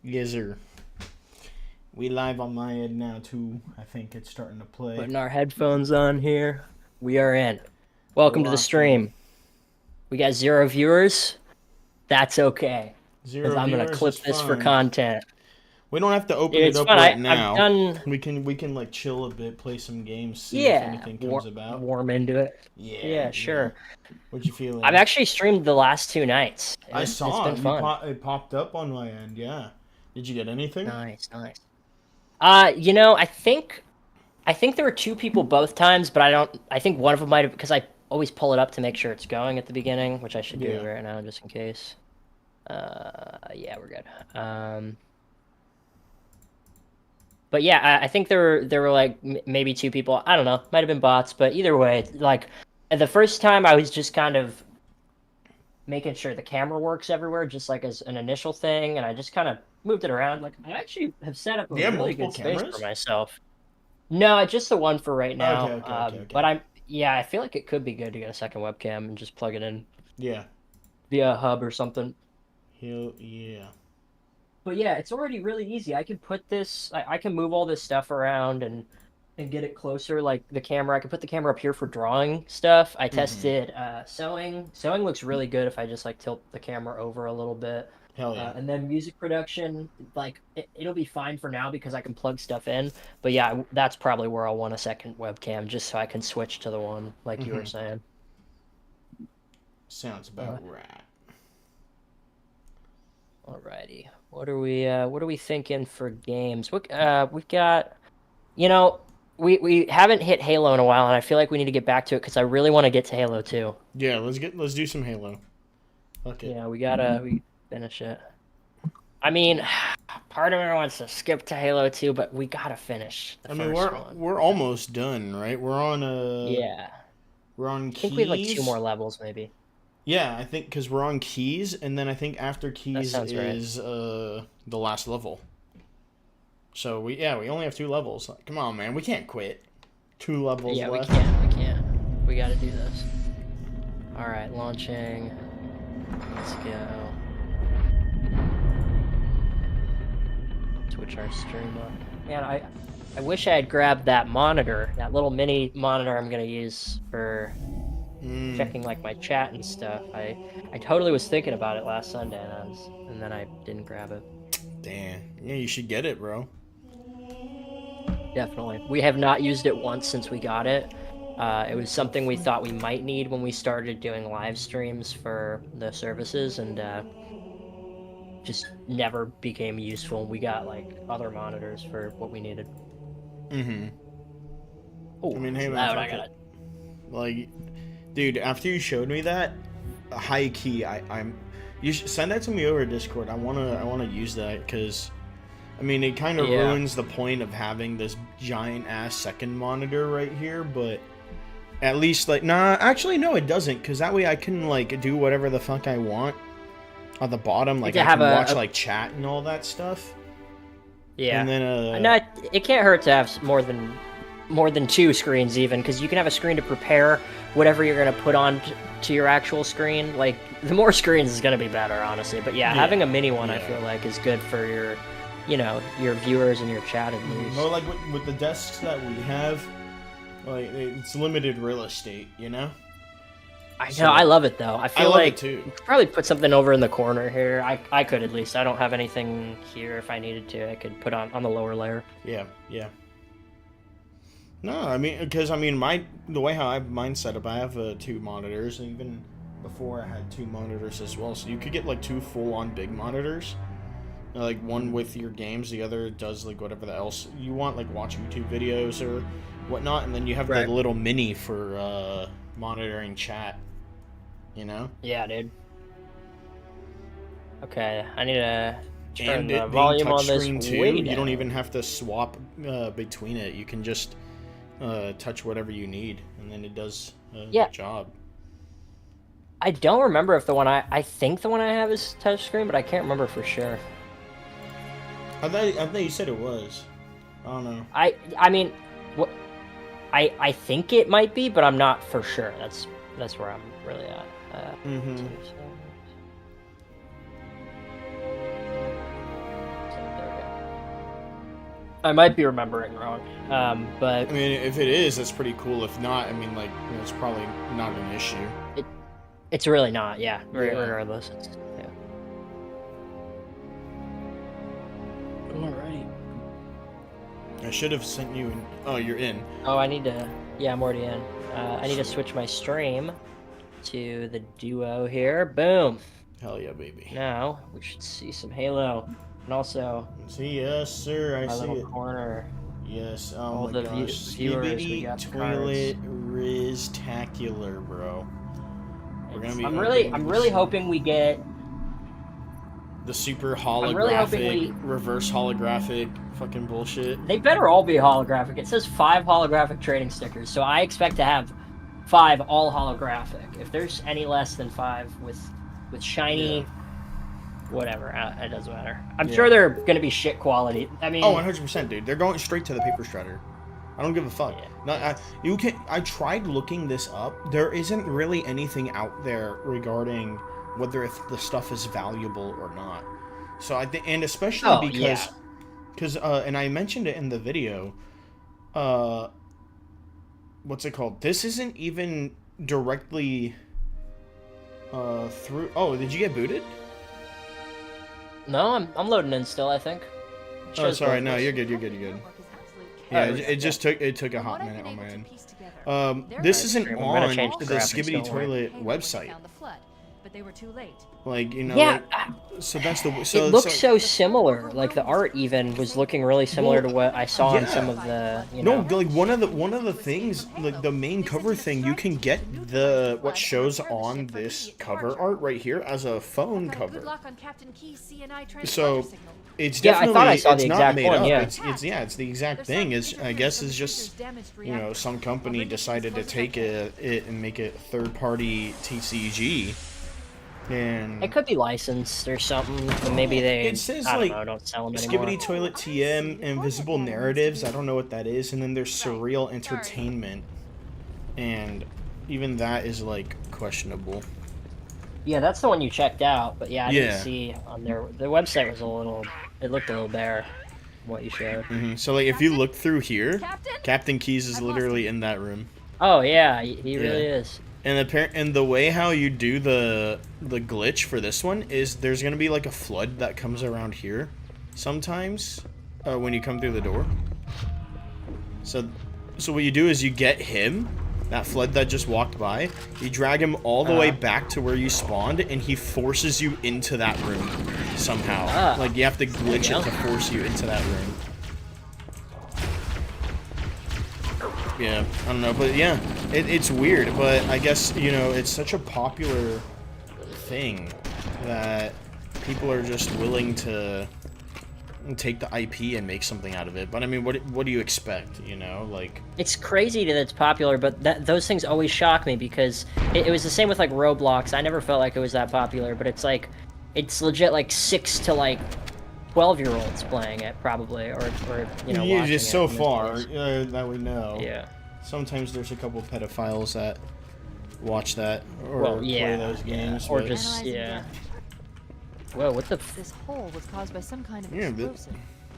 Yes, sir. We live on my end now too. I think it's starting to play. Putting our headphones on here. We are in. We're Welcome to the locked in. stream. We got 0 viewers. That's okay, because Zero I'm gonna viewers is clip this for fine. content. We don't have to open it It's up fun. right I've now. done, We can like chill a bit, play some games, see if yeah, anything comes about. warm into it. Yeah, Yeah, yeah. sure. What you I've feeling? actually streamed the last 2 nights. I It's saw been it. You fun. pop. It popped up on my end. Yeah. Did you get anything? Nice, nice. I think there were two people both times, but I don't. I think one of them might have because I always pull it up to make sure it's going at the beginning, which I should do Yeah. right now just in case. Yeah, we're good. But yeah, I think there were like maybe two people. I don't know, might have been bots, but either way, like the first time I was just kind of making sure the camera works everywhere, just like as an initial thing, and I just kind of moved it around. Like I actually have set up Do a you have really multiple good space for cameras? myself. No, just the one for right Okay. now. Okay. Okay. But Okay. yeah, I feel like it could be good to get a second webcam and just plug it in Yeah. via a hub or something. Hell yeah. But yeah, it's already really easy. I can put this, I can move all this stuff around and get it closer. Like the camera, I can put the camera up here for drawing stuff. I Mhm. tested sewing. Sewing looks really good if I just like tilt the camera over a little bit. Hell yeah. And then music production, like it'll be fine for now because I can plug stuff in. But yeah, that's probably where I'll want a second webcam just so I can switch to the one like you were Mhm. saying. Sounds about Uh, right. Alrighty. What are we thinking for games? We've got, you know, we haven't hit Halo in a while, and I feel like we need to get back to it because I really want to get to Halo 2. Yeah, let's do some Halo. Fuck it. Yeah, we finish it. I mean, part of me wants to skip to Halo 2, but we gotta finish the I mean, first we're one. we're almost done, right? Yeah, We're on I think we have like two keys. more levels, maybe. Yeah, I think because we're on keys, and then I think after That keys sounds right. is the last level. So we only have two levels. Like, come on, man, we can't quit. Two levels Yeah, we left. can't. We can't. We gotta do this. All right, launching. Let's go. Switch our stream on. Man, I wish I had grabbed that monitor, that little mini monitor I'm gonna use for Mm, checking like my chat and stuff. I totally was thinking about it last Sunday, and then I didn't grab it. damn. Yeah, you should get it, bro. Definitely, we have not used it once since we got it. It was something we thought we might need when we started doing live streams for the services, and just never became useful. We got like other monitors for what we needed. Mm-hmm. I Oh, mean, it's hey, man, loud. I fuck it. got Like, dude, after you showed me that, high key, I'm. You should send that to me over Discord. I wanna use that because I mean, it kind of yeah. ruins the point of having this giant ass second monitor right here, but at least, like, nah, actually, no, it doesn't, because that way I can, like, do whatever the fuck I want at the bottom. Like Like, to I have can watch, a like, chat and all that stuff. And yeah. then, No, it can't hurt to have more than two screens even, because you can have a screen to prepare whatever you're gonna put on to your actual screen. Like the more screens is gonna be better, honestly. But yeah, yeah, having a mini one I yeah. feel like is good for your viewers and your chat at Well, least. like, with the desks that we have, like, it's limited real estate, you know? I know, I So, love it though. I I feel love it like too. you could probably put something over in the corner here. I could at least. I don't have anything here. If I needed to, I could put on the lower layer. Yeah, yeah. No, I mean, because I mean, the way how I have mine set up, I have two monitors, and even before I had two monitors as well. So you could get like two full-on big monitors, like one with your games, the other does like whatever the else you want, like watch YouTube videos or whatnot, and then you have the Right. little mini for monitoring chat. You know, Yeah, dude. Okay, I need to turn and the it being volume on this touchscreen too, way you don't even down. have to swap between it. You can just touch whatever you need, and then it does the Yeah, job. I don't remember if I think the one I have is touchscreen, but I can't remember for sure. I thought you said it was. I don't know. I mean, what I think it might be, but I'm not for sure. That's where I'm really at. Mm-hmm. Settings. I might be remembering wrong, but I mean, if it is, that's pretty cool. If not, I mean, like, you know, it's probably not an issue. it's really not. Yeah, Yeah. regardless. Yeah. Alrighty. I should have sent you in. Oh, you're in. Oh, I need to. Yeah, I'm already in. I need to switch my stream to the duo here. Boom. Hell yeah, baby. Now we should see some Halo, and also See, yes, sir. I my see little it. corner. Yes. Oh All my the gosh. viewers, we Skibidi got the toilet Riz-tacular, bro. We're gonna be. I'm really hoping we get the super holographic, I'm really hoping reverse holographic fucking bullshit. They better all be holographic. It says 5 holographic trading stickers, so I expect to have 5 all holographic. If there's any less than 5 with shiny, whatever, it doesn't matter. I'm sure they're gonna be shit quality. I mean, oh, 100%, dude. They're going straight to the paper shredder. I don't give a fuck. Yeah. I tried looking this up. There isn't really anything out there regarding whether if the stuff is valuable or not. So I think, and especially because and I mentioned it in the video. What's it called? This isn't even directly through. Oh, did you get booted? No, I'm loading in still. I think. Oh, sorry. No, you're good. You're good. You're good. Yeah, it just took a hot minute on my end. This isn't on the Skibidi Toilet website. But they were too late. Like, you know, yeah. So that's the. It looks so similar. Like the art even was looking really similar to what I saw in some of the. You know. No, like one of the things, like the main cover thing, you can get what shows on this cover art right here as a phone cover. So it's definitely I thought I saw the it's not exact made one, up. yeah. It's the exact thing. It's I guess it's just, you know, some company decided to take it and make it third-party TCG. And it could be licensed or something, but maybe they. It says I don't like know, don't sell them anymore. Skibidi Toilet TM, Invisible Narratives. I don't know what that is, and then there's Surreal Entertainment, and even that is like questionable. Yeah, that's the one you checked out, but yeah, I Yeah. didn't see on their website was a little. It looked a little bare. What you showed. So like if you look through here, Captain Keys is literally in that room. Oh yeah, he really is. And the way how you do the glitch for this one is there's gonna be like a flood that comes around here, sometimes, when you come through the door. So what you do is you get him, that flood that just walked by, you drag him all the way back to where you spawned, and he forces you into that room somehow. Like you have to glitch it to force you into that room. Yeah, I don't know, but yeah, it's weird, but I guess, you know, it's such a popular thing that people are just willing to take the IP and make something out of it. But I mean, what do you expect, you know? Like, it's crazy that it's popular, but those things always shock me because it was the same with like Roblox. I never felt like it was that popular, but it's like it's legit like 6 to like 12-year-olds playing it probably, or you know, yeah, just so it far that we know. Yeah. Sometimes there's a couple pedophiles that watch that or play those games, or but... just Whoa, what the? This hole was caused by some kind of explosive.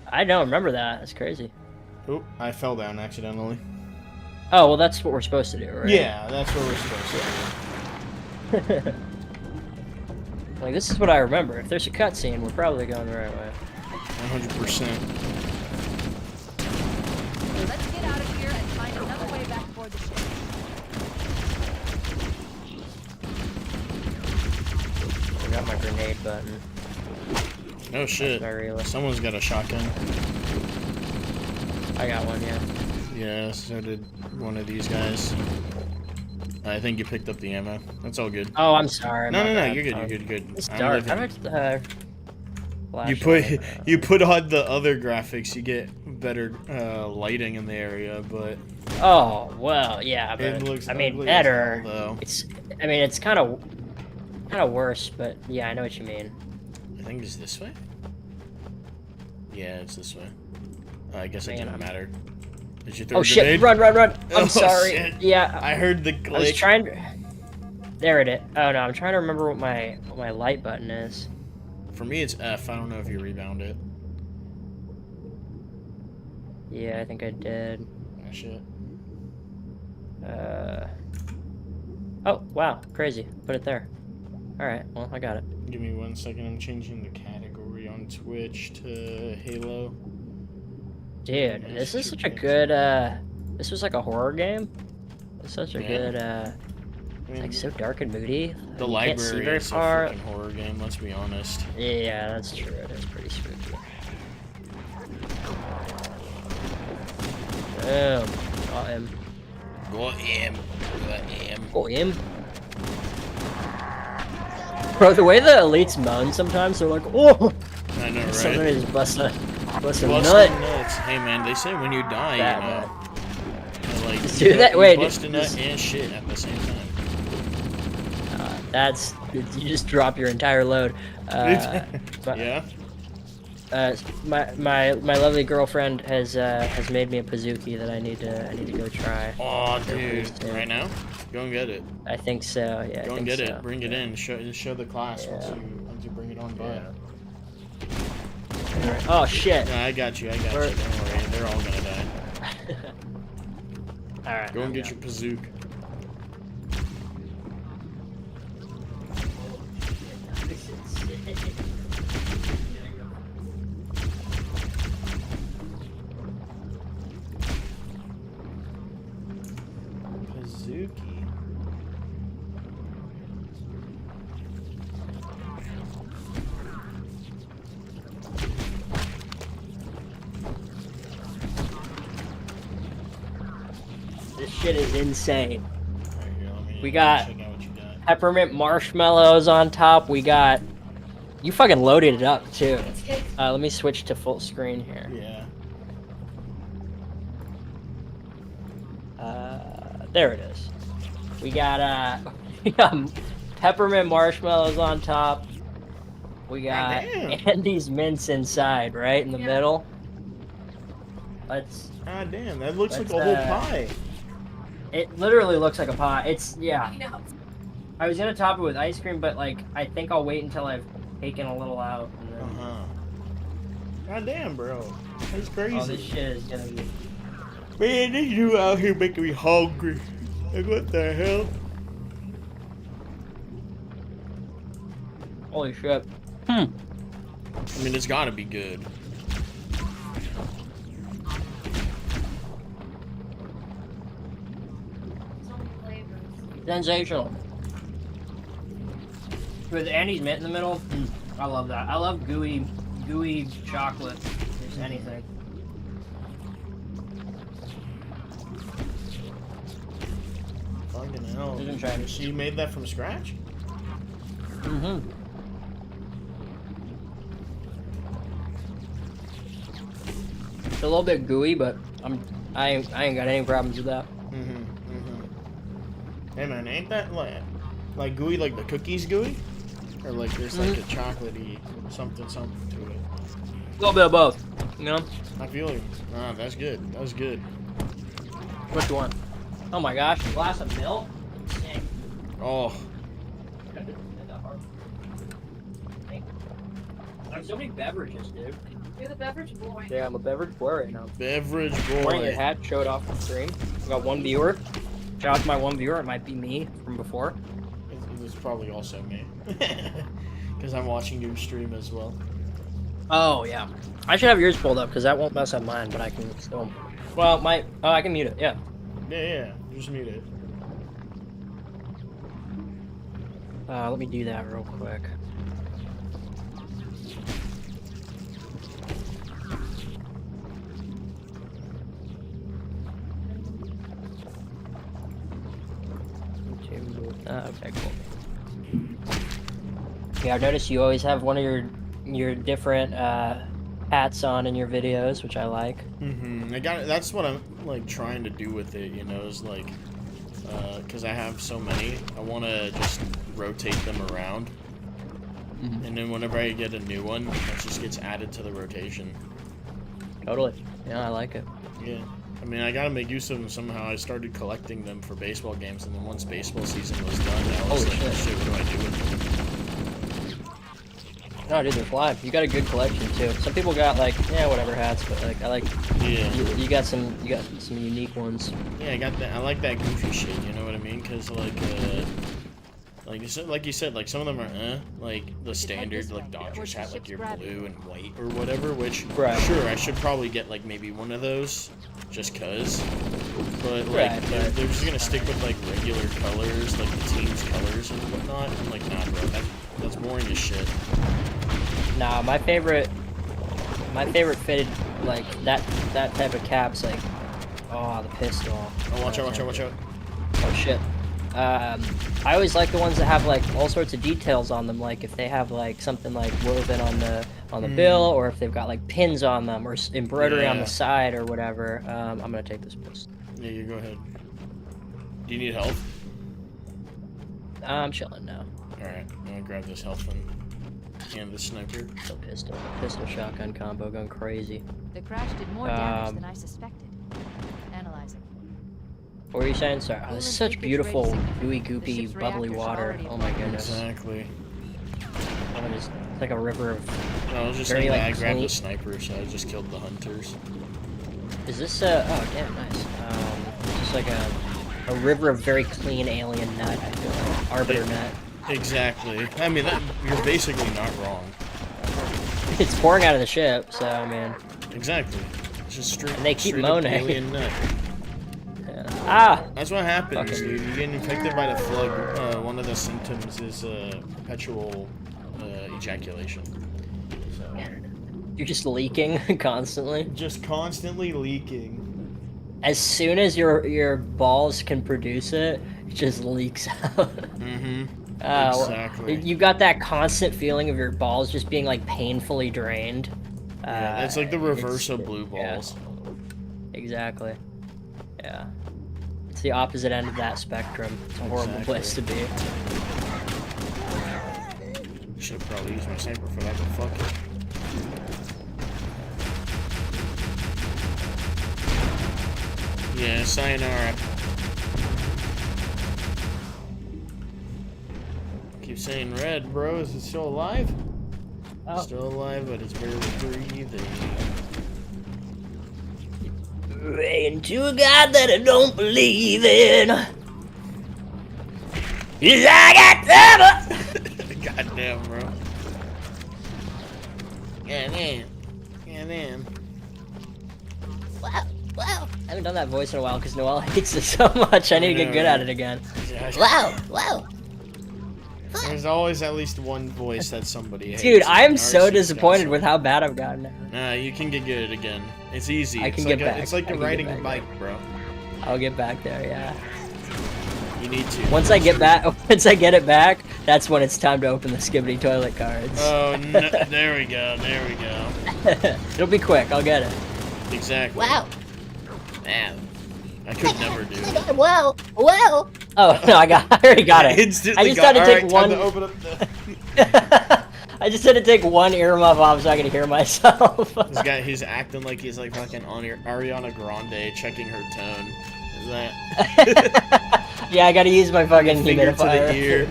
I don't remember that. That's crazy. Oh, I fell down accidentally. Oh well, that's what we're supposed to do, right? Yeah, that's what we're supposed to do. Like, this is what I remember. If there's a cutscene, we're probably going the right way. 100%. Let's get out of here and find another way back aboard the ship. I got my grenade button. Oh shit. Someone's got a shotgun. I got one, yeah. Yeah, so did one of these guys. I think you picked up the ammo. That's all good. Oh, I'm sorry. No, you're good. You're good. It's dark. You put on the other graphics, you get better lighting in the area, but oh well, yeah, but it looks better. Though. It's kind of worse, but yeah, I know what you mean. I think it's this way. Yeah, it's this way. I guess it didn't matter. Did you throw a shit! Run! I'm sorry. Shit. Yeah, I heard the glitch. I was trying to... There it is. Oh no, I'm trying to remember what my light button is. For me, it's F. I don't know if you rebound it. Yeah, I think I did. Oh, shit. Oh, wow. Crazy. Put it there. Alright, well, I got it. Give me 1 second. I'm changing the category on Twitch to Halo. Dude, this is such a good, this was like a horror game. It's such a good, I it's mean, like so dark and moody. the You can't see library very is a far. freaking horror game, let's be honest. Yeah, that's true. It is pretty spooky. Boom. Got him. Got him. Got him. Got him. Bro, the way the elites moan sometimes, they're like, oh! I know, right? Somebody just bust a Busting nut. nuts. Hey man, they say when you die, Bad, you know, like Do that? you Wait, bust a nut just- and shit at the same time. That's, you just drop your entire load. But, Yeah. my lovely girlfriend has made me a Pizookie that I need to go try. Oh, dude, right now? Go and get it. I think so. Yeah. Go I and think get so. it. Bring it in. Show the class once you bring it on by. Alright. Oh shit. No, I got you. Don't worry. They're all gonna die. All right. Go and get your Pazook. Pazookie. This shit is insane. Right here, We got check out what you got. peppermint marshmallows on top. We got. You fucking loaded it up too. Let me switch to full screen here. Yeah. There it is. We got we got peppermint marshmallows on top. We got Goddamn. Andy's mints inside, right in the middle. Let's. Ah, damn, that looks like Let's, a whole pie. It literally looks like a pie. It's yeah. I know. I was gonna top it with ice cream, but like I think I'll wait until I've taken a little out. And then... God damn, bro. That's crazy. Oh, this shit is gonna be. Man, this you out here making me hungry. Like, what the hell? Holy shit. I mean, it's gotta be good. So many flavors. Sensational. With Andy's mint in the middle, I love that. I love gooey chocolate. Just anything. Fucking hell. Didn't try it. She made that from scratch? Mm-hmm. It's a little bit gooey, but I ain't got any problems with that. Hey man, ain't that like gooey like the cookies gooey? Or like there's like a chocolatey something to it? A little bit of both, you know? I feel you. Ah, that's good. That was good. Which one? Oh my gosh, a glass of milk? Dang. Oh, There's so many beverages, dude. You're the beverage boy. Yeah, I'm a beverage boy right now. beverage Wearing your boy. hat, showed off the stream. We got one viewer. Shout out to my one viewer. It might be me from before. It's probably also me. Because I'm watching your stream as well. Oh yeah, I should have yours pulled up because that won't mess up mine. But I can still. Well, I can mute it. Yeah. Yeah, just mute it. Let me do that real quick. Okay, cool. Yeah, I noticed you always have one of your different hats on in your videos, which I like. That's what I'm like trying to do with it, you know, is like, because I have so many, I want to just rotate them around, and then whenever I get a new one, it just gets added to the rotation. Totally. Yeah, I like it. Yeah. I mean, I gotta make use of them somehow. I started collecting them for baseball games, and then once baseball season was done, I was Holy like, shit. shit, what do I do with them? No, dude, they're flying. You got a good collection too. Some people got like, yeah, whatever hats, but like I like. Yeah. You got some unique ones. Yeah, I got that. I like that goofy shit. You know what I mean? Cause like you said, like some of them are like the standard like Dodgers hat, like your blue and white or whatever. Which sure, I should probably get like maybe one of those, just cause. But like they're just gonna stick with like regular colors, like the team's colors and whatnot. I'm like, nah, bro, that's boring as shit. Nah, my favorite fitted like that type of caps like, oh, the pistol. Oh, watch out! Oh shit. I always like the ones that have like all sorts of details on them, like if they have like something like woven on the bill, or if they've got like pins on them, or embroidery on the side, or whatever. I'm gonna take this pistol. Yeah, you go ahead. Do you need help? I'm chilling now. Alright, I'm gonna grab this health one. And the sniper. The pistol shotgun combo going crazy. The crash did more damage than I suspected. Analyzing. What were you saying? Sorry. Oh, this is such beautiful, gooey, goopy, bubbly water. Oh my goodness. Exactly. Oh, it's like a river of. No, I was just very, saying that like, I grabbed clean. the sniper, so I just killed the hunters. Is this oh damn nice. Just like a river of very clean alien nut. I feel like arbiter nut. Exactly. I mean, you're basically not wrong. It's pouring out of the ship, so I mean. Exactly. It's just straight. And they keep straight up moaning. alien nut. Yeah. Ah. That's what happens, Fucking- dude. You get infected by the flood. One of the symptoms is perpetual ejaculation. So. You're just leaking constantly. Just constantly leaking. As soon as your balls can produce it, it just leaks out. Mm-hmm. Exactly. You got that constant feeling of your balls just being like painfully drained. Yeah, it's like the reverse of blue balls. Yeah. Exactly. Yeah. It's the opposite end of that spectrum. It's a horrible place to be. Should have probably used my sniper for that, but fuck it. Yeah, sayonara. Keep saying red, bro. Is it still alive? Oh. Still alive, but it's barely breathing. Praying to a God that I don't believe in. Is I got trouble. Goddamn, bro. Goddamn. Goddamn. Wow. Wow. I haven't done that voice in a while because Noelle hates it so much. I need to get good at it again. Wow. Wow. There's always at least one voice that somebody hates. Dude, I am so Ours is disappointed awesome. with how bad I've gotten now. Nah, you can get good again. It's easy. I It's can like get back. It's like I can get riding a back bike, bro. I'll get back there, yeah. You need to. Once I get it back, that's when it's time to open the Skibidi toilet cards. Oh, no, there we go. There we go. It'll be quick. I'll get it. Exactly. Wow. Man, I could never do it. Wow. Wow. Oh no, I already got it. Instantly I just had to got- take alright, one. time to open up the... I just had to take one earmuff off so I could hear myself. This guy, he's acting like he's like fucking Ariana Grande checking her tone. Is that? Yeah, I gotta use my fucking Finger to the humidifier. ear.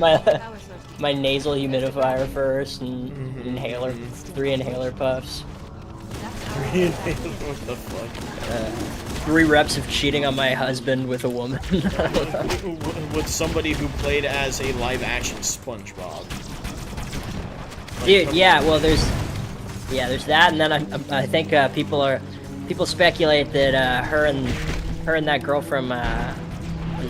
My nasal humidifier first, and inhaler, 3 inhaler puffs. What the fuck? 3 reps of cheating on my husband with a woman. With somebody who played as a live-action SpongeBob. Like, Dude, yeah, well, there's that, and then I think people speculate that her and that girl from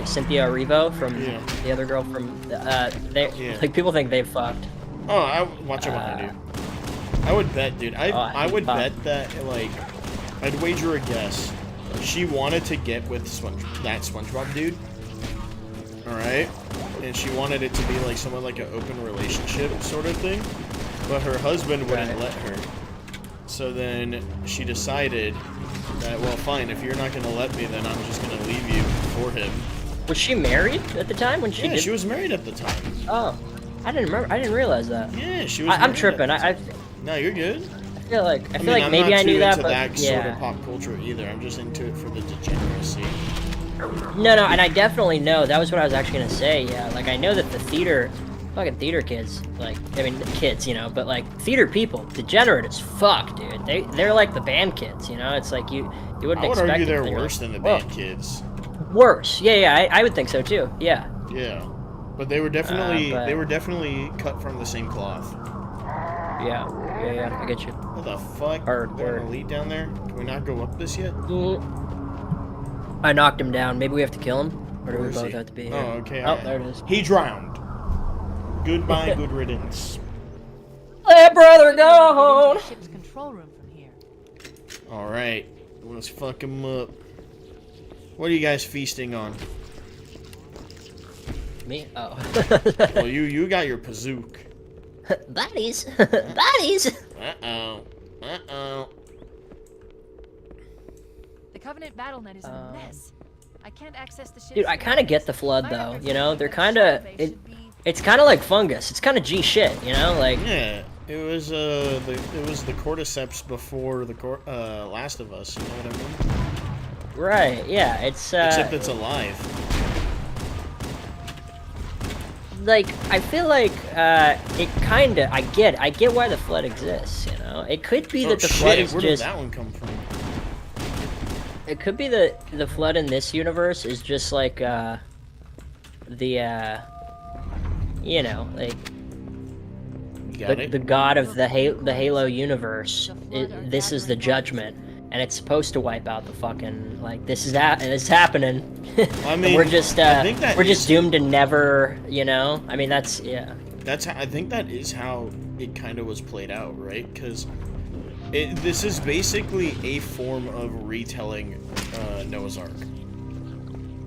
Cynthia Erivo from the other girl from like people think they fucked. Oh, watch out behind you. I would bet, dude. I would bet that like I'd wager a guess. She wanted to get with that SpongeBob dude. All right, and she wanted it to be like somewhat like an open relationship sort of thing. But her husband wouldn't let her. So then she decided that, well, fine, if you're not going to let me, then I'm just going to leave you for him. Was she married at the time when she Yeah, did? she was married at the time. Oh, I didn't remember. I didn't realize that. Yeah, she was I'm married tripping. at the time. No, you're good. I feel like I mean, maybe I'm I not knew too that, into but that sort of yeah. pop culture either. I'm just into it for the degeneracy. No, and I definitely know. That was what I was actually gonna say. Yeah, like I know that the theater Fucking theater kids, like, I mean, kids, you know, but like theater people, degenerate as fuck, dude. They're like the band kids, you know. It's like you wouldn't I would expect. argue it, they're but worse like, than the whoa. band kids. Worse, yeah, I would think so too. Yeah. Yeah, but they were definitely but- cut from the same cloth. Yeah, I get you. What the fuck? Hard There an word. elite down there? Can we not go up this yet? I knocked him down. Maybe we have to kill him, or do Where we is both he? have to be here? Oh, okay. Oh, there it is. He drowned. Goodbye, good riddance. Let brother Into go. the ship's control room from here. All right, let's fuck him up. What are you guys feasting on? Me? Oh. Well, you got your pazook. Buddies. Buddies. Uh-oh. Uh-oh. The Covenant battle net is a mess. I can't access the ship. Dude, I kind of get the flood though. You know, they're kind of it's kind of like fungus. It's kind of G shit. You know, like Yeah, it was the cordyceps before the Last of Us. You know what I mean? right. Yeah, it's Except it's alive. like I feel like it kind of I get why the flood exists. You know, it could be that the flood is Where just did that one come from? it could be that the flood in this universe is just like you know, like You got it? the god of the Halo universe. This is the judgment, and it's supposed to wipe out the fucking like this is that and it's happening. I mean, we're just I think that we're is- just doomed to never, you know. I mean, that's yeah. That's how, I think that is how it kind of was played out, right? Because this is basically a form of retelling Noah's Ark.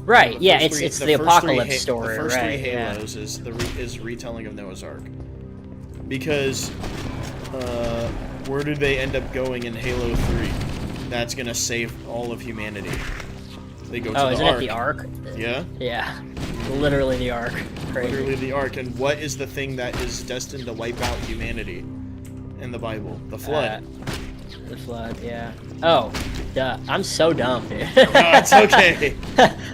Right. The Yeah. first It's three- the first apocalypse three story. The first right. three yeah. Halos is retelling of Noah's Ark. Because where do they end up going in Halo 3? That's gonna save all of humanity. They go to Oh, the isn't Ark. it the Ark? Yeah, Yeah. Literally the Ark. Crazy. literally the Ark. And what is the thing that is destined to wipe out humanity in the Bible? The flood. The flood. Yeah. Oh, duh. I'm so dumb, dude. No, it's okay.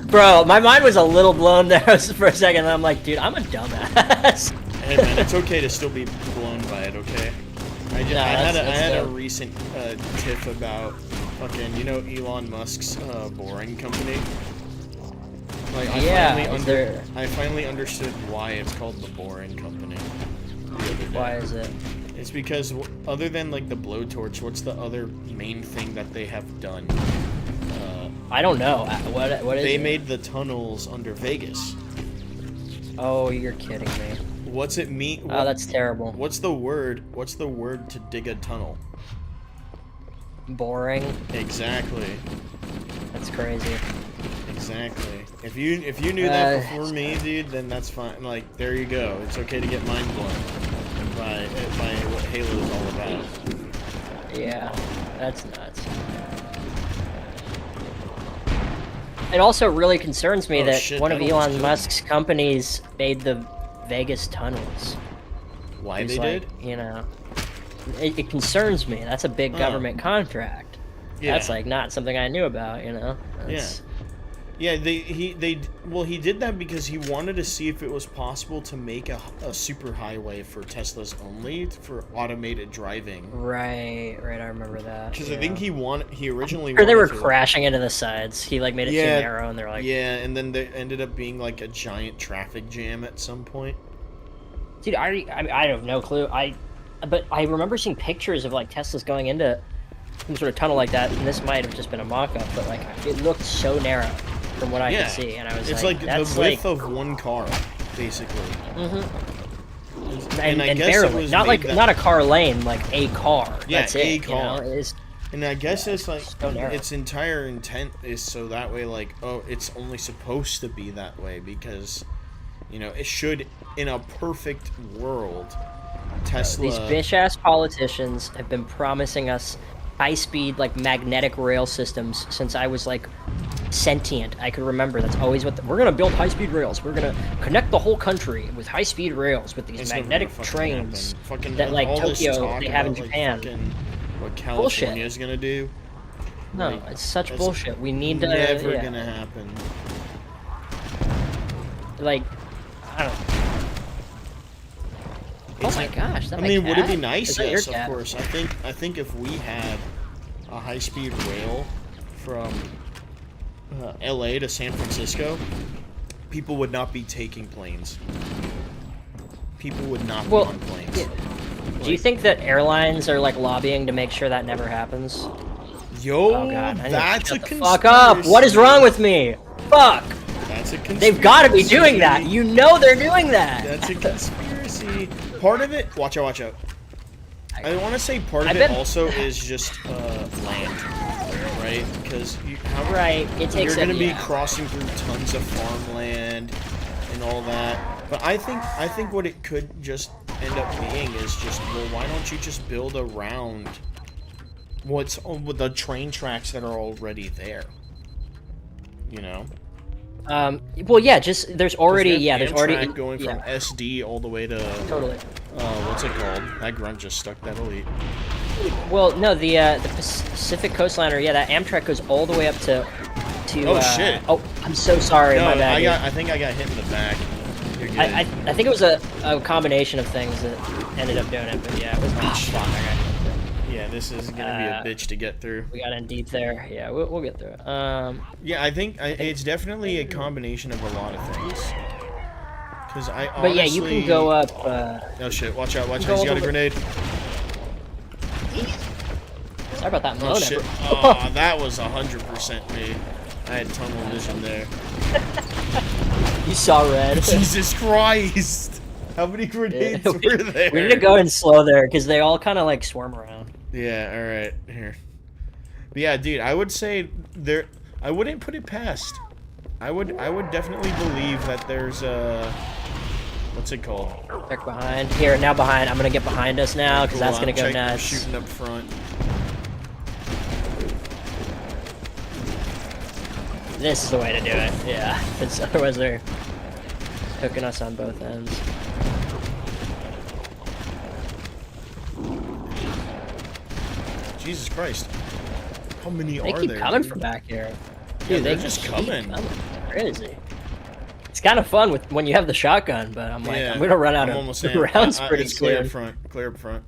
Bro, my mind was a little blown there for a second, and I'm like, dude, I'm a dumbass. Hey man, it's okay to still be blown by it, okay? I had a recent tiff about fucking, you know, Elon Musk's boring company. Like I finally understood why it's called the Boring Company. The other day. Why is it? It's because other than like the blowtorch, what's the other main thing that they have done? I don't know. What is They it? made the tunnels under Vegas. Oh, you're kidding me. What's it mean? Oh, that's terrible. What's the word? What's the word to dig a tunnel? Boring. Exactly. That's crazy. Exactly. If you knew that before me, dude, then that's fine. Like, there you go. It's okay to get mind blown by what Halo is all about. Yeah, that's nuts. It also really concerns me Oh, that shit, one of that almost Elon killed Musk's companies made the Vegas tunnels. Why It's they like, did? you know, it concerns me. That's a big government contract. Yeah. That's like not something I knew about, you know. That's, Yeah, he did that because he wanted to see if it was possible to make a super highway for Teslas only for automated driving. Right, I remember that. Because yeah. I think he originally Or they were wanted to- crashing into the sides. He like made it too narrow, and they're like, yeah, and then there ended up being like a giant traffic jam at some point. dude, I have no clue. But I remember seeing pictures of like Teslas going into some sort of tunnel like that, and this might have just been a mock-up, but like it looked so narrow from what I could see, and I was it's like, like that's the width of one car, basically. Mm-hmm. And I guess barely, it was not made like that- not a car lane, like a car. Yeah, That's a it. car. You know? It's, And I guess it's like so narrow. its entire intent is so that way, like, oh, it's only supposed to be that way because, you know, it should, in a perfect world, Tesla. These bitch-ass politicians have been promising us high-speed, like, magnetic rail systems since I was, like, sentient. I could remember that's always what we're gonna build high-speed rails. We're gonna connect the whole country with high-speed rails with these It's never magnetic gonna fucking trains happen. Fucking that, like, all this Tokyo talk they have in about, like, Japan. fucking what Bullshit. California is gonna do. No, Like, it's such that's bullshit. We need to. Never yeah. gonna happen. Like, I don't know. Oh my gosh, that I mean, would it be cat? nice? Is that your Yes, of cat? course. I think if we had a high-speed rail from LA to San Francisco, people would not be taking planes. People would not be on planes. Yeah. Do you think that airlines are like lobbying to make sure that never happens? Yo, Oh god, I need that's to a shut the conspiracy. fuck up! What is wrong with me? Fuck! That's a conspiracy. They've got to be doing that. You know they're doing that. That's a conspiracy. Part of it, watch out, watch out. I want to say part of I it bet- also is just land, right? Because Right, it takes you're going to it, be yeah. crossing through tons of farmland and all that. But I think what it could just end up being is just, well, why don't you just build around what's with the train tracks that are already there? You know? Well, yeah, just there's already there's already Amtrak going from SD all the way to totally. what's it called? That grunt just stuck that elite. Well, no, the Pacific Coastliner, yeah, that Amtrak goes all the way up to. Oh shit! Oh, I'm so sorry, No, my bad. Dude. I think I got hit in the back. You're good. I think it was a combination of things that ended up doing it, but yeah, it was. Oh, fuck, okay. Yeah, this is gonna be a bitch to get through. We got in deep there. Yeah, we'll get through it. Yeah, I think it's definitely a combination of a lot of things. Cause I honestly... But yeah, you can go up. Oh shit! Watch out! Watch go out! He's got a over- grenade. Sorry about that. Oh Moan shit! ever. Oh, that was 100% me. I had tunnel vision there. You saw red. Jesus Christ! How many grenades were there? We need to go in slow there because they all kind of like swarm around. Yeah. All right. Here. But yeah, dude. I would say there. I wouldn't put it past. I would definitely believe that there's a. What's it called? Check behind. Here, now behind. I'm gonna get behind us now because that's Cool, gonna I'm go nuts. Shooting up front. This is the way to do it. Yeah, because otherwise they're hooking us on both ends. Jesus Christ. How many They are keep there? coming dude? from back here. Yeah, Dude, they're they just keep coming. Crazy. It's kind of fun when you have the shotgun, but I'm like, Yeah, I'm gonna run out I'm of almost saying, rounds pretty it's clear soon. up front. Clear up front.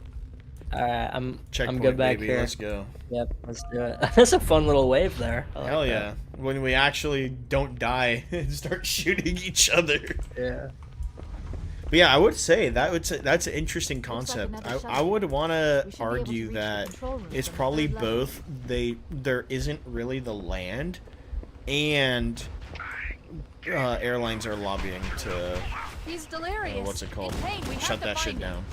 Alright, I'm Checkpoint, good back baby. here. Let's go. Yep, let's do it. That's a fun little wave there. I like Hell that. yeah. When we actually don't die and start shooting each other. Yeah. But yeah, I would say that's an interesting concept. another I would want to We should be able to argue reach the that control room it's from the probably third level. both. There isn't really the land, and airlines are lobbying to He's delirious. what's it called? In pain. We have Shut to that shit find him. down.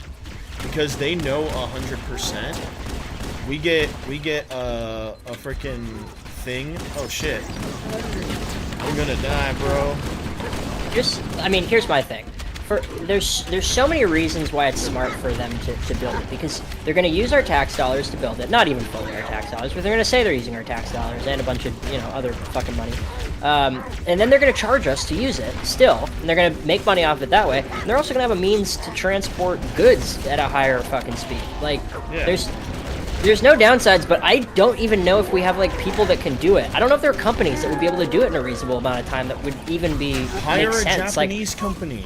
Because they know 100%. We get a freaking thing. Oh shit! We're gonna die, bro. Here's my thing. There's so many reasons why it's smart for them to build it, because they're going to use our tax dollars to build it. Not even fully our tax dollars, but they're going to say they're using our tax dollars and a bunch of other fucking money. And then they're going to charge us to use it still, and they're going to make money off it that way. And they're also going to have a means to transport goods at a higher fucking speed. Like, Yeah. there's no downsides, but I don't even know if we have like people that can do it. I don't know if there are companies that would be able to do it in a reasonable amount of time that would even Hire make a sense. Japanese company.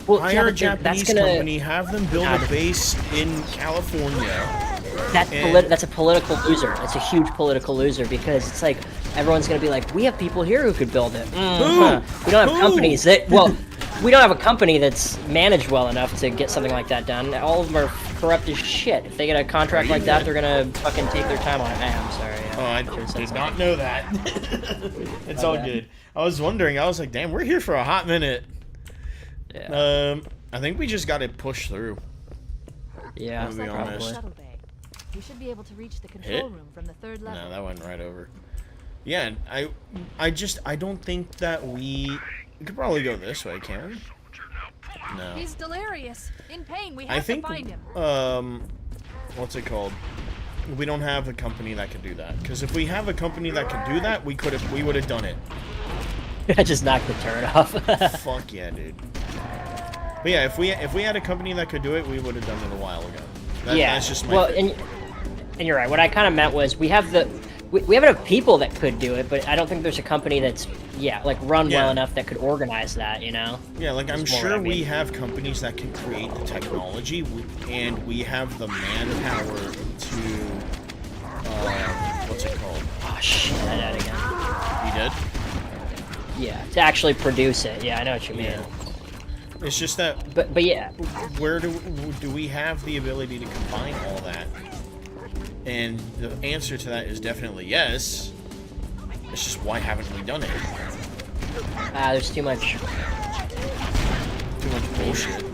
Well, Hire yeah, a but Japanese that's gonna, company. Have them build a base in California. That's a political loser. That's a huge political loser because it's like everyone's gonna be like, we have people here who could build it. We don't have companies that. Well, we don't have a company that's managed well enough to get something like that done. All of them are corrupt as shit. If they get a contract like that, they're gonna fucking take their time on it. I'm sorry. Oh, I did not know that. It's all good. I was wondering. I was like, damn, we're here for a hot minute. Yeah. I think we just got to push through. Yeah, To be Looks like we're in the honest. shuttle bay. We should be able to reach the control Hit? room from the third level. No, that went right over. Yeah, and I don't think that we could probably go this way, can we? No. He's delirious. In pain. We I have think to find him. what's it called? We don't have a company that could do that. Because if we have a company that could do that, we would have done it. I just knocked the turret off. Fuck yeah, dude. But yeah, if we had a company that could do it, we would have done it a while ago. Yeah. That's just my well, thing. and you're right. What I kind of meant was we have the we have enough people that could do it, but I don't think there's a company that's like run well Yeah. enough that could organize that. You know? Yeah, like I'm That's more sure what I we mean. have companies that can create the technology, and we have the manpower to, what's it called? Oh shit! I did it again. You did? Yeah, to actually produce it. Yeah, I know what you mean. Yeah. It's just that But yeah, where do we have the ability to combine all that? And the answer to that is definitely yes. It's just why haven't we done it? there's too much. Too much bullshit.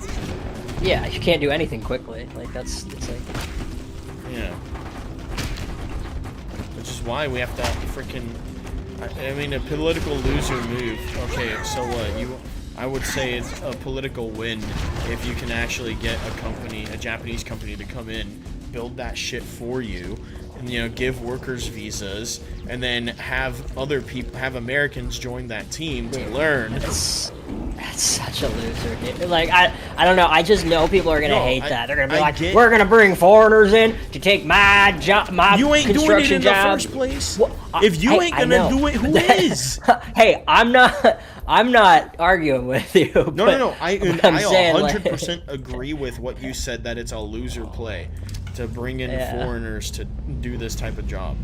Yeah, you can't do anything quickly. Like it's like. Yeah. Which is why we have to freaking. I mean, a political loser move. Okay, so what? I would say it's a political win if you can actually get a Japanese company, to come in, build that shit for you, and give workers visas, and then have Americans join that team to learn. That's such a loser, dude. Like I don't know. I just know people are gonna hate that. They're gonna be like, we're gonna bring foreigners in to take my job, my You ain't doing it in the job. first place. Well, If you ain't gonna do it, who is? Hey, I'm not arguing with you. No. I saying, like- 100% agree with what you said, that it's a loser play to bring in foreigners to do this type of job.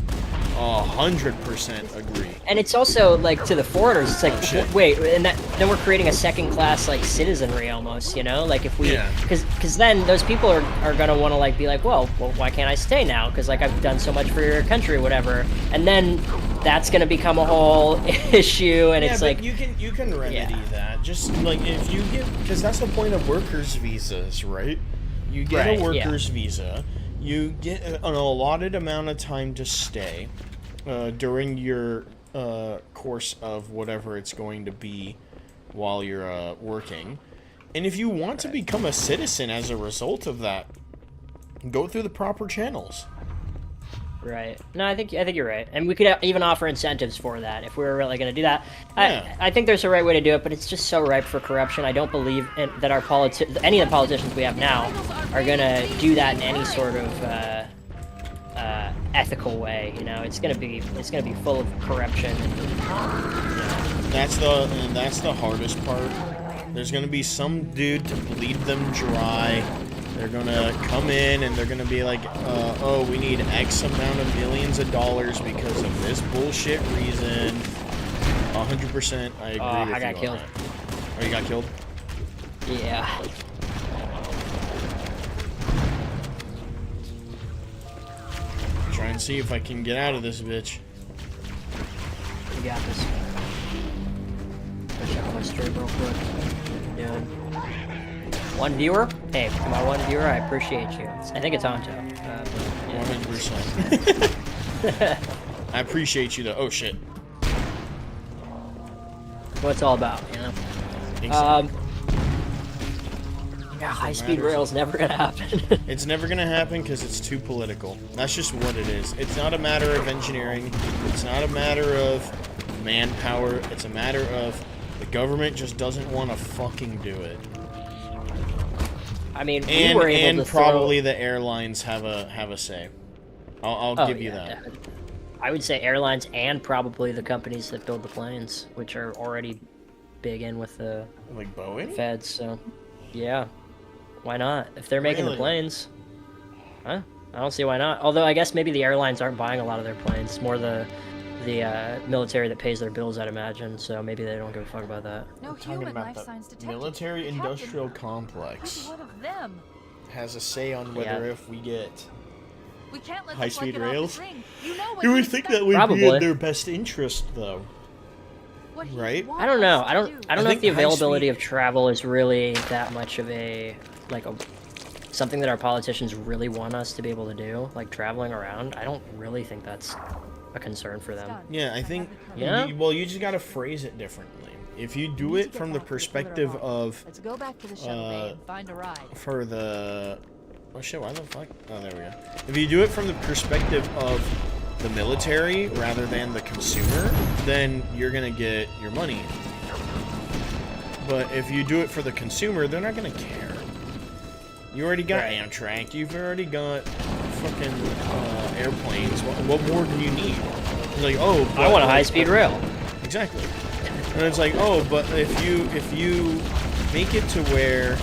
100% agree. And it's also like to the foreigners, it's like, shit. wait, and then we're creating a second-class like citizenry almost, you know? Like if we, Yeah. because then those people are gonna want to like be like, well, why can't I stay now? Because like I've done so much for your country, or whatever. And then that's gonna become a whole issue, and it's but like you can remedy that. Just like if you get, because that's the point of workers visas, right? You get Right, a workers visa. You get an allotted amount of time to stay during your course of whatever it's going to be while you're working. And if you want to become a citizen as a result of that, go through the proper channels. Right. No, I think you're right, and we could even offer incentives for that if we were really going to do that. Yeah. I think there's a right way to do it, but it's just so ripe for corruption. I don't believe that any of the politicians we have now are going to do that in any sort of ethical way. You know, it's going to be full of corruption. That's the hardest part. There's gonna be some dude to bleed them dry. They're gonna come in and they're gonna be like, oh, we need X amount of millions of dollars because of this bullshit reason. 100%, I agree with you. I got on killed. that. Oh, you got killed? Yeah. Try and see if I can get out of this bitch. You got this. Check out my stream real quick. Dude. One viewer? Hey, to my one viewer, I appreciate you. I think it's Anto. 100%. I appreciate you though. Oh shit. What it's all about, you know? Think so. Yeah, high-speed rail's never gonna happen. It's never gonna happen because it's too political. That's just what it is. It's not a matter of engineering. It's not a matter of manpower. It's a matter of the government just doesn't want to fucking do it. I mean, we were able And to probably the airlines have a say. I'll give you that. Definitely. I would say airlines and probably the companies that build the planes, which are already big in with the Like Boeing? feds. So, yeah, why not? If they're making the Really? planes, huh? I don't see why not. Although I guess maybe the airlines aren't buying a lot of their planes. It's more the military that pays their bills, I'd imagine. So maybe they don't give a fuck about that. No Talking human about life the signs detected. military-industrial Captain, complex One of them. has a say on whether Yeah. if we get We can't let high-speed this one get off rails. the string. You know what You he would think that expects. would be Probably. in their best interest, though. What he right? wants I don't know. us I to don't. do. I don't I know think if the availability high-speed- of travel is really that much of something that our politicians really want us to be able to do, like traveling around. I don't really think that's a concern for them. Yeah, I think. Yeah? You just gotta phrase it differently. If you do it from the perspective of Let's go back to the shuttle bay and find a ride. for the. Oh shit! Why the fuck? Oh, there we go. If you do it from the perspective of the military rather than the consumer, then you're gonna get your money. But if you do it for the consumer, they're not gonna care. You already got Right. Amtrak. You've already got fucking airplanes. What more do you need? It's like, oh, I want a high-speed rail. Exactly. And it's like, oh, but if you make it to where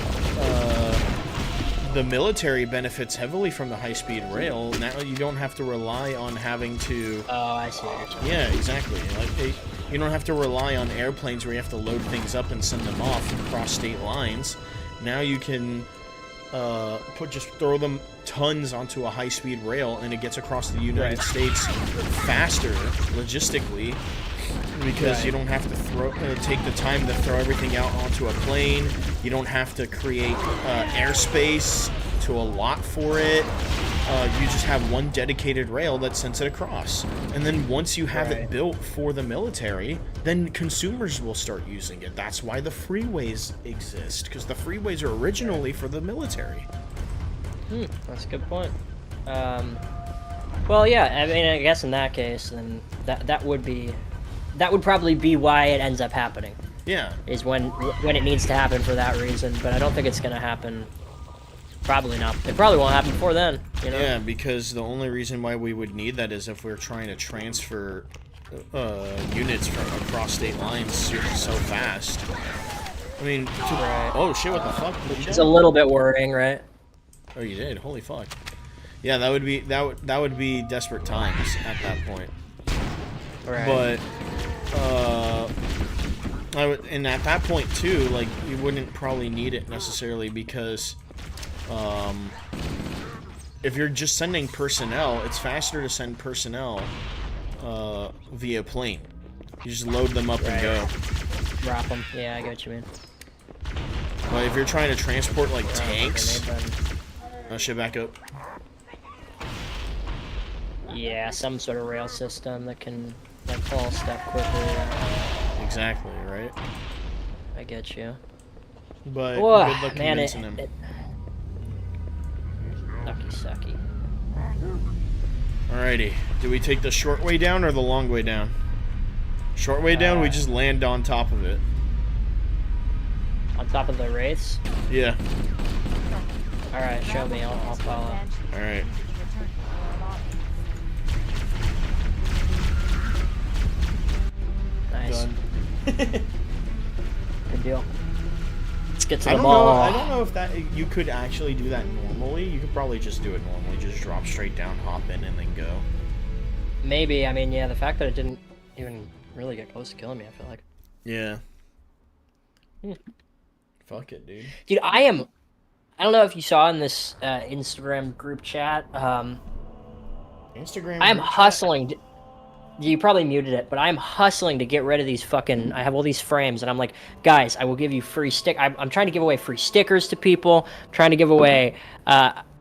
the military benefits heavily from the high-speed rail, now you don't have to rely on having to. Oh, I see. Yeah, exactly. Like you don't have to rely on airplanes where you have to load things up and send them off across state lines. Now you can just throw them tons onto a high-speed rail, and it gets across the United States faster, logistically, because you don't have to take the time to throw everything out onto a plane. You don't have to create airspace to allot for it. You just have one dedicated rail that sends it across. And then once you have it built for the military, then consumers will start using it. That's why the freeways exist, because the freeways are originally for the military. That's a good point. Well, yeah, I mean, I guess in that case, then that would probably be why it ends up happening. Yeah. Is when it needs to happen for that reason, but I don't think it's going to happen. Probably not. It probably won't happen before then, you know? Yeah, because the only reason why we would need that is if we're trying to transfer units from across state lines so fast. I mean, oh shit, what the fuck? It's a little bit worrying, right? Oh, you did? Holy fuck. Yeah, that would be desperate times at that point. Right. But and at that point too, like, you wouldn't probably need it necessarily because if you're just sending personnel, it's faster to send personnel via plane. You just load them up and go. Drop them. Yeah, I get what you mean. But if you're trying to transport like tanks, shit, back up. Yeah, some sort of rail system that can like fall step quickly. Exactly, right? I get you. But whoa, good luck man, convincing him. Sucky. Alrighty. Do we take the short way down or the long way down? Short way down, we just land on top of it. On top of the wraiths? Yeah. Alright, show me. I'll follow. Alright. Nice. Done. Good deal. Let's get to I the don't ball. know. I don't know if that you could actually do that normally. You could probably just do it normally. Just drop straight down, hop in, and then go. Maybe. I mean, yeah, the fact that it didn't even really get close to killing me, I feel like. Yeah. Fuck it, dude. Dude, I don't know if you saw in this Instagram group chat. Instagram. I am group chat? hustling. You probably muted it, but I'm hustling to get rid of these fucking. I have all these frames, and I'm like, guys, I will give you free stick. I'm trying to give away free stickers to people. I'm trying to give away,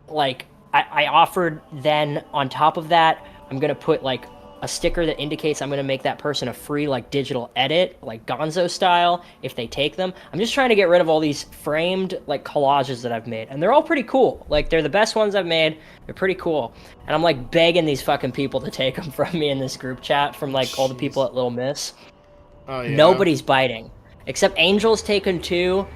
like, I offered. Then on top of that, I'm gonna put like a sticker that indicates I'm gonna make that person a free like digital edit, like Gonzo style, if they take them. I'm just trying to get rid of all these framed like collages that I've made, and they're all pretty cool. Like, they're the best ones I've made. They're pretty cool, and I'm like begging these fucking people to take them from me in this group chat from like all the people at Little Miss. Oh, yeah. Nobody's biting, except Angel's taken 2.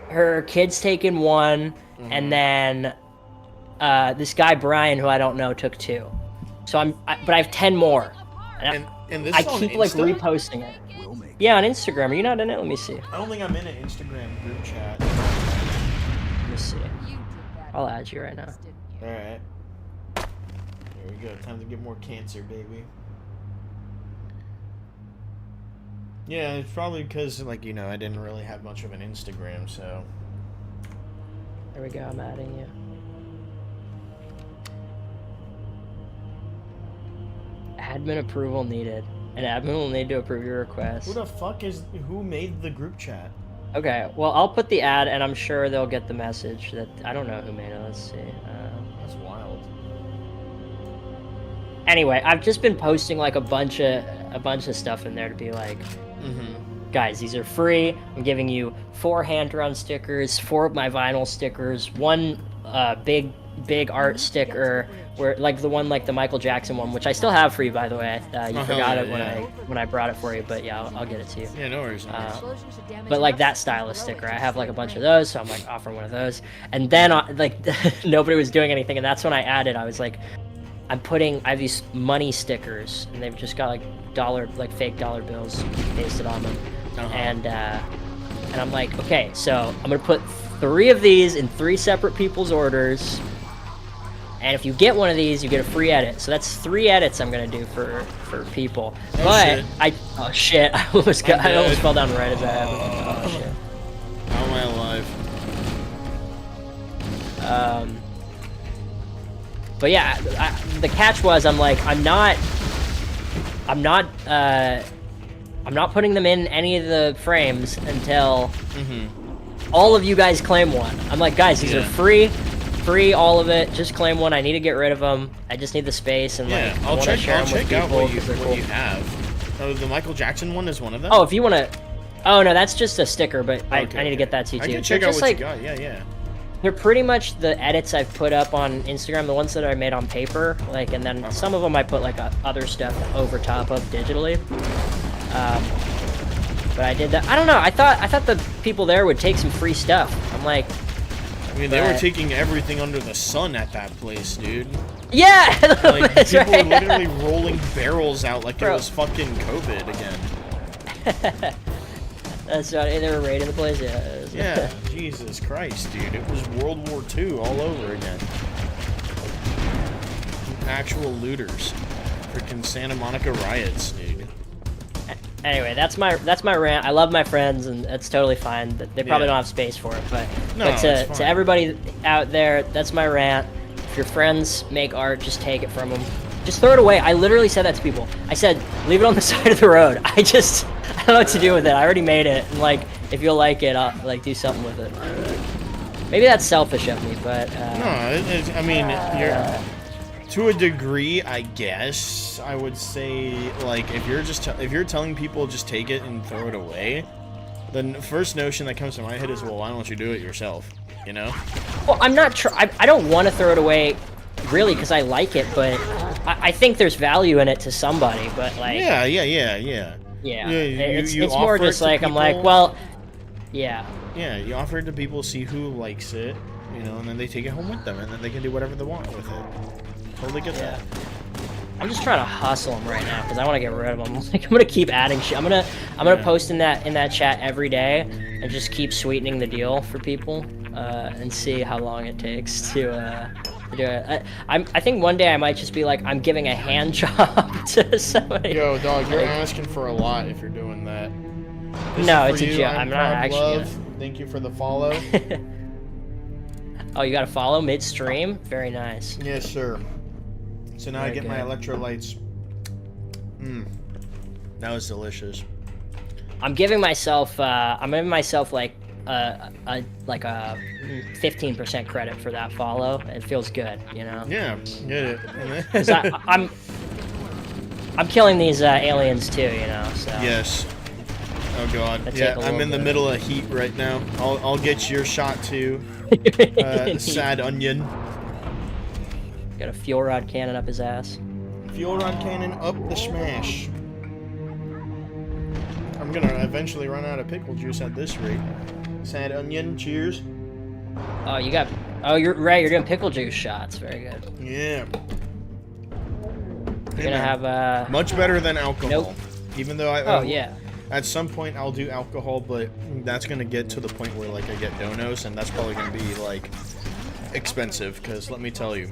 Her kid's taken 1, and then this guy Brian, who I don't know, took 2. So but I have 10 more. And this I is on keep like Insta? reposting it. Yeah, on Instagram. Are you not in it? Let me see. I don't think I'm in an Instagram group chat. Let me see. I'll add you right now. Alright. There we go. Time to get more cancer, baby. Yeah, it's probably because, like, you know, I didn't really have much of an Instagram, so. There we go. I'm adding you. Admin approval needed. An admin will need to approve your request. Who made the group chat? Okay, well, I'll put the ad, and I'm sure they'll get the message that I don't know who made it. Let's see. That's wild. Anyway, I've just been posting like a bunch of stuff in there to be like, guys, these are free. I'm giving you 4 hand-drawn stickers, 4 of my vinyl stickers, 1 big big art sticker, where like the one like the Michael Jackson one, which I still have for you, by the way. You forgot it when I brought it for you, but yeah, I'll get it to you. Yeah, no worries. But like that stylus sticker, I have like a bunch of those, so I'm like offering one of those. And then like nobody was doing anything, and that's when I added. I was like, I have these money stickers, and they've just got like fake dollar bills pasted on them, and I'm like, okay, so I'm gonna put 3 of these in 3 separate people's orders. And if you get one of these, you get a free edit. So that's 3 edits I'm gonna do for people. I almost fell down right as I had. Oh shit. How am I alive? But yeah, the catch was I'm not putting them in any of the frames until all of you guys claim one. I'm like, guys, these are free, all of it. Just claim one. I need to get rid of them. I just need the space, and like, I'll check out what you cool. have. Oh, the Michael Jackson one is one of them. Oh, if you want to. Oh no, that's just a sticker, but I need to get that to you too. I can check out what you got. Yeah. They're pretty much the edits I've put up on Instagram, the ones that I made on paper, like, and then some of them I put like other stuff over top of digitally. But I did that. I don't know. I thought the people there would take some free stuff. I'm like, I mean, they were taking everything under the sun at that place, dude. Yeah, like that's people right. were literally rolling barrels out like it was fucking COVID again. That's right. They were raiding the place. Yeah, Jesus Christ, dude. It was World War II all over again. Actual looters. Freaking Santa Monica riots, dude. Anyway, that's my rant. I love my friends, and that's totally fine. They probably don't have space for it, but to everybody out there, that's my rant. If your friends make art, just take it from them. Just throw it away. I literally said that to people. I said, leave it on the side of the road. I don't know what to do with it. I already made it, and like, if you'll like it, I'll like do something with it. Maybe that's selfish of me, but no, I mean, you're. To a degree, I guess, I would say, like, if you're telling people just take it and throw it away, then the first notion that comes to my head is, well, why don't you do it yourself, you know? Well, I'm not I don't want to throw it away, really, because I like it, but I think there's value in it to somebody, but, like... Yeah. It's more just like, I'm like, well, yeah. Yeah, you offer it to people, see who likes it, you know, and then they take it home with them, and then they can do whatever they want with it. Totally get that. I'm just trying to hustle them right now because I want to get rid of them. Like, I'm gonna keep adding shit. I'm gonna post in that chat every day and just keep sweetening the deal for people and see how long it takes to do it. I think one day I might just be like, I'm giving a hand job to somebody. Yo, dog, you're asking for a lot if you're doing that. No, it's a joke. I'm not actually. Thank you for the follow. Oh, you got to follow midstream? Very nice. Yes, sir. So now I get my electrolytes. That was delicious. I'm giving myself like a 15% credit for that follow. It feels good, you know. Yeah, get it. 'Cause I'm killing these aliens too, you know. So. Yes. Oh god. Yeah, I'm in the middle of heat right now. I'll get your shot too. Sad onion. Got a fuel rod cannon up his ass. Fuel rod cannon up the smash. I'm gonna eventually run out of pickle juice at this rate. Sad onion, cheers. Oh, you're right, you're doing pickle juice shots. Very good. Yeah. You're gonna have much better than alcohol. Nope. Even though yeah. At some point I'll do alcohol, but that's gonna get to the point where like I get donos, and that's probably gonna be like expensive. Cause let me tell you,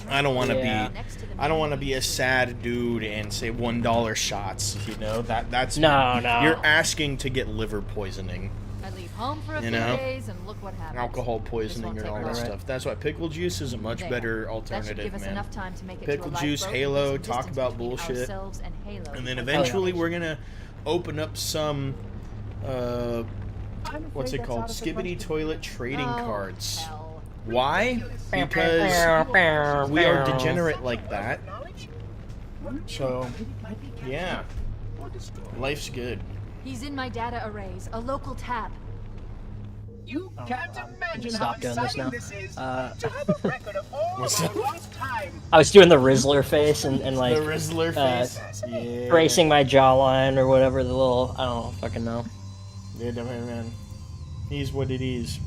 I don't want to be a sad dude and say $1 shots. You know that's no. You're asking to get liver poisoning. I leave home for a few days and look what happens. Alcohol poisoning and all that stuff. That's why pickle juice is a much better alternative, man. Enough time to make it pickle to a juice, Halo, talk about bullshit, and then eventually we're gonna open up some what's it called? Skibidi toilet trading cards. Hell. Why? Because we are degenerate like that. So, yeah. Life's good. He's in my data arrays, a local tab. You can't imagine how Stop doing this exciting now. this is to have a record of all What's of up? our lost time. I was doing the Rizzler face and like The Rizzler face. Yeah. tracing my jawline or whatever. The little I don't fucking know. Yeah, man. He's what it is.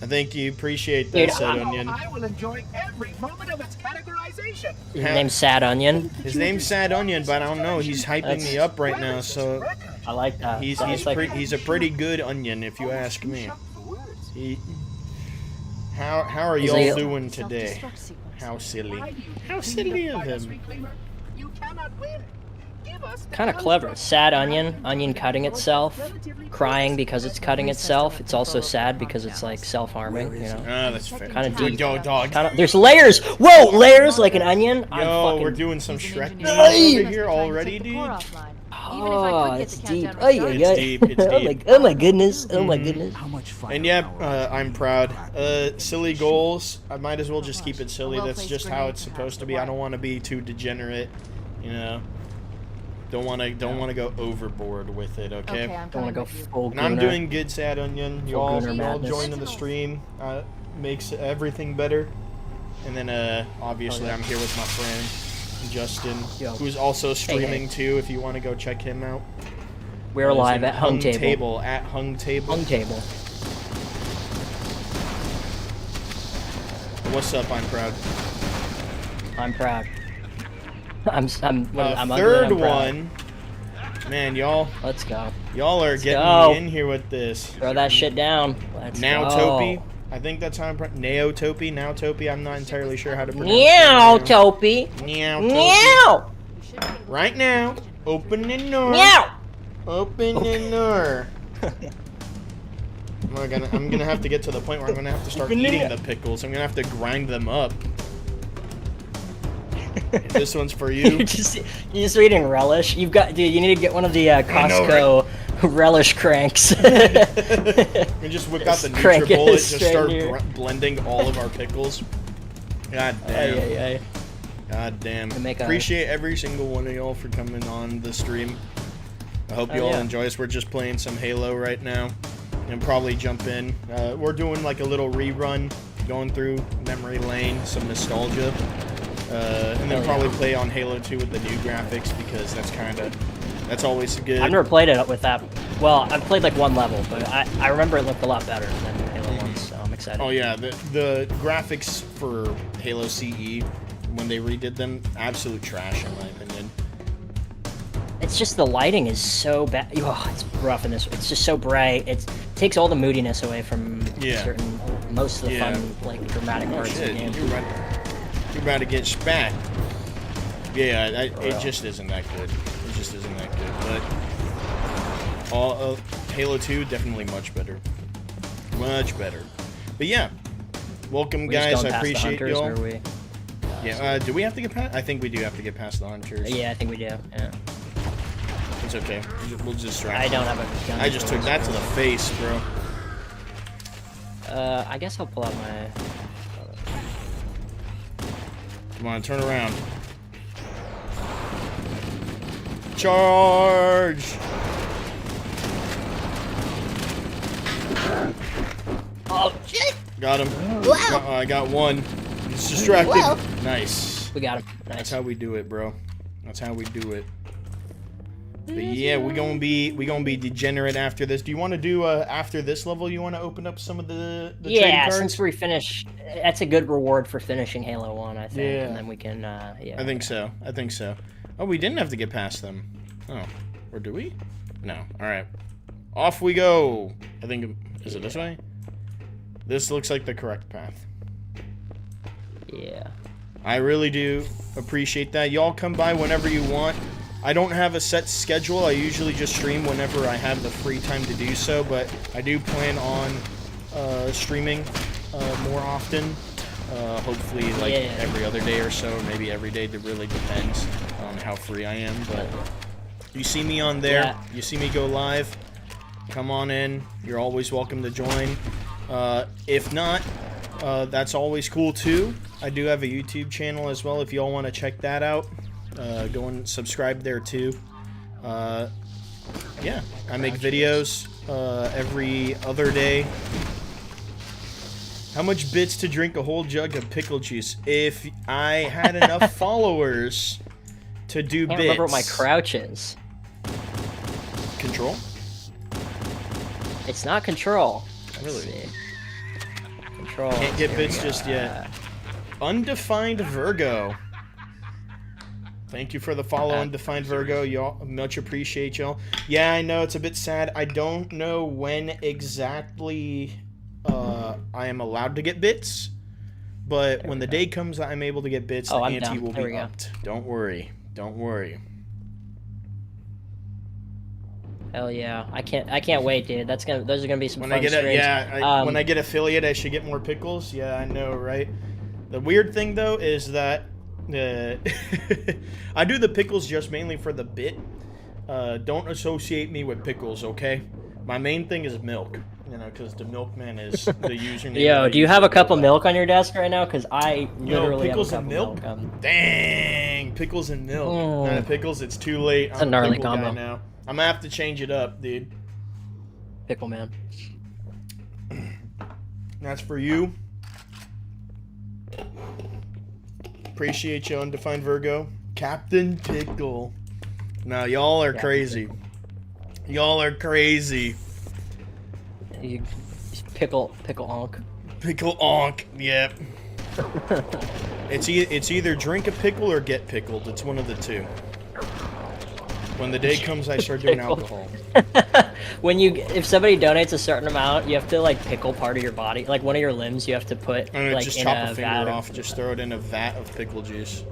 I think you appreciate that, Dude, Sad Onion. I will enjoy every moment of its categorization. His name's Sad Onion. His name's Sad Onion, but I don't know. He's hyping That's- me up right now, so I like that. he's That's like, he's a pretty good onion, if you ask me. He, how are Is y'all he- doing today? Self-destruct sequence. How silly. Why do you How think silly the of finest him. reclaimer? You cannot win. Give us the kind of clever. construct. Sad onion, onion cutting itself, crying because it's cutting itself. It's also sad because it's like self-harming, you know. Ah, that's fair. Kinda deep. Yo, dog. Kind of. There's layers. Whoa, layers like an onion. I'm Yo, fucking. we're doing some Shrek He's memes an over engineer. here Trying to already, take the dude. core offline. Even if I Oh, could get it's the deep. countdown Oh, yeah, restarted. yeah. It's deep, it's Oh deep. oh my goodness. Oh my goodness. How much fire And yeah, power I'm proud. Silly goals. I might as well just keep it silly. That's just how it's supposed to be. I don't want to be too degenerate, you know. Don't want to go overboard with it. Okay. Okay, I'm Don't want coming to go with you. full. And I'm Gooner. doing good, Sad Onion. Y'all Gooner madness. joining the stream makes everything better. And then obviously I'm here with my friend Justin, Yo. who's also streaming hey. too. If you want to go check him out. We're He's live in at Hung Table. At Hung Table. Hung Table. What's up? I'm proud. I'm proud. I'm ugly, Third I'm proud. one. Man, y'all Let's go. are getting go. me in here with this. Throw that shit down. Let's Now go. Topi. I think that's how I'm Naotopi. Now Topi. I'm not entirely sure how to pronounce Meow, it. Topi. Meow Topi. Meow. You should be able to Right now. Open the door. Meow. Open the door. I'm gonna have to get to the point where I'm gonna have to start Open eating it. the pickles. I'm gonna have to grind them up. This one's for you. You're just eating relish. You've got, dude. You need to get one of the know, Costco relish cranks. We just whip out the Just crank it NutriBullet, just straight start here. blending all of our pickles. God damn. Ay, ay, ay. God damn. To make a- Appreciate every single one of y'all for coming on the stream. I hope you all yeah. enjoy us. We're just playing some Halo right now. And probably jump in. We're doing like a little rerun, going through memory lane, some nostalgia. And then Hell probably yeah. play on Halo 2 with the new graphics because that's always good. I've never played it with that. Well, I've played like one level, but I remember it looked a lot better than Halo 1, so I'm excited. Oh yeah, the graphics for Halo CE when they redid them, absolute trash in my opinion. It's just the lighting is so bad. Oh, it's rough in this. It's just so bright. It takes all the moodiness away from Yeah. most of the Yeah. fun, like dramatic Oh parts of the shit, game. you're about to get spat. Yeah, it just isn't that good. It just isn't that good. But Halo 2 definitely much better, much better. But yeah, welcome We're just guys. going I past the appreciate hunters, y'all. or we? Yeah, do we have to get past? I think we do have to get past the hunters. Yeah, I think we do. Yeah. It's okay. We'll just distract. I don't have a gun. I just took that to the face, bro. I guess I'll pull out my. Come on, turn around. Charge! Oh shit! Got him. I got one. He's distracted. Nice. We got him. That's Nice. how we do it, bro. That's how we do it. But yeah, we gonna be degenerate after this. Do you want to do after this level? You want to open up some of the trading Yeah, cards? since we finish, that's a good reward for finishing Halo 1, I think. Yeah. And then we can, yeah. I think so. I think so. Oh, we didn't have to get past them. Oh, or do we? No. All right. Off we go. I think is it this way? This looks like the correct path. Yeah. I really do appreciate that. Y'all come by whenever you want. I don't have a set schedule. I usually just stream whenever I have the free time to do so, but I do plan on streaming more often. Hopefully, like Yeah. every other day or so, or maybe every day. It really depends on how free I am. But you see me on there. Yeah. You see me go live. Come on in. You're always welcome to join. If not, that's always cool too. I do have a YouTube channel as well. If y'all want to check that out, go and subscribe there too. Yeah, I make videos every other day. How much bits to drink a whole jug of pickle juice? If I had enough followers to do I can't bits. remember what my crouch is. Control? It's not control. Let's Really? see. Control. Can't get Here we bits go. just yet. Undefined Virgo. Thank you for the follow, Undefined Virgo. Y'all, much appreciate y'all. Yeah, I know it's a bit sad. I don't know when exactly I am allowed to get bits, but when the day comes that I'm able to get bits, the I'm ante down. will There be we go. upped. Don't worry. Don't worry. Hell yeah! I can't wait, dude. Those are gonna be some When fun I get streams. when I get affiliate, I should get more pickles. Yeah, I know, right? The weird thing though is that I do the pickles just mainly for the bit. Don't associate me with pickles, okay? My main thing is milk, you know, because the milkman is the username. Yo, do you have a cup of milk on your desk right now? Because I literally pickles have a and cup of milk? milk. Dang, pickles and milk. Nah, pickles, it's too late. It's a gnarly pickle guy combo. now. I'm gonna have to change it up, dude. Pickle man. That's for you. Appreciate you, Undefined Virgo. Captain Pickle. Now, y'all are crazy. Y'all are crazy. You pickle onk. Pickle onk. Yep. It's either drink a pickle or get pickled. It's one of the two. When the day comes, I start doing Pickle. alcohol. If somebody donates a certain amount, you have to like pickle part of your body, like one of your limbs. You have to put I'm gonna like just in chop a a vat finger of- off. Just throw it in a vat of pickle juice.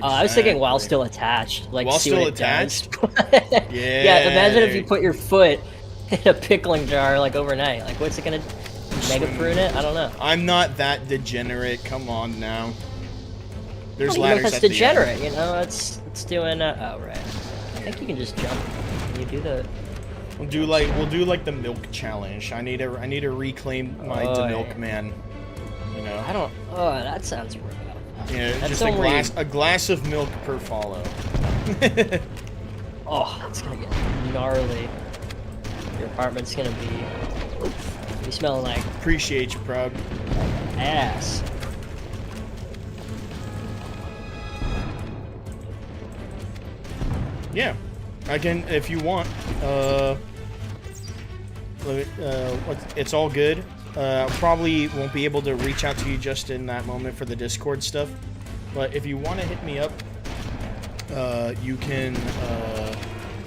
I was thinking while Exactly. still attached, like While see what still it does. attached? Yeah. Imagine if there you put your foot in a pickling jar like overnight. Like, what's it gonna mega prune it? I don't know. I'm not that degenerate. Come on now. There's Well, ladders that's at the degenerate, end. you know. It's doing. Oh right. I think you can just jump. You do the. We'll do like the milk challenge. I need to reclaim my milkman. You know. I don't. Oh, that sounds rough. Yeah, That's just somewhere you- a glass of milk per follow. Oh, it's gonna get gnarly. Your apartment's gonna be smelling like Appreciate you, proud. ass. Yeah, I can if you want. It's all good. Probably won't be able to reach out to you just in that moment for the Discord stuff, but if you want to hit me up, you can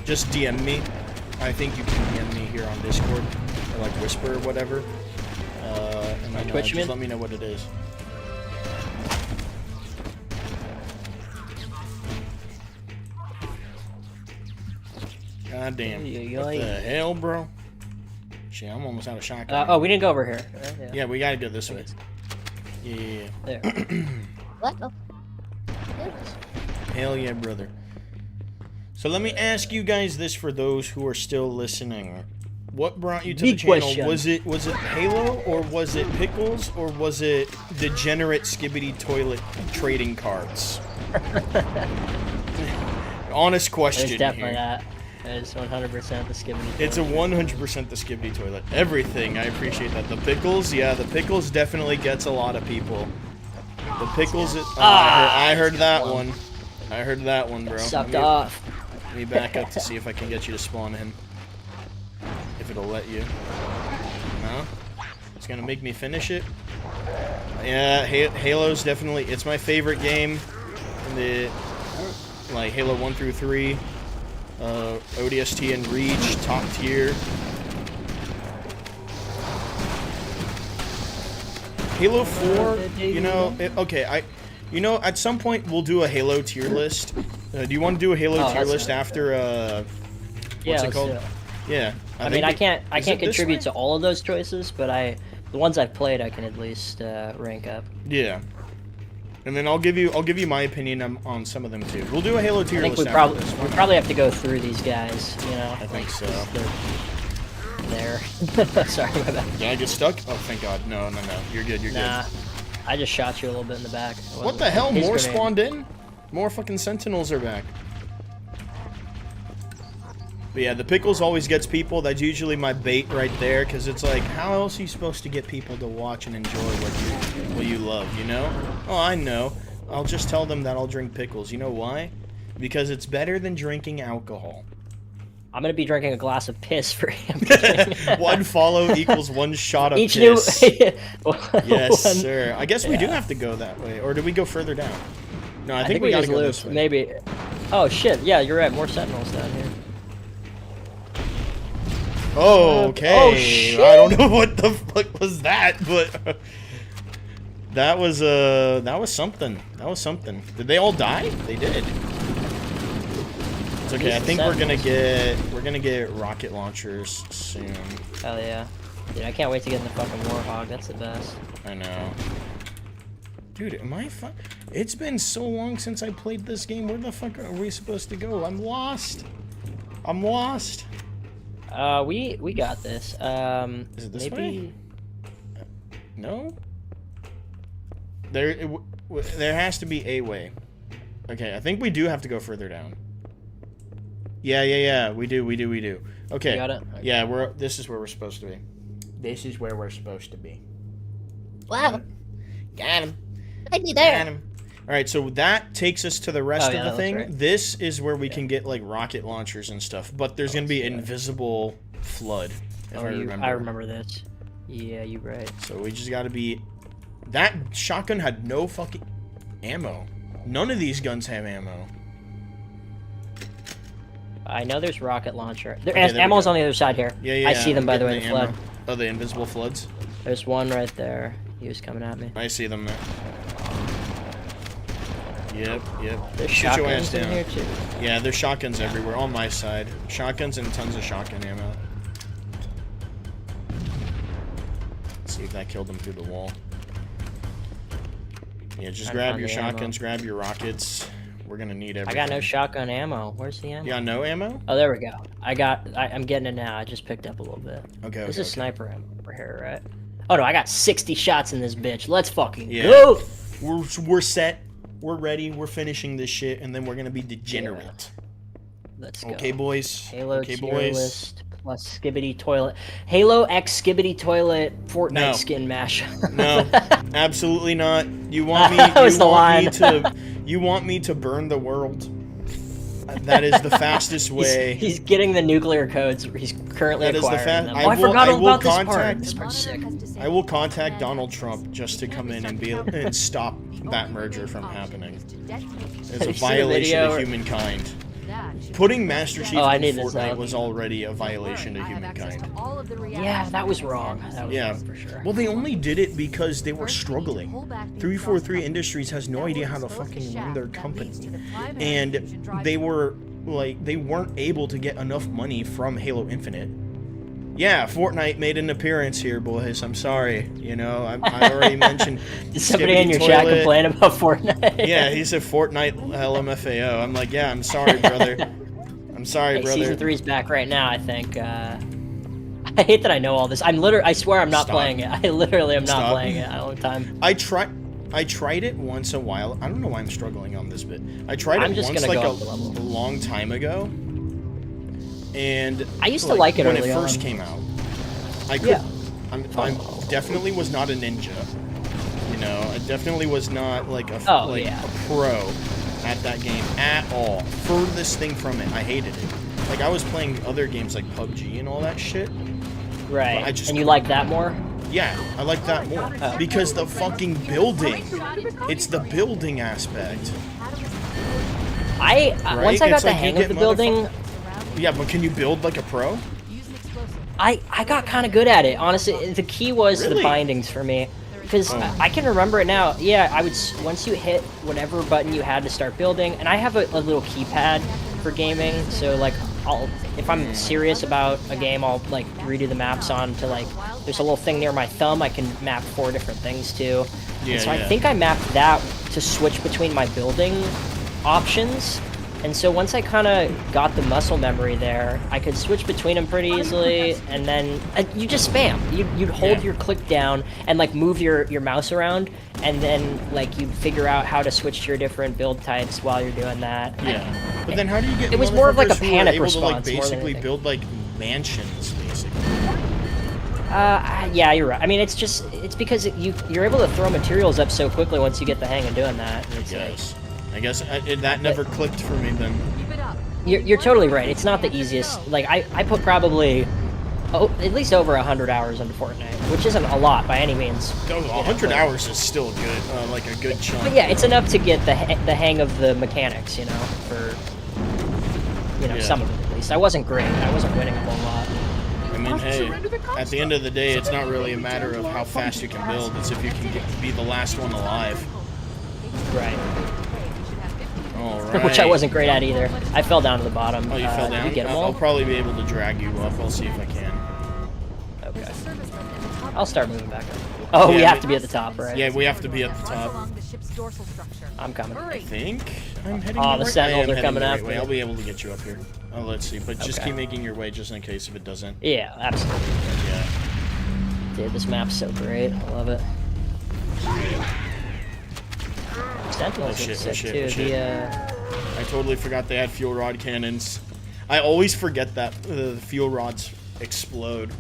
just DM me. I think you can DM me here on Discord, or like whisper or whatever. And then Twitch, just man? let me know what it is. God damn. What the hell, bro? Shit, I'm almost out of shotgun. Oh, we didn't go over here. Yeah, we gotta go this way. Yeah. There. Hell yeah, brother. So let me ask you guys this for those who are still listening. What brought you to the Big channel? question. Was it Halo, or was it Pickles, or was it degenerate Skibidi toilet trading cards? Honest question. It's definitely here. that. It's 100% the Skibidi. It's a 100% the Skibidi toilet. Everything, I appreciate that. The pickles, yeah, the pickles definitely gets a lot of people. The pickles, I heard that one. I heard that one, bro. Sucked off. Let me back up to see if I can get you to spawn in. If it'll let you. No? It's gonna make me finish it? Yeah, Halo's definitely, it's my favorite game. Like, Halo 1 through 3. ODST and Reach, top tier. Halo 4, you know, at some point we'll do a Halo tier list. Do you want to do a Halo tier list after, what's it called? Yeah. I mean, I can't contribute to all of those choices, but the ones I've played, I can at least rank up. Yeah. And then I'll give you my opinion on some of them too. We'll do a Halo tier I think list we after this. probably have to go through these guys, you know. I think so. There. Sorry, my bad. Did I get stuck? Oh, thank God. No. You're good. You're Nah, good. I just shot you a little bit in the back. What the hell? His More grenade. spawned in? More fucking sentinels are back. But yeah, the pickles always gets people. That's usually my bait right there, because it's like, how else are you supposed to get people to watch and enjoy what you love, you know? Oh, I know. I'll just tell them that I'll drink pickles. You know why? Because it's better than drinking alcohol. I'm gonna be drinking a glass of piss for him. One follow equals one shot of Each piss. new. Yes, One- sir. I guess we do Yeah. have to go that way. Or do we go further down? No, I I think think we gotta just go loop. this way. Maybe. Oh shit! Yeah, you're right. More sentinels down here. Oh, okay. Oh, shit. I don't know what the fuck was that, but that was something. That was something. Did they all die? They did. It's okay. I think we're gonna get rocket launchers soon. Hell yeah. Dude, I can't wait to get in the fucking Warhog. That's the best. I know. Dude, am I It's been so long since I played this game. Where the fuck are we supposed to go? I'm lost. I'm lost. We got this. Is it this way? No? There has to be a way. Okay, I think we do have to go further down. Yeah. We do. Okay. You got it? Okay. Yeah, this is where we're supposed to be. This is where we're supposed to be. Wow. Got him. I'd be Got there. him. Alright, so that takes us to the rest Oh, yeah, of the that thing. looks right. This is where we can get, like, rocket launchers and stuff. But there's gonna be invisible flood, if I remember. I remember this. Yeah, you're right. So we just gotta be... That shotgun had no fucking ammo. None of these guns have ammo. I know there's rocket launcher. Okay, there we Ammo's go. on the other side here. Yeah, I see them, I'm by the way, getting the flood. ammo. Oh, the invisible floods? There's one right there. He was coming at me. I see them there. Yep. There's Shoot your ass shotguns in down. here too. Yeah, there's shotguns everywhere, on my side. Shotguns and tons of shotgun ammo. Let's see if that killed them through the wall. Yeah, just I grab found your the ammo. shotguns, grab your rockets. We're gonna need everything. I got no shotgun ammo. Where's the ammo? You got no ammo? Oh, there we go. I'm getting it now. I just picked up a little bit. Okay, This okay, is sniper ammo over here, right? Oh no, I got 60 shots in this bitch. Let's fucking Yeah. go! We're set. We're ready. We're finishing this shit, and then we're gonna be degenerate. Let's go. Okay, boys. Halo okay, tier boys. list plus Skibidi toilet. Halo X Skibidi toilet Fortnite No. skin mash. No, absolutely not. You want me? That was the line. You want me to burn the world? That is the fastest way. He's getting the nuclear codes. He's currently That is the acquiring fast- them. I Oh, I will- forgot I all will about this part. contact- This part's sick. I will contact Donald Trump just to come in and stop that merger from happening. It's Have a you seen the violation video of or- humankind. Putting Master Chief Oh, I in need this Fortnite out. was already a violation of humankind. Yeah, that was wrong. That was Yeah. wrong for sure. Well, they only did it because they were struggling. 343 Industries has no idea how to fucking run their company. And they weren't able to get enough money from Halo Infinite. Yeah, Fortnite made an appearance here, boys. I'm sorry. You know, I already mentioned. Did somebody Skibidi in your chat Toilet. complain about Fortnite? Yeah, he said Fortnite LMFAO. I'm like, yeah, I'm sorry, brother. I'm sorry, Hey, brother. Season 3's back right now, I think. I hate that I know all this. I swear I'm not Stop. playing it. I literally am not Stop. playing it all the time. I tried it once a while. I don't know why I'm struggling on this bit. I tried I'm it just once gonna like go a up the level. long time ago. And I used to like it when early it first on. came out. I could Yeah. I definitely was not a ninja. You know, I definitely was not like a Oh, yeah. a pro at that game at all. Furthest thing from it. I hated it. Like I was playing other games like PUBG and all that shit. Right. I just And you like that more? Yeah, I like that more. Oh. Because the fucking building. It's the building aspect. Right? Once I got It's the like you hang get of the building, Yeah, but can you build like a pro? I got kind of good at it. Honestly, the key was the Really? bindings for me. Because I can remember it now. Yeah, I would once you hit whatever button you had to start building, and I have a little keypad for gaming, so like if I'm serious about a game, I'll like redo the maps on to like there's a little thing near my thumb I can map 4 different things to. Yeah, And so I yeah. think I mapped that to switch between my building options. And so once I kind of got the muscle memory there, I could switch between them pretty easily, and then you just spam. You'd hold your click down and like move your mouse around, and then like you'd figure out how to switch to your different build types while you're doing that. Yeah. But then how do you get It was more of like a motherfuckers who are panic able to, like, response more than basically anything. build like mansions, basically? Yeah, you're right. I mean, it's because you're able to throw materials up so quickly once you get the hang of doing that. I guess that never clicked for me then. Keep it up. You're totally right. It's not the easiest. Like I put probably at least over 100 hours into Fortnite, which isn't a lot by any means. 100 hours is still good, like a good chunk. But yeah, it's enough to get the hang of the mechanics, you know, for some of it at least. I wasn't great. I wasn't winning a whole lot. I mean, hey, at the end of the day, it's not really a matter of how fast you can build. It's if you can be the last one alive. Right. All right. Which I wasn't great at either. I fell down to the bottom. Oh, you fell Did down? you get them all? I'll probably be able to drag you up. I'll see if I can. Okay. I'll start moving back up. Oh, Yeah, we have but- to be at the top, right? Yeah, we have to be at the Runs top. along the ship's dorsal structure. I'm coming. I think I'm heading. Oh, the the right Sentinels way. are coming the right after way. me. I'll be able to get you up here. Oh, let's see, but just Okay. keep making your way just in case if it doesn't. Yeah, absolutely. Yeah. Dude, this map's so great. I love it. Sentinels shit, look oh sick shit, too. oh shit. I totally forgot they had fuel rod cannons. I always forget that the fuel rods explode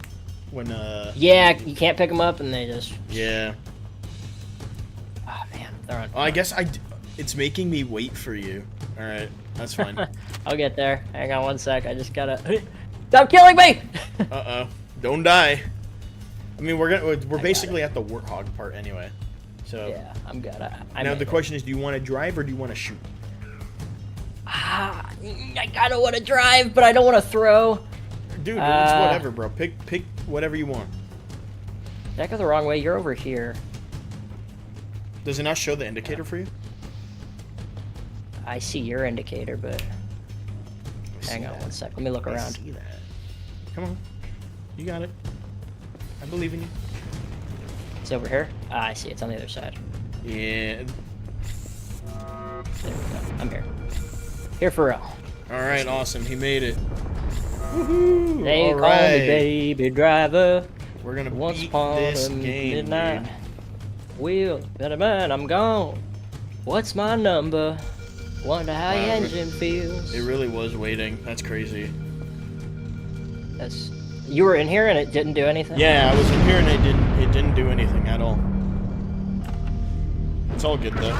when Yeah, you can't pick them up and they just. yeah. Oh man, they're on. Oh, I guess it's making me wait for you. All right, that's fine. I'll get there. Hang on one sec. I just gotta. Stop killing me! Uh-oh. Don't die. I mean, we're basically at the warthog part anyway. So Yeah, I'm good. I now made the it. question is, do you want to drive or do you want to shoot? I kind of want to drive, but I don't want to throw. Dude, it's whatever, bro. Pick whatever you want. Did I go the wrong way? You're over here. Does it not show the indicator for you? I see your indicator, but I see hang on that. one sec. Let me look I around. see that. Come on. You got it. I believe in you. It's over here. Ah, I see. It's on the other side. Yeah. There we go. I'm here. Here for real. All right, awesome. He made it. Woohoo! They All call me right. baby driver. We're gonna Once beat upon this a game, midnight. dude. Wheel, better man, I'm gone. What's my number? Wonder how your Wow, engine feels. It really was waiting. That's crazy. You were in here and it didn't do anything? Yeah, I was in here and it didn't do anything at all. It's all good though.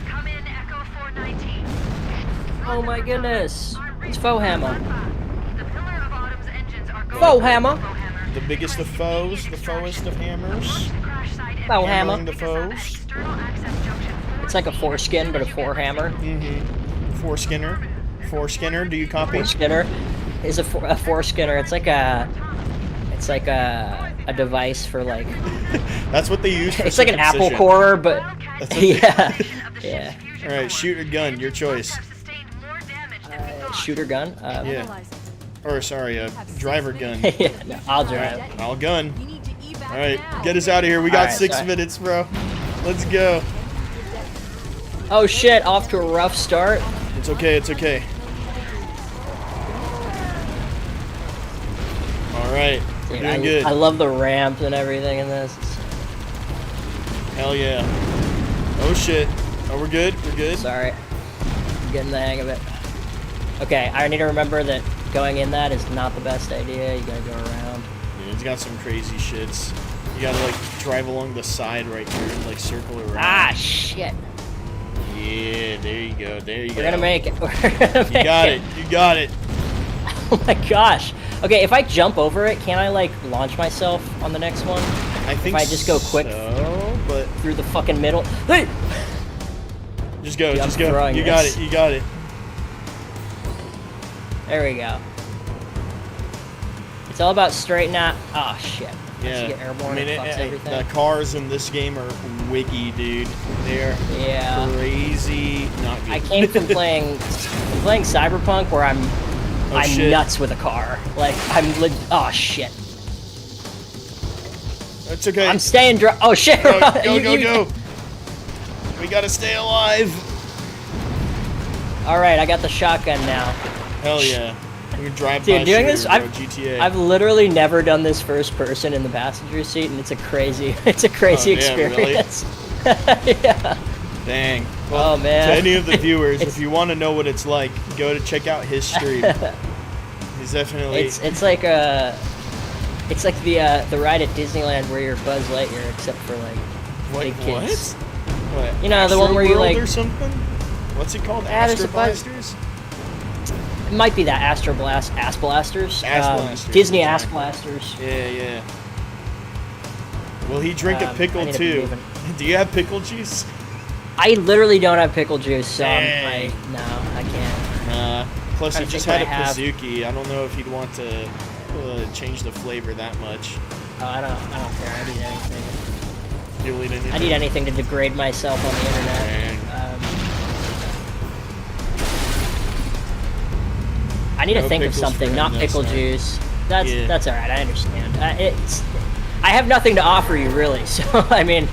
Come in, Echo 419. Oh my goodness. It's Faux Hammer. The Pillar of Autumn's engines are going Faux for Hammer. Faux Hammer. The biggest of foes, the foest of hammers. Crash site Faux Hammering Hammer. the foes. external access junction. It's like a foreskin, but a forehammer. Mm-hmm. Foreskinner. Foreskinner, do you copy? Foreskinner is a foreskinner. It's like a device for like. That's what they use for It's like an apple circumcision. core, but That's what yeah, yeah. All right, shoot or gun, your choice. Sustained more damage than Shooter gun. Yeah. Analyze it. Or sorry, driver gun. Yeah, no, I'll drive. I'll gun. You need to evac All right, now. get us out of here. We got Alright, 6 sorry. minutes, bro. Let's go. Oh shit! Off to a rough start. It's okay. It's okay. All right, we're Dude, doing good. I love the ramp and everything in this. Hell yeah. Oh shit. Oh, we're good. We're good. Sorry, I'm getting the hang of it. Okay, I need to remember that going in that is not the best idea. You gotta go around. Yeah, it's got some crazy shits. You gotta like drive along the side right here and like circle around. Ah shit! Yeah, there you go. There you go. We're gonna make it. We're gonna make You got it. You got it. Oh my gosh. Okay, if I jump over it, can I like launch myself on the next one I think I just go quick- so, but through the fucking middle? Hey! just go. Yeah, I'm Just go. throwing You got this. it. You got it. There we go. It's all about straightening out. Oh shit. Yeah. You get airborne, I mean, it fucks everything. the cars in this game are wiki, dude. They're Yeah. crazy. Not good. I came from playing Cyberpunk where I'm shit. nuts with a car. Like oh shit. It's okay. I'm staying dry. Oh shit. Go, go, You- go, you- go. We gotta stay alive. All right, I got the shotgun now. Hell yeah. You can drive Dude, by doing shooter, this, bro, GTA. I've literally never done this first person in the passenger seat, and it's a crazy Oh, yeah, experience. Yeah. Dang. Well, Oh, man. to any of the viewers, if you want to know what it's like, go to check out his stream. He's definitely. It's like the ride at Disneyland where you're Buzz Lightyear, except for like big kids. What? You know, the one where you, Astroworld like- or something? What's it called? Yeah, there's Astro a bunch- Blasters? It might be that Ass Blasters. Ass Blasters, Disney Ass exactly. Blasters. Yeah, yeah. Will he drink a I pickle need to be too? moving. Do you have pickle juice? I literally don't have pickle juice, so Dang. no, I can't. Plus, he Trying to just think had a what I have. Pazuki. I don't know if he'd want to change the flavor that much. Oh, I don't care. I need anything. You'll eat anything? I need anything to degrade myself on the internet. Dang. I need to No think of pickles something, for not him, pickle that's not- juice. That's Yeah. that's all right. I understand. I have nothing to offer you really. So I mean,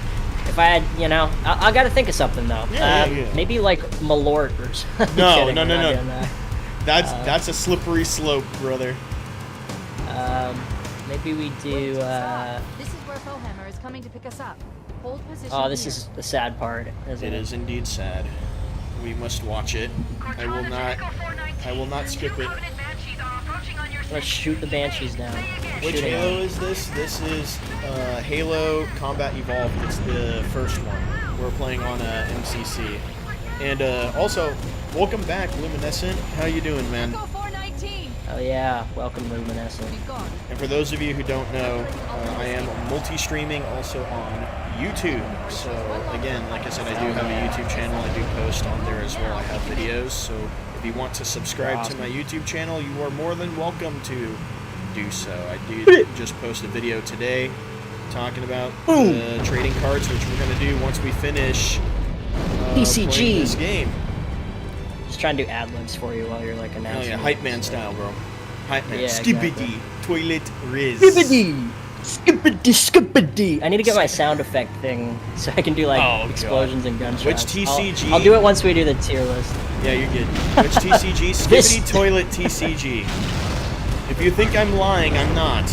if I had, I got to think of something though. Yeah. Maybe like Malort or something. No, Kidding, no, I'm no, not no. doing that. That's a slippery slope, brother. Maybe we do. This is where Fohammer is coming to pick us up. Hold position. Oh, this here. is the sad part, isn't It it? is indeed sad. We must watch it. I will not. I will not skip it. Let's shoot the Banshees down. Which Shooting Halo them. is this? This is Halo Combat Evolved. It's the first one. We're playing on MCC. And also, welcome back, Luminescent. How you doing, man? Echo 419. Oh yeah, welcome Luminescent. Be gone. And for those of you who don't know, I am multi-streaming also on YouTube. So again, like I said, I do have a YouTube channel. I do post on there as well. I have videos. So if you want to subscribe to my YouTube channel, you are more than welcome to do so. I did just post a video today talking about trading cards, which we're going to do once we finish TCG. playing this game. Just trying to do ad libs for you while you're like Oh announcing. yeah, hype man style, bro. Hype man. Yeah, Skibidi. exactly. Toilet Riz. Skibidi. I need to get my sound effect thing so I can do like Oh, God. explosions and gunshots. Which TCG? I'll do it once we do the tier list. Yeah, you're good. Which TCG? Skibidi Toilet TCG. If you think I'm lying, I'm not.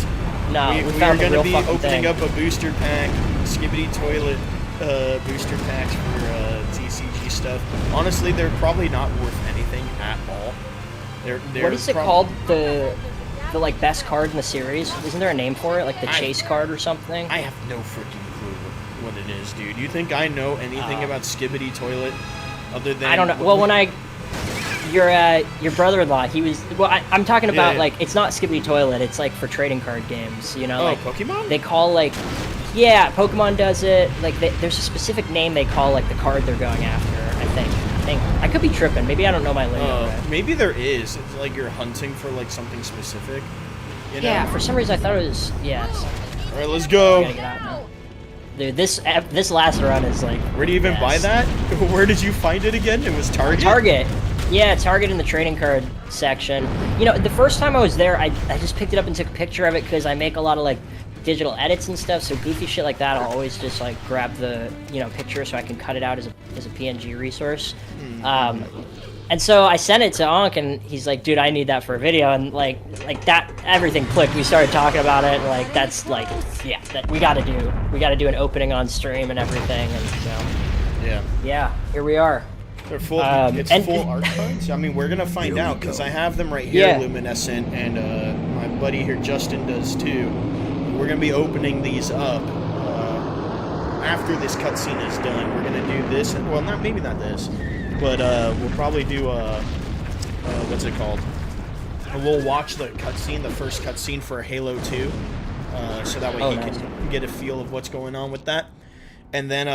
No, we we are found the going to real be fucking opening thing. up a booster pack, Skibidi Toilet booster packs for TCG stuff. Honestly, they're probably not worth anything at all. They're What is it called? The like best card in the series? Isn't there a name for it? Like the chase card or something? I have no freaking clue what it is, dude. You think I know anything about Skibidi Toilet other than... I don't know. Well, when your brother-in-law, he was. Well, I'm talking about Yeah. like it's not Skibidi Toilet. It's like for trading card games. You know, Oh, like Pokemon? they call like. Yeah, Pokemon does it. Like there's a specific name they call like the card they're going after. I think. I could be tripping. Maybe I don't know my lingo. Right? Maybe there is. It's like you're hunting for like something specific. You know? Yeah, for some reason I thought it was. Yes. All right, let's go. I gotta get out now. Dude, this last run is like. Where do you even buy yes. that? Where did you find it again? It was Target? Target. Yeah, Target in the trading card section. You know, the first time I was there, I just picked it up and took a picture of it because I make a lot of like digital edits and stuff. So goofy shit like that, I'll always just like grab the picture so I can cut it out as a PNG resource. And so I sent it to Ankh, and he's like, "Dude, I need that for a video." And like that, everything clicked. We started talking about it, and like that's like, yeah, that we gotta do an opening on stream and everything. And so yeah, here we are. They're full. It's and- full art cards. I mean, we're gonna find out because I have them right here, Yeah. Luminescent, and my buddy here, Justin, does too. We're gonna be opening these up after this cutscene is done. We're gonna do this. Well, maybe not this, but we'll probably do what's it called? We'll watch the cutscene, the first cutscene for Halo 2, so that way he can get a feel of what's going on with that, and then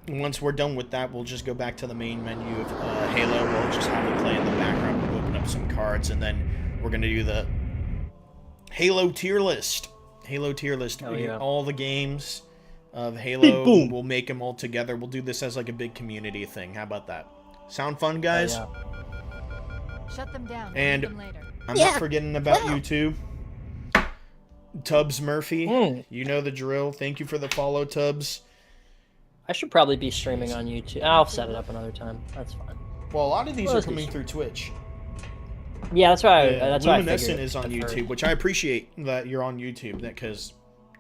once we're done with that, we'll just go back to the main menu of Halo. We'll just have it play in the background. We'll open up some cards, and then we're going to do the Halo tier list. Halo tier list. Oh, yeah. All the games of Halo. We'll make them all together. We'll do this as like a big community thing. How about that? Sound fun, guys? Oh, yeah. Shut them down. And Leave them later. I'm not forgetting about you too. Tubbs Murphy. You know the drill. Thank you for the follow, Tubbs. I should probably be streaming on YouTube. I'll set it up another time. That's fine. Well, a lot of these What are else coming is- through Twitch. Yeah, that's why. Yeah, That's why I Luminescent figured is on at first. YouTube, which I appreciate that you're on YouTube. That because,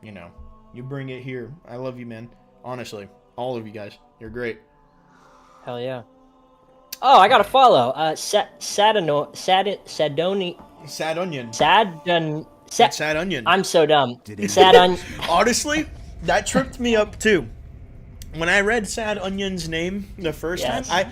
you know, you bring it here. I love you, man. Honestly, all of you guys, you're great. Hell yeah. Oh, I got to follow. Sadoni. Sad onion. Sad Sad onion. I'm so dumb. Did he- Sad onion. Honestly, that tripped me up too. When I read Sad Onion's name the first Yes. time,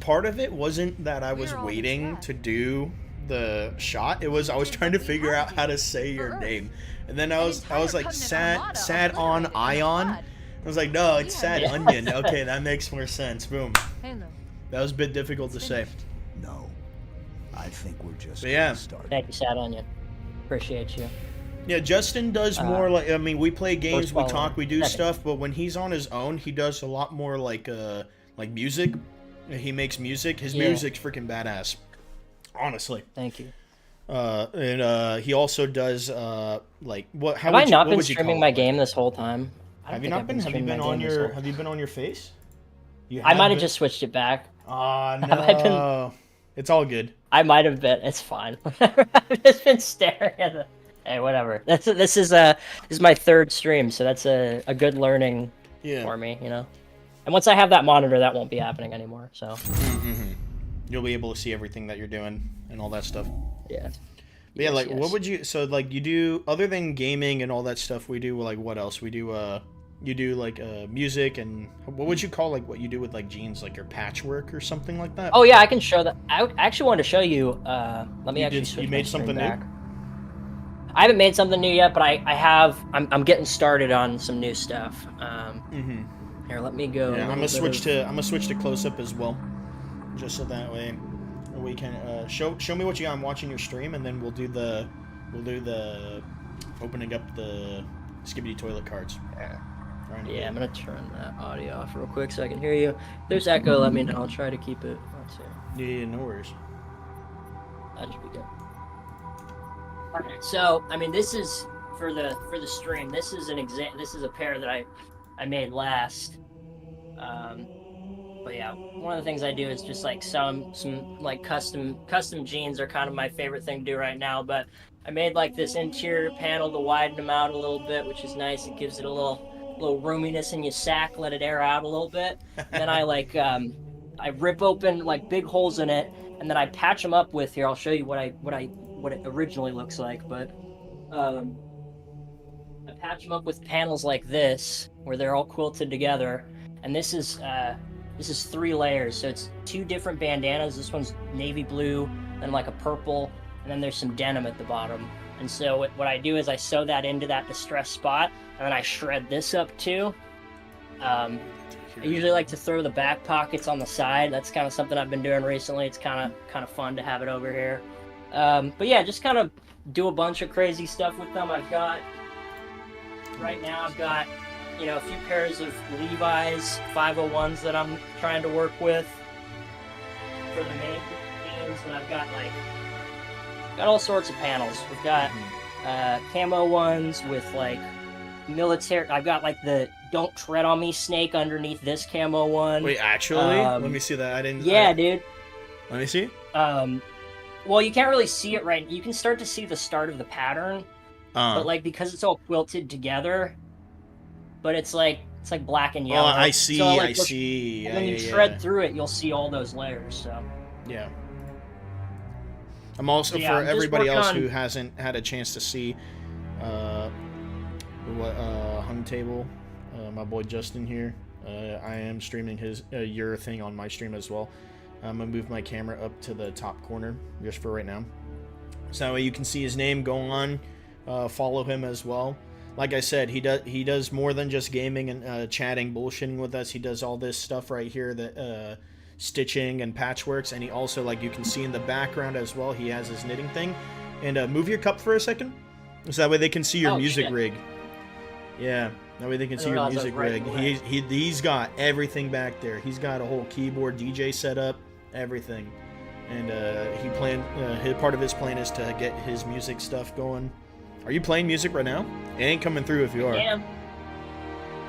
part of it wasn't that I was We're all waiting sad. to do the shot. It was I was trying to figure out how to say your name, and then I was like sad on Ion. I was like, no, it's Sad Yeah. Onion. Okay, that makes more sense. Boom. Hey, look. That was a bit difficult to say. No. I think we're just But yeah. getting started. Thank you, Sad Onion. Appreciate you. Yeah, Justin does more like, I mean, we play games, we following. talk, we do Second. stuff, but when he's on his own, he does a lot more like music. He makes music. His Yeah. music's freaking badass. Honestly. Thank you. And he also does like what? How Have would I you, not what been would you call streaming it? my game this whole time? I don't Have you think not I've been? Have you streaming been my on game this your? whole- Have you been on your face? You I might have been- just switched it back. Aw, Have I been- no. It's all good. I might have been. It's fine. I've just been staring at the. Hey, whatever. This is my third stream, so that's a good learning Yeah. for me, you know. And once I have that monitor, that won't be happening anymore. So You'll be able to see everything that you're doing and all that stuff. yeah. But yeah, Yes, like yes. what would you? So like you do other than gaming and all that stuff. We do like what else? We do you do like music and what would you call like what you do with like jeans, like your patchwork or something like that? Oh yeah, I can show that. I actually wanted to show you. Let me You actually. did- switch you my made screen something new? back. I haven't made something new yet, but I have. I'm getting started on some new stuff. Here, let me go. Yeah, a I'm little gonna bit switch to close up as well, just so that way we can show me what you got. I'm watching your stream, and then we'll do the opening up the Skibidi toilet cards. Right. Yeah, I'm gonna turn that audio off real quick so I can hear you. If there's echo, let me know. I'll try to keep it. Let's see. Yeah, no worries. That should be good. Alright, so I mean, this is for the stream. This is This is a pair that I made last. But yeah, one of the things I do is just like some like custom jeans are kind of my favorite thing to do right now. But I made like this interior panel to widen them out a little bit, which is nice. It gives it a little roominess in your sack, let it air out a little bit. Then I like I rip open like big holes in it, and then I patch them up with here. I'll show you what it originally looks like, but I patch them up with panels like this, where they're all quilted together, and this is 3 layers. So it's 2 different bandanas. This one's navy blue, then like a purple, and then there's some denim at the bottom. And so what I do is I sew that into that distressed spot, and then I shred this up too. I usually like to throw the back pockets on the side. That's kind of something I've been doing recently. It's kind of fun to have it over here. But yeah, just kind of do a bunch of crazy stuff with them. Right now I've got, you know, a few pairs of Levi's 501s that I'm trying to work with for the main themes, and I've got all sorts of panels. We've got camo ones with like military. I've got like the "Don't Tread on Me" snake underneath this camo one. Wait, actually, let me see that. I didn't. Yeah, dude. Let me see. Well, you can't really see it right. You can start to see the start of the pattern, but like because it's all quilted together, but it's like black and yellow. I see. So, like, I see. And when you shred through it, you'll see all those layers. So. Yeah. I'm also Yeah, for I'm just everybody working else on- who hasn't had a chance to see what Hung Table, my boy Justin here. I am streaming his your thing on my stream as well. I'm gonna move my camera up to the top corner just for right now, so that way you can see his name. Go on, follow him as well. Like I said, he does more than just gaming and chatting, bullshitting with us. He does all this stuff right here, that stitching and patchworks, and he also, like you can see in the background as well, he has his knitting thing. And move your cup for a second, so that way they can see your music shit. rig. Yeah, that way they can see your realize I was music right rig. in the way. He's got everything back there. He's got a whole keyboard, DJ setup, everything. And his part of his plan is to get his music stuff going. Are you playing music right now? It ain't coming through if you are. Yeah.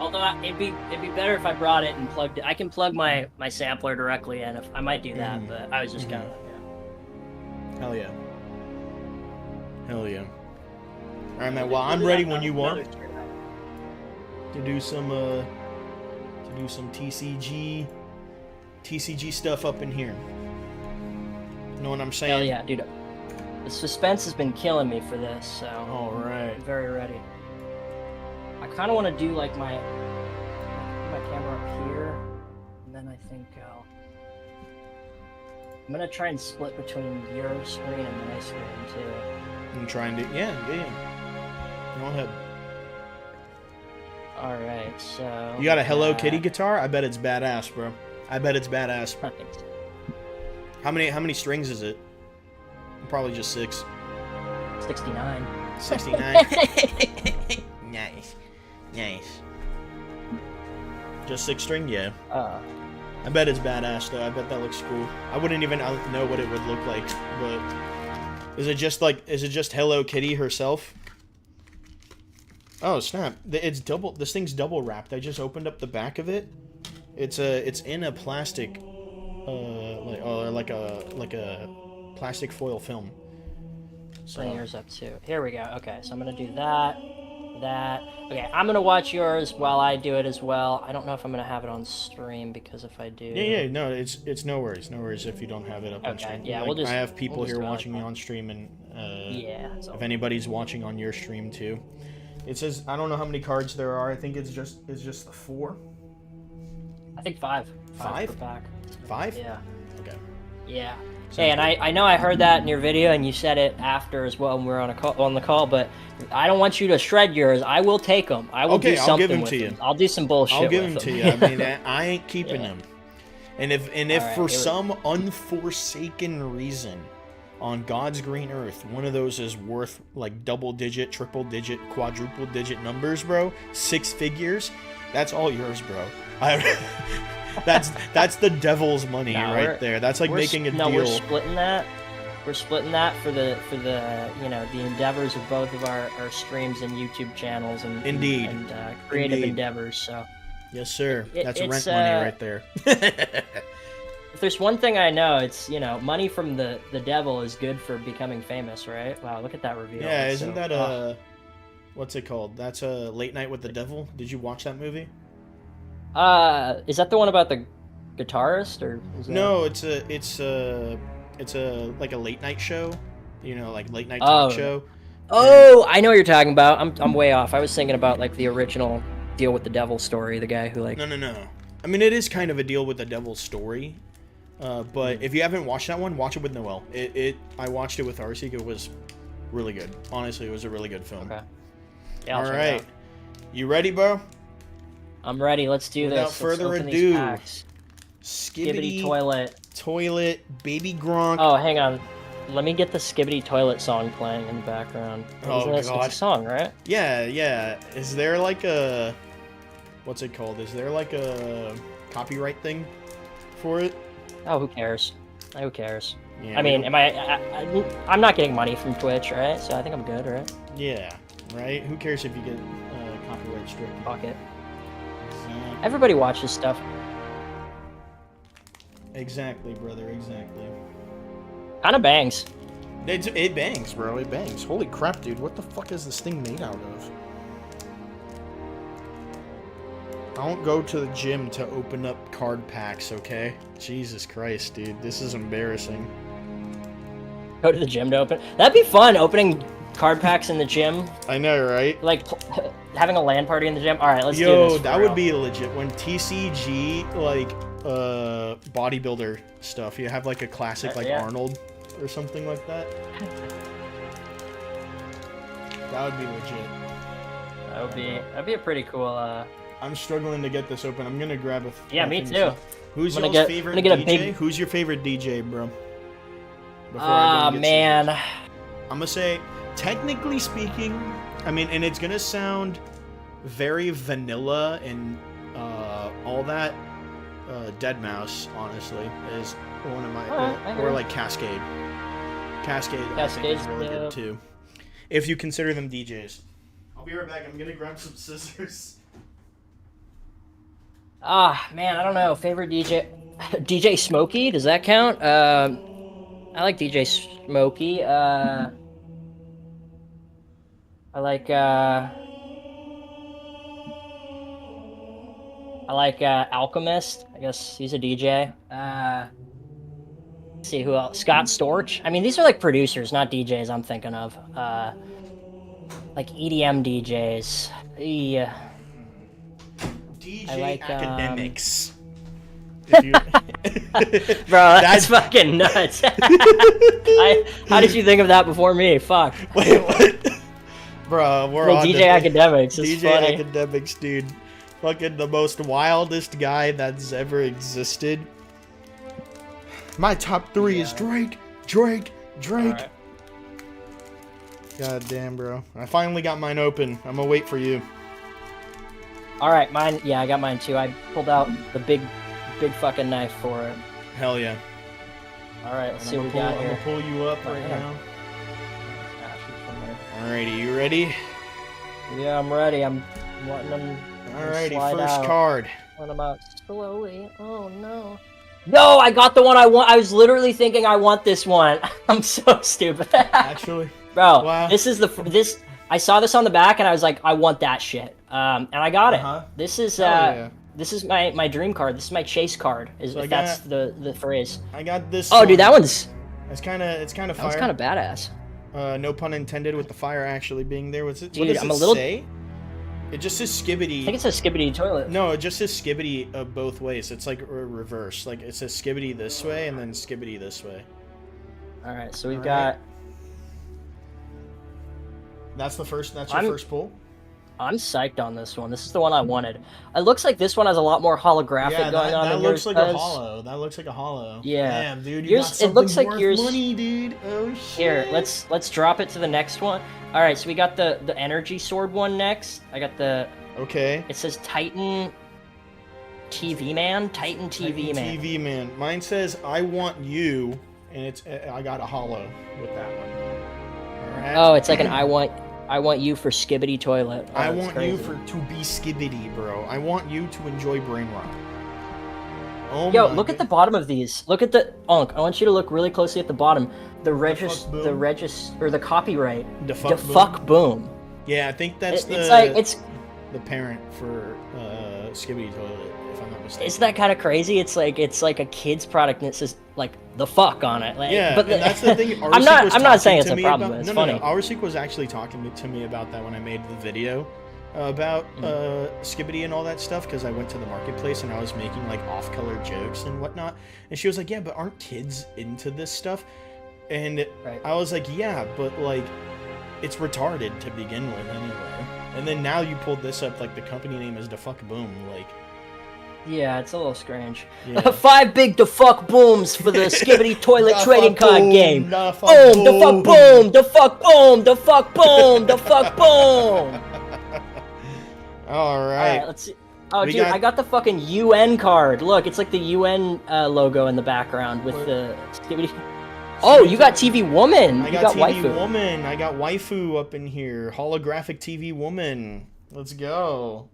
Although it'd be better if I brought it and plugged it. I can plug my sampler directly in. If I might do that, but I was just kind of Hell yeah. Hell yeah. All right, man. Well, I'm ready when you are to do some TCG stuff up in here. Know what I'm saying? Hell yeah, dude. The suspense has been killing me for this, so All right. I'm very ready. I kind of want to do like my camera up here, and then I think I'm gonna try and split between your screen and my screen too. I'm trying to. Yeah. Go ahead. All right, so You got a Hello Kitty guitar? I bet it's badass, bro. I bet it's badass. How many strings is it? Probably just 6. 69. 69. Nice. Just 6 string, yeah. I bet it's badass though. I bet that looks cool. I wouldn't even know what it would look like, but is it just Hello Kitty herself? Oh snap! It's double. This thing's double wrapped. I just opened up the back of it. It's in a plastic, like a plastic foil film. Bring yours up too. Here we go. Okay, so I'm gonna do that. Okay, I'm gonna watch yours while I do it as well. I don't know if I'm gonna have it on stream because if I do. Yeah. No, it's no worries. No worries if you don't have it up on stream. Yeah, like, I have people here watching me on stream, and if anybody's watching on your stream too. It says I don't know how many cards there are. I think it's just the 4. I think 5. 5 per pack. 5? Yeah. Okay. Yeah. Hey, and I know I heard that in your video, and you said it after as well when we were on the call. But I don't want you to shred yours. I will take them. I will do something I'll give them with to them. you. I'll do some bullshit. I'll give them with to you. I mean, I ain't keeping them. And if right, for some unforsaken reason, on God's green earth, one of those is worth like double-digit, triple-digit, quadruple-digit numbers, bro, 6 figures, that's all yours, bro. That's the devil's money right there. That's like making a deal. We're splitting that. We're splitting that for the the endeavors of both of our streams and YouTube channels and creative endeavors. So yes, sir. That's it's, rent money right there. If there's one thing I know, it's money from the devil is good for becoming famous, right? Wow, look at that reveal. Yeah, isn't that what's it called? That's a Late Night with the Devil. Did you watch that movie? Is that the one about the guitarist or? No, it's a like a late night show, like late night talk show. Oh, I know what you're talking about. I'm way off. I was thinking about like the original Deal with the Devil story. The guy who like. No. I mean, it is kind of a Deal with the Devil story, but if you haven't watched that one, watch it with Noel. I watched it with Arsik. It was really good. Honestly, it was a really good film. Okay. Yeah, all right, you ready, bro? I'm ready. Let's do Without this. further ado, Skibidi toilet, baby Gronk. Oh, hang on. Let me get the Skibidi toilet song playing in the background. Oh, God. It's a song, right? Yeah. Is there like a... What's it called? Is there like a copyright thing for it? Oh, who cares? Who cares? Yeah, I mean, I'm not getting money from Twitch, right? So I think I'm good, right? Yeah, right? Who cares if you get copyright stricken? Fuck it. Everybody watches stuff. Exactly, brother, exactly. Kinda bangs. It bangs, bro, it bangs. Holy crap, dude, what the fuck is this thing made out of? I don't go to the gym to open up card packs, okay? Jesus Christ, dude, this is embarrassing. Go to the gym to open? That'd be fun, opening card packs in the gym. I know, right? Like, having a LAN party in the gym? Alright, let's do this. Yo, that would be legit. When TCG, like, bodybuilder stuff, you have, like, a classic, like, Arnold or something like that. That would be legit. That'd be a pretty cool, I'm struggling to get this open. I'm gonna grab a... Yeah, me too. Who's your favorite DJ? Who's your favorite DJ, bro? Man. I'm gonna say, technically speaking, I mean, and it's gonna sound very vanilla and all that. Deadmau5, honestly, is one of my... or like Cascade. Cascade, I think, is really good, too. If you consider them DJs. I'll be right back. I'm gonna grab some scissors. Ah, man, I don't know. Favorite DJ? DJ Smokey? Does that count? I like DJ Smokey. I like Alchemist. I guess he's a DJ. Let's see who else. Scott Storch. I mean, these are like producers, not DJs. I'm thinking of like EDM DJs. Yeah. DJ I like, Academics. If you... Bro, that's fucking nuts. How did you think of that before me? Fuck. Wait, what? Bro, we're on DJ Academics. Is DJ funny. Academics, dude. Fucking the most wildest guy that's ever existed. My top 3 is Drake. Alright. God damn, bro. I finally got mine open. I'm gonna wait for you. Alright, mine. Yeah, I got mine too. I pulled out the big fucking knife for it. Hell yeah. Alright, let's see I'm what we got here. gonna pull you up right yeah. now. Alrighty, you ready? Yeah, I'm ready. I'm letting them. Alrighty, slide first out. card. Let them out slowly. Oh no. No, I got the one I want. I was literally thinking I want this one. I'm so stupid. Actually, Bro, wow. this is this. I saw this on the back and I was like, I want that shit. And I got it. This is yeah. this is my dream card. This is my chase card. So If that's the phrase. I got this. Oh, dude, that one's It's kind of fire. that was kind of badass. No pun intended with the fire actually being there. What's it? Dude, what does I'm it a little- say? It just says Skibidi. I think it says Skibidi toilet. No, it just says Skibidi both ways. It's like reverse. Like it says Skibidi this way and then Skibidi this way. All right, so we've All got. right. That's the first. That's your first pull. I'm psyched on this one. This is the one I wanted. It looks like this one has a lot more holographic Yeah, going on. that than looks yours like a does. hollow. That looks like a hollow. Yeah. Damn, dude, you Yours- got it something looks like worth yours- money, dude. Oh shit. Here, let's drop it to the next one. All right, so we got the energy sword one next. I got the. Okay. It says Titan TV Man. Titan TV Man. TV man. Mine says I want you, and it's I got a hollow with that one. All right. Oh, it's like an I want you for Skibidi toilet. Oh, I that's want crazy. you to be Skibidi, bro. I want you to enjoy brain rot. Oh Yo, my look at the God. bottom of these. Look at the Unk. I want you to look really closely at the bottom. The copyright. The fuck boom. Yeah, I think that's It's the parent for Skibidi toilet, if I'm not mistaken. isn't that kind of crazy? It's like a kid's product and it says like the fuck on it. Like, Yeah, but and that's the thing. I'm not saying it's a problem. About, It's no, funny. No, Arsik was actually talking to me about that when I made the video about Skibidi and all that stuff, because I went to the marketplace and I was making like off-color jokes and whatnot, and she was like, yeah, but aren't kids into this stuff? And Right. I was like, yeah, but like it's retarded to begin with anyway. And then now you pulled this up, like the company name is the fuck boom, like Yeah, it's a little strange. Yeah. 5 big the fuck booms for the Skibidi toilet Da trading fuck card boom, game. da fuck Boom, the fuck boom, the fuck boom, the fuck boom, the fuck boom. all All right. right, let's see. Oh, We dude, got- I got the fucking UN card. Look, it's like the UN logo in the background with What? the Skibidi. Oh, you got TV Woman. I You got got TV waifu. Woman. I got waifu up in here. Holographic TV Woman. Let's go.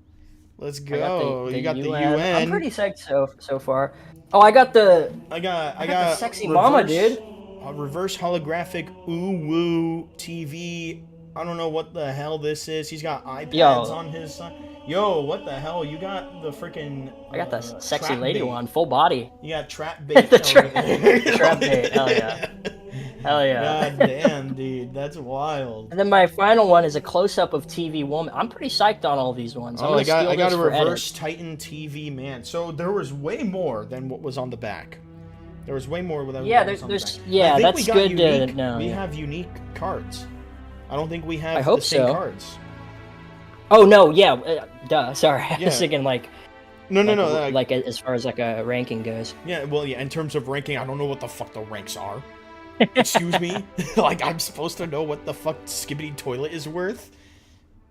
Let's I got go. You got the UN. UN. I'm pretty psyched so far. Oh, I got the. I got the sexy mama, dude. A reverse holographic ooh woo TV. I don't know what the hell this is. He's got iPads Yo. on his side. Yo, what the hell? You got the freaking. I got the sexy trap lady bait. one, full body. You got trap bait. The trap- over there. trap bait, hell yeah. Hell yeah. God damn, dude, that's wild. And then my final one is a close-up of TV Woman. I'm pretty psyched on all these ones. I'm Oh, gonna I got steal a this for edit. reverse Titan TV man. So there was way more than what was on the back. There was way more without. Yeah, what was on the there's back. yeah, I think that's we got good unique, to know. We yeah. have unique cards. I don't think we have I hope the same so. cards. Oh no, yeah, duh. Sorry, I Yeah. was thinking like No, no. like as far as like a ranking goes. Yeah, well, yeah. In terms of ranking, I don't know what the fuck the ranks are. Excuse me. Like I'm supposed to know what the fuck Skibidi toilet is worth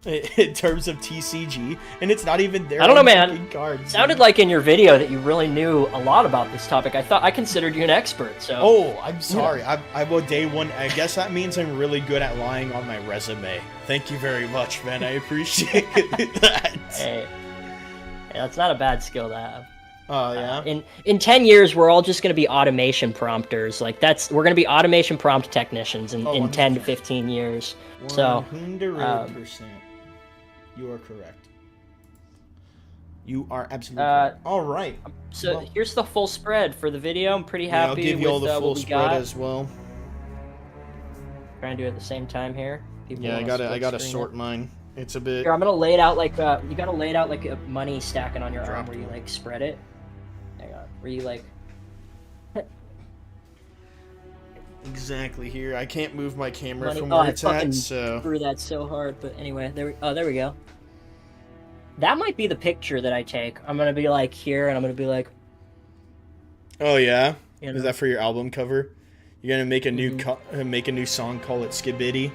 in terms of TCG, and it's not even there. I don't know, on man. fucking Cards. Sounded like in your video that you really knew a lot about this topic. I considered you an expert. So Oh, I'm sorry. I'm a day one. I guess that means I'm really good at lying on my resume. Thank you very much, man. I appreciate that. Hey. Yeah, that's not a bad skill to have. Oh yeah. In 10 years, we're all just going to be automation prompters. Like we're going to be automation prompt technicians in 10 to 15 years. So 100%. You are correct. You are absolutely correct. All right. So here's the full spread for the video. I'm pretty happy I'll give you with all the full what we spread got. as well. Trying to do it at the same time here. People Yeah, I wanna gotta split sort screen mine. It's a bit. Here, I'm gonna lay it out like you gotta lay it out like a money stacking on your arm, where you like spread it. Hang on, where you like. Exactly here. I can't move my camera Money. from Oh, where I it's fucking at, so. threw that so hard, but anyway, there we go. That might be the picture that I take. I'm gonna be like here, and I'm gonna be like. Oh yeah. You know. Is that for your album cover? You're gonna make a new song, call it Skibidi.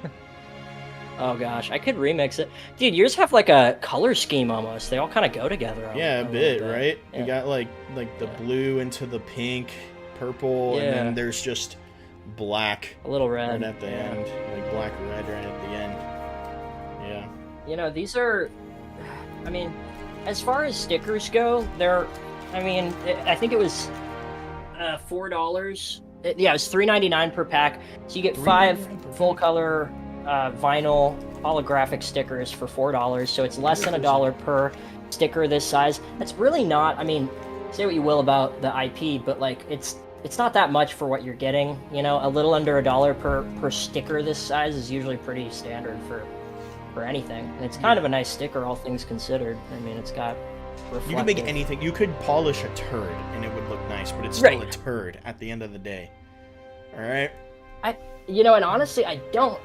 Oh gosh, I could remix it, dude. Yours have like a color scheme almost. They all kind of go together. Yeah, a bit, right? Yeah. You got like the blue into the pink, purple, and then there's just black. A little red right at the end, like black red right at the end. Yeah. You know, these are. I mean, as far as stickers go, they're. I mean, I think it was $4. Yeah, it was $3.99 per pack. So you get 5 full color vinyl holographic stickers for $4. So it's less than $1 per sticker this size. That's really not. I mean, say what you will about the IP, but like it's not that much for what you're getting. You know, a little under $1 per sticker this size is usually pretty standard for anything. And it's kind of a nice sticker, all things considered. I mean, it's got. You could make anything. You could polish a turd and it would look nice, but it's still a turd at the end of the day. All right. You know, and honestly, I don't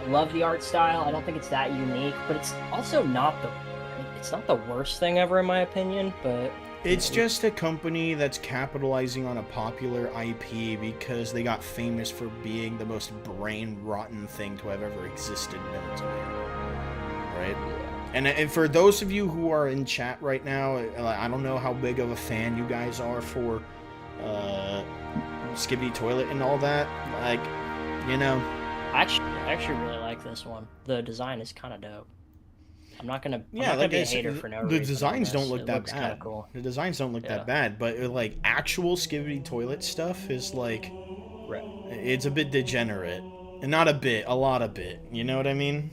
love the art style. I don't think it's that unique, but it's also not the worst thing ever in my opinion. But it's just a company that's capitalizing on a popular IP because they got famous for being the most brain rotten thing to have ever existed known to man. Right. And for those of you who are in chat right now, I don't know how big of a fan you guys are for Skibidi Toilet and all that. Like, you know. I actually really like this one. The design is kind of dope. I'm not gonna be a hater for no reason. The designs don't look that bad. Cool. The designs don't look that bad, but like actual Skibidi Toilet stuff is like, it's a bit degenerate. And not a bit, a lot of bit. You know what I mean?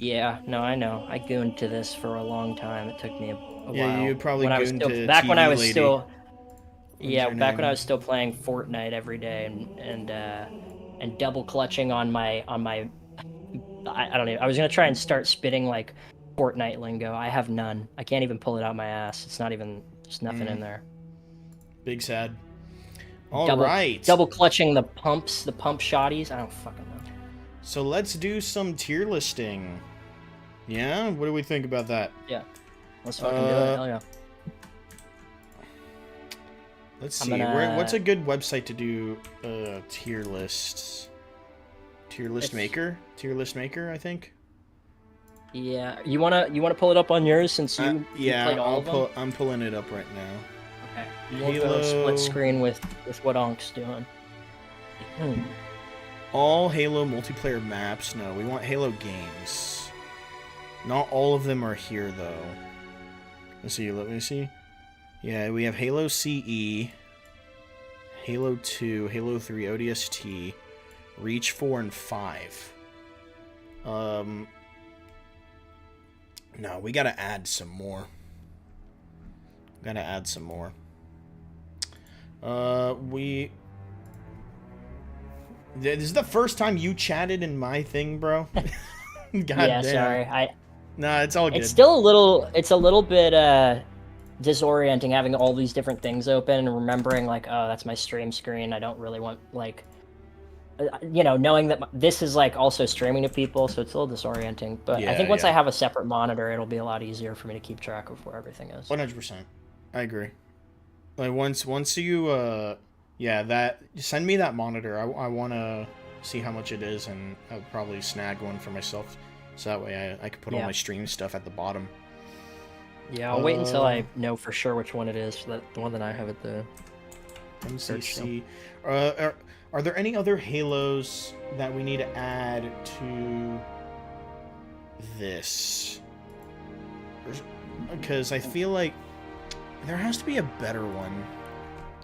Yeah, no, I know. I gooned to this for a long time. It took me a while. Yeah, you probably gooned to back when I was lady. Still. Yeah, back when I was still playing Fortnite every day and double clutching on my. I don't even. I was gonna try and start spitting like Fortnite lingo. I have none. I can't even pull it out my ass. It's not even. There's nothing in there. Big sad. All right. Double clutching the pump shotties. I don't fucking know. So let's do some tier listing. Yeah? What do we think about that? Yeah. Let's fucking do it. Hell yeah. Let's see. What's a good website to do tier lists? Tier list maker, I think. Yeah. You wanna pull it up on yours since you played all of them? I'm pulling it up right now. Okay. We'll go split screen with what Onk's doing. All Halo multiplayer maps? No, we want Halo games. Not all of them are here, though. Let's see, let me see. Yeah, we have Halo CE, Halo 2, Halo 3, ODST, Reach 4 and 5. No, we gotta add some more. This is the first time you chatted in my thing, bro. God yeah, damn. sorry. Nah, it's all good. It's still a little bit disorienting having all these different things open and remembering like, oh, that's my stream screen. I don't really want like, knowing that this is like also streaming to people, so it's a lita disorienting. But I think once I have a separate monitor, it'll be a lot easier for me to keep track of where everything is. 100%. I agree. Like once you send me that monitor. I want to see how much it is, and I'll probably snag one for myself, so that way I can put all my stream stuff at the bottom. Yeah, I'll wait until I know for sure which one it is. So that the one that I have at the MCC. Are there any other Halos that we need to add to this? because I feel like there has to be a better one.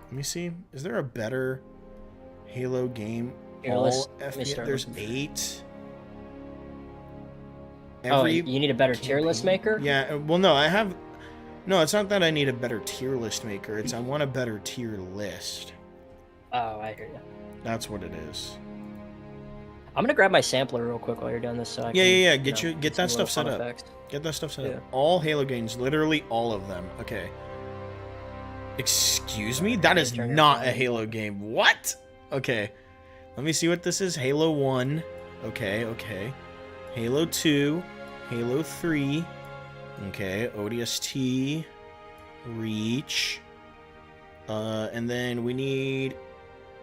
Let me see. Is there a better Halo game? Here, All let me FPS. start There's looking for- 8. Oh, you need a better tier list maker? Yeah. Well, no, I have. No, it's not that I need a better tier list maker. It's I want a better tier list. Oh, I hear you. That's what it is. I'm gonna grab my sampler real quick while you're doing this, so I can. Yeah. Get some that little stuff set fun up. effects. Get that stuff set Yeah. up. All Halo games, literally all of them. Okay. Excuse me? That is Turn your not a volume Halo up. game. What? Okay. Let me see what this is. Halo 1. Okay. Halo 2. Halo 3. Okay. ODST. Reach. And then we need...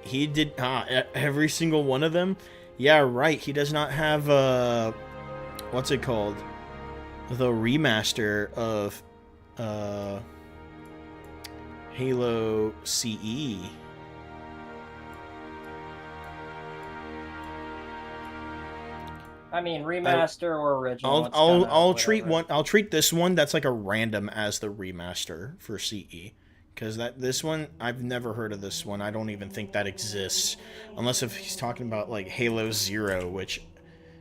He did... every single one of them? Yeah, right. He does not have, what's it called? The remaster of, Halo CE. I mean, remaster or original. I'll treat this one that's like a random as the remaster for CE. Because this one, I've never heard of this one. I don't even think that exists. Unless if he's talking about, like, Halo Zero, which,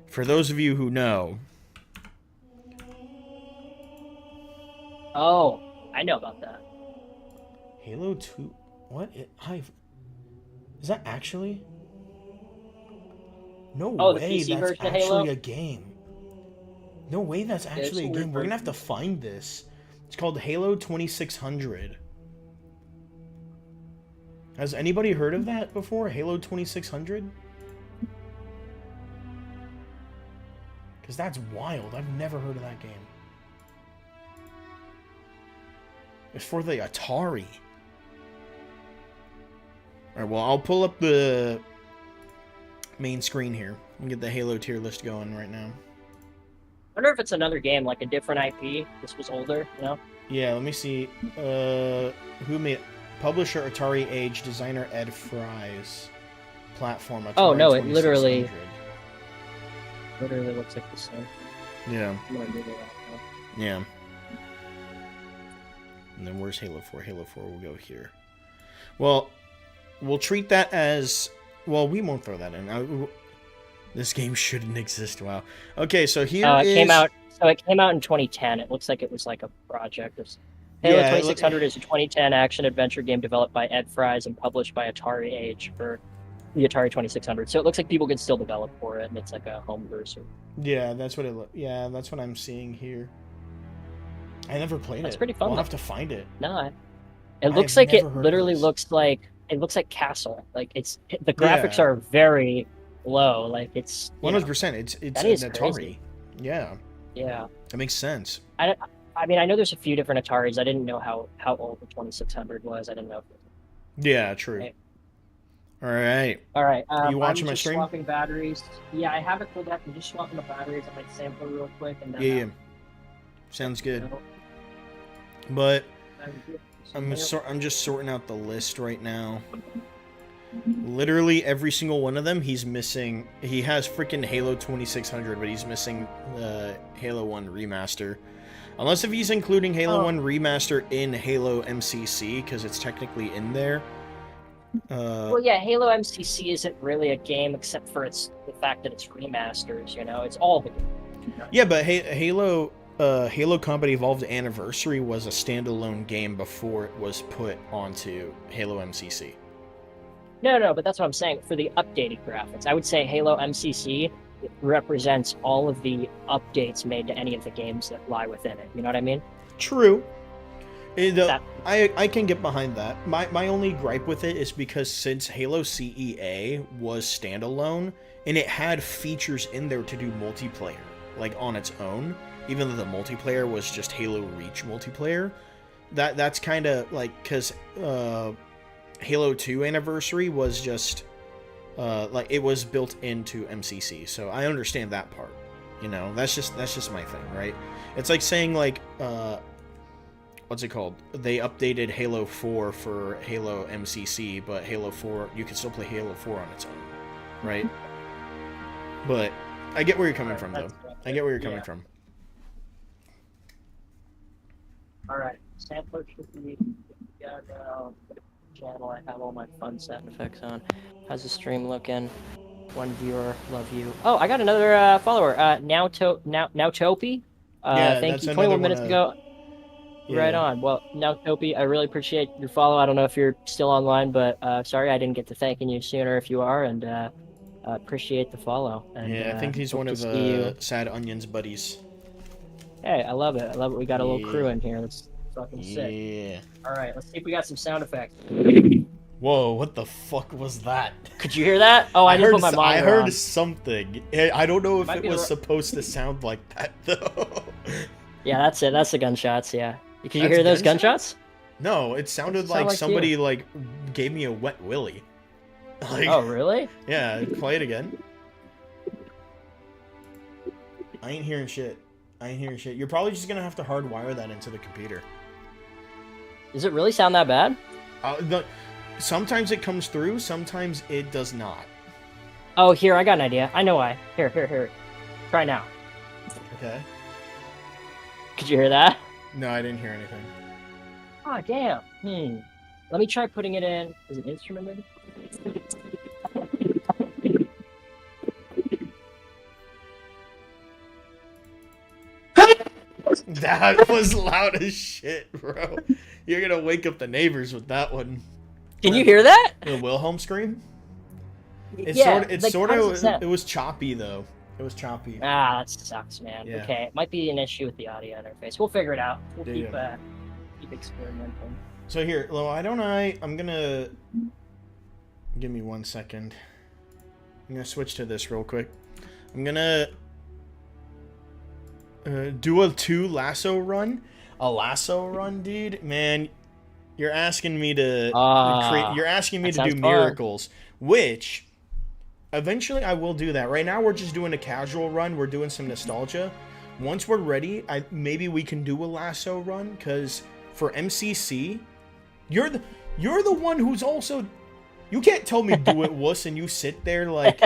for those of you who know... Oh, I know about that. Halo 2... What? Is that actually... No Oh, the way PC that's version of Halo? actually a game. No way that's actually a it's a game. We're gonna have to find this. It's called Halo 2600. Has anybody heard of that before? Halo 2600? Because that's wild. I've never heard of that game. It's for the Atari. Alright, well, I'll pull up the main screen here and get the Halo tier list going right now. I wonder if it's another game, like a different IP. This was older, you know? Yeah, let me see. Who made it? Publisher Atari Age, designer Ed Fries. Platform Atari Oh, no, it literally 2600. looks like the same. Yeah. I'm gonna move it out now. Yeah. And then where's Halo 4? Halo 4 will go here. Well, we'll treat that as... Well, we won't throw that in. This game shouldn't exist. Wow. Okay, so here it came out. So it came out in 2010. It looks like it was like a project. Halo 2600 is a 2010 action-adventure game developed by Ed Fries and published by Atari Age for the Atari 2600. So it looks like people can still develop for it, and it's like a home version. Yeah, that's what that's what I'm seeing here. I never played it. That's pretty fun. I'll though. have to find it. No, it looks like it literally looks like Castle. Like the graphics are very low. Like it's 100%. It's an Atari. Crazy. Yeah. Yeah. That makes sense. I mean, I know there's a few different Ataris. I didn't know how old the 2600 was. I didn't know. Yeah, true. Right. All right. All right. You watching I'm my just stream? Swapping batteries. Yeah, I have it pulled up. I'm just swapping the batteries on my sampler real quick, and then Yeah. Sounds good. But I'm just sorting out the list right now. Literally every single one of them, he's missing. He has freaking Halo 2600, but he's missing Halo 1 Remaster. Unless if he's including Halo 1 Remaster in Halo MCC, because it's technically in there. Well, yeah, Halo MCC isn't really a game except for the fact that it's remasters. You know, it's all the games. Yeah, but Halo Combat Evolved Anniversary was a standalone game before it was put onto Halo MCC. No, but that's what I'm saying. For the updated graphics, I would say Halo MCC represents all of the updates made to any of the games that lie within it. You know what I mean? True. I can get behind that. My only gripe with it is because since Halo CEA was standalone, and it had features in there to do multiplayer, like on its own, even though the multiplayer was just Halo Reach multiplayer, that's kind of like, because Halo 2 Anniversary was just like it was built into MCC, so I understand that part. You know, that's just my thing, right? It's like saying like what's it called? They updated Halo 4 for Halo MCC, but Halo 4 you can still play Halo 4 on its own, right? Mm-hmm. But I get where you're coming from, though. I get where you're coming from. Yeah. Yeah. All right, I'm just swapping the batteries. Yeah, I have it pulled up. I'm just swapping the batteries on my sampler real quick, and then Yeah. Sounds good. All All right, sampler should be got channel. I have all my fun sound effects on. How's the stream looking? One viewer, love you. Oh, I got another follower. Now Topi. Yeah, Thank that's you. another 21 one. minutes ago. Right Yeah. on. Well, now Topi, I really appreciate your follow. I don't know if you're still online, but sorry I didn't get to thanking you sooner if you are, and appreciate the follow. And Yeah, I think he's hope one to of see you. Sad Onion's buddies. Hey, I love it. I love it. We got a little crew Yeah. in here. That's fucking sick. Yeah. All right, let's see if we got some sound effects. Whoa, what the fuck was that? Could you hear that? Oh, I didn't put my I monitor heard on. something. I don't know if Might it be was the- supposed to sound like that though. Yeah, that's it. That's the gunshots. Yeah. Could you That's hear those gunshots? gunshots? No, it sounded Sound like like somebody you. like gave me a wet willy. Like, Oh, really? yeah, play it again. I ain't hearing shit. You're probably just gonna have to hardwire that into the computer. Does it really sound that bad? Sometimes it comes through, sometimes it does not. Oh, here, I got an idea. I know why. Here. Try now. Okay. Could you hear that? No, I didn't hear anything. Oh, damn. Let me try putting it in as an instrument, maybe? That was loud as shit, bro. You're gonna wake up the neighbors with that one. Can you hear that? The Wilhelm scream? It was choppy though. It was choppy. Ah, that sucks, man. Yeah. Okay, it might be an issue with the audio interface. We'll figure it out. We'll Yeah, keep experimenting. So here, I'm gonna give me 1 second. I'm gonna switch to this real quick. I'm gonna do a 2 lasso run. A lasso run, dude. Man, you're asking me to create. You're asking me to do miracles, which eventually I will do that. Right now we're just doing a casual run. We're doing some nostalgia. Once we're ready, maybe we can do a lasso run. Because for MCC, you're the one who's also. You can't tell me do it, wuss, and you sit there like.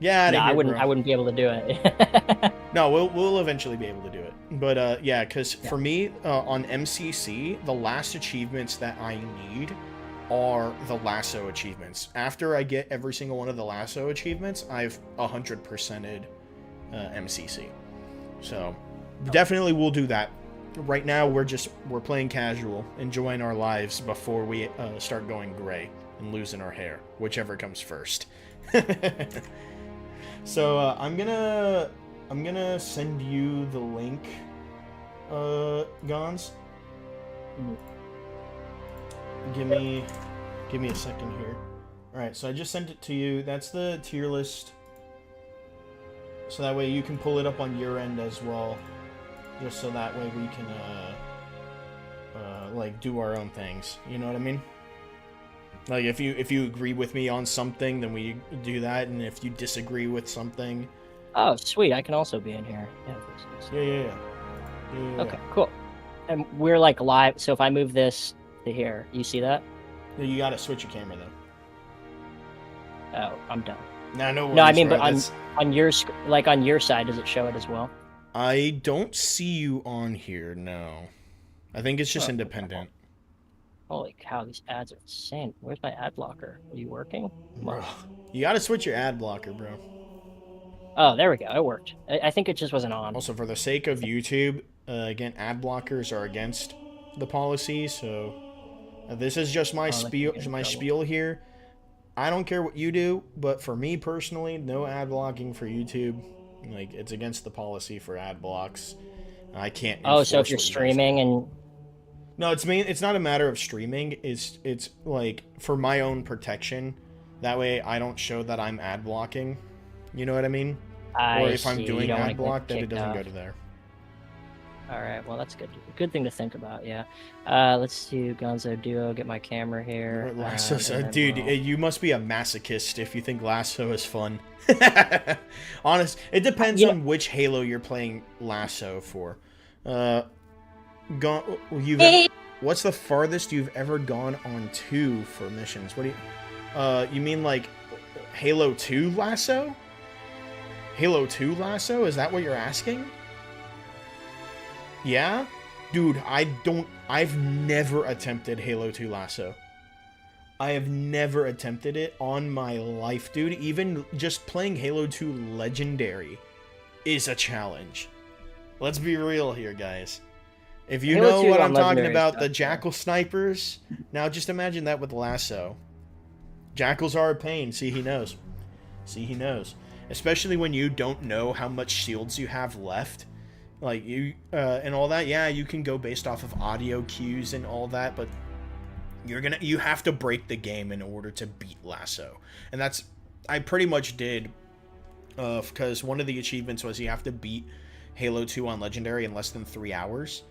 Yeah, no, I wouldn't be able to do it. No, we'll eventually be able to do it. But yeah, because for me on MCC, the last achievements that I need are the lasso achievements. After I get every single one of the lasso achievements, I've 100%ed MCC. So definitely we'll do that. Right now we're playing casual, enjoying our lives before we start going gray and losing our hair, whichever comes first. So I'm gonna send you the link, Gons. Give me a second here. All right, so I just sent it to you. That's the tier list. So that way you can pull it up on your end as well, just so that way we can like do our own things. You know what I mean? Like if you agree with me on something, then we do that, and if you disagree with something. Oh, sweet! I can also be in here. Yeah. Okay, cool. And we're like live. So if I move this to here, you see that? You gotta switch your camera though. Oh, I'm done. No worries, No, I mean, bro. but on your on your side, does it show it as well? I don't see you on here. No, I think it's just independent. Holy cow, these ads are insane. Where's my ad blocker? Are you working? Bro, you gotta switch your ad blocker, bro. Oh, there we go. It worked. I think it just wasn't on. Also, for the sake of YouTube, again, ad blockers are against the policy, so this is just my spiel here. I don't care what you do, but for me personally, no ad blocking for YouTube. Like, it's against the policy for ad blocks. I can't. Oh, so if you're streaming and. No, it's not a matter of streaming. It's like for my own protection. That way I don't show that I'm ad blocking. You know what I mean? Or if I'm doing ad block, then it doesn't go to there. All right, well that's good. Good thing to think about. Yeah. Let's do Gonzo Duo. Get my camera here. Dude, you must be a masochist if you think Lasso is fun. Honest, it depends on which Halo you're playing Lasso for. What's the farthest you've ever gone on 2 for missions? What do you mean like Halo 2 Lasso? Halo 2 Lasso? Is that what you're asking? Yeah? Dude, I've never attempted Halo 2 Lasso. I have never attempted it on my life, dude. Even just playing Halo 2 Legendary is a challenge. Let's be real here, guys. If you Halo know 2 what on I'm talking Legendary about, stuff, the Jackal snipers, now just imagine that with Lasso. Jackals are a pain. See, he knows. See, he knows. Especially when you don't know how much shields you have left. Like, you, and all that. Yeah, you can go based off of audio cues and all that, but you have to break the game in order to beat Lasso. And that's, I pretty much did, because one of the achievements was you have to beat Halo 2 on Legendary in less than 3 hours.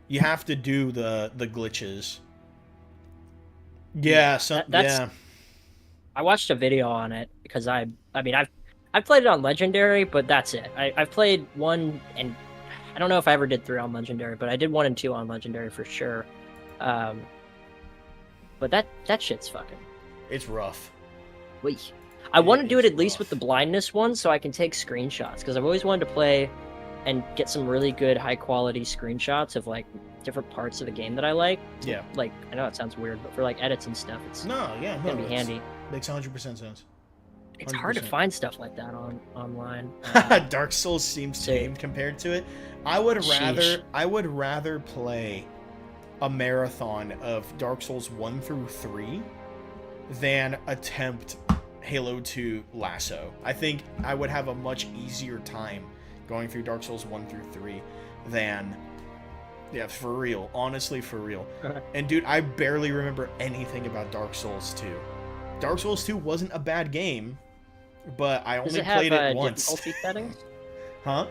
You have to do the glitches. Yeah, yeah. I watched a video on it because I mean I've played it on Legendary, but that's it. I've played 1 and I don't know if I ever did 3 on Legendary, but I did 1 and 2 on Legendary for sure. But that shit's fucking. It's rough. I want to do it at least with the blindness one, so I can take screenshots because I've always wanted to play and get some really good high quality screenshots of like different parts of the game that I like. Yeah. Like, I know it sounds weird, but for like edits and stuff, it's gonna be handy. Makes 100% sense. It's hard to find stuff like that online. Dark Souls seems tame compared to it. I would rather play a marathon of Dark Souls 1 through 3 than attempt Halo 2 Lasso. I think I would have a much easier time going through Dark Souls 1 through 3 than... Yeah, for real. Honestly, for real. And dude, I barely remember anything about Dark Souls 2. Dark Souls 2 wasn't a bad game, but I only played it once. Does it have difficulty settings? Huh?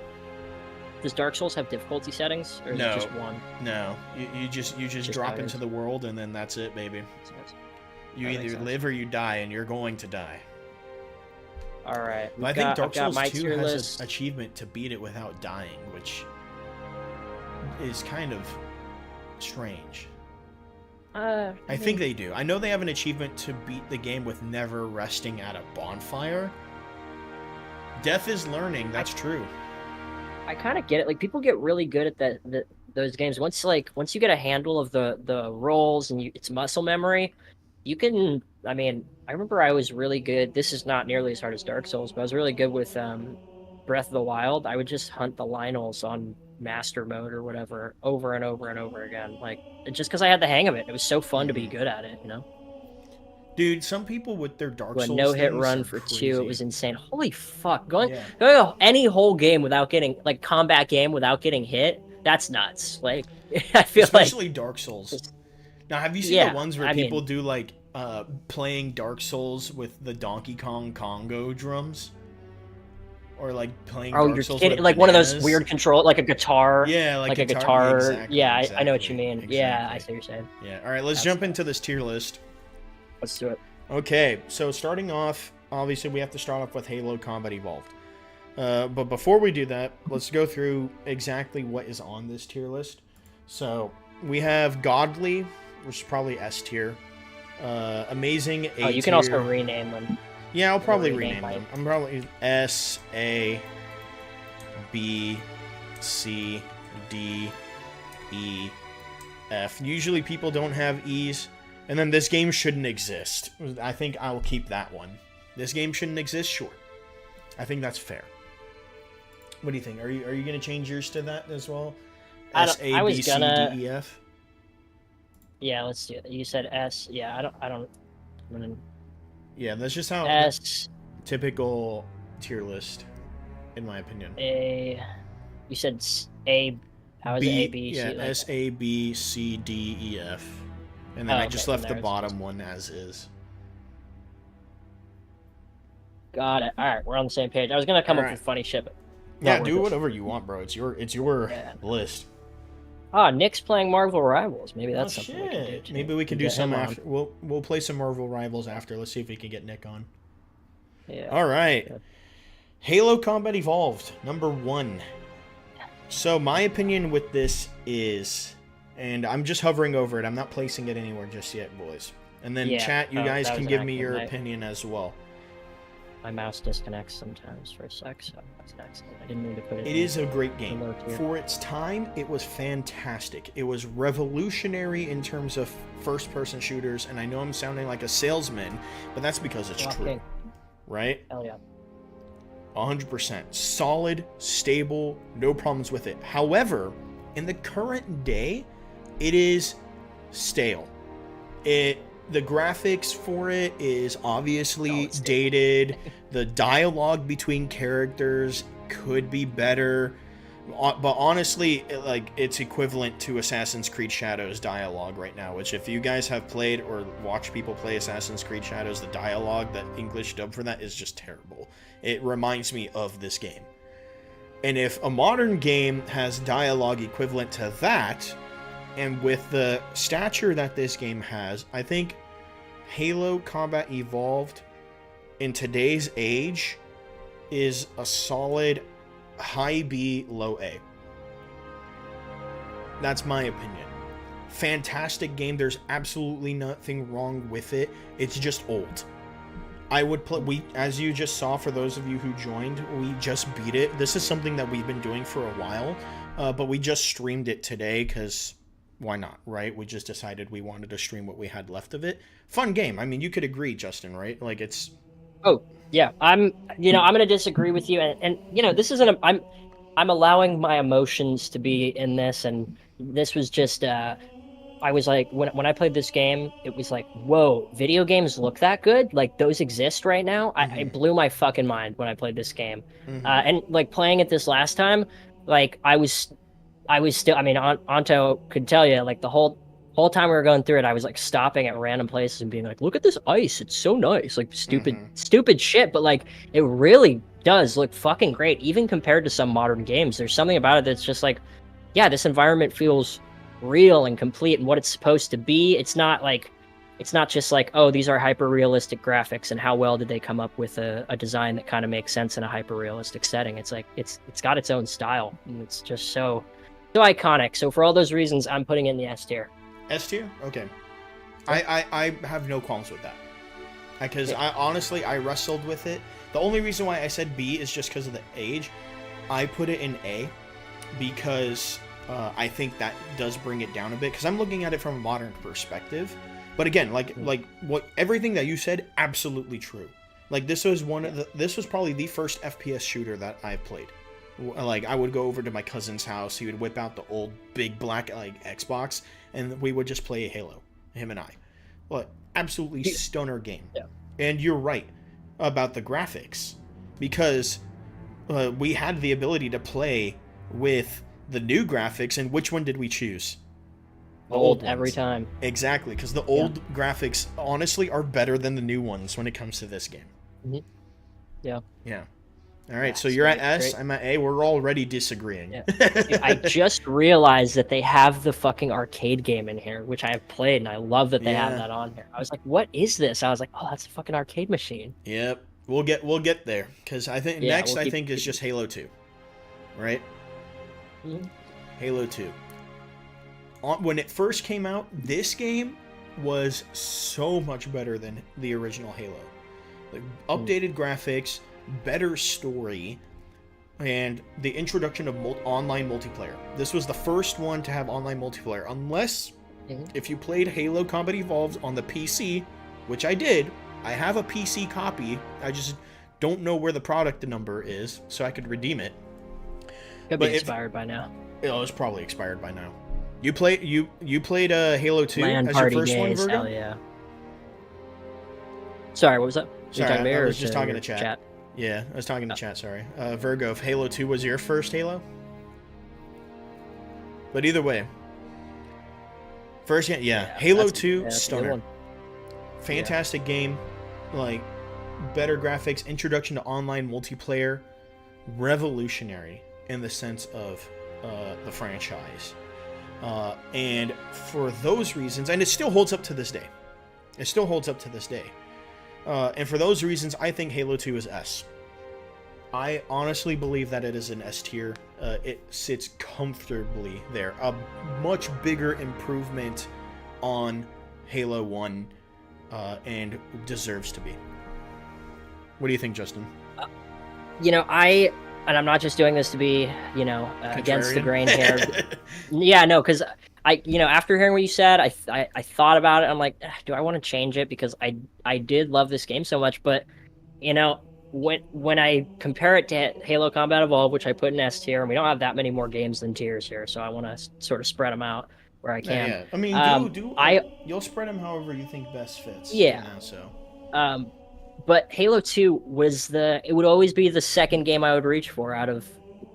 Does Dark Souls have difficulty settings, or is it just 1? No. You just drop into the world, and then that's it, baby. You either live or you die, and you're going to die. All right. I think Dark Souls 2 has an achievement to beat it without dying, which is kind of strange. I think they do. I know they have an achievement to beat the game with never resting at a bonfire. Death is learning. That's true. I kind of get it. Like, people get really good at those games. Once you get a handle of the roles and it's muscle memory, you can. I mean, I remember I was really good. This is not nearly as hard as Dark Souls, but I was really good with Breath of the Wild. I would just hunt the Lynels on master mode or whatever over and over and over again, like, just because I had the hang of it. It was so fun to be good at it, you know. Dude, some people with their Dark Souls no-hit run for crazy. 2, it was insane. Holy fuck, going any whole game without getting, like, combat game without getting hit, that's nuts. Like, I feel especially Dark Souls. Now, have you seen the ones where people do like playing Dark Souls with the Donkey Kong Congo drums? Or like playing Dark Souls with like bananas. One of those weird control, like a guitar. Yeah, like a guitar. Exactly, yeah, exactly, I know what you mean. Exactly. Yeah, I see what you're saying. Yeah. All right, let's jump into this tier list. Let's do it. Okay, so starting off, obviously we have to start off with Halo Combat Evolved. But before we do that, let's go through exactly what is on this tier list. So we have Godly, which is probably S tier. Amazing A tier. Oh, you can also rename them. Yeah, I'll probably rename them. I'm probably S, A, B, C, D, E, F. Usually people don't have E's. And then this game shouldn't exist. I think I'll keep that one. This game shouldn't exist? Sure. I think that's fair. What do you think? Are you going to change yours to that as well? S, A, B, C, D, E, F? Yeah, let's do it. You said S. Yeah, I don't... Yeah, that's just how S, typical tier list, in my opinion. A, you said A. How is it? A, B, C? Yeah, S, A, B, C, D, E, F, and then I just left the bottom one as is. Got it. All right, we're on the same page. I was gonna come up with funny shit, but yeah, do whatever you want, bro. It's your list. Ah, Nick's playing Marvel Rivals. Maybe that's something we can do too. Maybe we can do some after. We'll play some Marvel Rivals after. Let's see if we can get Nick on. Yeah. All right. Yeah. Halo Combat Evolved, number 1. So my opinion with this is, and I'm just hovering over it. I'm not placing it anywhere just yet, boys. And then chat, you guys can give me your opinion as well. my mouse disconnects sometimes for a sec, so that's an accident. I didn't mean to put it. It is a great game. low tier. For its time, it was fantastic. It was revolutionary in terms of first-person shooters, and I know I'm sounding like a salesman, but that's because it's true, Okay. right? Hell yeah. 100%. Solid, stable, no problems with it. However, in the current day, it is stale. The graphics for it is obviously dated. The dialogue between characters could be better. But honestly, it's equivalent to Assassin's Creed Shadows dialogue right now, which if you guys have played or watched people play Assassin's Creed Shadows, the dialogue, the English dub for that is just terrible. It reminds me of this game. And if a modern game has dialogue equivalent to that, and with the stature that this game has, I think Halo Combat Evolved in today's age is a solid high B, low A. That's my opinion. Fantastic game. There's absolutely nothing wrong with it. It's just old. I would play. As you just saw, for those of you who joined, we just beat it. This is something that we've been doing for a while, but we just streamed it today because why not, right? We just decided we wanted to stream what we had left of it. Fun game. I mean, you could agree, Justin, right? Like it's. Oh yeah, I'm going to disagree with you, and this isn't. I'm allowing my emotions to be in this, and this was just. I was like, when I played this game, it was like, whoa, video games look that good? Like, those exist right now? It blew my fucking mind when I played this game. And, like, playing it this last time, like, I was still, I mean, Anto could tell you, like, the whole time we were going through it, I was, like, stopping at random places and being like, look at this ice, it's so nice. Like, stupid shit, but, like, it really does look fucking great, even compared to some modern games. There's something about it that's just like, yeah, this environment feels real and complete and what it's supposed to be. It's not just like, oh, these are hyper realistic graphics and how well did they come up with a design that kind of makes sense in a hyper realistic setting. It's like it's got its own style and it's just so iconic. So for all those reasons, I'm putting it in the S tier. S tier? Okay. I have no qualms with that. Because I honestly wrestled with it. The only reason why I said B is just because of the age. I put it in A because I think that does bring it down a bit because I'm looking at it from a modern perspective. But again, like what everything that you said, absolutely true. Like this was this was probably the first FPS shooter that I've played. Like I would go over to my cousin's house, he would whip out the old big black Xbox, and we would just play Halo, him and I. Well, absolutely stunner game. Yeah. And you're right about the graphics because we had the ability to play with the new graphics, and which one did we choose? The old ones. Every time. Exactly, because the old graphics honestly are better than the new ones when it comes to this game. Mm-hmm. Yeah. Yeah. All right, so you're at S, I'm at A. We're already disagreeing. Yeah. Dude, I just realized that they have the fucking arcade game in here, which I have played, and I love that they have that on here. I was like, what is this? I was like, oh, that's a fucking arcade machine. Yep. We'll get there, because I think next I think is just Halo 2. Right? Mm-hmm. Halo 2. When it first came out, this game was so much better than the original Halo. Like, updated graphics, better story, and the introduction of online multiplayer. This was the first one to have online multiplayer, unless if you played Halo Combat Evolved on the PC, which I did. I have a PC copy. I just don't know where the product number is, so I could redeem it. Could be expired by now. It was probably expired by now. You played Halo 2 LAN as party your first one, days, Virgo? hell yeah. Sorry, what was that? Sorry, I was just talking to chat. Yeah, I was talking to chat, sorry. Virgo, if Halo 2 was your first Halo? But either way. First, Halo 2, stunner. Fantastic game. Like, better graphics, introduction to online multiplayer. Revolutionary in the sense of the franchise. And for those reasons, and it still holds up to this day. And for those reasons, I think Halo 2 is S. I honestly believe that it is an S tier. It sits comfortably there. A much bigger improvement on Halo 1 and deserves to be. What do you think, Justin? And I'm not just doing this to be, against the Contrarian? grain here. Yeah, no, because after hearing what you said, I thought about it. I'm like, do I want to change it? Because I did love this game so much, but when I compare it to Halo Combat Evolved, which I put in S tier, and we don't have that many more games than tiers here, so I want to sort of spread them out where I can. Yeah. I mean, you'll spread them however you think best fits. Yeah. But Halo 2 it would always be the second game I would reach for out of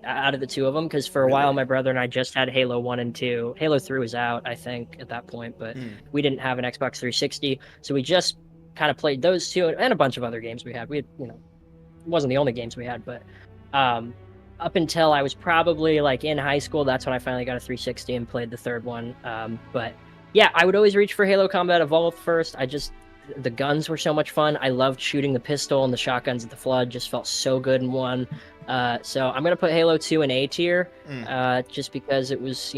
the two of them, because for a while my brother and I just had Halo 1 and 2. Halo 3 was out, I think, at that point, but we didn't have an Xbox 360, so we just kind of played those two and a bunch of other games we had. It wasn't the only games we had, but up until I was probably like in high school, that's when I finally got a 360 and played the third one. But yeah, I would always reach for Halo Combat Evolved first. The guns were so much fun. I loved shooting the pistol and the shotguns at the Flood. Just felt so good in one. So I'm gonna put Halo 2 in A tier, just because it was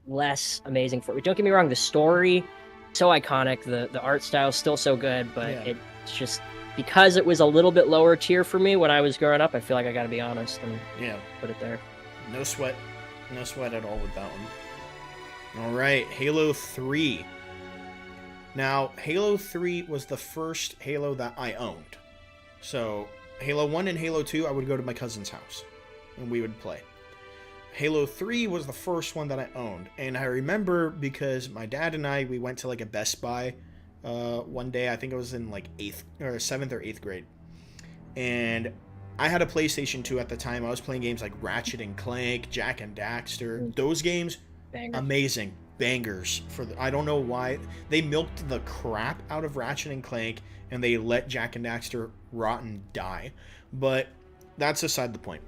less amazing for. Don't get me wrong, the story so iconic, the art style still so good, but it's just because it was a little bit lower tier for me when I was growing up. I feel like I got to be honest and put it there. No sweat at all with that one. All right, Halo 3. Now, Halo 3 was the first Halo that I owned. So, Halo 1 and Halo 2, I would go to my cousin's house, and we would play. Halo 3 was the first one that I owned, and I remember because my dad and we went to like a Best Buy one day. I think it was in like 7th or 8th grade. And I had a PlayStation 2 at the time. I was playing games like Ratchet and Clank, Jak and Daxter. Those games, amazing. Bangers. I don't know why they milked the crap out of Ratchet and Clank and they let Jak and Daxter rot and die. But that's aside the point.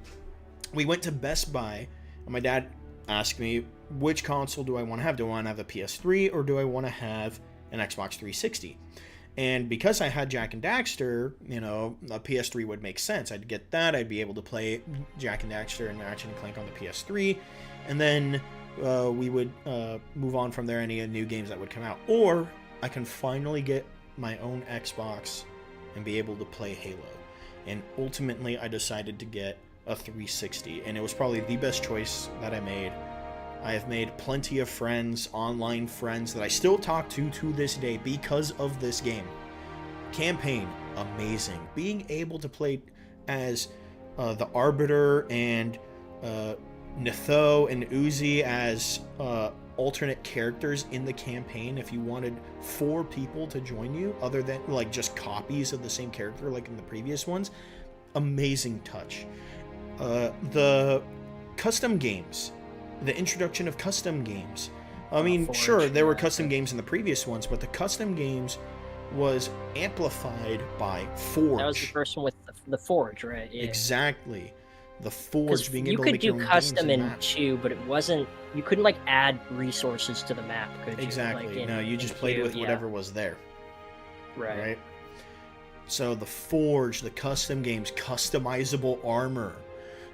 We went to Best Buy and my dad asked me, which console do I want to have? Do I want to have a PS3 or do I want to have an Xbox 360? And because I had Jak and Daxter, a PS3 would make sense. I'd get that. I'd be able to play Jak and Daxter and Ratchet and Clank on the PS3. And then we would move on from there, any new games that would come out. Or I can finally get my own Xbox and be able to play Halo. And ultimately, I decided to get a 360. And it was probably the best choice that I made. I have made plenty of friends, online friends, that I still talk to this day because of this game. Campaign, amazing. Being able to play as the Arbiter and Netho and Uzi as alternate characters in the campaign, if you wanted 4 people to join you other than like just copies of the same character like in the previous ones, amazing touch. The custom games, the introduction of custom games, I mean, Forge, sure, there were custom games in the previous ones, but the custom games was amplified by Forge. That was the first one with the Forge, right? Yeah. Exactly. The Forge, being able to make your own games. You could do custom in 2, but it wasn't. You couldn't like add resources to the map, could you? Exactly. Like, no, you just played with whatever was there. Right. So the Forge, the custom games, customizable armor.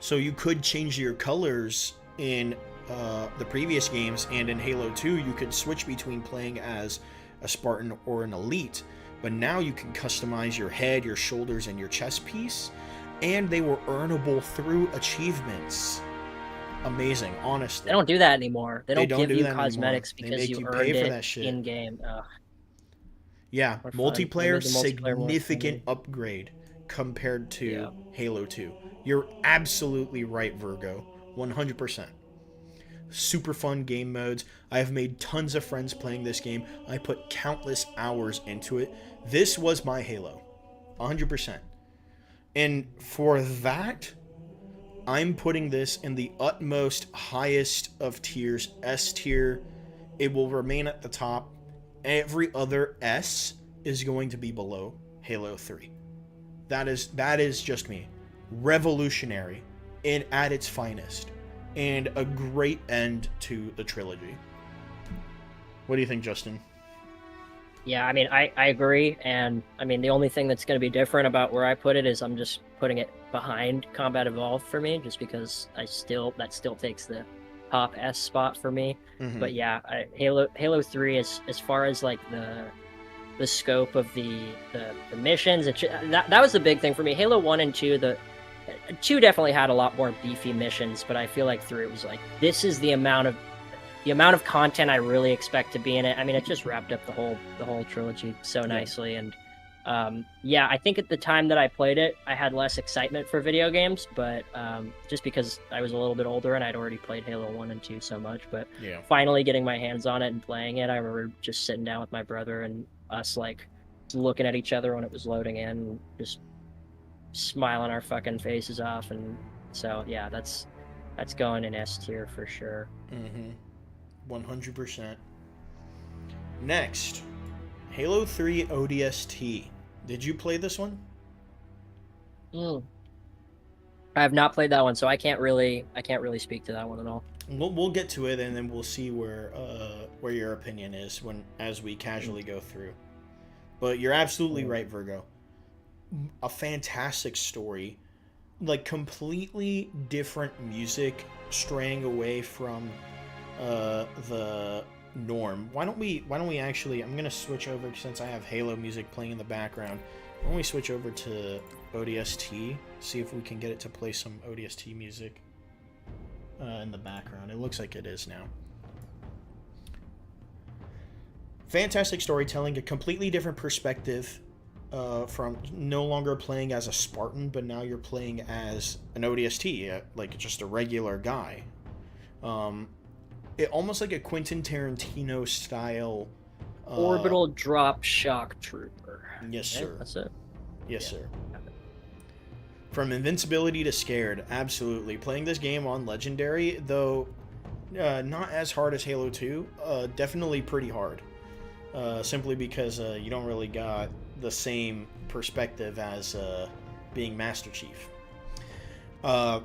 So you could change your colors in the previous games, and in Halo 2, you could switch between playing as a Spartan or an Elite. But now you can customize your head, your shoulders, and your chest piece. And they were earnable through achievements. Amazing, honestly. They don't do that anymore. They don't give do you that cosmetics anymore. because you earned it in game. Yeah, multiplayer, significant upgrade compared to Halo 2. You're absolutely right, Virgo. 100%. Super fun game modes. I have made tons of friends playing this game. I put countless hours into it. This was my Halo. 100%. And for that, I'm putting this in the utmost highest of tiers, S tier. It will remain at the top. Every other S is going to be below Halo 3. That is just me. Revolutionary and at its finest. And a great end to the trilogy. What do you think, Justin? Yeah, I mean, I agree, and I mean, the only thing that's going to be different about where I put it is I'm just putting it behind Combat Evolved for me, just because that still takes the top S spot for me. Mm-hmm. But yeah, Halo 3, as far as like the scope of the missions. That was the big thing for me. Halo 1 and 2, the 2 definitely had a lot more beefy missions, but I feel like 3 it was like, this is the amount of content I really expect to be in it. I mean, it just wrapped up the whole trilogy so nicely. And yeah, I think at the time that I played it, I had less excitement for video games, but just because I was a little bit older and I'd already played Halo 1 and 2 so much. But finally getting my hands on it and playing it, I remember just sitting down with my brother and us like looking at each other when it was loading in, and just smiling our fucking faces off. And so yeah, that's going in S tier for sure. 100%. Next, Halo 3 ODST. Did you play this one? I have not played that one, so I can't really speak to that one at all. We'll get to it, and then we'll see where your opinion is as we casually go through. But you're absolutely right, Virgo. A fantastic story, like completely different music, straying away from the norm. Why don't we actually, I'm gonna switch over, since I have Halo music playing in the background. Why don't we switch over to ODST, see if we can get it to play some ODST music in the background. It looks like it is now. Fantastic storytelling, a completely different perspective from no longer playing as a Spartan, but now you're playing as an ODST, like just a regular guy. It almost like a Quentin Tarantino style orbital drop shock trooper. Yes, sir. That's it. Yes, sir. From invincibility to scared, absolutely. Playing this game on Legendary, though not as hard as Halo 2, definitely pretty hard. Simply because you don't really got the same perspective as being Master Chief. How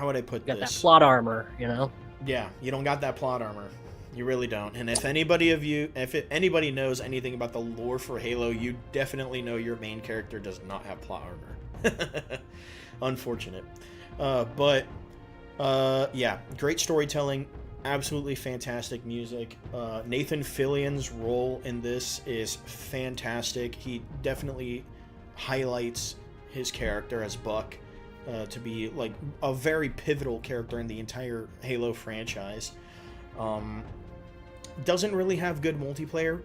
would I put this? Got that plot armor, you know? Yeah, you don't got that plot armor. You really don't. And if anybody knows anything about the lore for Halo, you definitely know your main character does not have plot armor. Unfortunate. But yeah, great storytelling, absolutely fantastic music. Nathan Fillion's role in this is fantastic. He definitely highlights his character as Buck to be like a very pivotal character in the entire Halo franchise. Doesn't really have good multiplayer,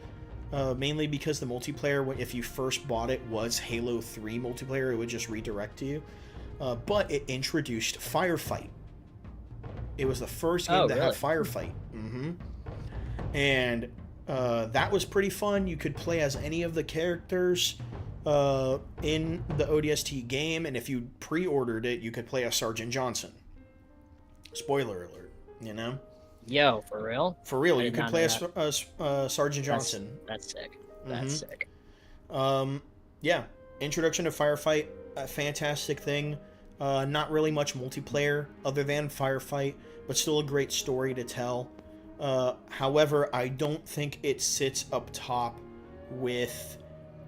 mainly because the multiplayer, if you first bought it, was Halo 3 multiplayer. It would just redirect to you. But it introduced Firefight. It was the first game to have Firefight. And that was pretty fun. You could play as any of the characters in the ODST game, and if you pre-ordered it, you could play as Sergeant Johnson. Spoiler alert, you know? Yo, for real? For real, you could play as Sergeant Johnson. That's sick. That's sick. Yeah, introduction to Firefight, a fantastic thing. Not really much multiplayer other than Firefight, but still a great story to tell. However, I don't think it sits up top with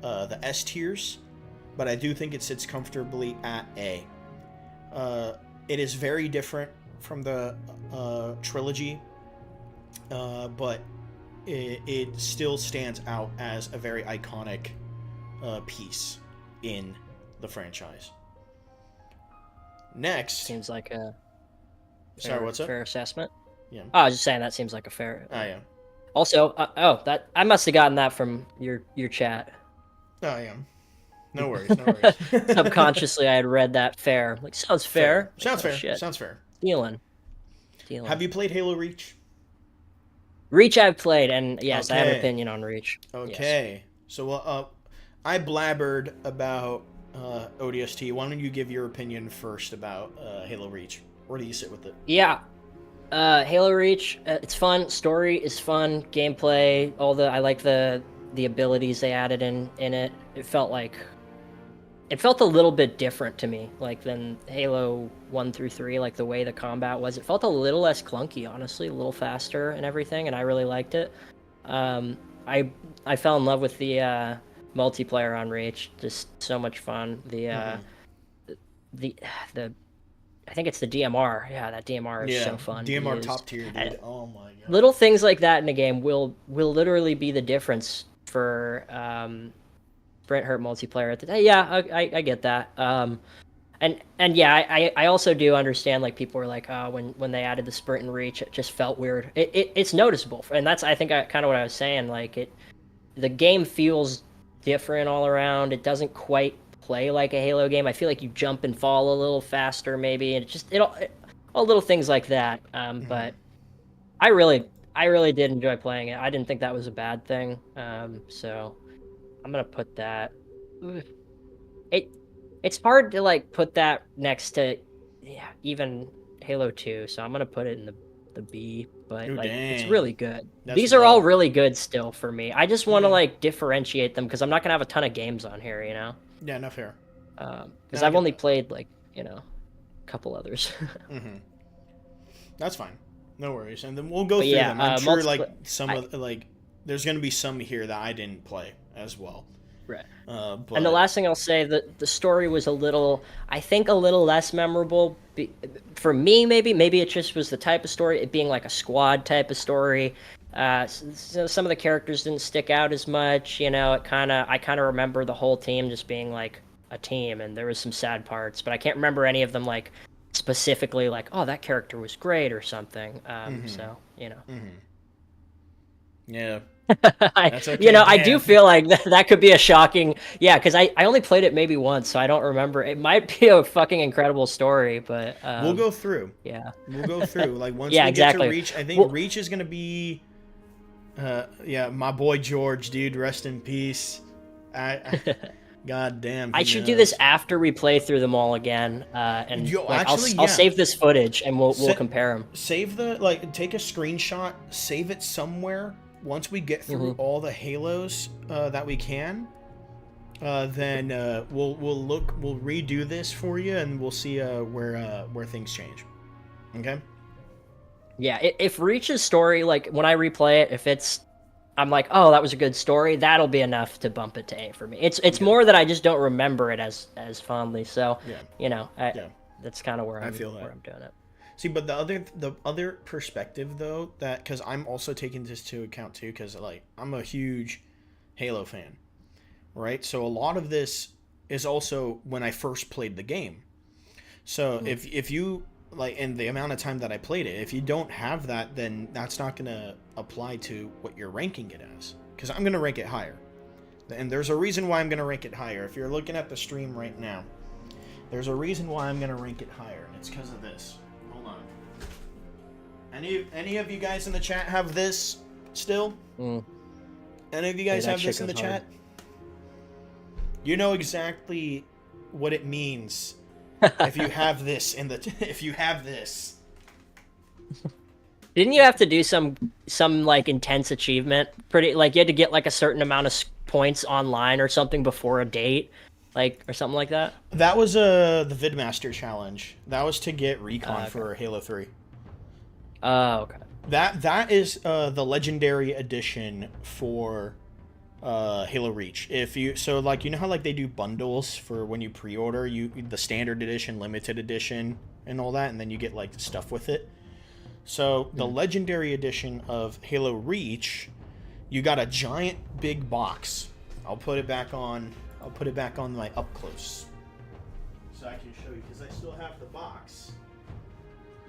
the S tiers, but I do think it sits comfortably at A. It is very different from the trilogy, but it still stands out as a very iconic piece in the franchise. Next, seems like a fair assessment. Yeah. Oh, I was just saying that seems like a fair. Oh yeah. Also, that I must have gotten that from your chat. Oh yeah. No worries. No worries. Subconsciously, I had read that fair. Like, sounds fair. Sounds fair. Shit. Sounds fair. Stealing. Have you played Halo Reach? Reach I've played, and yes, I have an opinion on Reach. Okay. Yes. So, I blabbered about ODST. Why don't you give your opinion first about Halo Reach? Where do you sit with it? Yeah. Halo Reach, it's fun. Story is fun. Gameplay, I like the abilities they added in it. It felt a little bit different to me, like than Halo 1 through 3, like the way the combat was. It felt a little less clunky, honestly, a little faster and everything, and I really liked it. I fell in love with the multiplayer on Reach, just so much fun. The I think it's the DMR. Yeah, that DMR is so fun. DMR top tier, dude. Oh my god. Little things like that in a game will literally be the difference for Sprint Hurt multiplayer at the day. Yeah, I get that. And yeah, I also do understand, like, people were like, oh, when they added the sprint and reach, it just felt weird. It's noticeable, and that's, I think, kind of what I was saying. Like, the game feels different all around. It doesn't quite play like a Halo game. I feel like you jump and fall a little faster, maybe, and all little things like that. But I really did enjoy playing it. I didn't think that was a bad thing. So I'm gonna put that. It's hard to, like, put that next to even Halo 2, so I'm gonna put it in the B. But it's really good. These are all really good still for me. I just want to like differentiate them because I'm not gonna have a ton of games on here, you know. Yeah, no fair. Because I've only played, like, a couple others. That's fine. No worries. And then we'll go through them. I'm sure there's gonna be some here that I didn't play as well. Right. But... And the last thing I'll say, that the story was a little less memorable for me. Maybe it just was the type of story, it being like a squad type of story. So some of the characters didn't stick out as much. I kind of remember the whole team just being like a team, and there was some sad parts, but I can't remember any of them like specifically like, oh, that character was great or something. So Yeah. That's okay, I do feel like that could be a shocking, because I only played it maybe once, so I don't remember. It might be a fucking incredible story, but we'll go through. Yeah, we'll go through. Like, once we get to Reach, I think Reach is gonna be, my boy George, dude, rest in peace. God damn. I should do this after we play through them all again, and I'll save this footage and we'll compare them. Save take a screenshot, save it somewhere. Once we get through all the Halos that we can, then we'll redo this for you, and we'll see where things change. Okay. Yeah, if Reach's story, like, when I replay it, I'm like, oh, that was a good story, that'll be enough to bump it to A for me. It's more that I just don't remember it as fondly. So that's kind of where I'm doing it. See, but the other perspective, though, that, because I'm also taking this into account too, because like I'm a huge Halo fan, right? So a lot of this is also when I first played the game. So if you like, in the amount of time that I played it, if you don't have that, then that's not gonna apply to what you're ranking it as, because I'm gonna rank it higher, and there's a reason why I'm gonna rank it higher. If you're looking at the stream right now, there's a reason why I'm gonna rank it higher, and it's because of this. Any of you guys in the chat have this still? Any of you guys have this in the chat? You know exactly what it means if you have this if you have this. Didn't you have to do some like intense achievement? Pretty, like, you had to get like a certain amount of points online or something before a date, like, or something like that? That was the Vidmaster challenge. That was to get recon for Halo 3. Oh, okay. That is the legendary edition for Halo Reach. You know how, like, they do bundles for when you pre-order, the standard edition, limited edition, and all that, and then you get like stuff with it. So the legendary edition of Halo Reach, you got a giant big box. I'll put it back on my up close, so I can show you, because I still have the box.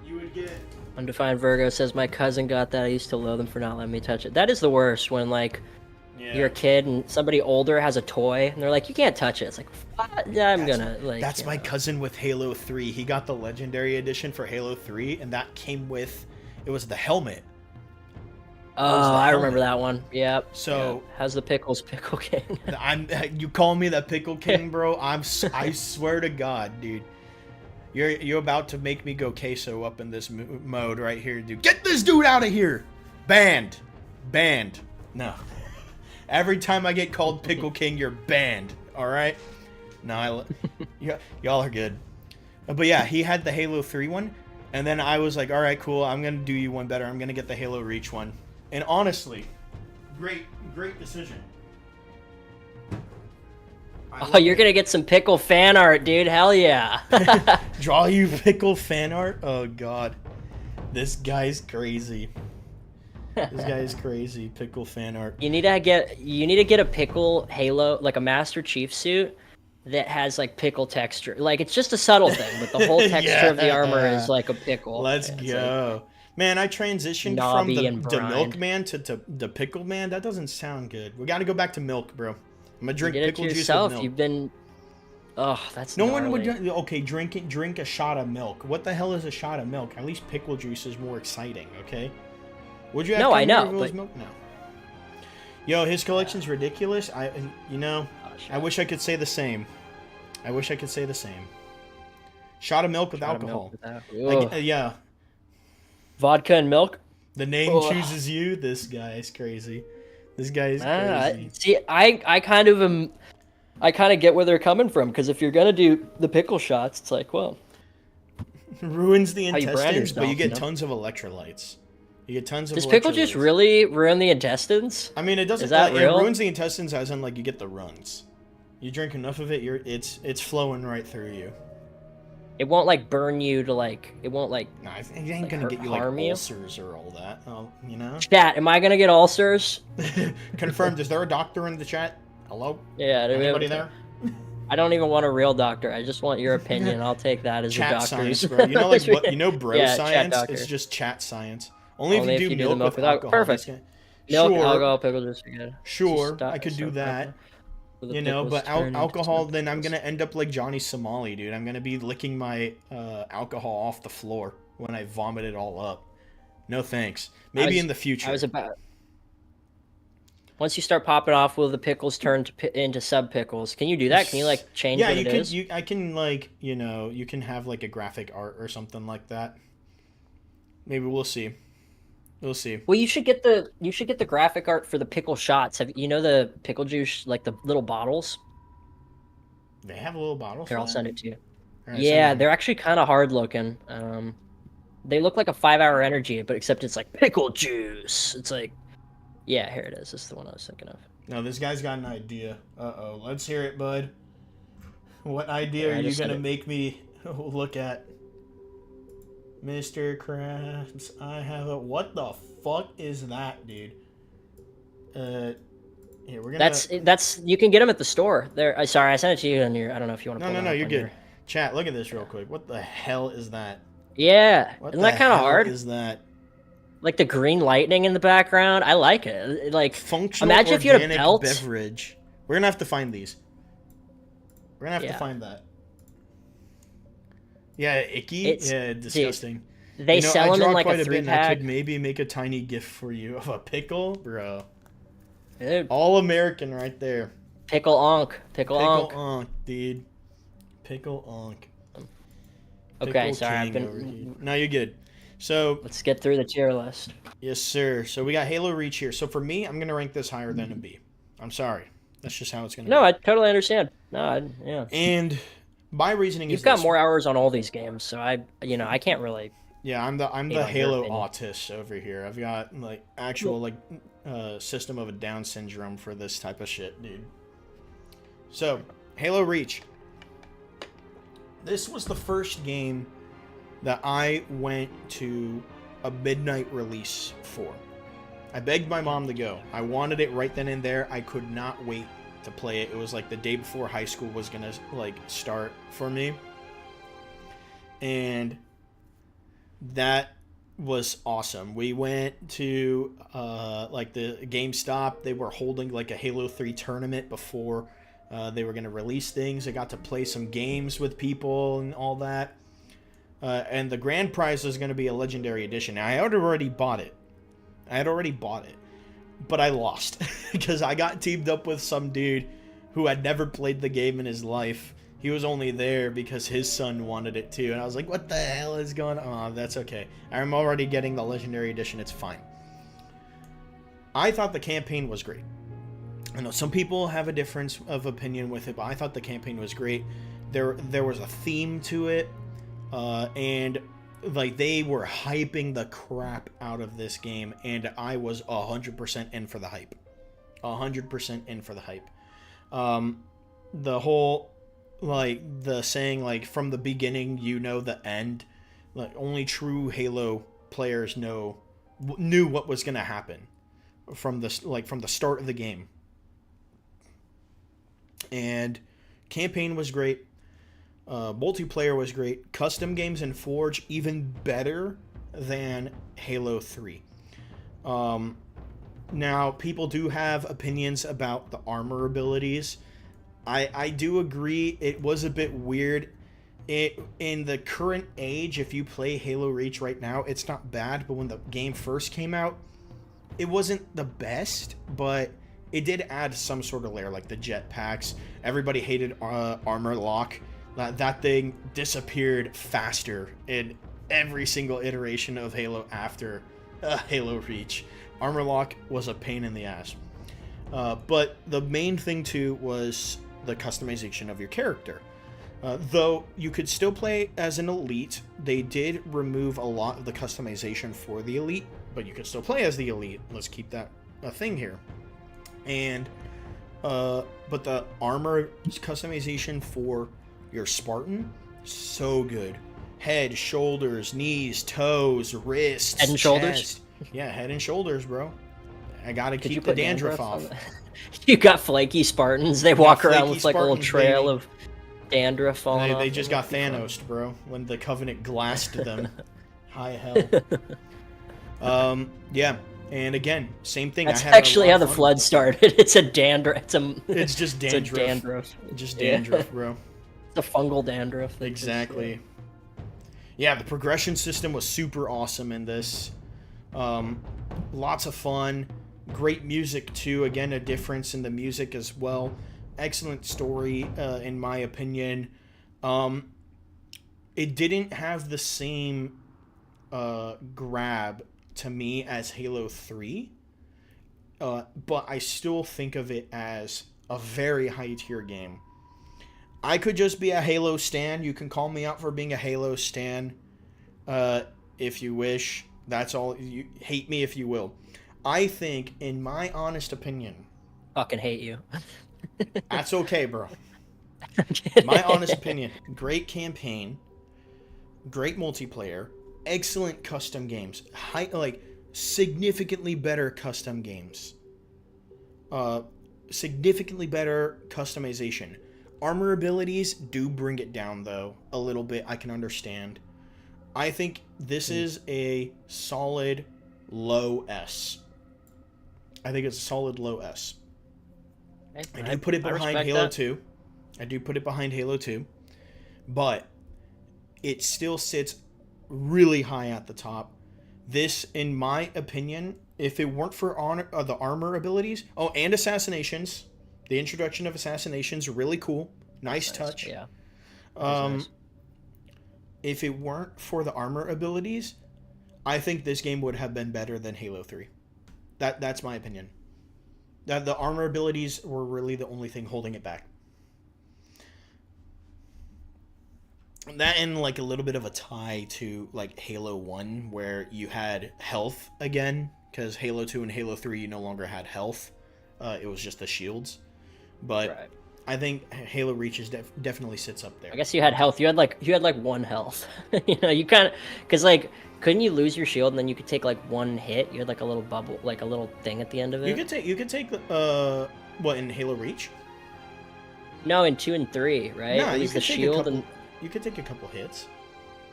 You would get... Undefined Virgo says, my cousin got that. I used to loathe them for not letting me touch it. That is the worst, when, like, you're a kid and somebody older has a toy, and they're like, you can't touch it. It's like, what? Yeah, That's my cousin with Halo 3. He got the Legendary Edition for Halo 3, and that came with... It was the helmet. Oh, I remember that one. Yep. So... How's the pickles, Pickle King? You call me the Pickle King, bro? I swear to God, dude. You're about to make me go queso up in this mode right here, dude. Get this dude out of here! Banned. No. Every time I get called Pickle King, you're banned. All right? No, y'all are good. But yeah, he had the Halo 3 one, and then I was like, all right, cool. I'm gonna do you one better. I'm gonna get the Halo Reach one. And honestly, great decision. Oh, you're gonna get some Pickle fan art, dude. Hell yeah. Draw you Pickle fan art? Oh, God. This guy's crazy. This guy is crazy. Pickle fan art. You need to get a pickle Halo, like a Master Chief suit that has like pickle texture. Like it's just a subtle thing, but the whole texture of the armor is like a pickle. Let's It's go. Man, I transitioned from knobby and the brined. milkman to the pickle man. That doesn't sound good. We got to go back to milk, bro. I'm gonna drink You did it pickle to juice yourself. with milk. You've been. Oh, that's No one would gnarly. okay, drink a shot of milk. What the hell is a shot of milk? At least pickle juice is more exciting, okay? Would you have No, I know, if it was but- milk? No. Yo, his collection's ridiculous. You know, Oh, shit. I wish I could say the same. I wish I could say the same. Shot of milk with Shot of alcohol. milk with that. Yeah. Vodka and milk. The name Ugh. chooses you. This guy is crazy. This guy is Ah, crazy. see, I kind of am. I kind of get where they're coming from because if you're gonna do the pickle shots, it's like, well, Ruins the How you brand intestines, but you yourself, get you know? tons of electrolytes. You get tons of does pickle juice electrolytes. really ruin the intestines? I mean, it doesn't. Is that It real? ruins the intestines, as in like you get the runs. You drink enough of it, it's flowing right through you. It won't like burn you to like. It won't like. Nah, it ain't Like, gonna get you like harm you? ulcers or all that. You know. Chat, am I gonna get ulcers? Confirmed. Is there a doctor in the chat? Hello? Yeah. do we have- Anybody there? I don't even want a real doctor. I just want your opinion. I'll take that as a Chat doctor's. science, bro. You know, like what? You know, bro Yeah, chat science. doctor. It's just chat science. Only, Only if you do milk with alcohol. Perfect. That's Milk, Sure. alcohol, pickle juice. You're good. Sure, Just I could do stop that. with the You know, pickles but turn into alcohol, some then I'm pickles. gonna end up like Johnny Somali, dude. I'm gonna be licking my alcohol off the floor when I vomit it all up. No thanks. Maybe in the future. I was about. Once you start popping off, will the pickles turn into sub pickles? Can you do that? Can you like change yeah, what you it can. is? I can like you can have like a graphic art or something like that. Maybe we'll see. We'll see. Well, you should get the graphic art for the pickle shots. Have you know the pickle juice, like the little bottles? They have a little bottle. Here, for I'll that? send it to you. All right, Yeah, send it. they're actually kind of hard looking. They look like a 5-hour energy, but except it's like pickle juice. It's like, yeah, here it is. This is the one I was thinking of. No, this guy's got an idea. Uh-oh. Let's hear it, bud. What idea Yeah, I are you just gonna sent it. make me look at? Mr. Krabs, I have a... What the fuck is that, dude? Here, we're gonna... That's you can get them at the store. There. Sorry, I sent it to you on your. I don't know if you want to. No, you're good. Chat, look at this real quick. What the hell is that? Yeah, What isn't that kind of hell hard? is that? Like the green lightning in the background. I like it. Like Functional imagine if you had a organic belt. beverage. We're gonna have to find these. We're gonna have to Yeah. find that. Yeah, icky. It's- Yeah, disgusting. They You know, sell I them draw in like quite a bit, and I 3-pack. could maybe make a tiny gift for you of a pickle, bro. Dude, All American right there. pickle onk. Pickle Pickle onk. onk, dude. Pickle onk. Okay, Pickle sorry. I've king over here. been. No, you're good. So, Let's get through the tier list. yes, sir. So we got Halo Reach here. So for me, I'm gonna rank this higher than a B. I'm sorry. That's just how it's gonna No, be. I totally understand. No, yeah. And my reasoning You've is got this. more hours on all these games, so I can't really. Yeah, I'm the Hate on your Halo opinion. autist over here. I've got like actual like system of a Down syndrome for this type of shit, dude. So, Halo Reach. This was the first game that I went to a midnight release for. I begged my mom to go. I wanted it right then and there. I could not wait to play it. It was like the day before high school was gonna like start for me. And that was awesome. We went to like the GameStop. They were holding like a Halo 3 tournament before they were going to release things. I got to play some games with people and all that. And the grand prize was going to be a legendary edition. Now, I had already bought it. But I lost because I got teamed up with some dude who had never played the game in his life. He was only there because his son wanted it too. And I was like, what the hell is going on? Oh, that's okay. I'm already getting the Legendary Edition. It's fine. I thought the campaign was great. I know some people have a difference of opinion with it, but I thought the campaign was great. There was a theme to it. And like they were hyping the crap out of this game. And I was 100% in for the hype. 100% in for the hype. The whole... like the saying like from the beginning you know the end, like only true Halo players know knew what was going to happen from the start of the game. And campaign was great. Multiplayer was great. Custom games in Forge even better than Halo 3. Now, people do have opinions about the armor abilities. I do agree it was a bit weird. In the current age, if you play Halo Reach right now, it's not bad, but when the game first came out, it wasn't the best, but it did add some sort of layer, like the jetpacks. Everybody hated armor lock. That thing disappeared faster in every single iteration of Halo after Halo Reach. Armor lock was a pain in the ass. But the main thing, too, was the customization of your character. Though you could still play as an elite, they did remove a lot of the customization for the elite, but you could still play as the elite. Let's keep that a thing here. And but the armor customization for your Spartan, so good. Head, shoulders, knees, toes, wrists, head and shoulders. chest. Yeah, head and shoulders, bro. I gotta keep the dandruff off. You got flaky Spartans. They walk around flaky with like a little Spartans, trail baby. of dandruff falling off. They just got Thanos, bro, when the Covenant glassed them. High hell. Yeah, and again, same thing. That's I had actually a how lot the of fun. flood started. It's a dandruff. It's just dandruff. It's a dandruff. Just Yeah. dandruff, bro. It's a fungal dandruff. that just, Exactly. Yeah, the progression system was super awesome in this. Lots of fun. Great music, too. Again, a difference in the music as well. Excellent story, in my opinion. It didn't have the same grab to me as Halo 3. But I still think of it as a very high-tier game. I could just be a Halo stan. You can call me out for being a Halo stan if you wish. That's all. You hate me if you will. I think, in my honest opinion... Fucking hate you. That's okay, bro. My honest opinion. Great campaign. Great multiplayer. Excellent custom games. Significantly better custom games. Significantly better customization. Armor abilities do bring it down, though, a little bit. I can understand. I think this is a solid low S. I think it's a solid low S. I do put it behind Halo 2. I do put it behind Halo 2. But it still sits really high at the top. This, in my opinion, if it weren't for the armor abilities... Oh, and assassinations. The introduction of assassinations, really cool. Nice touch. Yeah. Nice. If it weren't for the armor abilities, I think this game would have been better than Halo 3. That's my opinion. That the armor abilities were really the only thing holding it back. That and like a little bit of a tie to like Halo 1, where you had health again, because Halo 2 and Halo 3 you no longer had health. It was just the shields. But Right. I think Halo Reach definitely sits up there. I guess you had health. You had like one health. You kind of, because like, couldn't you lose your shield and then you could take like one hit? You had like a little bubble, like a little thing at the end of it. You could take what in Halo Reach? No, in 2 and 3, right? No, it you was the could take shield and. You could take a couple hits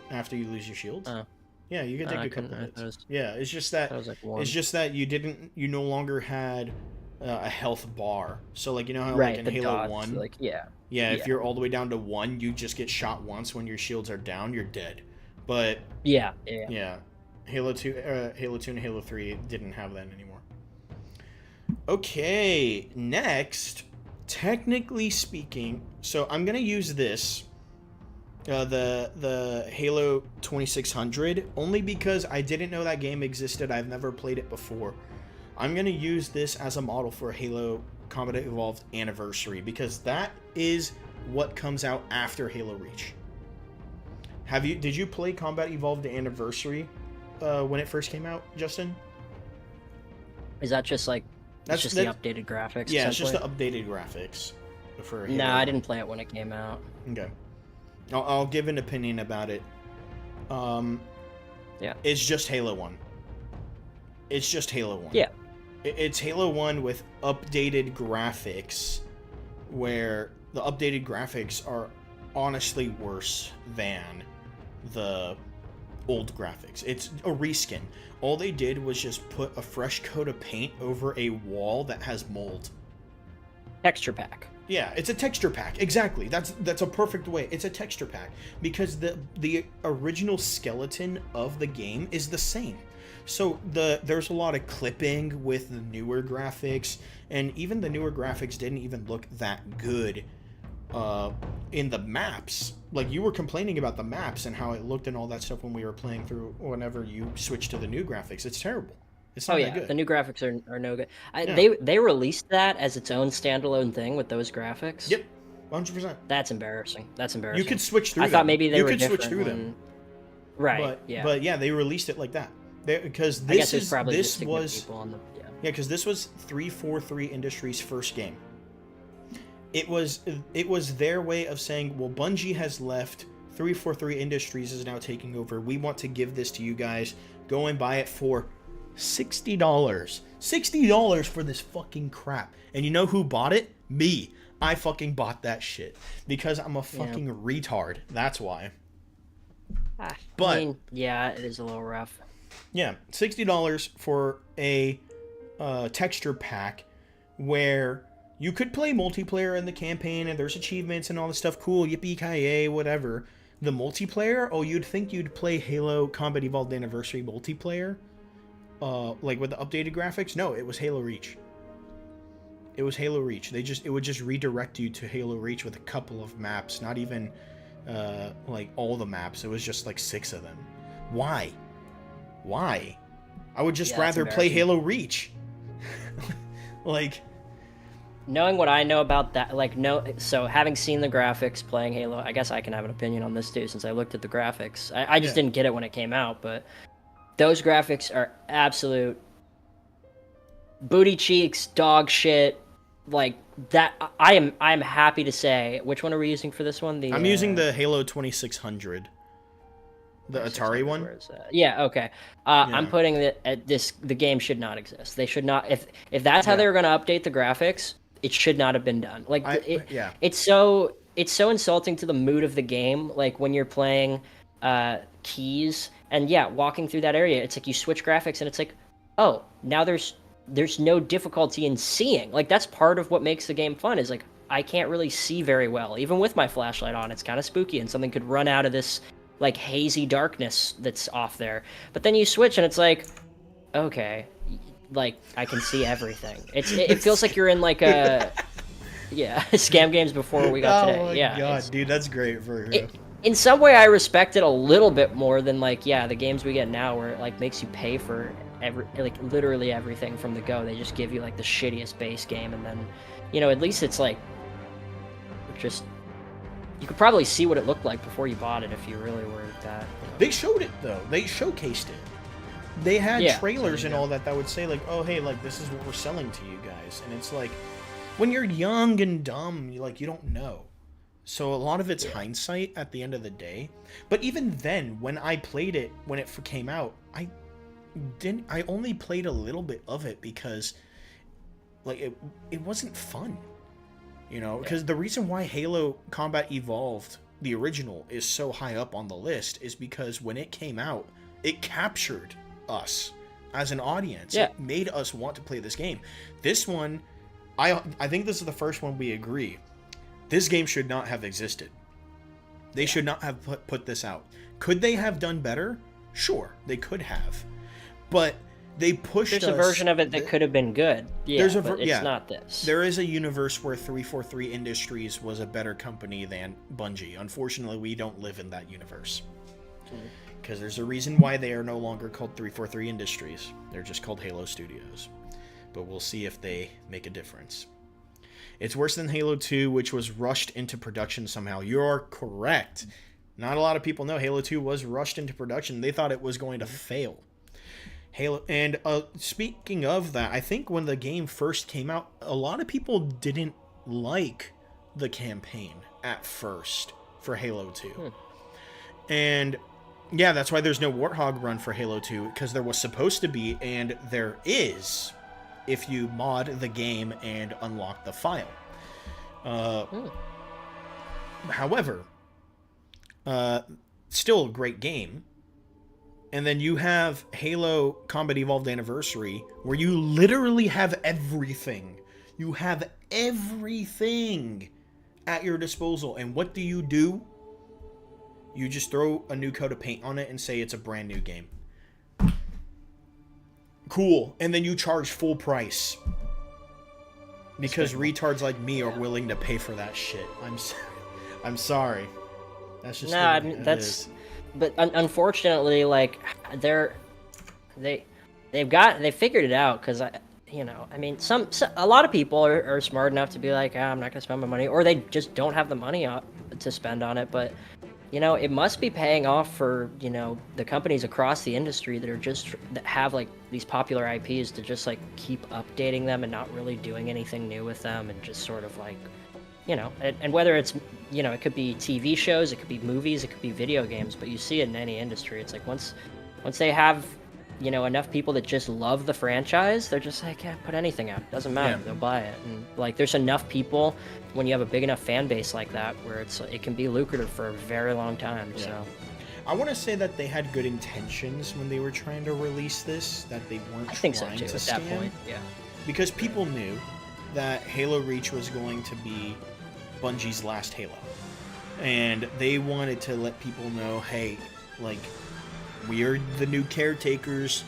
after you lose your shields. Oh. Yeah, you could take I a couple couldn't- hits. I was- Yeah, it's just that I was like one. it's just that you no longer had a health bar. So like you know how Right, like in the Halo dots, 1, like if yeah. you're all the way down to 1, you just get shot once when your shields are down, you're dead. But Yeah. Halo 2 and Halo 3 didn't have that anymore. Okay, next, technically speaking, so I'm gonna use this, the Halo 2600, only because I didn't know that game existed. I've never played it before. I'm gonna use this as a model for Halo Combat Evolved Anniversary, because that is what comes out after Halo Reach. Did you play Combat Evolved Anniversary when it first came out, Justin? Is that just like That's the updated graphics? Yeah, it's just the essentially? updated graphics for Halo. No, I didn't play it when it came out. Okay. I'll give an opinion about it. Yeah. It's just Halo 1. It's just Halo 1. Yeah. It's Halo 1 with updated graphics, where the updated graphics are honestly worse than the old graphics. It's a reskin. All they did was just put a fresh coat of paint over a wall that has mold. Texture pack. Yeah, it's a texture pack. Exactly. That's a perfect way. It's a texture pack because the original skeleton of the game is the same. So there's a lot of clipping with the newer graphics, and even the newer graphics didn't even look that good in the maps. Like, you were complaining about the maps and how it looked and all that stuff when we were playing through. Whenever you switch to the new graphics, it's terrible. It's not that good. The new graphics are no good. Yeah. They released that as its own standalone thing with those graphics. Yep, 100%. That's embarrassing. That's embarrassing. You could switch through. I thought maybe they were could different switch through them. Right. But yeah, they released it like that. Because I guess it's probably just to get people on the because this was 343 Industries' first game. It was their way of saying, well, Bungie has left, 343 Industries is now taking over. We want to give this to you guys. Go and buy it for $60. $60 for this fucking crap. And you know who bought it? Me. I fucking bought that shit because I'm a fucking retard. That's why. But I mean, yeah, it is a little rough. Yeah, $60 for a texture pack where you could play multiplayer in the campaign and there's achievements and all this stuff. Cool, yippee-ki-yay, whatever. The multiplayer, you'd think you'd play Halo Combat Evolved Anniversary multiplayer, like with the updated graphics. No, it was Halo Reach. It was Halo Reach. It would just redirect you to Halo Reach with a couple of maps, not even like all the maps. It was just like 6 of them. Why? I would just rather play Halo Reach. Like, knowing what I know about that, so having seen the graphics, playing Halo, I guess I can have an opinion on this too, since I looked at the graphics. I just didn't get it when it came out, but those graphics are absolute booty cheeks, dog shit. Like that, I'm happy to say. Which one are we using for this one? I'm using the Halo 2600. The Atari one? Where is that? Yeah, okay. I'm putting it at this. The game should not exist. They should not. If that's how they were going to update the graphics, it should not have been done. Like, it's so insulting to the mood of the game. Like when you're playing keys and walking through that area, it's like you switch graphics and it's like, oh, now there's no difficulty in seeing. Like that's part of what makes the game fun. Is like I can't really see very well, even with my flashlight on. It's kind of spooky, and something could run out of this like hazy darkness that's off there. But then you switch and it's like, okay, like I can see everything. It feels like you're in like a scam games before we got today. Oh my god, dude, that's great for you. In some way I respect it a little bit more than like the games we get now where it like makes you pay for literally everything from the go. They just give you like the shittiest base game, and then at least it's like just you could probably see what it looked like before you bought it if you really were that. They showed it though. They showcased it. They had trailers and all that would say like, oh hey, like this is what we're selling to you guys, and it's like when you're young and dumb, you don't know. So a lot of it's hindsight at the end of the day. But even then, when I played it when it came out, I only played a little bit of it because like it wasn't fun. Because the reason why Halo Combat Evolved, the original, is so high up on the list is because when it came out, it captured us as an audience. Yeah. It made us want to play this game. This one, I think this is the first one we agree. This game should not have existed. They should not have put this out. Could they have done better? Sure, they could have. But they pushed us. There's a version of it that could have been good. Yeah, but it's not this. There is a universe where 343 Industries was a better company than Bungie. Unfortunately, we don't live in that universe. Because there's a reason why they are no longer called 343 Industries. They're just called Halo Studios. But we'll see if they make a difference. It's worse than Halo 2, which was rushed into production somehow. You're correct. Not a lot of people know Halo 2 was rushed into production. They thought it was going to fail. Speaking of that, I think when the game first came out, a lot of people didn't like the campaign at first for Halo 2. And Yeah, that's why there's no Warthog run for Halo 2, because there was supposed to be, and there is, if you mod the game and unlock the file. However, still a great game. And then you have Halo Combat Evolved Anniversary, where you literally have everything. You have everything at your disposal. And what do? You just throw a new coat of paint on it and say it's a brand new game. Cool. And then you charge full price. Because retards like me are willing to pay for that shit. I'm sorry. That's just that's. But unfortunately, like they figured it out, because I mean, a lot of people are smart enough to be like, I'm not gonna spend my money, or they just don't have the money to spend on it. But it must be paying off for the companies across the industry that have like these popular IPs to just like keep updating them and not really doing anything new with them, and just sort of like and whether it's it could be TV shows, it could be movies, it could be video games, but you see it in any industry. It's like once they have enough people that just love the franchise, they're just like, yeah, put anything out, doesn't matter, they'll buy it. And like there's enough people when you have a big enough fan base like that where it can be lucrative for a very long time. So I want to say that they had good intentions when they were trying to release this, that they weren't trying to at scam. that point, Because people knew that Halo Reach was going to be Bungie's last Halo, and they wanted to let people know, hey, like, we are the new caretakers,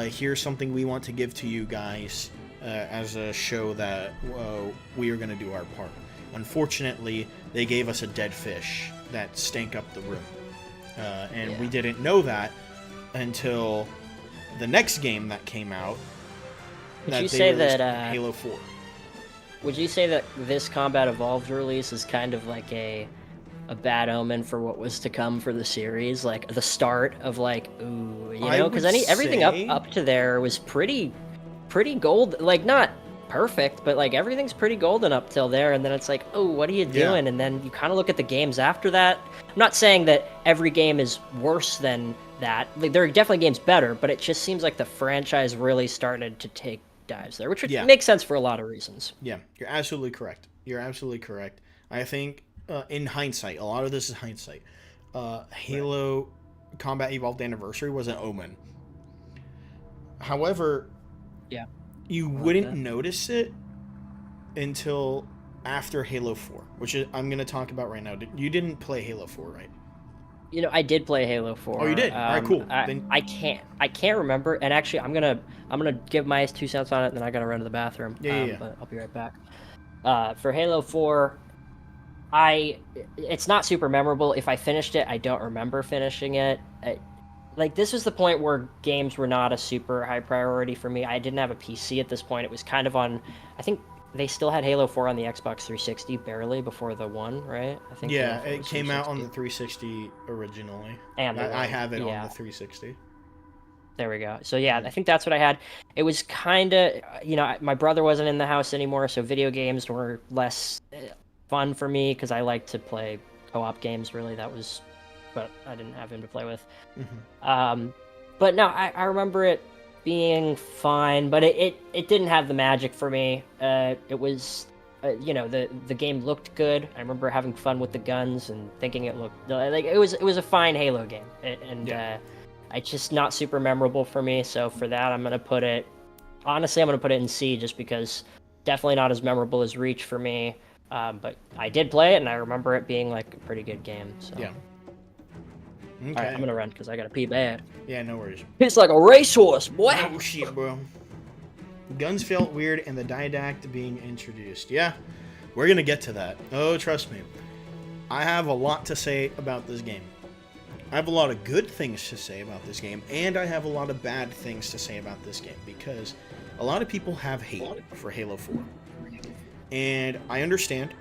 here's something we want to give to you guys as a show that we are going to do our part. Unfortunately, they gave us a dead fish that stank up the room, and we didn't know that until the next game that came out. Would you say that Halo 4. Would you say that this Combat Evolved release is kind of like a bad omen for what was to come for the series, like the start of like, ooh, because everything up to there was pretty gold, like not perfect, but like everything's pretty golden up till there, and then it's like, oh, what are you doing? And then you kind of look at the games after that. I'm not saying that every game is worse than that. Like, there are definitely games better, but it just seems like the franchise really started to take dives there, which would make sense for a lot of reasons. Yeah, you're absolutely correct. I think in hindsight, a lot of this is hindsight. Halo Combat Evolved Anniversary was an omen. However, you wouldn't notice it until after Halo 4, which I'm going to talk about right now. You didn't play Halo 4, right? I did play Halo 4. Oh, you did? All right, cool. I can't remember, and actually, I'm gonna give my 2 cents on it, and then I gotta run to the bathroom. But I'll be right back. For Halo 4, it's not super memorable. If I finished it, I don't remember finishing it. Like, this was the point where games were not a super high priority for me. I didn't have a PC at this point. It was kind of on, I think they still had Halo 4 on the Xbox 360 barely before the one, right? I think. Yeah, it came out on the 360 originally. And I have it on the 360. There we go. So yeah, I think that's what I had. It was kind of, my brother wasn't in the house anymore, so video games were less fun for me because I like to play co-op games, really. But I didn't have him to play with. Mm-hmm. But no, I remember it being fine, but it didn't have the magic for me. It was, the game looked good. I remember having fun with the guns and thinking it looked like it was a fine Halo game, it's just not super memorable for me. So for that, I'm gonna put it in C, just because definitely not as memorable as Reach for me. But I did play it, and I remember it being like a pretty good game. So. Yeah. Okay. All right, I'm gonna run because I gotta pee bad. Yeah, no worries. It's like a racehorse, boy. Oh shit, bro. Guns felt weird, and the didact being introduced. Yeah, we're gonna get to that. Oh, trust me. I have a lot to say about this game. I have a lot of good things to say about this game, and I have a lot of bad things to say about this game, because a lot of people have hate for Halo 4. And I understand.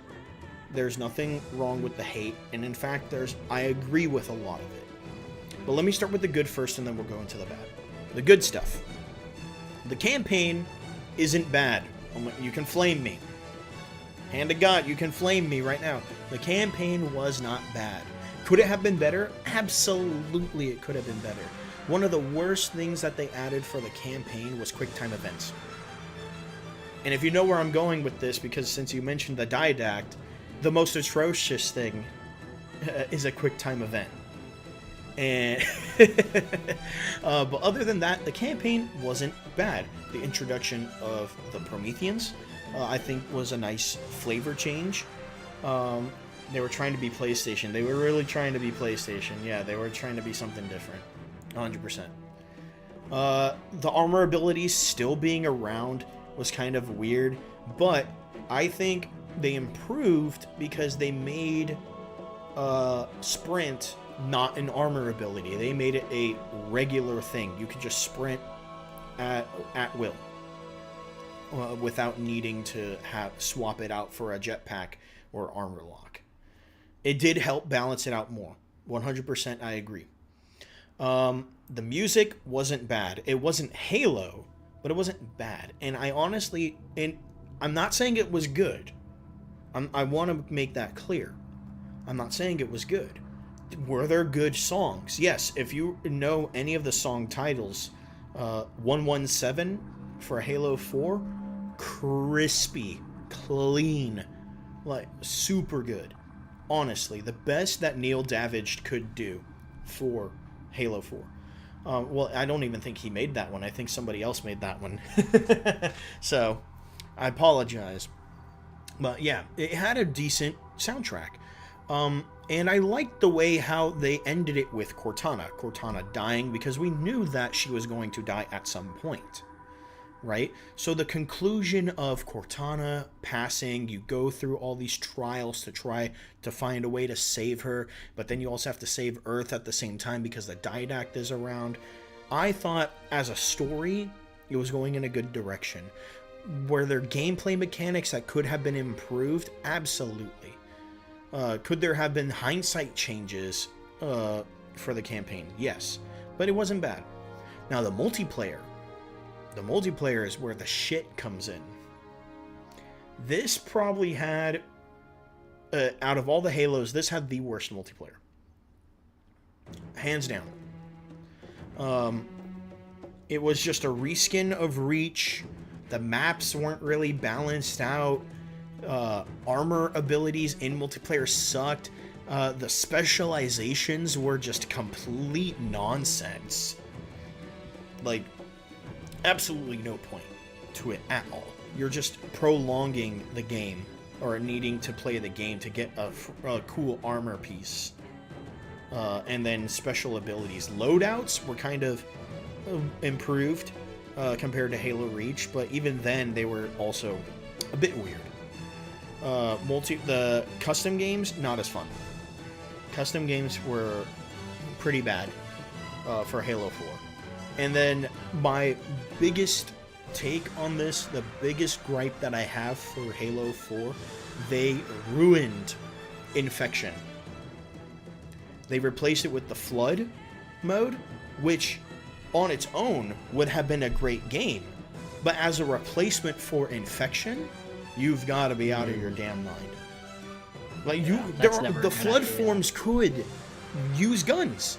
There's nothing wrong with the hate, and in fact, I agree with a lot of it. But let me start with the good first, and then we'll go into the bad. The good stuff. The campaign isn't bad. You can flame me. Hand to God, you can flame me right now. The campaign was not bad. Could it have been better? Absolutely, it could have been better. One of the worst things that they added for the campaign was quick time events. And if you know where I'm going with this, because since you mentioned the Didact, the most atrocious thing is a quick time event. And but other than that, the campaign wasn't bad. The introduction of the Prometheans, I think, was a nice flavor change. They were trying to be PlayStation. They were really trying to be PlayStation. Yeah, they were trying to be something different. 100%. The armor abilities still being around was kind of weird, but I think they improved because they made sprint not an armor ability. They made it a regular thing. You could just sprint at will without needing to swap it out for a jetpack or armor lock. It did help balance it out more. 100% I agree. The music wasn't bad. It wasn't Halo, but it wasn't bad. And I honestly, I'm not saying it was good. I want to make that clear. I'm not saying it was good. Were there good songs? Yes. If you know any of the song titles, 117 for Halo 4, crispy, clean, like super good. Honestly, the best that Neil Davidge could do for Halo 4. Well, I don't even think he made that one. I think somebody else made that one. So, I apologize. But yeah, it had a decent soundtrack. And I liked the way how they ended it with Cortana dying, because we knew that she was going to die at some point. Right? So the conclusion of Cortana passing, you go through all these trials to try to find a way to save her, but then you also have to save Earth at the same time because the Didact is around. I thought, as a story, it was going in a good direction. Were there gameplay mechanics that could have been improved? Absolutely. Could there have been hindsight changes for the campaign? Yes. But it wasn't bad. Now, the multiplayer is where the shit comes in. This probably had, out of all the Halos, this had the worst multiplayer. Hands down. It was just a reskin of Reach. The maps weren't really balanced out. Armor abilities in multiplayer sucked. The specializations were just complete nonsense. Like, absolutely no point to it at all. You're just prolonging the game, or needing to play the game to get a cool armor piece. And then special abilities. Loadouts were kind of improved compared to Halo Reach, but even then they were also a bit weird. The custom games, not as fun. Custom games were pretty bad for Halo 4. And then my biggest take on this, the biggest gripe that I have for Halo 4, they ruined Infection. They replaced it with the Flood mode, which on its own would have been a great game. But as a replacement for Infection, you've got to be out of your damn mind. Like, the Flood forms could use guns.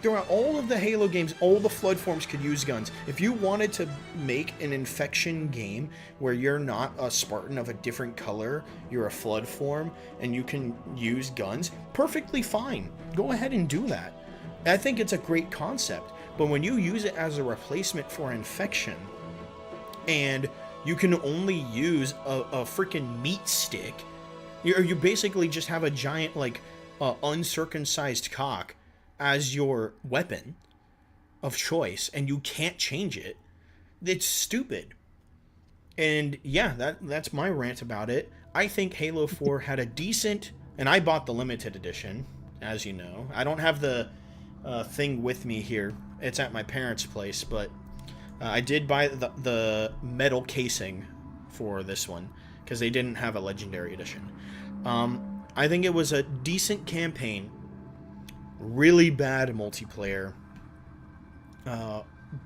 Throughout all of the Halo games, all the Flood forms could use guns. If you wanted to make an Infection game where you're not a Spartan of a different color, you're a Flood form, and you can use guns, perfectly fine. Go ahead and do that. I think it's a great concept. But when you use it as a replacement for Infection, and you can only use a freaking meat stick, you basically just have a giant, like, uncircumcised cock as your weapon of choice, and you can't change it. It's stupid. And yeah, that's my rant about it. I think Halo 4 had a decent, and I bought the limited edition, as you know. I don't have the thing with me here. It's at my parents' place, but I did buy the metal casing for this one because they didn't have a legendary edition. I think it was a decent campaign. Really bad multiplayer,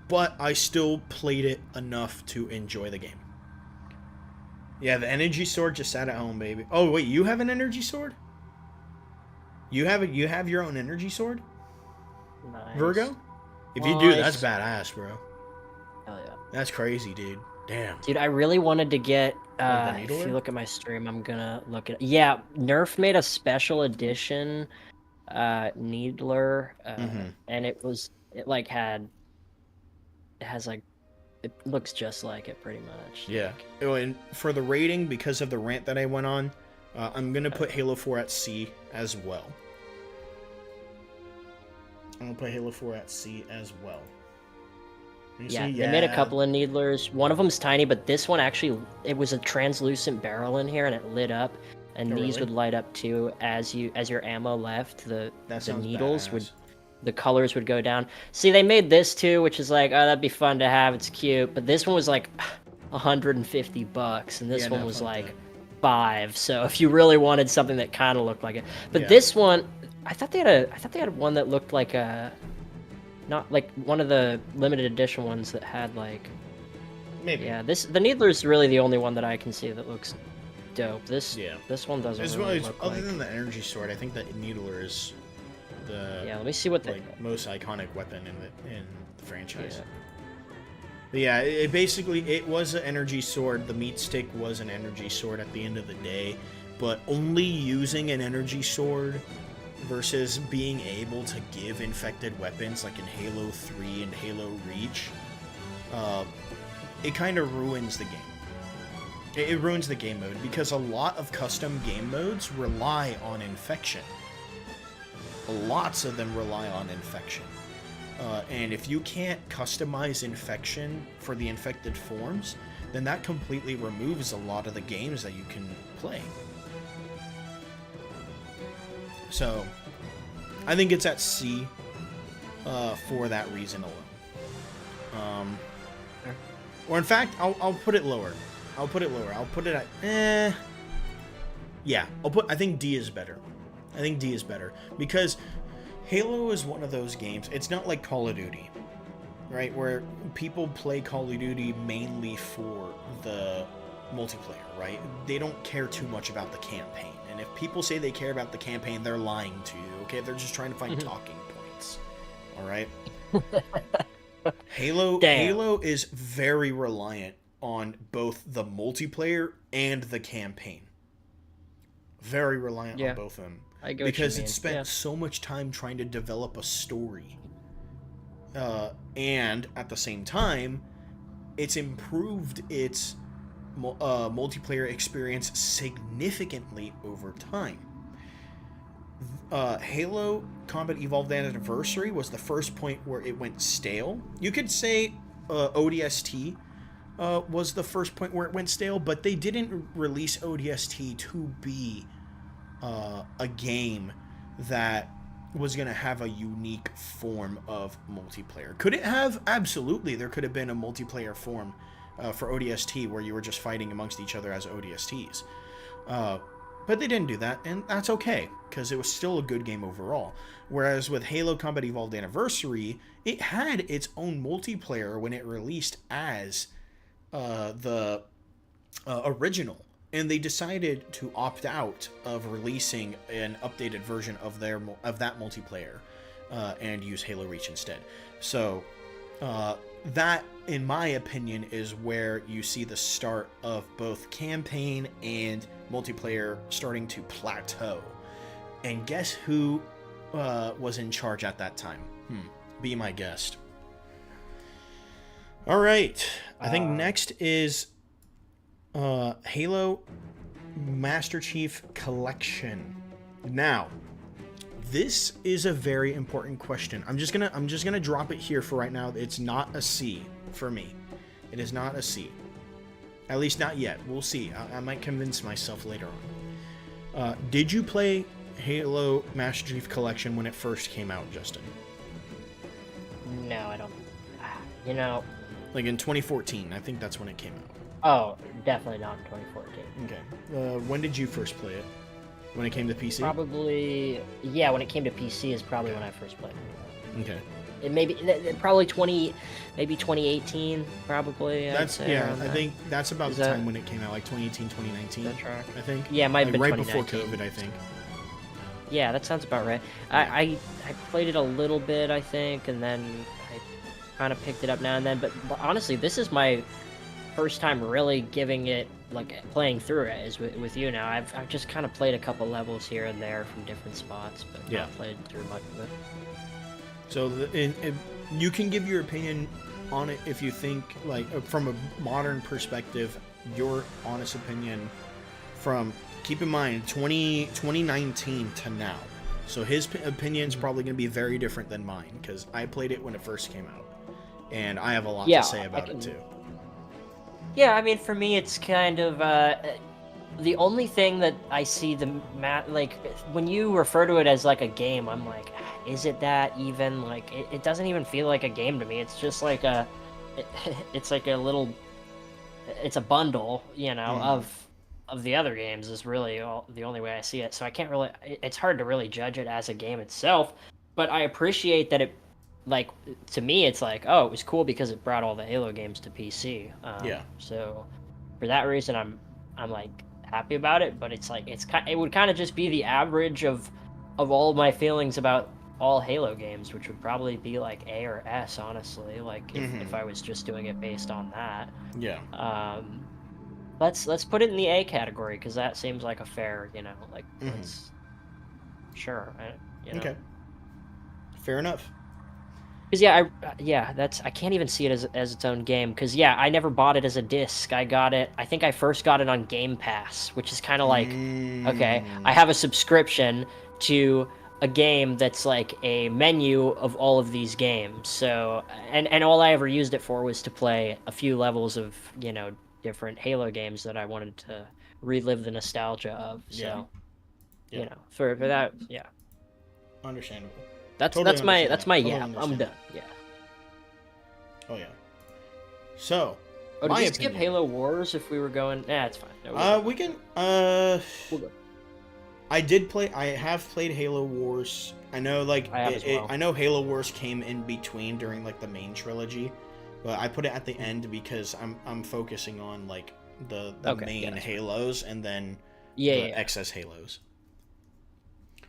but I still played it enough to enjoy the game. Yeah, the energy sword just sat at home, baby. Oh, wait, you have an energy sword? You have your own energy sword, Nice. Virgo? If you do, that's Nice. badass, bro. Hell yeah. That's crazy, dude. Damn. Dude, I really wanted to get. the If Needler? you look at my stream, I'm gonna look at. Yeah, Nerf made a special edition, Needler, and it has like, it looks just like it pretty much. Yeah. Oh, and for the rating, because of the rant that I went on, I'm gonna put Halo 4 at C as well. I'm gonna put Halo 4 at C as well. You Yeah, see? they made a couple of Needlers. One of them's tiny, but this one actually, it was a translucent barrel in here, and it lit up. And Oh, these really? would light up too as your ammo left. The sounds needles badass. would, the colors would go down. See, they made this too, which is like, oh, that'd be fun to have. It's cute, but this one was like $150, and this Yeah, one no, was fuck like that. $5. So if you really wanted something that kind of looked like it, but Yeah. this one, I thought they had one that looked like a, not like one of the limited edition ones that had like. Maybe. Yeah, the Needler's really the only one that I can see that looks dope. This Yeah. this one doesn't As really well, look other like. than the energy sword, I think that Needler is the Yeah, let me see what the. most iconic weapon in the franchise. Yeah. But yeah, it basically it was an energy sword. The meat stick was an energy sword at the end of the day, but only using an energy sword versus being able to give infected weapons like in Halo 3 and Halo Reach, it kind of ruins the game. It ruins the game mode because a lot of custom game modes rely on infection. Lots of them rely on infection. And if you can't customize infection for the infected forms, then that completely removes a lot of the games that you can play. So, I think it's at C for that reason alone. Or in fact, I'll put it lower. I'll put it lower. I'll put it at yeah. I think D is better. I think D is better because Halo is one of those games. It's not like Call of Duty, right? Where people play Call of Duty mainly for the multiplayer, right? They don't care too much about the campaign. And if people say they care about the campaign, they're lying to you, okay? They're just trying to find talking points. All right? Halo is very reliant on both the multiplayer and the campaign. Very reliant on both of them. I get what because you mean. it spent so much time trying to develop a story. And at the same time, it's improved its multiplayer experience significantly over time. Halo Combat Evolved Anniversary was the first point where it went stale. You could say ODST was the first point where it went stale, but they didn't release ODST to be a game that was going to have a unique form of multiplayer. Could it have? Absolutely. There could have been a multiplayer form for ODST where you were just fighting amongst each other as ODSTs. But they didn't do that, and that's okay, because it was still a good game overall. Whereas with Halo Combat Evolved Anniversary, it had its own multiplayer when it released as the original. And they decided to opt out of releasing an updated version of that multiplayer and use Halo Reach instead. So that, in my opinion, is where you see the start of both campaign and multiplayer starting to plateau. And guess who was in charge at that time? Be my guest. All right. I think next is Halo Master Chief Collection. Now, this is a very important question. I'm just gonna drop it here for right now. It's not a C for me. It is not a C. At least not yet. We'll see. I might convince myself later on. Did you play Halo Master Chief Collection when it first came out, Justin? No, I don't. You know. Like in 2014, I think that's when it came out. Oh, definitely not in 2014. Okay. When did you first play it? When it came to PC? Probably, yeah. When it came to PC is probably when I first played it. Okay. It probably 2018, probably. That's I think that's about the time when it came out, like 2018, 2019. That track? I think. Yeah, it might have been right before 2019. COVID, I think. Yeah, that sounds about right. I played it a little bit, I think, and then I kind of picked it up now and then. But honestly, this is my first time really giving it, like, playing through it is with you now. I've just kind of played a couple levels here and there from different spots, but Yeah. not played through much of it. So you can give your opinion on it if you think, like, from a modern perspective, your honest opinion from, keep in mind, 2019 to now. So his opinion's probably going to be very different than mine, because I played it when it first came out. And I have a lot to say about it, too. Yeah, I mean, for me, it's kind of, the only thing that I see like, when you refer to it as, like, a game, I'm like, is it that even? Like, it doesn't even feel like a game to me. It's just like it's like a little, it's a bundle, you know, of the other games is really the only way I see it. So I can't really, it's hard to really judge it as a game itself, but I appreciate that it, like, to me, it's like, oh, it was cool because it brought all the Halo games to PC. Yeah. So for that reason, I'm like happy about it. But it's like it would kind of just be the average of all of my feelings about all Halo games, which would probably be like A or S, honestly. Like if I was just doing it based on that. Yeah. Let's put it in the A category because that seems like a fair, you know, like let's sure. You know. Okay. Fair enough. Because I can't even see it as its own game. Because I never bought it as a disc. I think I first got it on Game Pass, which is kind of like, okay, I have a subscription to a game that's like a menu of all of these games. So and all I ever used it for was to play a few levels of, you know, different Halo games that I wanted to relive the nostalgia of. So you know, for that, Understandable. That's Totally my Totally I'm done. Yeah. Oh yeah. So, Oh, did my we skip opinion. Halo Wars if we were going? Nah, it's fine. No, We can. we'll go. I have played Halo Wars. I know, like, I have as well. I know Halo Wars came in between during, like, the main trilogy, but I put it at the end because I'm focusing on, like, the main Halos and then the excess Halos.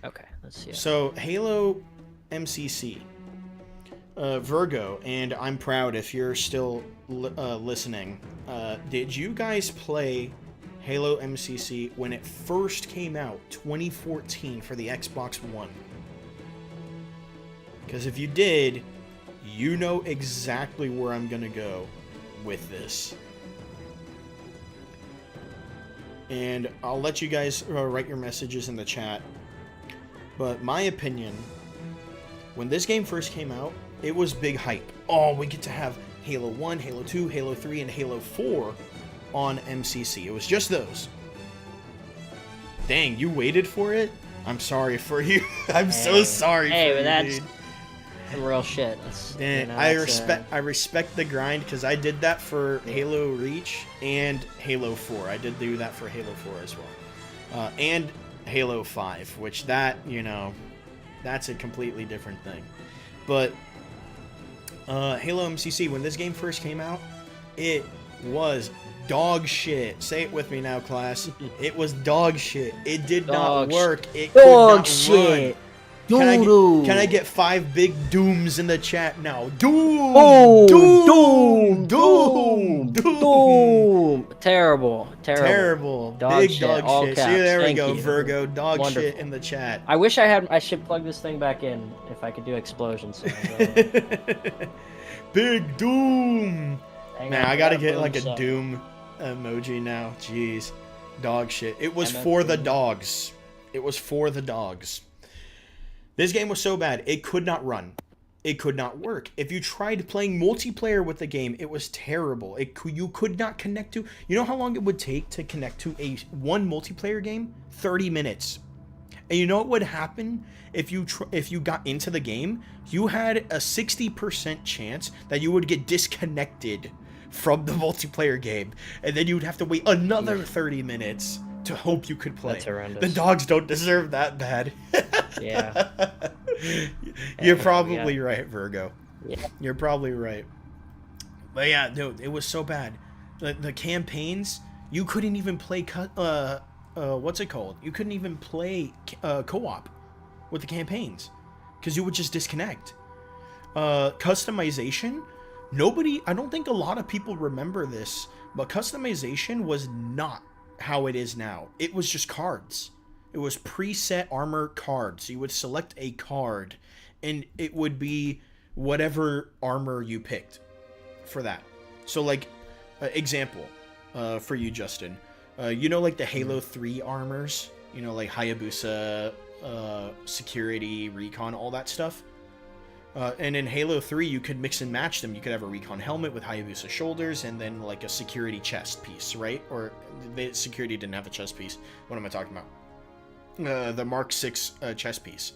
Okay, let's see. So Halo MCC, Virgo, and I'm proud if you're still listening. Did you guys play Halo MCC when it first came out, 2014, for the Xbox One? Because if you did, you know exactly where I'm gonna go with this. And I'll let you guys write your messages in the chat. But my opinion, when this game first came out, it was big hype. Oh, we get to have Halo 1, Halo 2, Halo 3, and Halo 4 on MCC. It was just those. Dang, you waited for it? I'm sorry for you. I'm so sorry for you, but that's dude. some real shit. That's, Dang, you know, I respect the grind because I did that for Halo Reach and Halo 4. I did do that for Halo 4 as well. And Halo 5, which that, you know, that's a completely different thing. But Halo MCC, when this game first came out, it was dog shit. Say it with me now, class. It was dog shit. It did not work. It could not run. Can I get 5 big dooms in the chat now? Doom! Oh, Doom! Doom! Doom! Terrible. Dog Big shit, dog all shit. caps. See, there we Thank go, you. Virgo. Dog Wonderful. shit in the chat. I wish I should plug this thing back in if I could do explosion sounds. Big Doom! Hang Man, on, I gotta got get boom like a sound. Doom emoji now. Jeez. Dog shit. It was for the dogs. It was for the dogs. This game was so bad, it could not run. It could not work. If you tried playing multiplayer with the game, it was terrible. You could not connect to... You know how long it would take to connect to one multiplayer game? 30 minutes. And you know what would happen if you got into the game? You had a 60% chance that you would get disconnected from the multiplayer game. And then you would have to wait another 30 minutes to hope you could play. That's horrendous. The dogs don't deserve that bad. Yeah. You're probably right, Virgo. Yeah. You're probably right. But yeah, dude, it was so bad. The campaigns, you couldn't even play what's it called? You couldn't even play co-op with the campaigns because you would just disconnect. Customization, I don't think a lot of people remember this, but customization was not how it is now. It was just cards. It was preset armor cards. You would select a card and it would be whatever armor you picked for that. So like, example, for you, Justin, you know, like the Halo 3 armors, you know, like Hayabusa, security, recon, all that stuff. And in Halo 3, you could mix and match them. You could have a recon helmet with Hayabusa shoulders and then like a security chest piece, right? Or the security didn't have a chest piece. What am I talking about? The Mark 6 chest piece.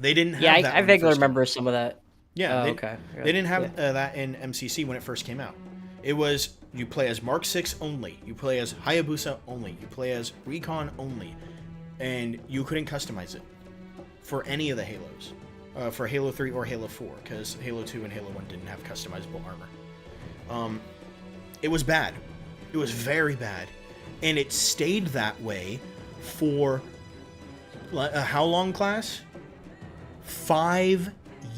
They didn't have that. Yeah, I vaguely remember some of that. Yeah, okay. They didn't have that in MCC when it first came out. It was, you play as Mark 6 only. You play as Hayabusa only. You play as Recon only. And you couldn't customize it for any of the Halos. For Halo 3 or Halo 4, because Halo 2 and Halo 1 didn't have customizable armor. It was bad. It was very bad. And it stayed that way for how long, class? 5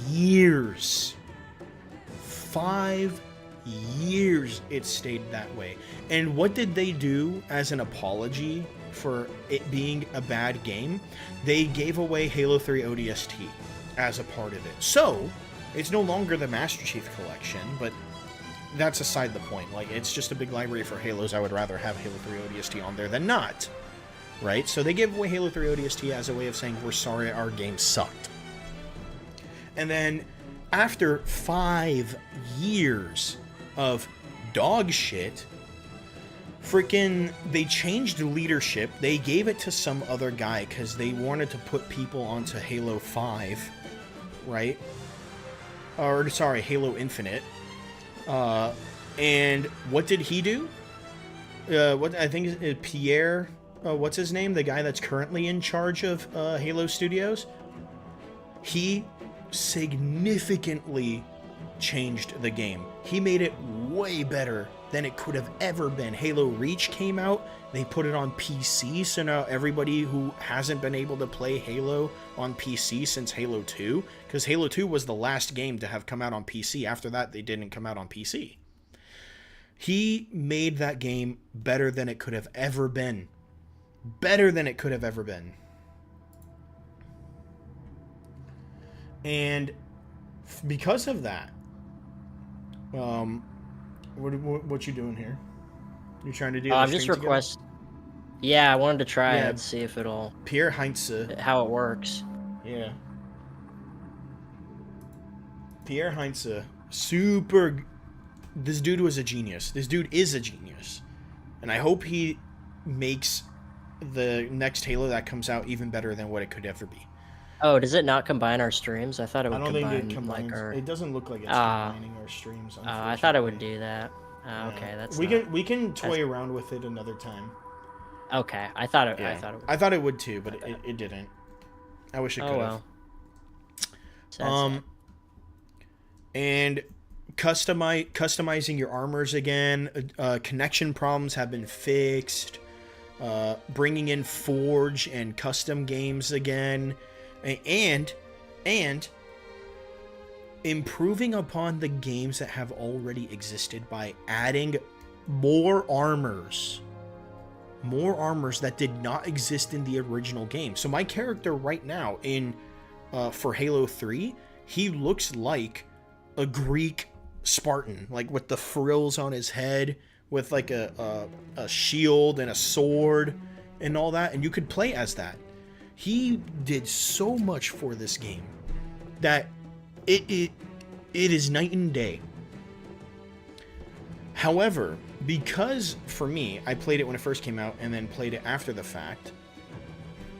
years. 5 years it stayed that way. And what did they do as an apology for it being a bad game? They gave away Halo 3 ODST as a part of it. So, it's no longer the Master Chief Collection, but that's aside the point. Like, it's just a big library for Halos. I would rather have Halo 3 ODST on there than not. Right? So they gave away Halo 3 ODST as a way of saying, we're sorry, our game sucked. And then, after 5 years of dog shit, freaking, they changed the leadership. They gave it to some other guy because they wanted to put people onto Halo 5, right? Or, sorry, Halo Infinite. And what did he do? What I think is Pierre, what's his name? The guy that's currently in charge of Halo Studios. He significantly changed the game. He made it way better than it could have ever been. Halo Reach came out, they put it on PC, so now everybody who hasn't been able to play Halo on PC since Halo 2, because Halo 2 was the last game to have come out on PC. After that, they didn't come out on PC. He made that game better than it could have ever been. Better than it could have ever been. And because of that, what you doing here? You trying to do? I'm just request. Yeah, I wanted to try it and see if it'll. Pierre Heinze. How it works. Yeah. Pierre Heinze, super. This dude was a genius. This dude is a genius, and I hope he makes the next Halo that comes out even better than what it could ever be. Oh, does it not combine our streams? I thought it would combine, think it combines. like our... It doesn't look like it's combining our streams. I thought it would do that. Okay, that's. We can toy around with it another time. Okay, I thought it. Yeah. I thought it would. Too, but it didn't. I wish it could have. Well. And customizing your armors again. Connection problems have been fixed. Bringing in Forge and custom games again. And improving upon the games that have already existed by adding more armors that did not exist in the original game. So my character right now in for Halo 3, he looks like a Greek Spartan, like with the frills on his head, with like a shield and a sword and all that, and you could play as that. He did so much for this game that it is night and day. However, because for me, I played it when it first came out and then played it after the fact,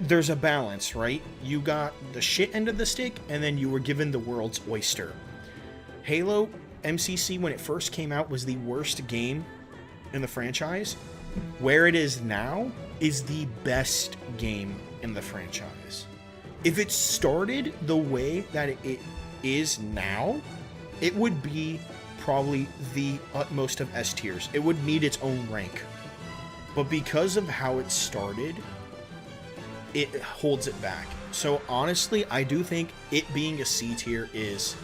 there's a balance, right? You got the shit end of the stick and then you were given the world's oyster. Halo MCC, when it first came out, was the worst game in the franchise. Where it is now is the best game in the franchise. If it started the way that it is now, it would be probably the utmost of S tiers. It would need its own rank. But because of how it started, it holds it back. So honestly, I do think it being a C tier is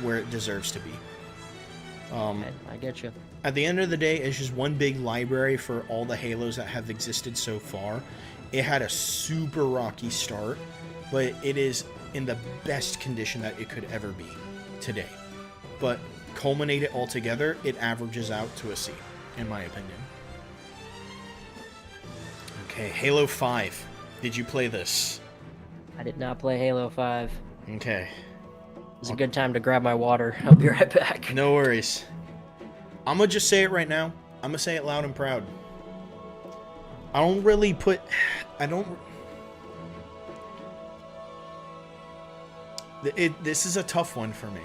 where it deserves to be. Okay, I get you. At the end of the day, it's just one big library for all the Halos that have existed so far. It had a super rocky start, but it is in the best condition that it could ever be today. But culminate it all together, it averages out to a C, in my opinion. Okay, Halo 5. Did you play this? I did not play Halo 5. Okay. It's a good time to grab my water. I'll be right back. No worries. I'm gonna just say it right now. I'm gonna say it loud and proud. I don't really put... This is a tough one for me.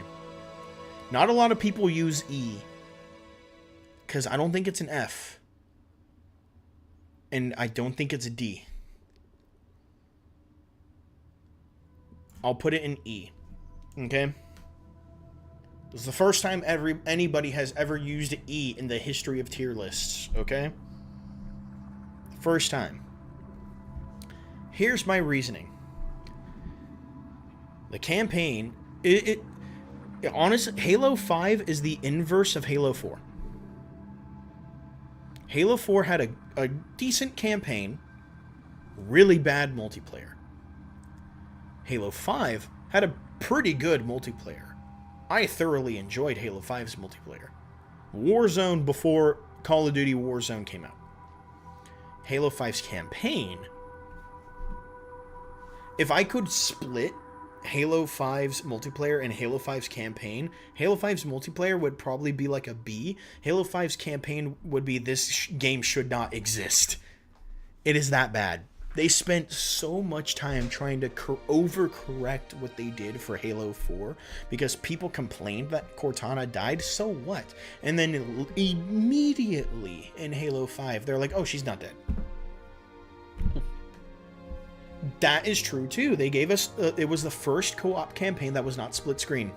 Not a lot of people use E. Because I don't think it's an F. And I don't think it's a D. I'll put it in E. Okay? This is the first time anybody has ever used E in the history of tier lists. Okay? First time. Here's my reasoning. The campaign... Honestly, Halo 5 is the inverse of Halo 4. Halo 4 had a decent campaign, really bad multiplayer. Halo 5 had a pretty good multiplayer. I thoroughly enjoyed Halo 5's multiplayer. Warzone before Call of Duty Warzone came out. Halo 5's campaign... If I could split Halo 5's multiplayer and Halo 5's campaign, Halo 5's multiplayer would probably be like a B. Halo 5's campaign would be this game should not exist. It is that bad. They spent so much time trying to overcorrect what they did for Halo 4 because people complained that Cortana died, so what? And then immediately in Halo 5, they're like, oh, she's not dead. That is true too. They gave us, it was the first co-op campaign that was not split screen.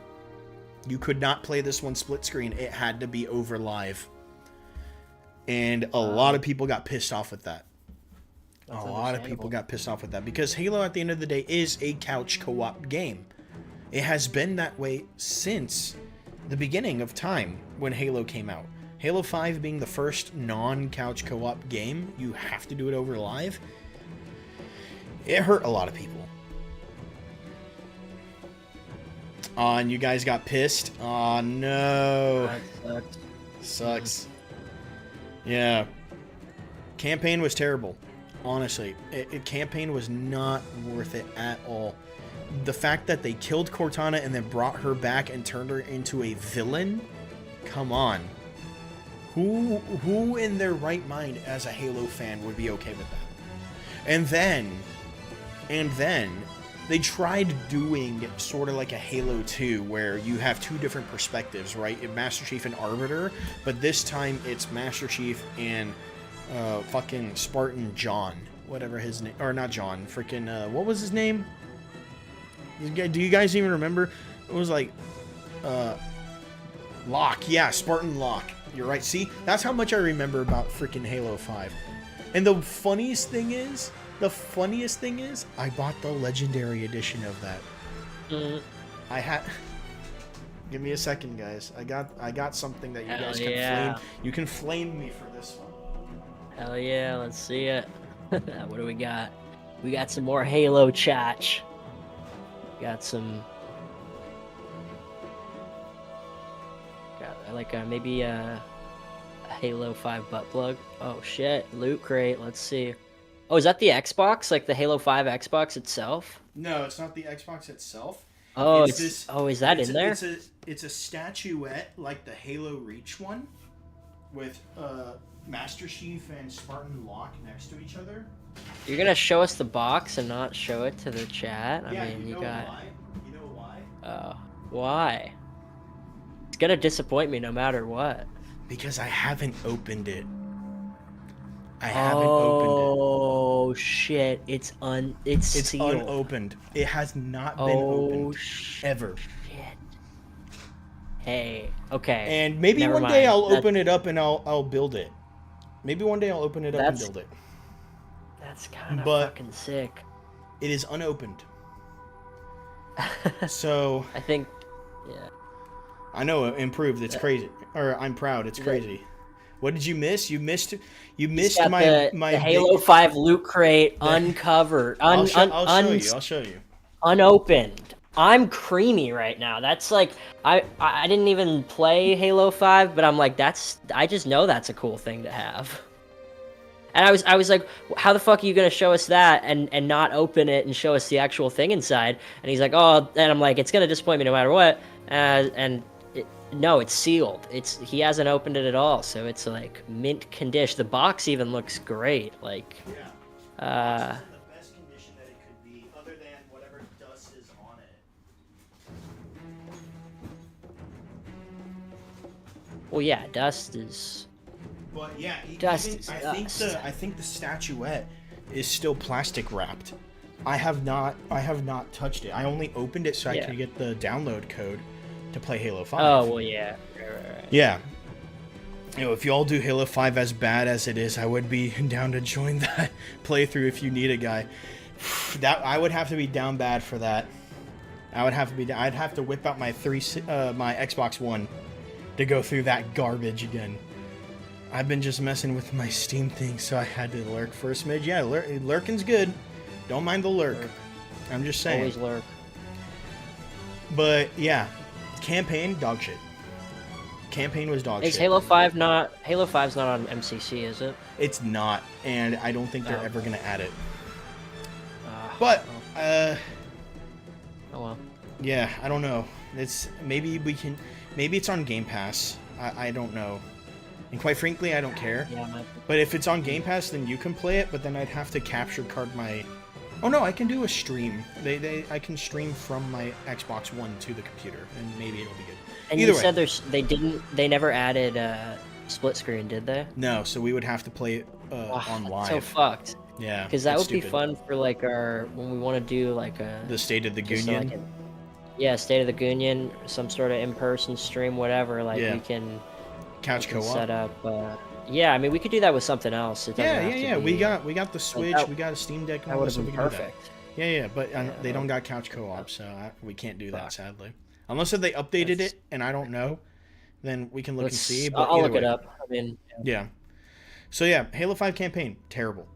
You could not play this one split screen. It had to be over live. And a lot of people got pissed off with that. A lot of people got pissed off with that because Halo at the end of the day is a couch co-op game. It has been that way since the beginning of time when Halo came out. Halo 5 being the first non-couch co-op game, you have to do it over live. It hurt a lot of people. And you guys got pissed? Oh, no. That Sucks. Yeah. Campaign was terrible. Honestly. Campaign was not worth it at all. The fact that they killed Cortana and then brought her back and turned her into a villain? Come on. Who in their right mind as a Halo fan would be okay with that? And then they tried doing sort of like a Halo 2 where you have two different perspectives, right? Master Chief and Arbiter, but this time it's Master Chief and fucking Spartan John, whatever his name, or not John, freaking what was his name? Do you guys even remember? It was like Locke, yeah, Spartan Locke. You're right. See, that's how much I remember about freaking Halo 5. And the funniest thing is, I bought the Legendary Edition of that. I had... Give me a second, guys. I got something that you guys can flame. You can flame me for this one. Hell yeah, let's see it. What do we got? We got some more Halo chat. Got some... Got like maybe a Halo 5 butt plug. Oh shit, loot crate, let's see. Oh, is that the Xbox? Like the Halo 5 Xbox itself? No, it's not the Xbox itself. Oh, is that in there? It's a statuette like the Halo Reach one, with Master Chief and Spartan Locke next to each other. You're gonna show us the box and not show it to the chat? Yeah, I mean, you know got... why? You know why? Oh, why? It's gonna disappoint me no matter what. Because I haven't opened it. I haven't opened it. Oh shit! It's sealed. Unopened. It has not been opened ever. Shit. Hey. Okay. And maybe Never one day mind. I'll open it up and I'll build it. Maybe one day I'll open it up and build it. That's kind of But- fucking sick. It is unopened. So I think, yeah. I know it improved. It's crazy. Or I'm proud. It's crazy. What did you miss? You missed Got my the Halo 5 loot crate uncovered. I'll show you. Unopened. I'm creamy right now. That's like I didn't even play Halo 5, but I'm like I just know that's a cool thing to have. And I was like, how the fuck are you gonna show us that and not open it and show us the actual thing inside? And he's like, oh, and I'm like, it's gonna disappoint me no matter what. No, it's sealed. He hasn't opened it at all, so it's like mint condition. The box even looks great. Like, the best condition that it could be, other than whatever dust is on it. well, yeah, dust is. But yeah, Dust even, is I think the statuette is still plastic wrapped. I have not touched it. I only opened it so I could get the download code to play Halo 5. Oh well, yeah. Right. Yeah. You know, if you all do Halo 5 as bad as it is, I would be down to join that playthrough if you need a guy. That I would have to be down bad for that. I'd have to whip out my my Xbox One to go through that garbage again. I've been just messing with my Steam thing, so I had to lurk for a smidge. Yeah, lurking's good. Don't mind the lurk. I'm just saying. Always lurk. But yeah, campaign dog shit. Campaign was dog shit. Is Halo 5's not on MCC, is it? It's not, and I don't think they're Oh. ever gonna add it. But oh well. yeah, I don't know. Maybe it's on Game Pass. I don't know. And quite frankly, I don't care. Yeah, But if it's on Game Pass, then you can play it, but then I'd have to capture card my... Oh no, I can do a stream. I can stream from my Xbox One to the computer, and maybe it'll be good. And Either you way. said they never added split screen, did they? No, so we would have to play it on live. So fucked. Yeah. Because that it's would be stupid. fun for like when we want to do like The State of the just Union. like State of the Union, some sort of in-person stream, whatever. Like Yeah. we can Couch we can co-op. set up. Yeah, I mean we could do that with something else. It doesn't have to Yeah. be, We got the Switch. that- We got a Steam Deck. And that all would that, have so we been can do that. perfect. Yeah, but Yeah, they don't that- got couch co-op, so we can't do that, sadly. Unless if they updated it, and I don't know, then we can look and see. But I'll either look it way. up. I mean, Yeah. So yeah, Halo 5 campaign, terrible.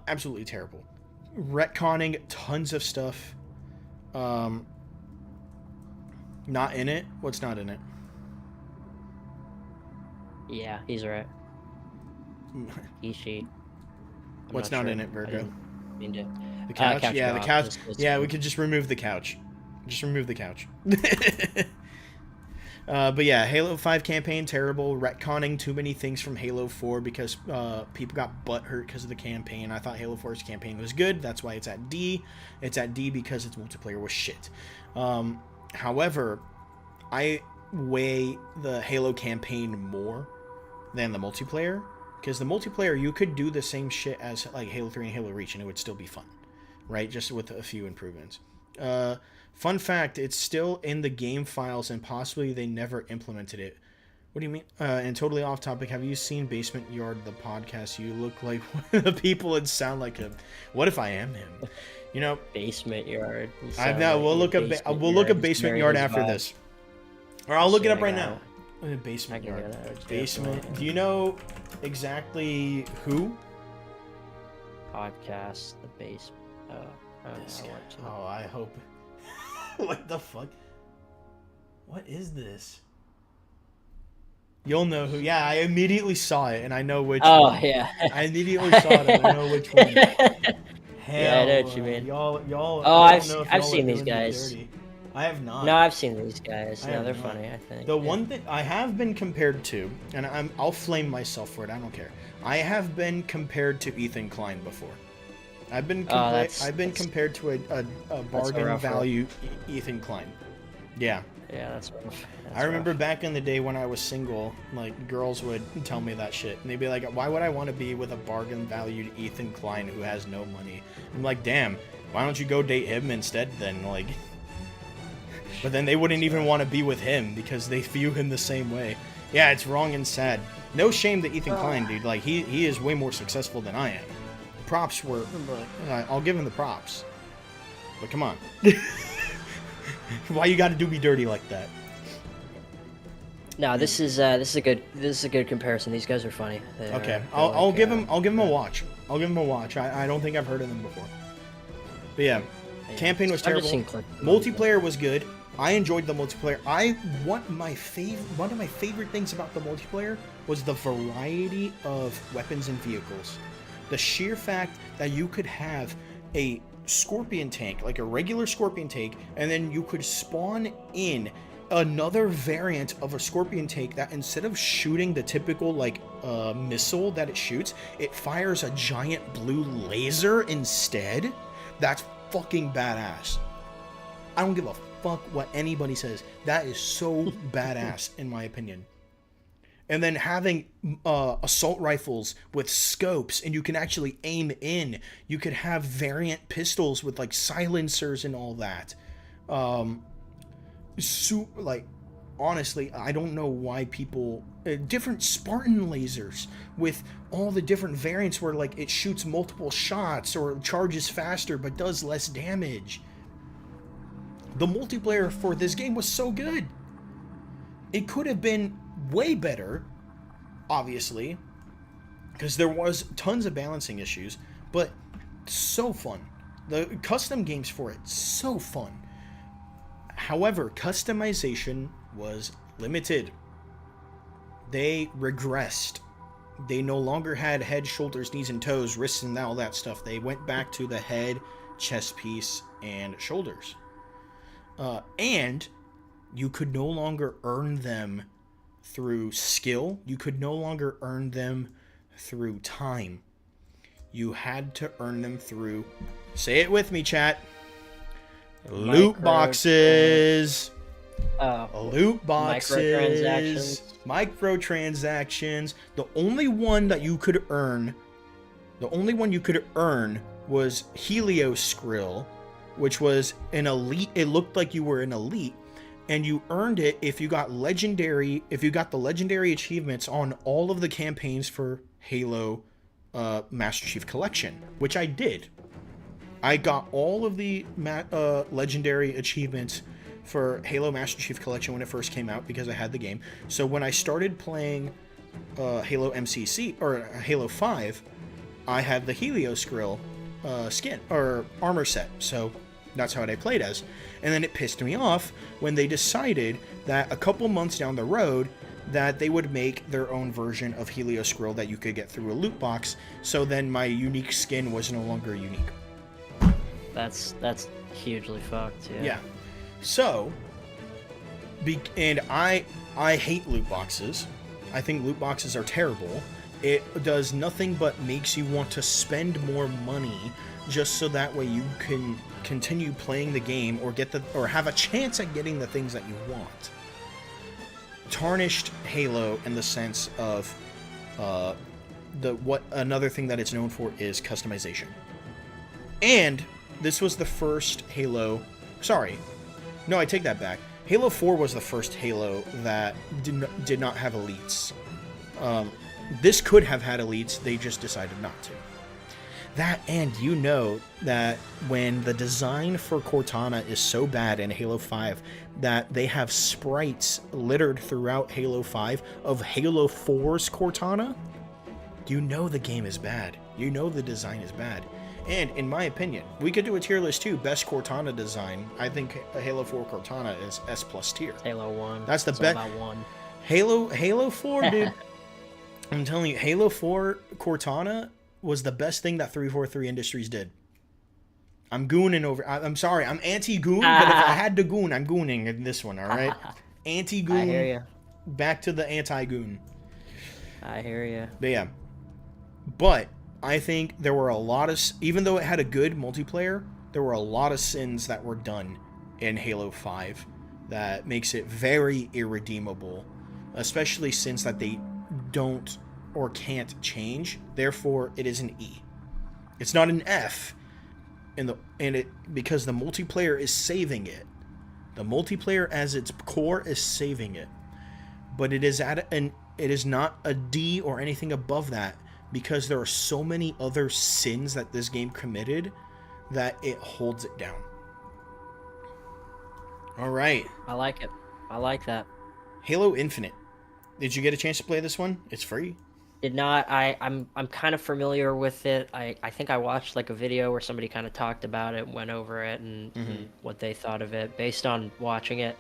Absolutely terrible. Retconning tons of stuff. Not in it? What's not in it? yeah, he's right. She. What's not in it, Virgo? Mean to. The couch? couch yeah, the co-op couch. is Yeah, we fine. could just remove the couch. Just remove the couch. But yeah, Halo 5 campaign, terrible. Retconning too many things from Halo 4 because people got butthurt because of the campaign. I thought Halo 4's campaign was good. That's why it's at D. It's at D because its multiplayer was shit. However, I weigh the Halo campaign more than the multiplayer. Because the multiplayer, you could do the same shit as like Halo 3 and Halo Reach, and it would still be fun. Right? Just with a few improvements. Fun fact, it's still in the game files, and possibly they never implemented it. What do you mean? And totally off topic, have you seen Basement Yard, the podcast? You look like one of the people and sound like him. What if I am him? You know, Basement Yard. I know. We'll look up. We'll look up Basement Yard after this, or I'll look it up right now. Basement Yard. Basement. Do you know exactly who? Podcast, the basement. This guy. Oh, I hope. What the fuck? What is this? You'll know who. Yeah, I immediately saw it, and I know which one. Yeah. I immediately saw it, and I know which one. Yeah, I know what you mean. Y'all. Oh, I don't know if I've y'all seen are these doing me guys. dirty. I have not. No, I've seen these guys. I No, have they're not. funny, I think. The one thing I have been compared to, and I'll flame myself for it. I don't care. I have been compared to Ethan Klein before. I've been compared to a bargain rough value Ethan Klein. Yeah. Yeah, that's rough. I remember back in the day when I was single, like girls would tell me that shit, and they'd be like, "Why would I want to be with a bargain valued Ethan Klein who has no money?" I'm like, "Damn, why don't you go date him instead then?" Like, but then they wouldn't even want to be with him because they view him the same way. Yeah, it's wrong and sad. No shame to Ethan Klein, dude. Like he is way more successful than I am. Props were, I'll give him the props. But come on. Why you gotta do me dirty like that? No, this is a good comparison. These guys are funny. Okay, I'll give him a watch. I'll give him a watch. I don't think I've heard of them before. But yeah, campaign was I've just terrible. seen clips. Multiplayer was good. I enjoyed the multiplayer. One of my favorite things about the multiplayer was the variety of weapons and vehicles. The sheer fact that you could have a scorpion tank, like a regular scorpion tank, and then you could spawn in another variant of a scorpion tank that instead of shooting the typical like missile that it shoots, it fires a giant blue laser instead. That's fucking badass. I don't give a fuck what anybody says. That is so badass in my opinion. And then having assault rifles with scopes, and you can actually aim in. You could have variant pistols with like silencers and all that. Like, honestly, I don't know why people different Spartan lasers with all the different variants where like it shoots multiple shots or charges faster but does less damage. The multiplayer for this game was so good. It could have been way better, obviously, because there was tons of balancing issues, but so fun. The custom games for it, so fun. However, customization was limited. They regressed. They no longer had head, shoulders, knees, and toes, wrists, and all that stuff. They went back to the head, chest piece, and shoulders. And you could no longer earn them through skill. You could no longer earn them through time. You had to earn them through, say it with me, chat, loot boxes. Loot boxes. Microtransactions. The only one you could earn was Helios Skrill, which was an elite. It looked like you were an elite, and you earned it if you got the legendary achievements on all of the campaigns for Halo Master Chief Collection, which I did. I got all of the legendary achievements for Halo Master Chief Collection when it first came out because I had the game. So when I started playing Halo MCC or Halo 5, I had the Helios Skrill skin or armor set. So that's how I played as. And then it pissed me off when they decided that a couple months down the road that they would make their own version of Helios Skrill that you could get through a loot box. So then my unique skin was no longer unique. That's hugely fucked. Yeah. So, and I hate loot boxes. I think loot boxes are terrible. It does nothing but makes you want to spend more money just so that way you can continue playing the game or have a chance at getting the things that you want. Tarnished Halo in the sense of another thing that it's known for is customization. And this was the first Halo. Sorry. No, I take that back. Halo 4 was the first Halo that did not have elites. This could have had elites, they just decided not to. That, and you know that when the design for Cortana is so bad in Halo 5 that they have sprites littered throughout Halo 5 of Halo 4's Cortana, you know the game is bad. You know the design is bad. And in my opinion, we could do a tier list too. Best Cortana design. I think Halo 4 Cortana is S+ tier. Halo 1. That's the best. Halo 4, dude. I'm telling you, Halo 4 Cortana was the best thing that 343 Industries did. I'm gooning over. I'm sorry, I'm anti-goon, but if I had to goon, I'm gooning in this one. All right, anti-goon. I hear you. Back to the anti-goon. I hear you. But yeah, but I think there were a lot of, even though it had a good multiplayer, there were a lot of sins that were done in Halo 5 that makes it very irredeemable, especially since that they don't or can't change. Therefore, it is an E. It's not an F, because the multiplayer is saving it. The multiplayer as its core is saving it, but it is it is not a D or anything above that. Because there are so many other sins that this game committed that it holds it down. All right. I like it. I like that. Halo Infinite. Did you get a chance to play this one? It's free. Did not. I'm kind of familiar with it. I think I watched like a video where somebody kind of talked about it, went over it, and what they thought of it based on watching it.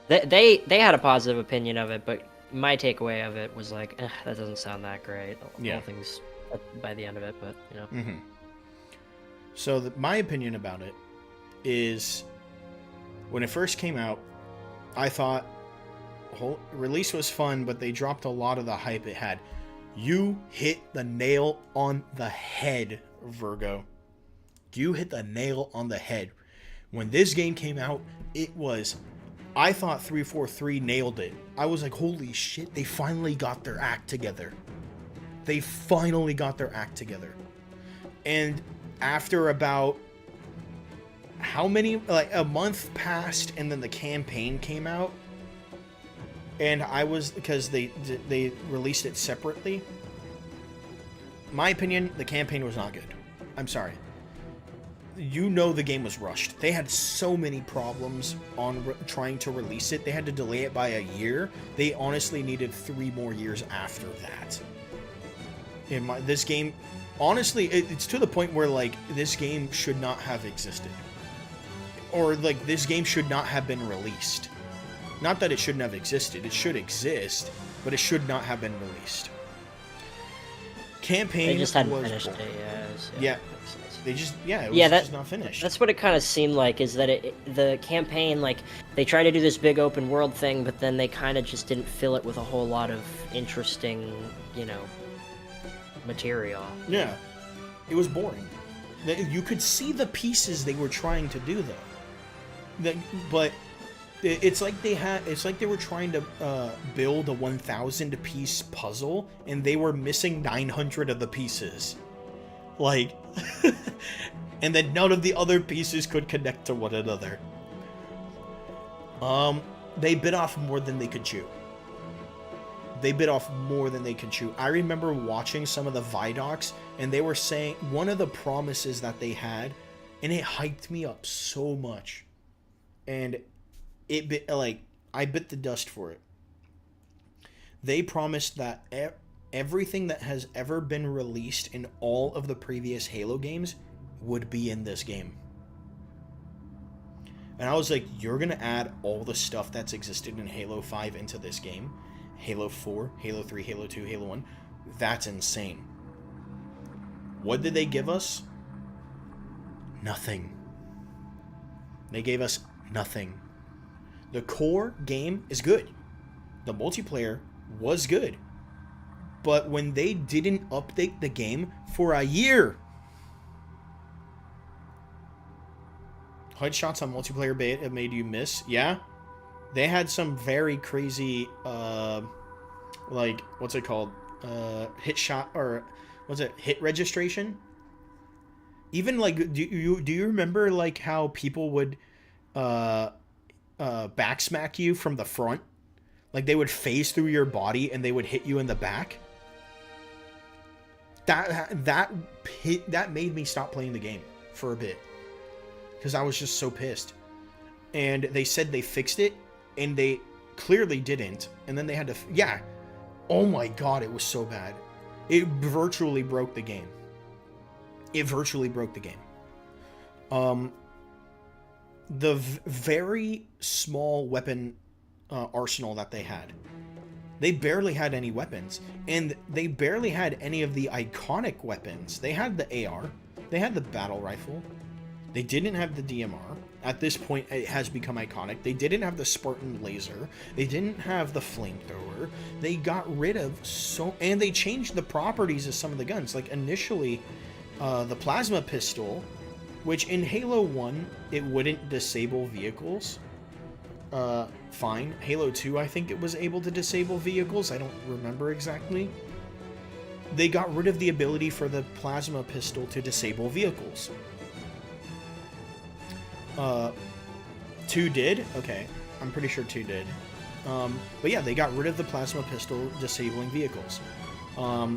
They had a positive opinion of it, but my takeaway of it was like, that doesn't sound that great. Yeah. All things by the end of it, but you know. Mm-hmm. So my opinion about it is, when it first came out, I thought whole release was fun, but they dropped a lot of the hype it had. You hit the nail on the head, Virgo. You hit the nail on the head. When this game came out, it was... I thought 343 nailed it. I was like, holy shit, they finally got their act together. They finally got their act together. And after about... how many... like, a month passed, and then the campaign came out. And I was... because they released it separately. My opinion, the campaign was not good. I'm sorry. You know the game was rushed. They had so many problems on trying to release it. They had to delay it by a year. They honestly needed 3 more years after that. This game... honestly, it's to the point where, like, this game should not have existed. Or, like, this game should not have been released. Not that it shouldn't have existed. It should exist, but it should not have been released. Campaign They just hadn't was finished boring. it. Yeah. They just... yeah, it was just not finished. That's what it kind of seemed like, is that the campaign, like, they tried to do this big open world thing, but then they kind of just didn't fill it with a whole lot of interesting, you know, material. Yeah. It was boring. You could see the pieces they were trying to do, though. But it's like they were trying to build a 1,000-piece puzzle, and they were missing 900 of the pieces. Like... and then none of the other pieces could connect to one another. They bit off more than they could chew. I remember watching some of the Vidocs, and they were saying one of the promises that they had, and it hyped me up so much. And I bit the dust for it. They promised that everything that has ever been released in all of the previous Halo games would be in this game. And I was like, you're going to add all the stuff that's existed in Halo 5 into this game? Halo 4, Halo 3, Halo 2, Halo 1? That's insane. What did they give us? Nothing. They gave us nothing. The core game is good. The multiplayer was good. But when they didn't update the game for a year... HUD shots on multiplayer beta made you miss. Yeah. They had some very crazy, like, what's it called? Hit shot, or what's it? Hit registration? Even, like, do you remember, like, how people would, backsmack you from the front? Like, they would phase through your body and they would hit you in the back? That made me stop playing the game for a bit. Because I was just so pissed. And they said they fixed it, and they clearly didn't. And then they had to... yeah. Oh my god, it was so bad. It virtually broke the game. The very small weapon arsenal that they had. They barely had any weapons. And they barely had any of the iconic weapons. They had the AR. They had the battle rifle. They didn't have the DMR. At this point, it has become iconic. They didn't have the Spartan laser. They didn't have the flamethrower. They got rid of so... and they changed the properties of some of the guns. Like, initially, the plasma pistol, which in Halo 1, it wouldn't disable vehicles. Fine. Halo 2, I think it was able to disable vehicles. I don't remember exactly. They got rid of the ability for the plasma pistol to disable vehicles. 2 did? Okay. I'm pretty sure 2 did. But yeah, they got rid of the plasma pistol disabling vehicles. But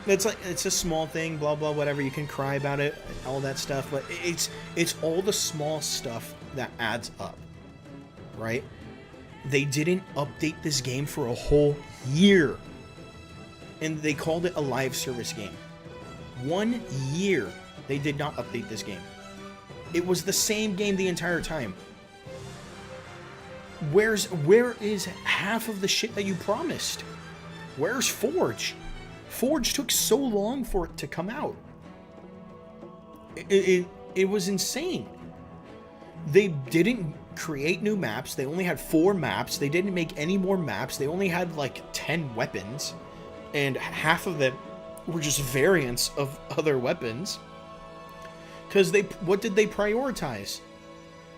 it's like, it's a small thing, blah, blah, whatever. You can cry about it, all that stuff. But it's all the small stuff that adds up, right? They didn't update this game for a whole year. And they called it a live service game. 1 year they did not update this game. It was the same game the entire time. Where is half of the shit that you promised? Where's Forge? Forge took so long for it to come out. It was insane. They didn't create new maps. They only had 4 maps. They didn't make any more maps. They only had like 10 weapons. And half of them were just variants of other weapons. Because what did they prioritize?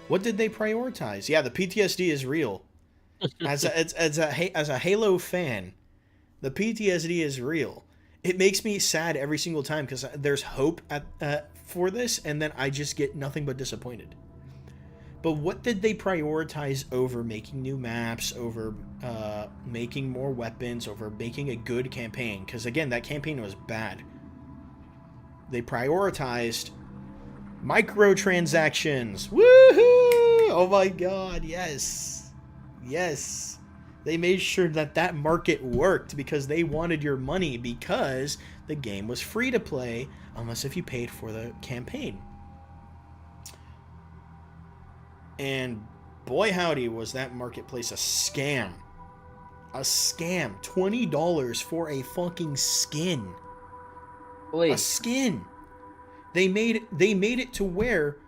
What did they prioritize? Yeah, the PTSD is real. As a Halo fan, the PTSD is real. It makes me sad every single time because there's hope for this, and then I just get nothing but disappointed. But what did they prioritize over making new maps, over making more weapons, over making a good campaign? Because again, that campaign was bad. They prioritized microtransactions. Woohoo! Oh my god, yes. Yes. They made sure that market worked because they wanted your money because the game was free to play unless if you paid for the campaign. And boy howdy was that marketplace a scam. A scam. $20 for a fucking skin. Wait. A skin. They made it to where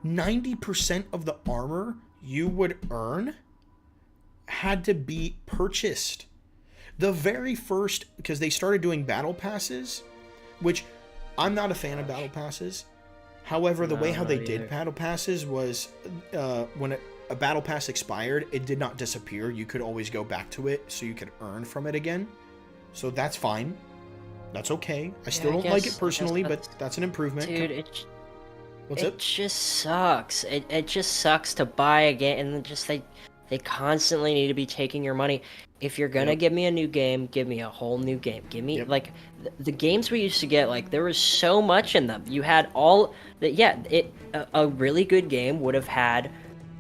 90% of the armor you would earn had to be purchased. The very first, because they started doing battle passes, which I'm not a fan of battle passes. However, the way how they did battle passes was when a battle pass expired, it did not disappear. You could always go back to it so you could earn from it again. So that's fine. That's okay. I still don't like it personally, but that's an improvement. Dude, it just sucks. It just sucks to buy a game and just they constantly need to be taking your money. If you're gonna give me a new game, give me a whole new game. Give me like the games we used to get. Like there was so much in them. You had all that. Yeah, a really good game would have had,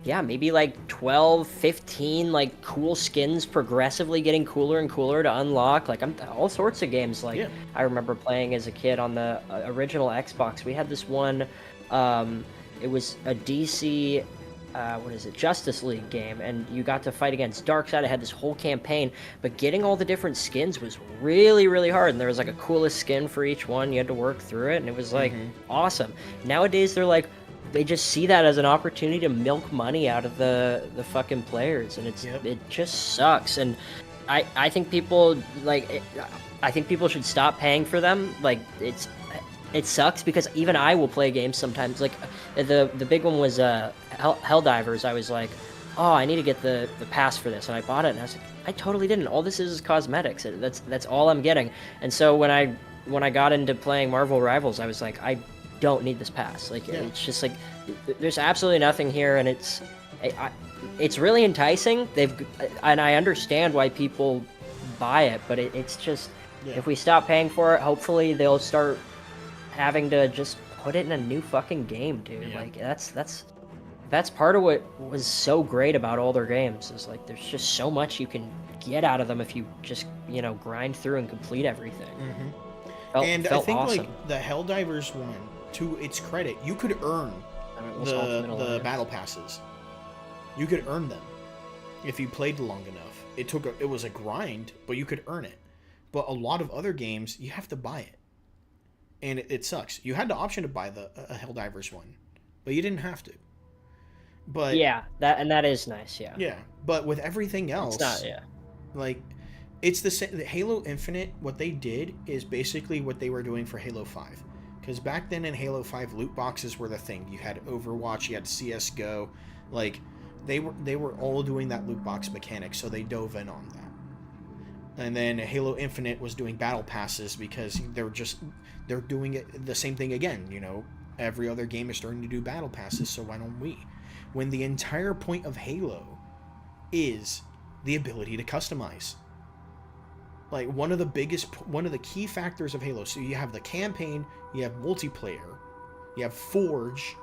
maybe like 12, 15 like cool skins, progressively getting cooler and cooler to unlock. Like all sorts of games. Like I remember playing as a kid on the original Xbox. We had this one. It was a DC. Justice League game, and you got to fight against Darkseid. I had this whole campaign, but getting all the different skins was really, really hard, and there was like a coolest skin for each one. You had to work through it, and it was like awesome. Nowadays, they just see that as an opportunity to milk money out of the fucking players, and it just sucks. And I think people I think people should stop paying for them. Like it sucks because even I will play games sometimes. Like the big one was Helldivers. I was like, oh, I need to get the pass for this, and I bought it, and I was like, I totally didn't. All this is cosmetics. That's all I'm getting. And so when I got into playing Marvel Rivals, I was like, I don't need this pass. Like it's just like there's absolutely nothing here, and it's really enticing. And I understand why people buy it, but it's just if we stop paying for it, hopefully they'll start having to just put it in a new fucking game, dude. Like that's part of what was so great about older games is like there's just so much you can get out of them if you just grind through and complete everything. I think awesome. like the Helldivers one, to its credit, you could earn the battle passes. You could earn them if you played long enough. It was a grind, but you could earn it. But a lot of other games, you have to buy it. And it sucks. You had the option to buy a Helldivers one, but you didn't have to. But that is nice. Yeah, but with everything else, it's not. Like it's the same. Halo Infinite, what they did is basically what they were doing for Halo 5. Because back then in Halo 5, loot boxes were the thing. You had Overwatch, you had CS:GO, like they were all doing that loot box mechanic, so they dove in on that. And then Halo Infinite was doing battle passes because they're doing it the same thing again. Every other game is starting to do battle passes, so why don't we? When the entire point of Halo is the ability to customize. Like one of the key factors of Halo. So you have the campaign, you have multiplayer, you have Forge,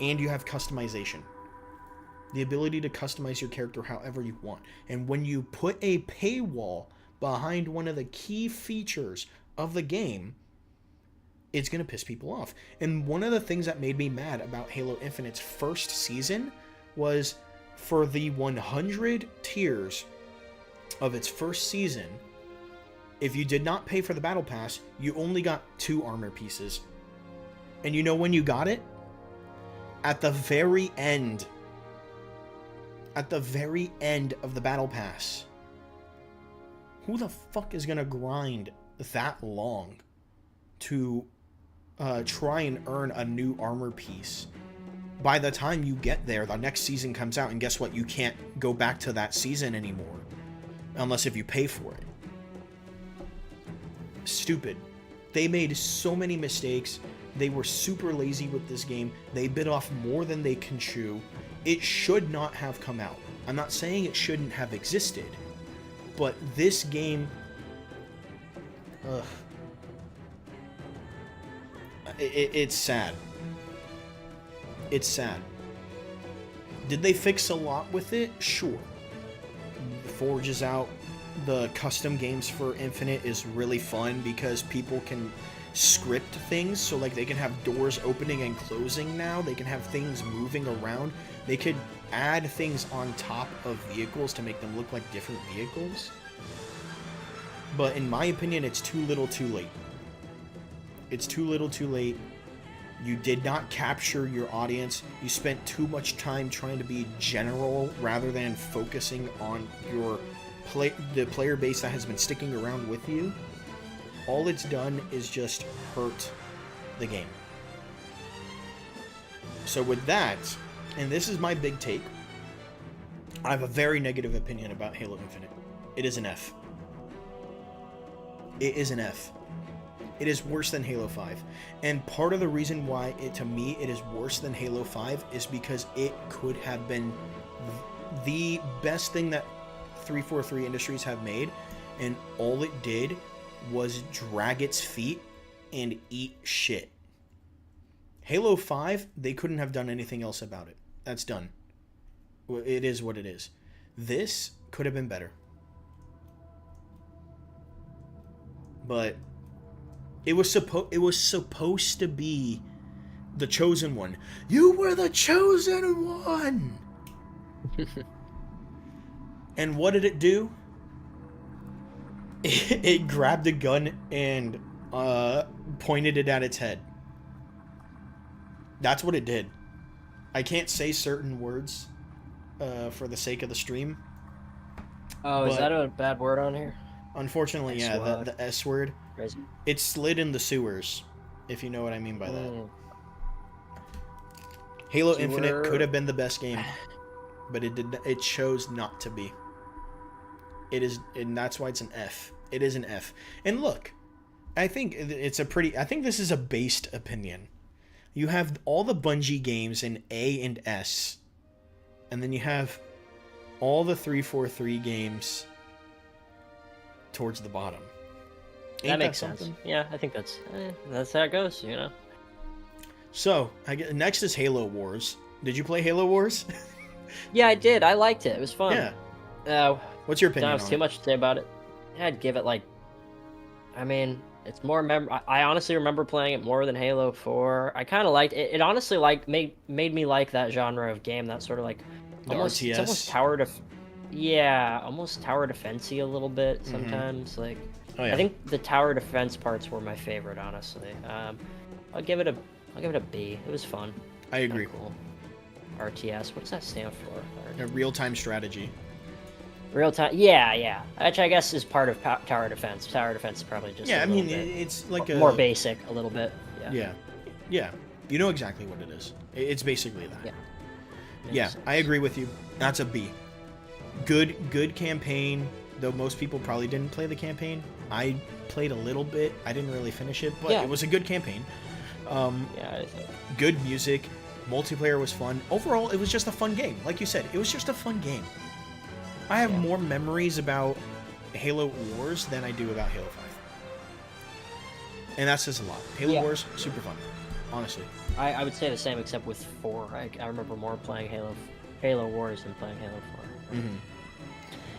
and you have customization. the ability to customize your character however you want. And when you put a paywall behind one of the key features of the game, it's going to piss people off. And one of the things that made me mad about Halo Infinite's first season was for the 100 tiers of its first season, if you did not pay for the battle pass, you only got 2 armor pieces. And you know when you got it? At the very end. At the very end of the battle pass. Who the fuck is gonna grind that long to try and earn a new armor piece? By the time you get there, the next season comes out, and guess what? You can't go back to that season anymore. Unless if you pay for it. Stupid. They made so many mistakes. They were super lazy with this game. They bit off more than they can chew. It should not have come out. I'm not saying it shouldn't have existed. But this game... Ugh. It's sad. It's sad. Did they fix a lot with it? Sure. Forge is out. The custom games for Infinite is really fun because people can script things, so like they can have doors opening and closing now. They can have things moving around. They could add things on top of vehicles to make them look like different vehicles. But in my opinion, it's too little too late. It's too little too late. You did not capture your audience. You spent too much time trying to be general rather than focusing on your the player base that has been sticking around with you. All it's done is just hurt the game. So with that, and this is my big take, I have a very negative opinion about Halo Infinite. It is an F. It is an F. It is worse than Halo 5. And part of the reason why to me it is worse than Halo 5 is because it could have been the best thing that 343 Industries have made, and all it did was drag its feet and eat shit. Halo 5, they couldn't have done anything else about it. That's done. It is what it is. This could have been better. But it was supposed to be the chosen one. You were the chosen one. And what did it do? It grabbed a gun and pointed it at its head. That's what it did. I can't say certain words for the sake of the stream. Oh, is that a bad word on here? Unfortunately, yeah, the S word. Crazy. It slid in the sewers, if you know what I mean by that. Halo Infinite could have been the best game, but it did. It chose not to be. It is, and that's why it's an F. It is an F. And look, I think it's a pretty. I think this is a based opinion. You have all the Bungie games in A and S, and then you have all the 343 games towards the bottom. That makes sense. Yeah, I think that's how it goes, you know. So, next is Halo Wars. Did you play Halo Wars? Yeah, I did. I liked it. It was fun. Yeah. What's your opinion? Don't have too much to say about it. I'd give it like, I mean, it's more I honestly remember playing it more than Halo 4. I kind of liked it. It honestly made me like that genre of game. That sort of like almost, RTS. It's almost almost tower defense-y a little bit sometimes. Mm-hmm. Like, oh, yeah. I think the tower defense parts were my favorite, honestly. I'll give it a B. It was fun. I agree. Cool. RTS. What does that stand for? A real-time strategy. Real time, yeah. Which I guess is part of tower defense. Tower defense is probably just it's like more basic a little bit. Yeah. You know exactly what it is. It's basically that. Yeah, sense. I agree with you. That's a B. Good campaign. Though most people probably didn't play the campaign. I played a little bit. I didn't really finish it, but it was a good campaign. I think. Good music. Multiplayer was fun. Overall, it was just a fun game. Like you said, it was just a fun game. I have more memories about Halo Wars than I do about Halo 5. And that says a lot. Halo Wars, super fun. Honestly. I would say the same, except with 4. I remember more playing Halo Halo Wars than playing Halo 4. Mm-hmm.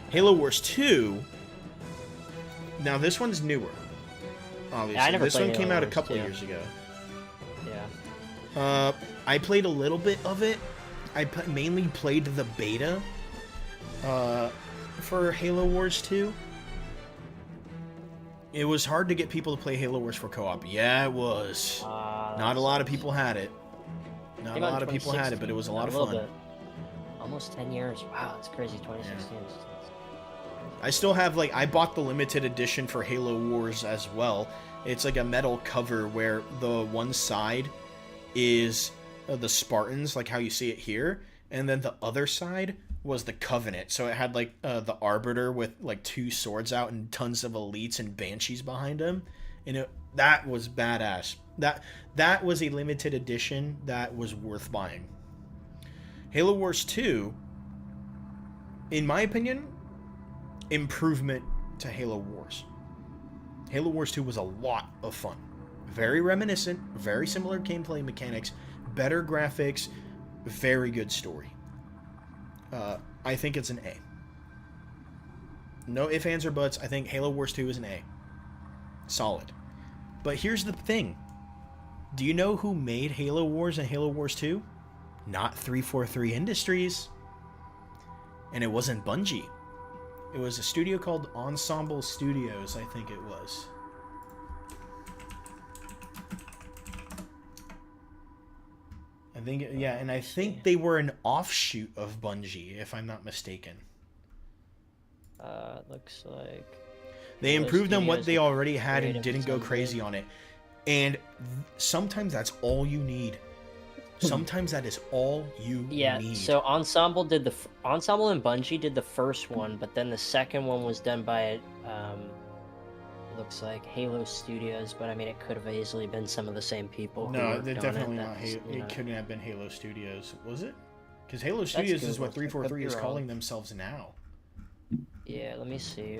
Halo Wars 2. Now this one's newer. Obviously, Yeah, I never this played one came Halo out a Wars couple 2. years ago. Yeah. I played a little bit of it. Mainly played the beta for Halo Wars 2. It was hard to get people to play Halo Wars for co-op. Yeah, it was. Not a lot of people had it. Not a lot of people had it, but it was a lot of fun. Bit. Almost 10 years. Wow, it's crazy. 2016. Yeah. I still have, like, I bought the limited edition for Halo Wars as well. It's like a metal cover where the one side is the Spartans, like how you see it here, and then the other side was the Covenant. So it had, like, the Arbiter with, like, 2 swords out and tons of elites and banshees behind him. And that was badass. That was a limited edition that was worth buying. Halo Wars 2, in my opinion, improvement to Halo Wars. Halo Wars 2 was a lot of fun. Very reminiscent, very similar gameplay mechanics, better graphics, very good story. I think it's an A. No ifs, ands, or buts. I think Halo Wars 2 is an A. Solid. But here's the thing. Do you know who made Halo Wars and Halo Wars 2? Not 343 Industries. And it wasn't Bungie. It was a studio called Ensemble Studios, I think it was. I think, yeah, and I think they were an offshoot of Bungie, if I'm not mistaken. Looks like they improved on what they Studios already had and Creative didn't go Assembly. crazy on it. And sometimes that's all you need. Sometimes that is all you need. So Ensemble did Ensemble and Bungie did the first one, but then the second one was done by looks like Halo Studios, but I mean it could have easily been some of the same people. who No, worked they're on definitely it. not That's, Halo. you know, It couldn't have been Halo Studios, was it? Because Halo Studios is what Google. 343 is Could be calling wrong. themselves now. Yeah, let me see.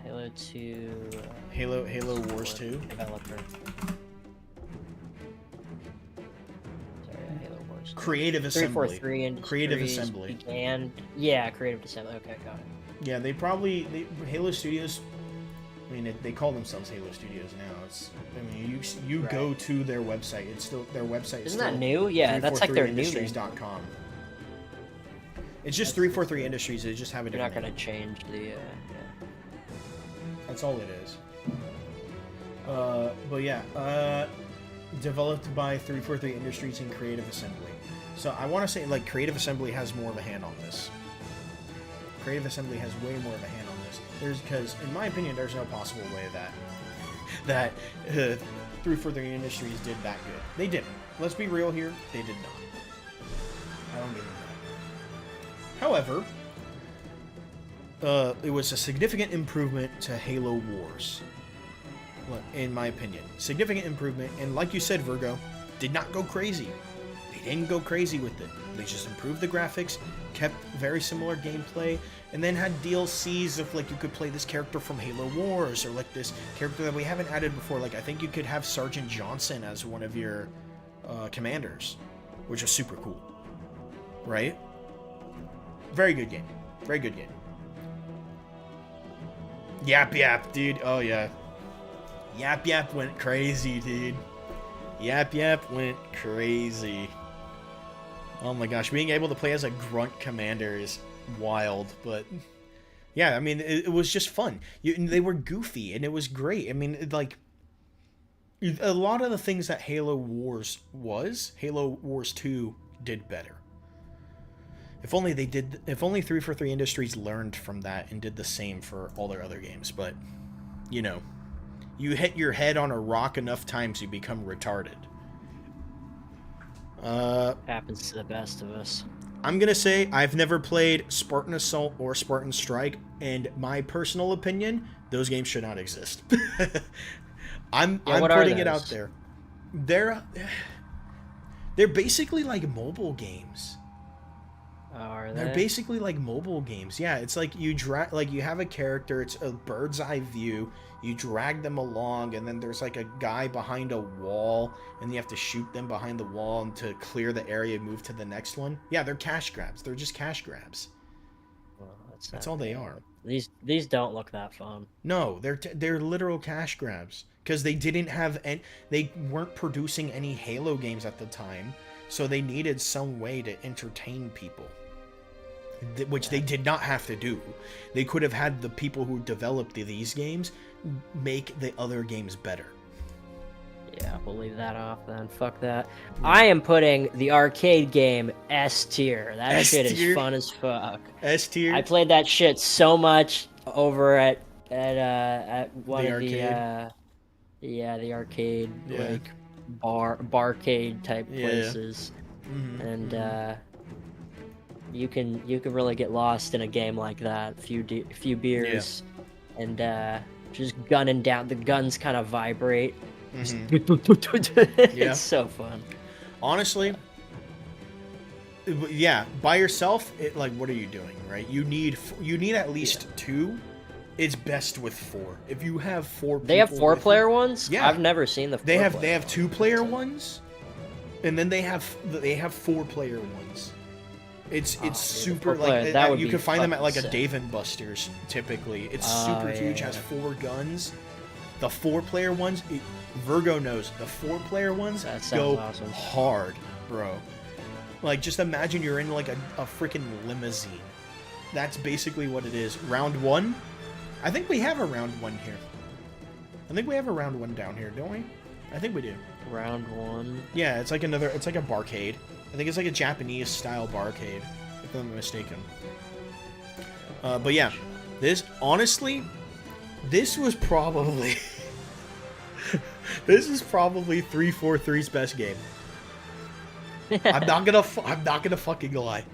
Halo 2. Halo Wars 2. Developer. Sorry, Halo Wars 2. Creative Assembly. 343 Industries Creative Assembly. began. Yeah, Creative Assembly. Okay, got it. Yeah, Halo Studios. I mean, they call themselves Halo Studios now. It's. I mean, you Right. go to their website. It's still their website. Isn't that new? Yeah, that's like their new name. 343industries.com. It's just 343 Industries. They just have a You're not different gonna name. change the. Yeah. That's all it is. But yeah, developed by 343 Industries and Creative Assembly. So I want to say, like, Creative Assembly has more of a hand on this. Creative Assembly has way more of a hand on this. Because, in my opinion, there's no possible way that 343 Industries did that good. They didn't. Let's be real here. They did not. I don't believe that. However, it was a significant improvement to Halo Wars, in my opinion. Significant improvement, and like you said, Virgo, did not go crazy. They didn't go crazy with it. They just improved the graphics, kept very similar gameplay, and then had DLCs of, like, you could play this character from Halo Wars, or, like, this character that we haven't added before. Like, I think you could have Sergeant Johnson as one of your commanders, which was super cool. Right? Very good game. Very good game. Yap, dude. Oh, yeah. Yap went crazy, dude. Yap went crazy. Oh my gosh, being able to play as a grunt commander is wild, but yeah, I mean, it was just fun. They were goofy, and it was great. I mean, like, a lot of the things that Halo Wars 2 did better. If only 343 Industries learned from that and did the same for all their other games, but, you know, you hit your head on a rock enough times, you become retarded. Happens to the best of us. I'm gonna say I've never played Spartan Assault or Spartan Strike, and my personal opinion, those games should not exist. I'm putting it out there. They're basically like mobile games. Are They're they? basically like mobile games. Yeah, it's like you have a character. It's a bird's eye view. You drag them along, and then there's like a guy behind a wall, and you have to shoot them behind the wall and to clear the area and move to the next one. Yeah, they're cash grabs. They're just cash grabs. Well, That's all they are. These don't look that fun. No, they're literal cash grabs because they weren't producing any Halo games at the time, so they needed some way to entertain people, which they did not have to do. They could have had the people who developed these games make the other games better. Yeah, we'll leave that off then. Fuck that. I am putting the arcade game S tier. That shit is fun as fuck. S tier. I played that shit so much over at one The of the arcade? the arcade Yeah. like barcade type Yeah. places, Mhm, and mhm. you can really get lost in a game like that. Few beers, and just gunning down. The guns kind of vibrate. Yeah. It's so fun. Honestly, yeah, by yourself, like, what are you doing, right? You need at least two. It's best with four. If you have four, They have people with 4-player you- ones. Yeah, I've never seen the. They have 4-player 2-player ones, and then they have 4-player ones. It's dude, the super 4-player, like that would you be can find them at fucking like a sick. Dave and Buster's typically. It's Oh, super huge, yeah. has 4 guns. The 4-player ones, Virgo knows. The 4-player ones That sounds go awesome. hard, bro. Like, just imagine you're in like a freaking limousine. That's basically what it is. Round 1. I think we have a round 1 here. I think we have a round 1 down here, don't we? I think we do. Round 1. Yeah, it's like a barcade. I think it's like a Japanese style barcade, if I'm not mistaken. But yeah, this was probably this is probably 343's best game. I'm not gonna fucking lie.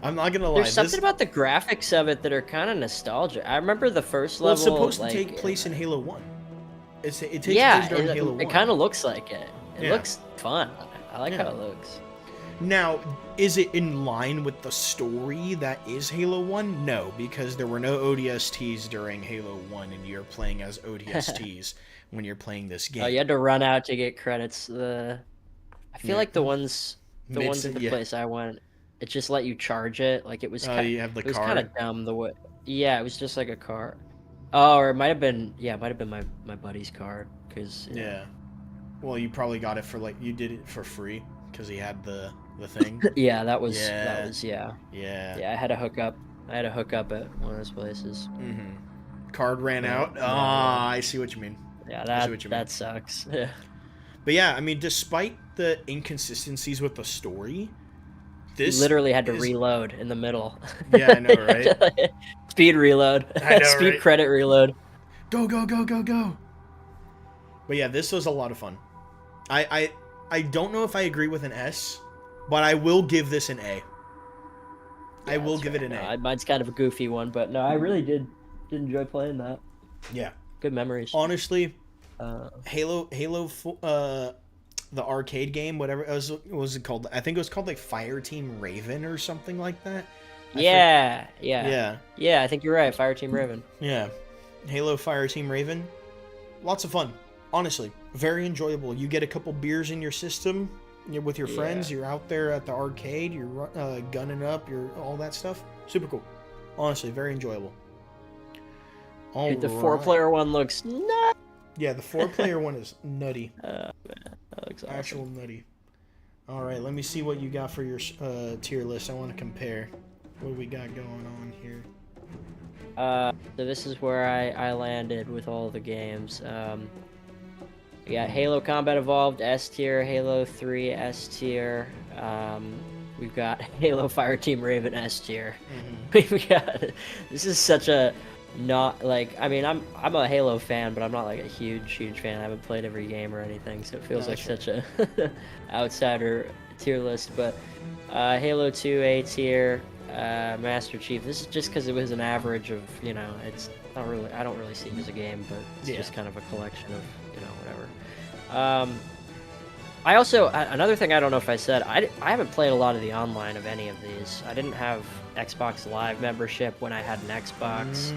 I'm not gonna lie. There's something about the graphics of it that are kind of nostalgic. I remember the first Well, level. it's supposed to like, take place in Halo 1. It takes Yeah, place during Halo 1. it kind of looks like it. It Yeah. looks fun. I like Yeah. how it looks. Now, is it in line with the story that is Halo 1? No, because there were no ODSTs during Halo 1, and you're playing as ODSTs when you're playing this game. Oh, you had to run out to get credits. I feel like the ones at the place I went, it just let you charge it. Like it was. You have the it was card? kind of dumb the way. Yeah, it was just like a card. Oh, or it might have been. Yeah, it might have been my buddy's card. Cause Yeah. Well, you probably got it for you did it for free because he had the thing. Yeah, that was Yeah. yeah. Yeah. Yeah, I had a hookup at one of those places. Mm-hmm. Card ran out. Yeah. Ah, I see what you mean. Yeah, I see what you mean. that sucks. Yeah. But yeah, I mean, despite the inconsistencies with the story, this Literally had to is- reload in the middle. Yeah, I know, right? Speed reload. I know, Speed right? credit reload. Go, go, go, go, go. But yeah, this was a lot of fun. I don't know if I agree with an S, but I will give this an A. I will give it an A. Mine's kind of a goofy one, but no, I really did enjoy playing that. Yeah. Good memories. Honestly, Halo. The arcade game, whatever what was it called? I think it was called like Fireteam Raven or something like that. Yeah. Yeah. I think you're right. Fireteam Raven. Yeah. Halo Fireteam Raven. Lots of fun. Honestly, very enjoyable. You get a couple beers in your system. You're with your friends. You're out there at the arcade. You're gunning up. You're all that stuff. Super cool. Honestly, very enjoyable. Dude, the Alright. 4-player one looks nuts. Yeah, the 4-player one is nutty. That looks awesome. Actual nutty. All right, let me see what you got for your tier list. I want to compare what we got going on here. So this is where I landed with all the games. We got Halo Combat Evolved S tier, Halo 3 S tier. We've got Halo Fireteam Raven S tier. We've got this is such a not like I mean I'm a Halo fan, but I'm not like a huge fan. I haven't played every game or anything, so it feels like such a outsider tier list. But Halo 2 A tier, Master Chief. This is just because it was an average of it's not really I don't really see it as a game, but it's just kind of a collection of whatever. I also another thing I don't know if I said I haven't played a lot of the online of any of these. I didn't have Xbox Live membership when I had an Xbox,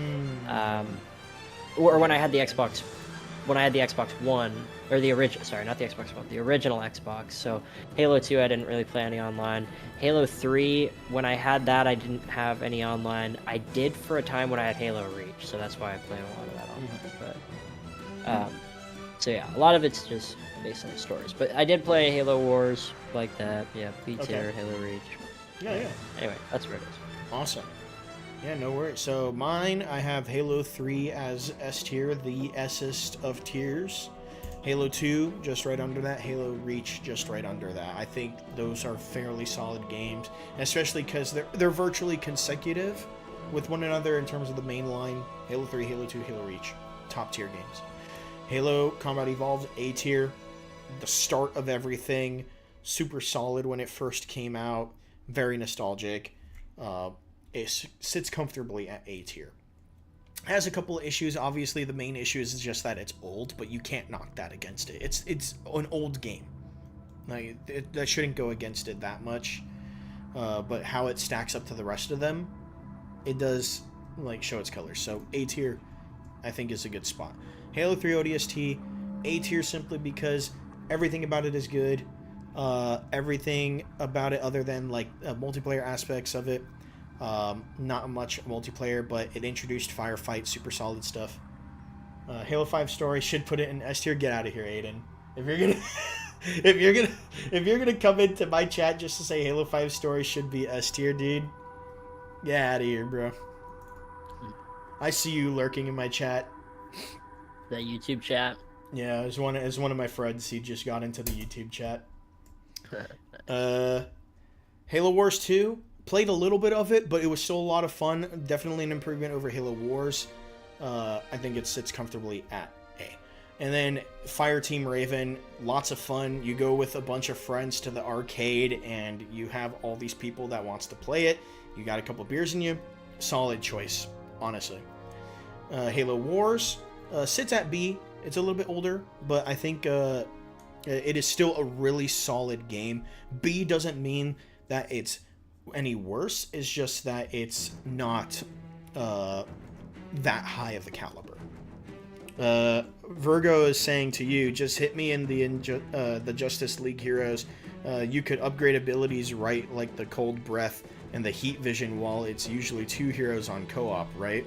or when I had the Xbox One, or the original. Sorry, not the Xbox One, the original Xbox. So Halo 2, I didn't really play any online. Halo 3, when I had that, I didn't have any online. I did for a time when I had Halo Reach, so that's why I played a lot of that online. But so yeah, a lot of it's just based on the stories. But I did play Halo Wars like that. Yeah, B tier, Halo Reach. Yeah. Anyway, that's where it is. Awesome. Yeah, no worries. So mine, I have Halo 3 as S tier, the S-est of tiers. Halo 2, just right under that. Halo Reach, just right under that. I think those are fairly solid games, especially because they're virtually consecutive with one another in terms of the main line. Halo 3, Halo 2, Halo Reach, top tier games. Halo Combat Evolved, A tier, the start of everything, super solid when it first came out, very nostalgic. It sits comfortably at A tier. Has a couple of issues. Obviously, the main issue is just that it's old, but you can't knock that against it. It's an old game. Like that shouldn't go against it that much. But how it stacks up to the rest of them, it does like show its colors. So A tier, I think, is a good spot. Halo 3 ODST, A tier simply because everything about it is good. Everything about it other than like multiplayer aspects of it. Not much multiplayer, but it introduced firefight, super solid stuff. Halo 5 story should put it in S tier. Get out of here, Aiden. If you're gonna if you're gonna come into my chat just to say Halo 5 story should be S tier, dude, get out of here, bro. I see you lurking in my chat. The YouTube chat. Yeah, as one of my friends, he just got into the YouTube chat. Halo Wars 2, played a little bit of it, but it was still a lot of fun. Definitely an improvement over Halo Wars. I think it sits comfortably at A. And then Fireteam Raven, lots of fun. You go with a bunch of friends to the arcade, and you have all these people that wants to play it. You got a couple beers in you. Solid choice, honestly. Halo Wars sits at B. It's a little bit older, but I think it is still a really solid game. B doesn't mean that it's any worse. It's just that it's not that high of a caliber. Virgo is saying to you, just hit me in the Justice League heroes. You could upgrade abilities right, like the Cold Breath and the Heat Vision, while it's usually 2 heroes on co-op, right?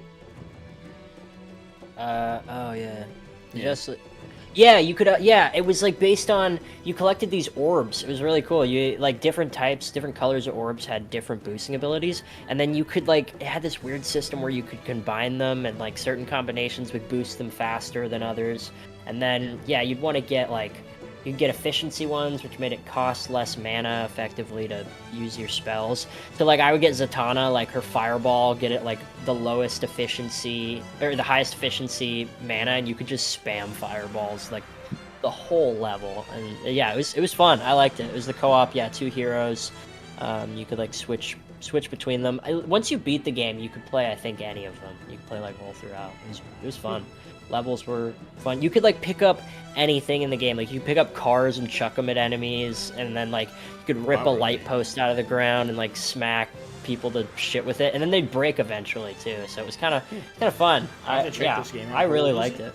Oh yeah. Yeah, you could. Yeah, it was like based on you collected these orbs. It was really cool. You like different types, different colors of orbs had different boosting abilities, and then you could like it had this weird system where you could combine them, and like certain combinations would boost them faster than others. And then yeah, you'd want to get like you'd get efficiency ones, which made it cost less mana effectively to use your spells. So like I would get Zatanna, like her fireball, get it like the lowest efficiency or the highest efficiency mana, and you could just spam fireballs like the whole level. And yeah, it was fun. I liked it. It was the co-op, yeah, 2 heroes. You could like switch between them. Once you beat the game, you could play I think any of them. You could play like all throughout. It was fun. Levels were fun. You could like pick up anything in the game. Like you pick up cars and chuck them at enemies, and then like you could rip a light post out of the ground and like smack people to shit with it, and then they'd break eventually too. So it was kind of fun. I really liked it.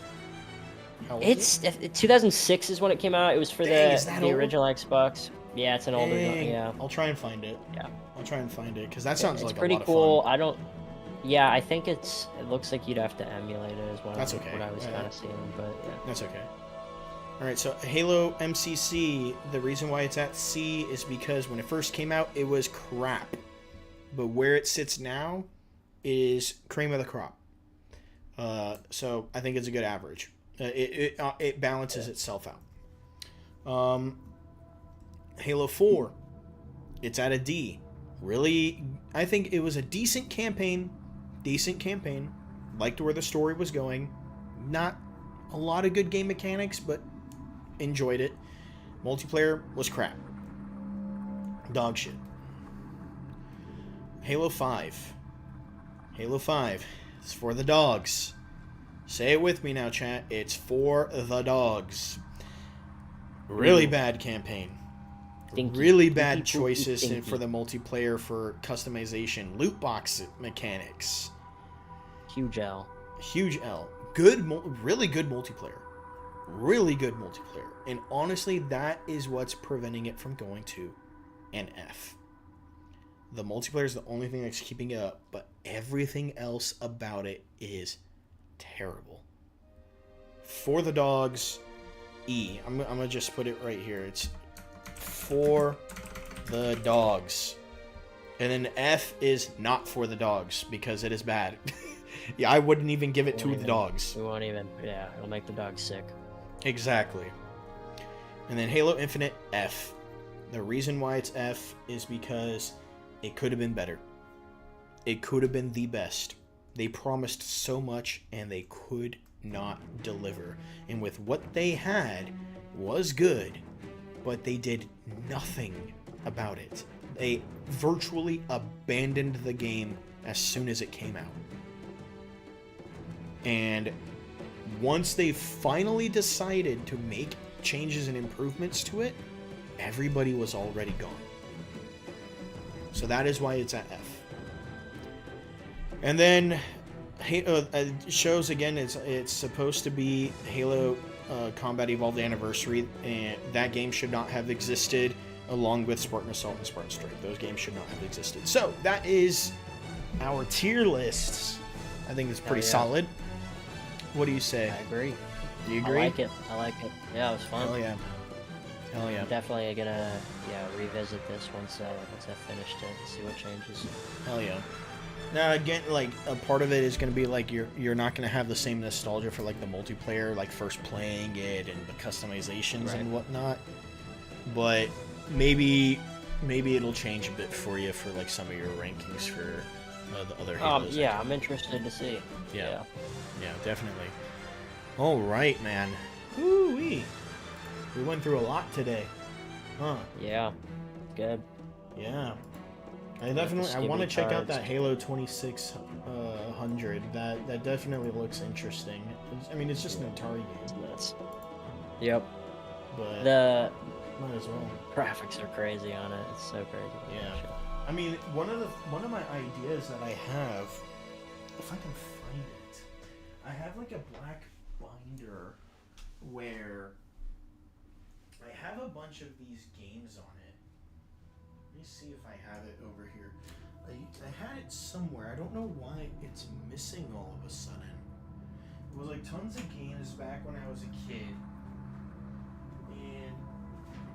It's 2006 is when it came out. It was for the original Xbox. Yeah, it's an older one. Yeah, I'll try and find it. Yeah, I'll try and find it because that sounds like pretty a lot cool. of fun. I don't. Yeah, I think it looks like you'd have to emulate it as well. That's okay. What I was kind of seeing, but yeah. That's okay. All right, so Halo MCC, the reason why it's at C is because when it first came out, it was crap. But where it sits now is cream of the crop. So I think it's a good average. It balances itself out. Halo 4, it's at a D. Really, I think it was a decent campaign. Liked where the story was going. Not a lot of good game mechanics, but enjoyed it. Multiplayer was crap. Dog shit. Halo 5. Halo 5. It's for the dogs. Say it with me now, chat. It's for the dogs. Really bad campaign. Stinky. Really Stinky, bad poopy, choices stinky. for the multiplayer for customization. Loot box mechanics. Huge L. Huge L. Good, really good multiplayer. Really good multiplayer. And honestly, that is what's preventing it from going to an F. The multiplayer is the only thing that's keeping it up, but everything else about it is terrible. For the dogs, E. I'm going to just put it right here. It's for the dogs. And then F is not for the dogs because it is bad. Yeah, I wouldn't even give it to the dogs. We won't even. Yeah, it'll make the dogs sick. Exactly. And then Halo Infinite, F. The reason why it's F is because it could have been better. It could have been the best. They promised so much and they could not deliver. And with what they had was good, but they did nothing about it. They virtually abandoned the game as soon as it came out. And once they finally decided to make changes and improvements to it, everybody was already gone. So that is why it's at F. And then it shows again it's supposed to be Halo Combat Evolved Anniversary, and that game should not have existed along with Spartan Assault and Spartan Strike. Those games should not have existed. So that is our tier lists. I think it's pretty solid. What do you say? I agree. Do you agree? I like it. I like it. Yeah, it was fun. Hell yeah. Hell yeah. I'm definitely gonna revisit this once I finished it and see what changes. Hell yeah. Now again, like a part of it is gonna be like you're not gonna have the same nostalgia for like the multiplayer, like first playing it and the customizations and whatnot. But maybe it'll change a bit for you for like some of your rankings for the other Halos. Yeah, I'm interested to see. Yeah, definitely. All right, man. Woo-wee. We went through a lot today. Huh. Yeah. Good. Yeah. I want to check out that Halo 2600. That definitely looks interesting. I mean, it's just an Atari game. Nuts. Yep. But the might as well. graphics are crazy on it. It's so crazy. Yeah. I mean, one of my ideas that I have, if I can find it, I have like a black binder where I have a bunch of these games on it. Let me see if I have it over here. I had it somewhere. I don't know why it's missing all of a sudden. It was like tons of games back when I was a kid. And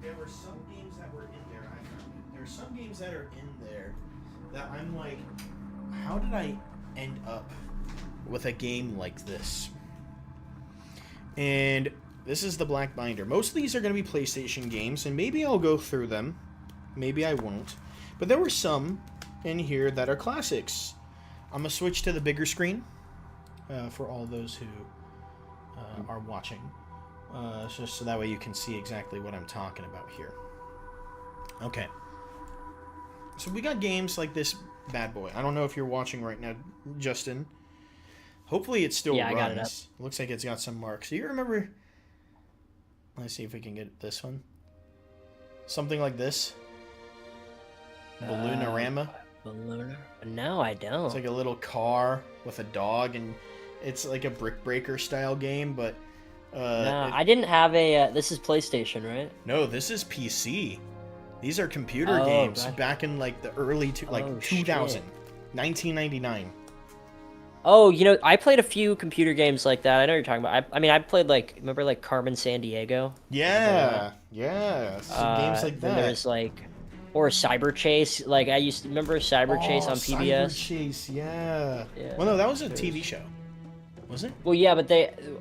there were some games that were in there. I found it. There are some games that are in there that I'm like, how did I end up with a game like this? And this is the black binder. Most of these are going to be PlayStation games, and maybe I'll go through them. Maybe I won't. But there were some in here that are classics. I'm going to switch to the bigger screen for all those who are watching. Just so that way you can see exactly what I'm talking about here. Okay. So we got games like this bad boy. I don't know if you're watching right now, Justin. Hopefully it still runs. I got it up. Looks like it's got some marks. Do you remember... Let's see if we can get this one. Something like this. Balloonarama. No, I don't. It's like a little car with a dog, and it's like a Brick Breaker style game, but... no, I didn't have a... this is PlayStation, right? No, this is PC. These are computer games back in like the early... 2000. Shit. 1999. Oh, you know, I played a few computer games like that. I know what you're talking about. I mean, I played like, remember like Carmen Sandiego? Yeah, some games like that. Then there's like, or Cyber Chase. Like I used to remember Cyber Chase on PBS. Cyber Chase, yeah. Well, no, that was a TV show, was it? Well, yeah, but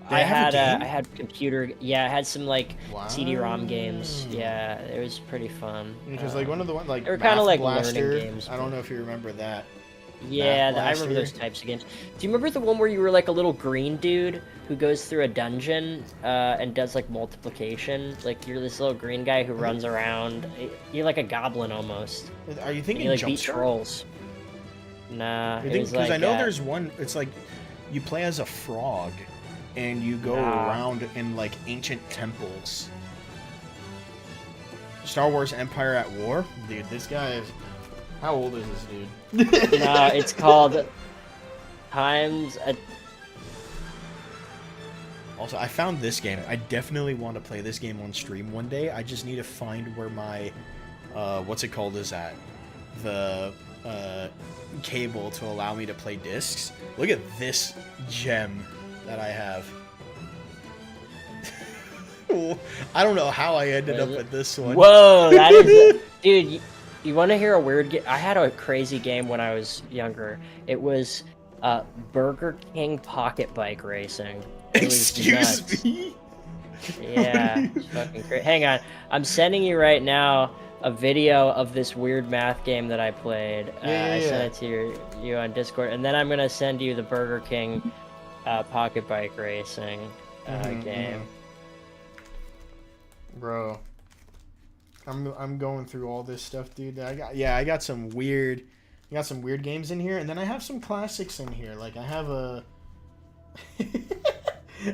I have a game? had computer. Yeah, I had some like Wow. CD-ROM games. Yeah, it was pretty fun. Because like one of the ones like they were kind of like Blaster, learning games. I don't know if you remember that. Yeah, Math I remember Blaster. those types of games. Do you remember the one where you were like a little green dude who goes through a dungeon and does like multiplication? Like you're this little green guy who runs around. You're like a goblin almost. Are you thinking You like Jump beat Start? trolls. Nah, Because like, I know there's one. It's like you play as a frog, and you go around in like ancient temples. Star Wars Empire at War? Dude, this guy is... How old is this dude? No, it's called Times a... Also, I found this game. I definitely want to play this game on stream one day. I just need to find where my... what's it called is at. The cable to allow me to play discs. Look at this gem that I have. I don't know how I ended up with this one. Whoa, that is... Dude, you want to hear a weird game? I had a crazy game when I was younger. It was Burger King Pocket Bike Racing. It was Excuse nuts. me? Yeah, it's fucking crazy. Hang on. I'm sending you right now a video of this weird math game that I played. I sent it to you on Discord. And then I'm going to send you the Burger King Pocket Bike Racing game. Bro, I'm going through all this stuff, dude. I got some weird games in here, and then I have some classics in here. Like I have a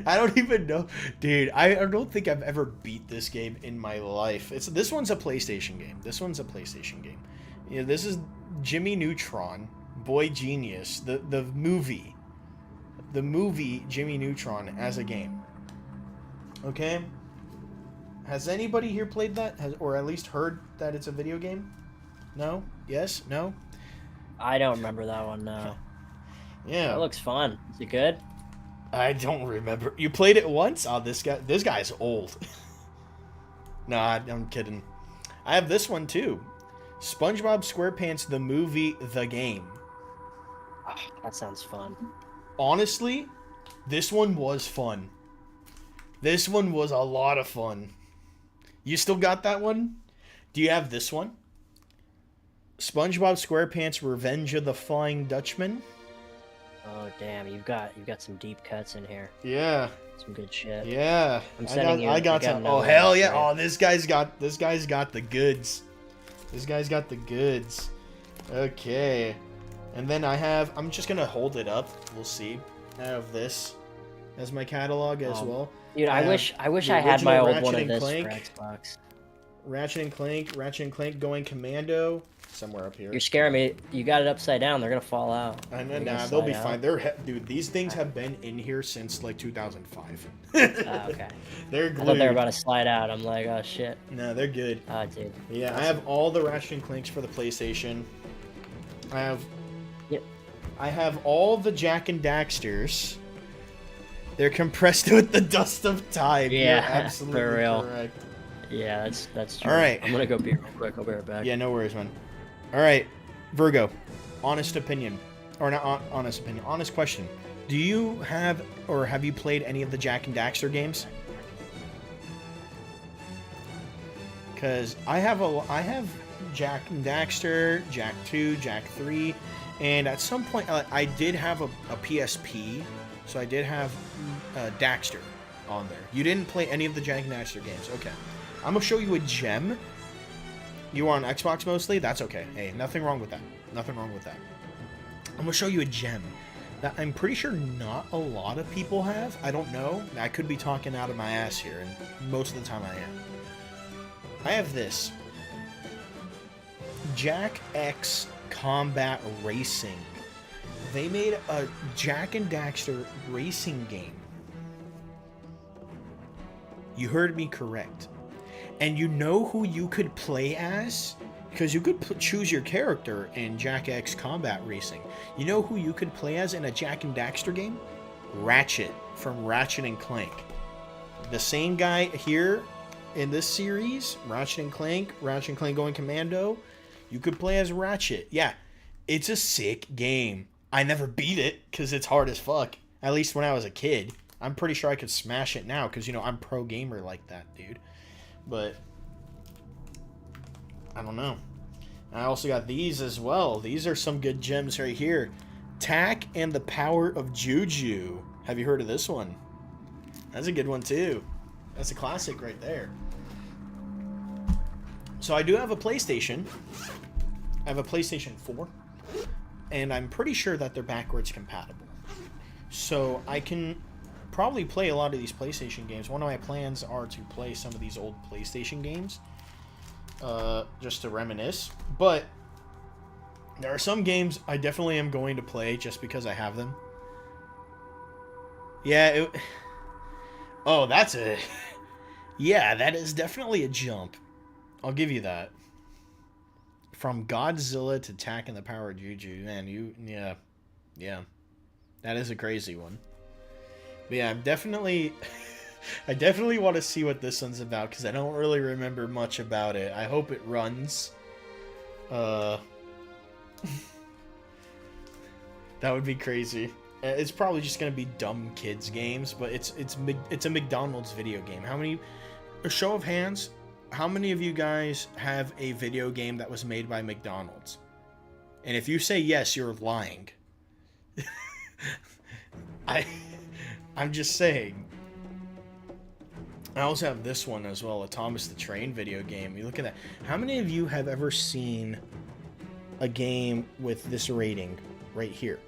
I don't even know, dude. I don't think I've ever beat this game in my life. This one's a PlayStation game. Yeah, this is Jimmy Neutron, Boy Genius, the movie Jimmy Neutron as a game. Okay. Has anybody here played that? Or at least heard that it's a video game? No? Yes? No? I don't remember that one, no. Yeah. That looks fun. Is it good? I don't remember. You played it once? Oh, this guy's old. Nah, I'm kidding. I have this one too. SpongeBob SquarePants the movie, the game. Oh, that sounds fun. Honestly, this one was fun. This one was a lot of fun. You still got that one? Do you have this one? SpongeBob SquarePants Revenge of the Flying Dutchman? Oh damn, you've got some deep cuts in here. Yeah. Some good shit. Yeah. I got some. Oh hell yeah. Oh, this guy's got the goods. This guy's got the goods. Okay. And then I'm just going to hold it up. We'll see. I have this as my catalog as well. Dude, I wish I had my old one of this for Xbox. Ratchet and Clank Going Commando, somewhere up here. You're scaring me. You got it upside down. They're gonna fall out. Nah, they'll be fine. Dude, these things have been in here since like 2005. Okay. They're glued. I thought they were about to slide out. I'm like, oh shit. No, they're good. Oh, dude. Yeah, awesome. I have all the Ratchet and Clanks for the PlayStation. I have all the Jak and Daxters. They're compressed with the dust of time. Yeah, you're absolutely for real. correct. Yeah, that's true. All right. I'm gonna go pee real quick. I'll be right back. Yeah, no worries, man. All right, Virgo. Honest opinion, or not honest opinion. Honest question. Do you have or have you played any of the Jak and Daxter games? Because I have Jak and Daxter, Jak 2, Jak 3, and at some point I did have a PSP, so I did have Daxter on there. You didn't play any of the Jak and Daxter games. Okay. I'm going to show you a gem. You are on Xbox mostly? That's okay. Hey, nothing wrong with that. Nothing wrong with that. I'm going to show you a gem that I'm pretty sure not a lot of people have. I don't know. I could be talking out of my ass here, and most of the time I am. I have this. Jak X Combat Racing. They made a Jak and Daxter racing game. You heard me correct. And you know who you could play as? Because you could choose your character in Jak X Combat Racing. You know who you could play as in a Jak and Daxter game? Ratchet from Ratchet and Clank. The same guy here in this series, Ratchet and Clank Going Commando. You could play as Ratchet. Yeah, it's a sick game. I never beat it because it's hard as fuck. At least when I was a kid. I'm pretty sure I could smash it now because, you know, I'm pro gamer like that, dude. But I don't know. I also got these as well. These are some good gems right here. Tak and the Power of Juju. Have you heard of this one? That's a good one too. That's a classic right there. So I do have a PlayStation. I have a PlayStation 4. And I'm pretty sure that they're backwards compatible. So I can probably play a lot of these PlayStation games. One of my plans are to play some of these old PlayStation games. just to reminisce. But there are some games I definitely am going to play just because I have them. Yeah, oh, that's a... Yeah, that is definitely a jump. I'll give you that. From Godzilla to Attack and the Power of Juju, man, yeah. That is a crazy one. But yeah, I'm definitely... I definitely want to see what this one's about, because I don't really remember much about it. I hope it runs. That would be crazy. It's probably just gonna be dumb kids games, but it's a McDonald's video game. How many? A show of hands. How many of you guys have a video game that was made by McDonald's? And if you say yes, you're lying. I'm just saying. I also have this one as well, a Thomas the Train video game. You look at that. How many of you have ever seen a game with this rating right here?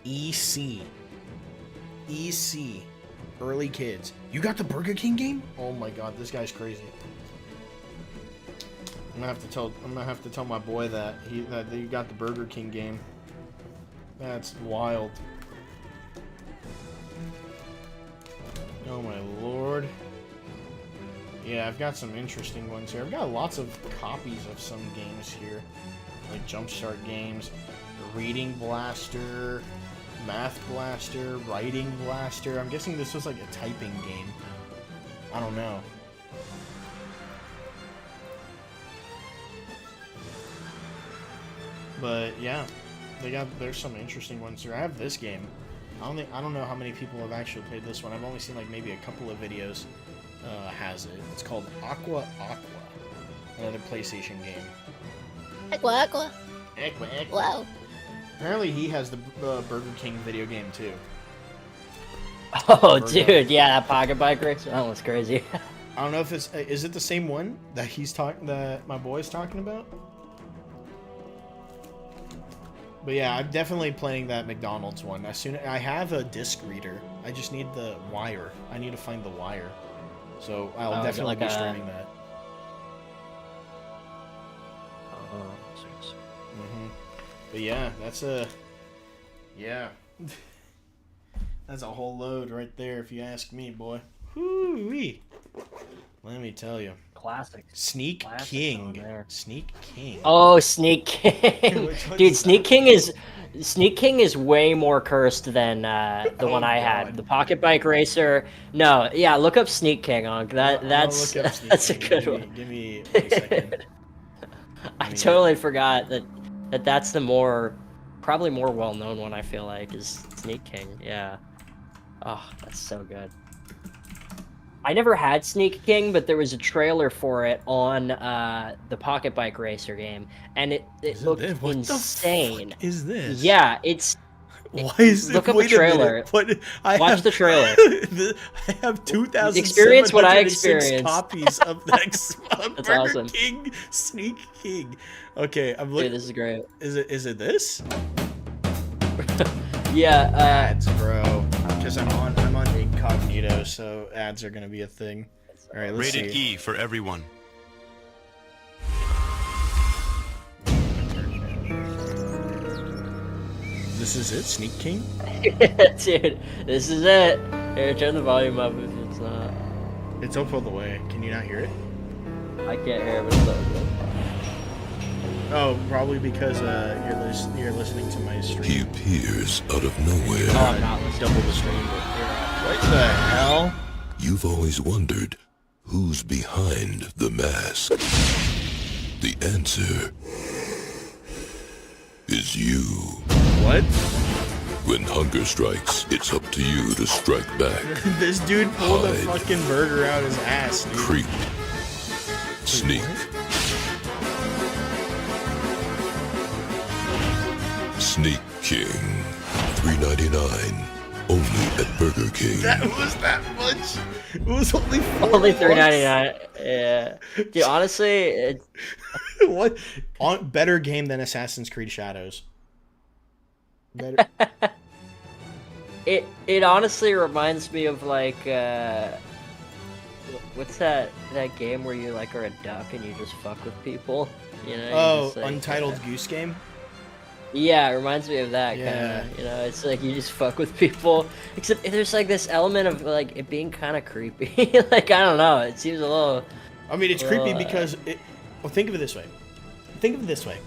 EC. Early kids. You got the Burger King game? Oh my god, this guy's crazy. I'm gonna have to tell my boy that you got the Burger King game. That's wild. Oh my lord. Yeah, I've got some interesting ones here. I've got lots of copies of some games here. Like Jumpstart games, Reading Blaster, Math Blaster, Writing Blaster. I'm guessing this was like a typing game. I don't know. But yeah, there's some interesting ones here. I have this game. I don't know how many people have actually played this one. I've only seen like maybe a couple of videos. Has it? It's called Aqua, another PlayStation game. Aqua. Wow. Apparently he has the Burger King video game too. Oh, dude, yeah, that pocket bike race. That was crazy. I don't know if is it the same one that that my boy's talking about? But yeah, I'm definitely playing that McDonald's one. I have a disc reader. I just need the wire. I need to find the wire. So I'll definitely be streaming that. But yeah, that's a whole load right there, if you ask me, boy. Whoo-wee. Let me tell you. Classic. Sneak King. Sneak King. Oh, Sneak King. Dude, Sneak King is way more cursed than the one I had. The Pocket Bike Racer. No, yeah, look up Sneak King. That's a good one. Give me a second. I totally forgot that's the probably more well-known one, I feel like, is Sneak King. Yeah. Oh, that's so good. I never had Sneak King, but there was a trailer for it on the Pocket Bike Racer game, and it looked insane. What is this? Yeah, it's... Why is it? Look up the trailer. Watch the trailer. I have 2,756 Experience what I experienced. copies of that That's Burger awesome. King Sneak King. Okay, I'm looking. Dude, this is great. Is it this? Yeah. Ads, bro. Because I'm on incognito, so ads are gonna be a thing. All right, let's Rated see. E for everyone. This is it, Sneak King? Dude, this is it. Here, turn the volume up if it's not. It's up all the way. Can you not hear it? I can't hear it, but it's so good. Oh, probably because you're listening to my stream. He appears out of nowhere. Oh, I'm not listening. Double the stream, but what the hell? You've always wondered who's behind the mask. The answer is you. What? When hunger strikes, it's up to you to strike back. This dude pulled a Hide. fucking burger out his ass, dude. Creep. Sneak. Sneak King. $3.99. Only at Burger King. That was that much? It was only Only $3.99. Yeah. Dude, honestly, what? Better game than Assassin's Creed Shadows. Better. it honestly reminds me of like What's that game where you like are a duck and you just fuck with people? You know? Oh, just, like, Untitled Goose Game. Yeah, it reminds me of that Yeah. kind of. You know, it's like you just fuck with people. Except there's like this element of like it being kind of creepy. Like I don't know, it seems a little. I mean, it's creepy because it. Well, think of it this way. Think of it this way.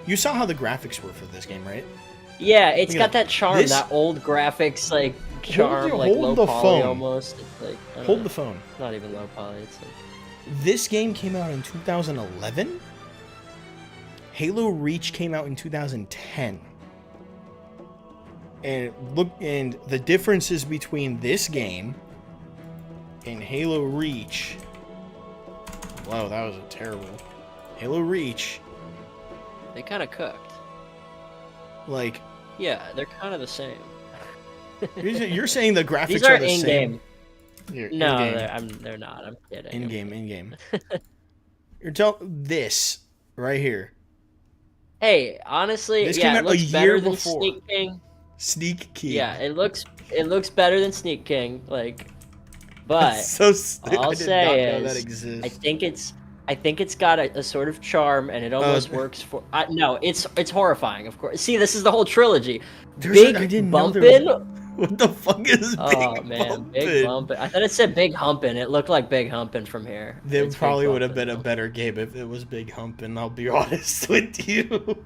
You saw how the graphics were for this game, right? Yeah, it's Look got at that charm, this- that old graphics like charm, like hold low the poly phone. almost. It's like I don't Hold know, the phone. Not even low poly. It's like This game came out in 2011. Halo Reach came out in 2010. And look, and the differences between this game and Halo Reach. Wow, that was a terrible. Halo Reach, they kind of cooked. like, Yeah, they're kind of the same. you're saying the graphics These are are the in same. game. You're- No, in-game. they're not. I'm kidding. In game. You're this right here. Hey, honestly, This yeah, came it out a looks year better than before. Sneak King. Sneak King. Yeah, it looks better than Sneak King. Like, but so stupid. all I'll I did say not know is, that exists. I think it's got a sort of charm, and it almost works for. No, it's horrifying. Of course. See, this is the whole trilogy. I didn't know there was- Bumpin'. What the fuck is Oh Big man, Bumpin'? Big Bumpin'. I thought it said Big Humpin'. It looked like Big Humpin' from here. There It's Big probably would have Bumpin', been a though. better game if it was Big Humpin', I'll be honest with you.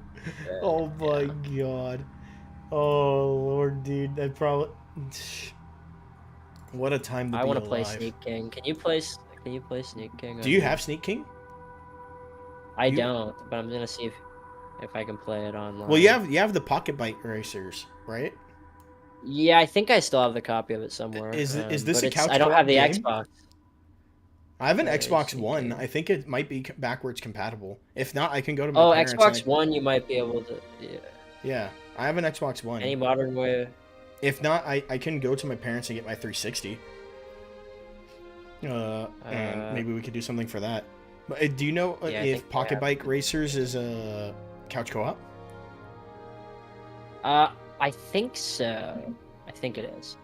Oh my god. Oh lord, dude. I probably... What a time to I be want to play alive. Sneak King. Can you play Sneak King? Do you have Sneak King? I don't, but I'm gonna see if I can play it online. Well, you have the Pocket Bite Racers, right? Yeah, I think I still have the copy of it somewhere. Is this but a it's- couch I don't co-op have the game? Xbox. I have an Yeah, Xbox Sneak One. King. I think it might be backwards compatible. If not, I can go to my Oh, parents. Xbox and One, you might be able to. Yeah. Yeah, I have an Xbox One. Any modern way. If not, I can go to my parents and get my 360. And maybe we could do something for that. But do you know Yeah, I if think Pocket they Bike Racers is a couch co-op? I think so. I think it is.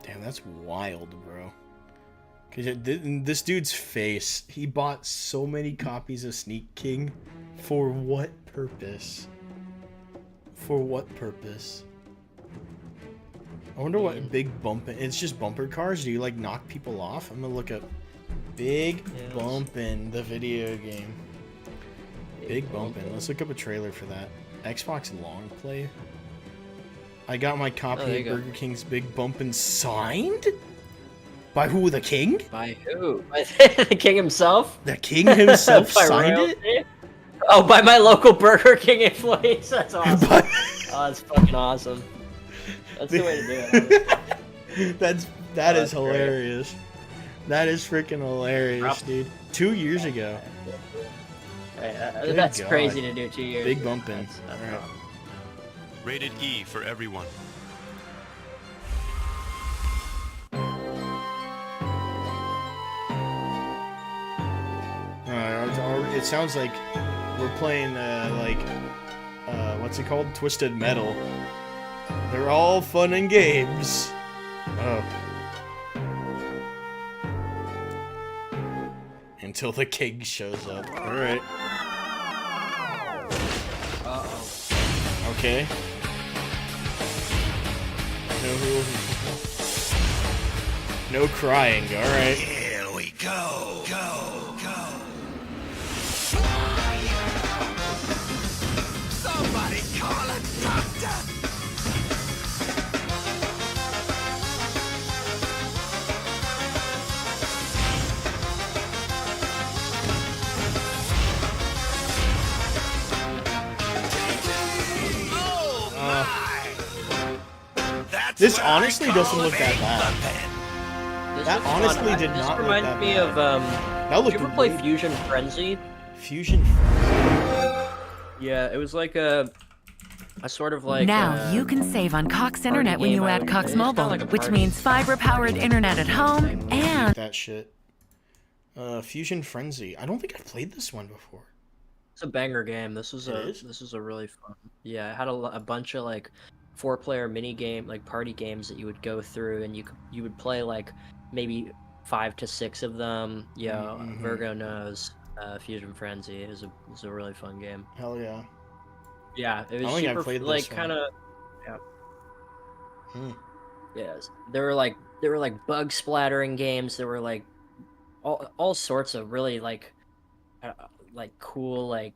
Damn, that's wild, bro. Cause this dude's face, he bought so many copies of Sneak King. For what purpose? For what purpose? I wonder what Big Bumpin'. It's just bumper cars. Do you like knock people off? I'm gonna look up Big Yes. Bumpin', the video game. Big Bumpin'. Let's look up a trailer for that. Xbox Long Play. I got my Oh, copy there of you go. Burger King's Big Bumpin' signed? By who? The king? By who? By the king himself? The king himself By signed royalty? it? Oh, by my local Burger King employees. That's awesome. By- Oh, that's fucking awesome. That's the way to do it. honestly. that is that's great. hilarious. That is freaking hilarious, Props. dude. 2 years ago. Good That's God. crazy to do 2 years. Big ago. bumpin'. That's Alright. awesome. Rated E for everyone. It sounds like we're playing what's it called? Twisted Metal. They're all fun and games. Oh. Until the king shows up. Alright. Uh-oh. Okay. No crying, alright. Here we go. Somebody call a doctor. This honestly doesn't look that bad. This That looks honestly fun. did This not look reminds that me bad. of That Did looked you ever play great. Fusion Frenzy? Fusion. Yeah, it was like a sort of like. Now you can save on Cox Internet when game you I add would- Cox it's kinda Mobile, like a which party. means fiber-powered internet at home and That shit. Fusion Frenzy. I don't think I've played this one before. It's a banger game. This was It is? this was a really fun. Yeah, it had a bunch of like 4-player mini game, like party games that you would go through, and you would play like maybe 5 to 6 of them. Yo, Virgo knows. Fusion Frenzy is a really fun game. Hell yeah. Yeah, it was I think I super played this like one. kind of. Yeah. Hmm. Yes, there were like bug splattering games. There were like all sorts of really like cool like.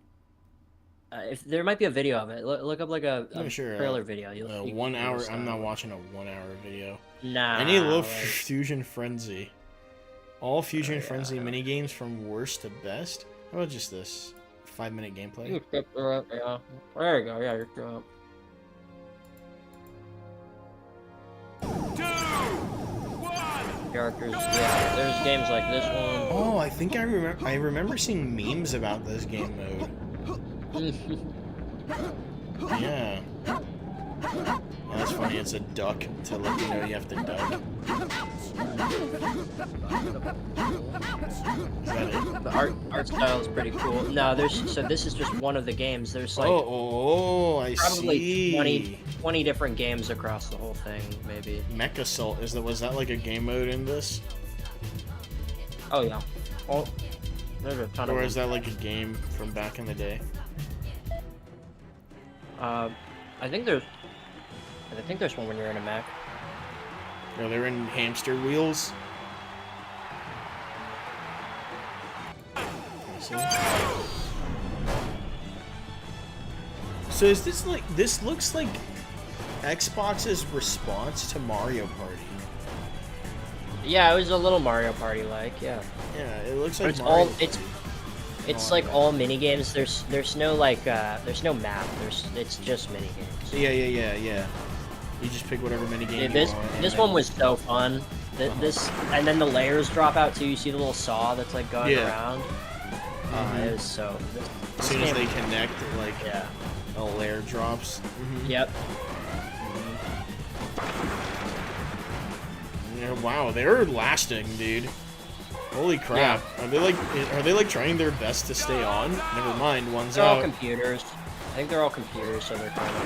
If there might be a video of it, look up like a Sure, trailer video. You 1 can hour. I'm understand. not watching a 1 hour video. Nah. I need a little like- Fusion Frenzy. All Fusion Frenzy minigames from worst to best. How about just this 5-minute gameplay? You skip through it, yeah. There you go. Yeah, you're through it. Characters. Yeah, there's games like this one. Oh, I think I remember seeing memes about this game mode. Yeah. Oh, that's funny. It's a duck to let you know you have to duck. Is that it? The art style is pretty cool. No, so this is just one of the games. There's like I probably see. 20 different games across the whole thing, maybe. Mech Assault, was that like a game mode in this? Oh yeah. Oh, there's a ton of Or them. is that like a game from back in the day? I think there's one when you're in a mech. No, they're in hamster wheels. So is this like, this looks like Xbox's response to Mario Party. Yeah, it was a little Mario Party like, yeah. Yeah, it looks But like it's Mario all it's like all mini games. There's no like there's no map. It's just mini games. Yeah. You just pick whatever mini game Dude, you want. this one was so fun. This and then the layers drop out too. You see the little saw that's like going around. It was so. As soon as they connect, like yeah, a layer drops. Yep. Yeah, wow, they're lasting, dude. Holy crap! Yeah. Are they like trying their best to stay on? Never mind, one's They're all out. computers. I think they're all computers, so they're kind of.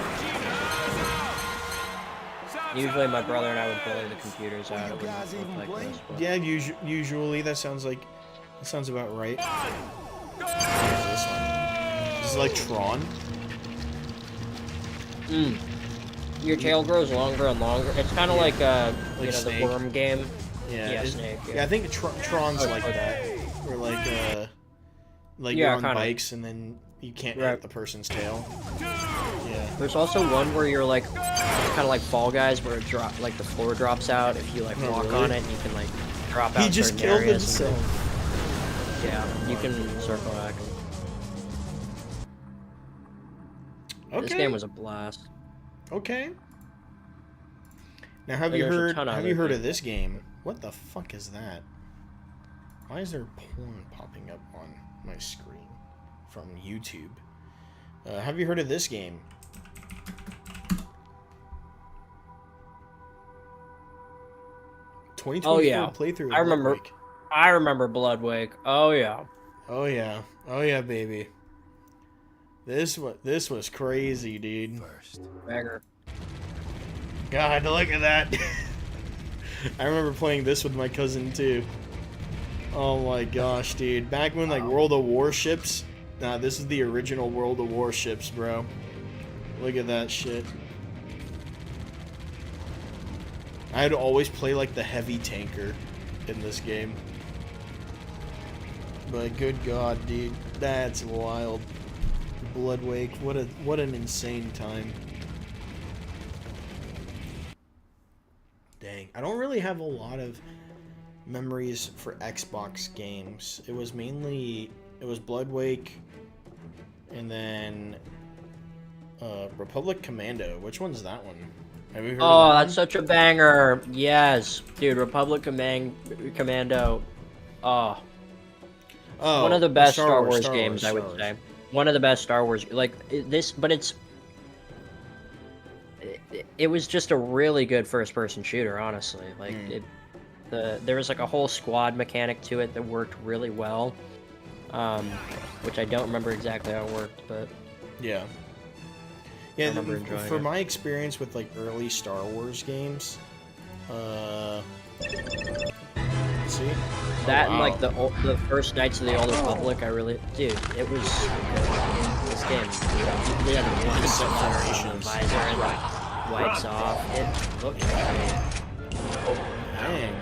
Usually, my brother and I would bully the computers out. It wouldn't look like this, but... Yeah, usually that sounds about right. What is this one? This is like Tron. Your tail grows longer and longer. It's kind of like you know, Snake. the worm game. Yeah, Snake. Yeah, I think Tron's like that. Or like you're on kinda. bikes and then you can't hit the person's tail. Yeah. There's also one where you're like, it's kind of like Fall Guys, where it like the floor drops out if you like walk on it, and you can like drop out. He just certain killed areas himself. Yeah, you can circle back. Okay. This game was a blast. Okay. Now, have you heard of this game? What the fuck is that? Why is there porn popping up on my screen from YouTube? Have you heard of this game? Oh yeah, playthrough. I remember. I remember Bloodwake. Oh yeah. Oh yeah. Oh yeah, baby. This was crazy, dude. Bagger. God, look at that. I remember playing this with my cousin too. Oh my gosh, dude. Back when like World of Warships. Nah, this is the original World of Warships, bro. Look at that shit. I had to always play like the heavy tanker in this game. But good god, dude. That's wild. Bloodwake, what an insane time. Dang. I don't really have a lot of memories for Xbox games. It was Bloodwake and then Republic Commando. Which one's that one? Have you heard of that? That's such a banger. Yes, dude, Republic Commando. Oh, one of the best Star Wars games, I would say. One of the best Star Wars, like this, but it was just a really good first-person shooter, honestly. Like there was like a whole squad mechanic to it that worked really well, which I don't remember exactly how it worked, but yeah, for my experience with like early Star Wars games, See? That and wow. like the first Knights of the Old Republic, I really, dude, it was so good. This game, we had one set on the visor and like wipes off. It looked great. Dang.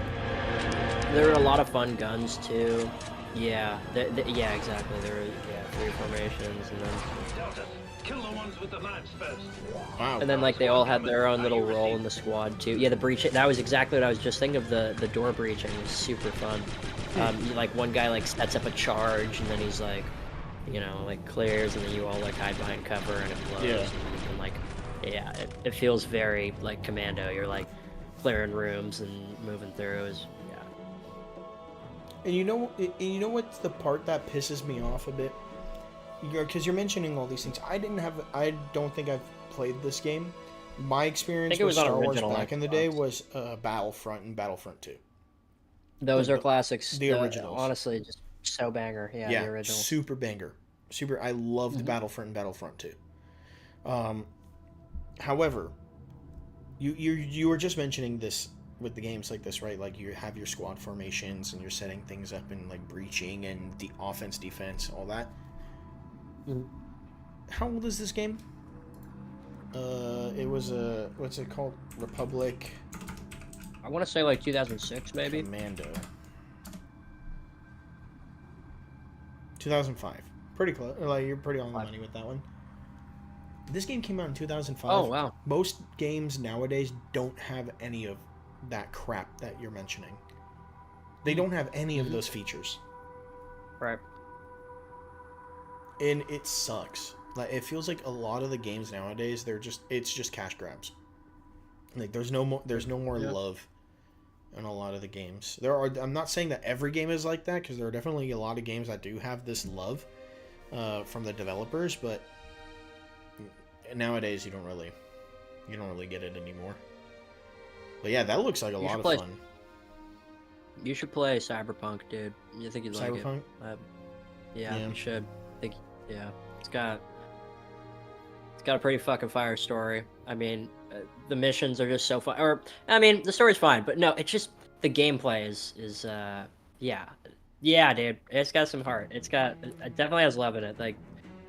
There were a lot of fun guns too. Yeah, yeah, exactly. There were 3 formations, and then kill the ones with the knives first. Wow. and then like they all had their own little role in the squad too. Yeah, the breach. That was exactly what I was just thinking of. The door breaching was super fun. Like one guy like sets up a charge, and then he's like, you know, like clears, and then you all like hide behind cover, and it blows. Yeah. And like, yeah, it feels very like Commando. You're like clearing rooms and moving through. Is And you know what's the part that pisses me off a bit? Because you're mentioning all these things. I don't think I've played this game. My experience with Star Wars back in the day was Battlefront and Battlefront 2. Those are classics. The originals. Honestly, just so banger. Yeah, the originals. Super banger. Super. I loved Battlefront and Battlefront 2. However, you were just mentioning this with the games like this, right? Like you have your squad formations and you're setting things up and like breaching and the offense, defense, all that. How old is this game? It was what's it called? Republic. I want to say like 2006, maybe. Commando. 2005. Pretty close. Like you're pretty on the money with that one. This game came out in 2005. Oh wow. Most games nowadays don't have any of that crap that you're mentioning. They don't have any of those features. Right. And it sucks. Like it feels like a lot of the games nowadays it's just cash grabs. Like there's no more love in a lot of the games. I'm not saying that every game is like that, because there are definitely a lot of games that do have this love from the developers, but nowadays you don't really get it anymore. But yeah, that looks like a lot of fun. You should play Cyberpunk, dude. You think you'd like it? Cyberpunk? Yeah, you should. Yeah, it's got a pretty fucking fire story. I mean, the missions are just so fun. Or I mean, the story's fine, but no, it's just the gameplay is yeah, dude. It's got some heart. It definitely has love in it. Like,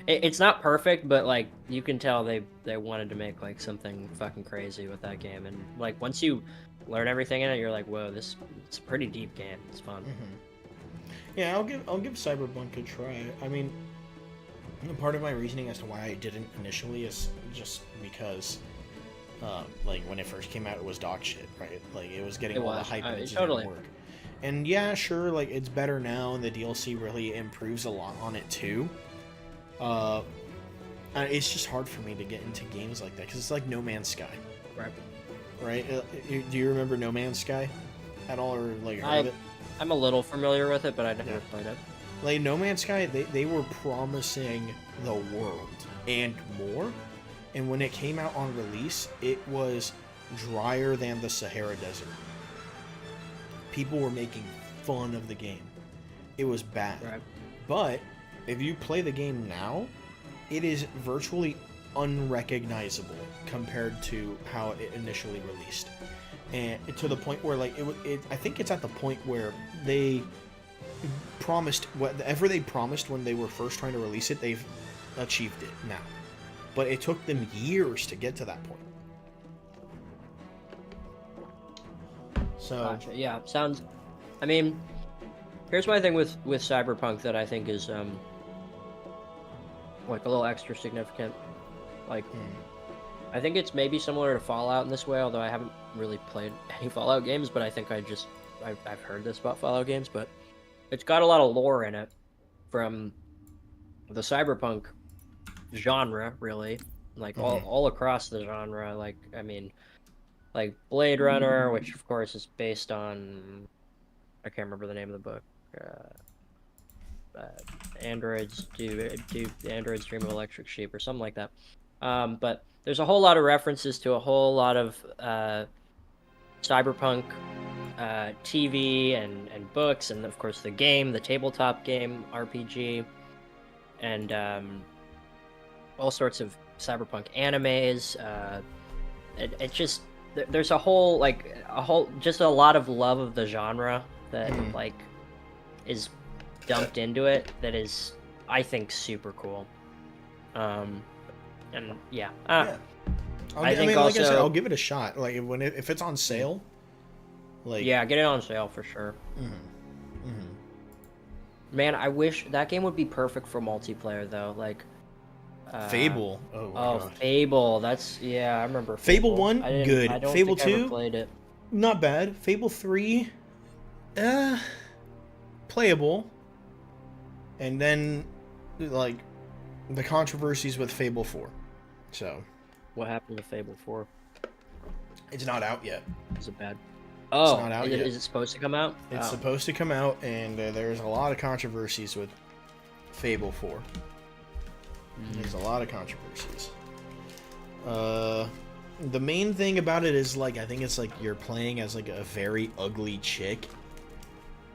it's not perfect, but like you can tell they wanted to make like something fucking crazy with that game. And like once you learn everything in it, you're like, whoa, it's a pretty deep game. It's fun. Yeah, I'll give Cyberpunk a try. I mean, part of my reasoning as to why I didn't initially is just because, like when it first came out, it was dog shit, right? Like it was getting all the hype and it didn't work. And yeah, sure, like it's better now, and the DLC really improves a lot on it too. It's just hard for me to get into games like that because it's like No Man's Sky, right? Do you remember No Man's Sky at all, or like heard of it? I'm a little familiar with it, but I never played it. Like No Man's Sky, they were promising the world and more, and when it came out on release, it was drier than the Sahara Desert. People were making fun of the game. It was bad. Right. But if you play the game now, it is virtually unrecognizable compared to how it initially released, and to the point where like I think it's at the point where they promised whatever they promised when they were first trying to release it, they've achieved it now. But it took them years to get to that point. So Gotcha. Yeah, sounds. I mean, here's my thing with Cyberpunk that I think is like a little extra significant. Like, I think it's maybe similar to Fallout in this way, although I haven't really played any Fallout games. But I think I've heard this about Fallout games, but it's got a lot of lore in it from the Cyberpunk genre, really, like all across the genre. Like, I mean, like Blade Runner, which of course is based on, I can't remember the name of the book. Androids do androids dream of electric sheep or something like that. But there's a whole lot of references to a whole lot of cyberpunk TV and books, and of course the game, the tabletop game RPG, and all sorts of cyberpunk animes. It just there's a whole just a lot of love of the genre that like is dumped into it that is, I think, super cool. And yeah. Yeah. I think mean, like I said, also- I'll give it a shot. Like if it's on sale, like Yeah, get it on sale for sure. Man, I wish that game would be perfect for multiplayer though. Like Fable. Oh, my oh, God. Fable. That's yeah, I remember Fable 1, I didn't- good. I don't Fable think I ever 2, played it. not bad. Fable 3, playable. And then, like, the controversies with Fable 4. So, What happened to Fable 4? it's not out yet. Is it bad? Oh, not out is, yet. Is it supposed to come out? It's Oh. supposed to come out, and there's a lot of controversies with Fable 4. There's a lot of controversies. The main thing about it is, like, I think it's like you're playing as like a very ugly chick.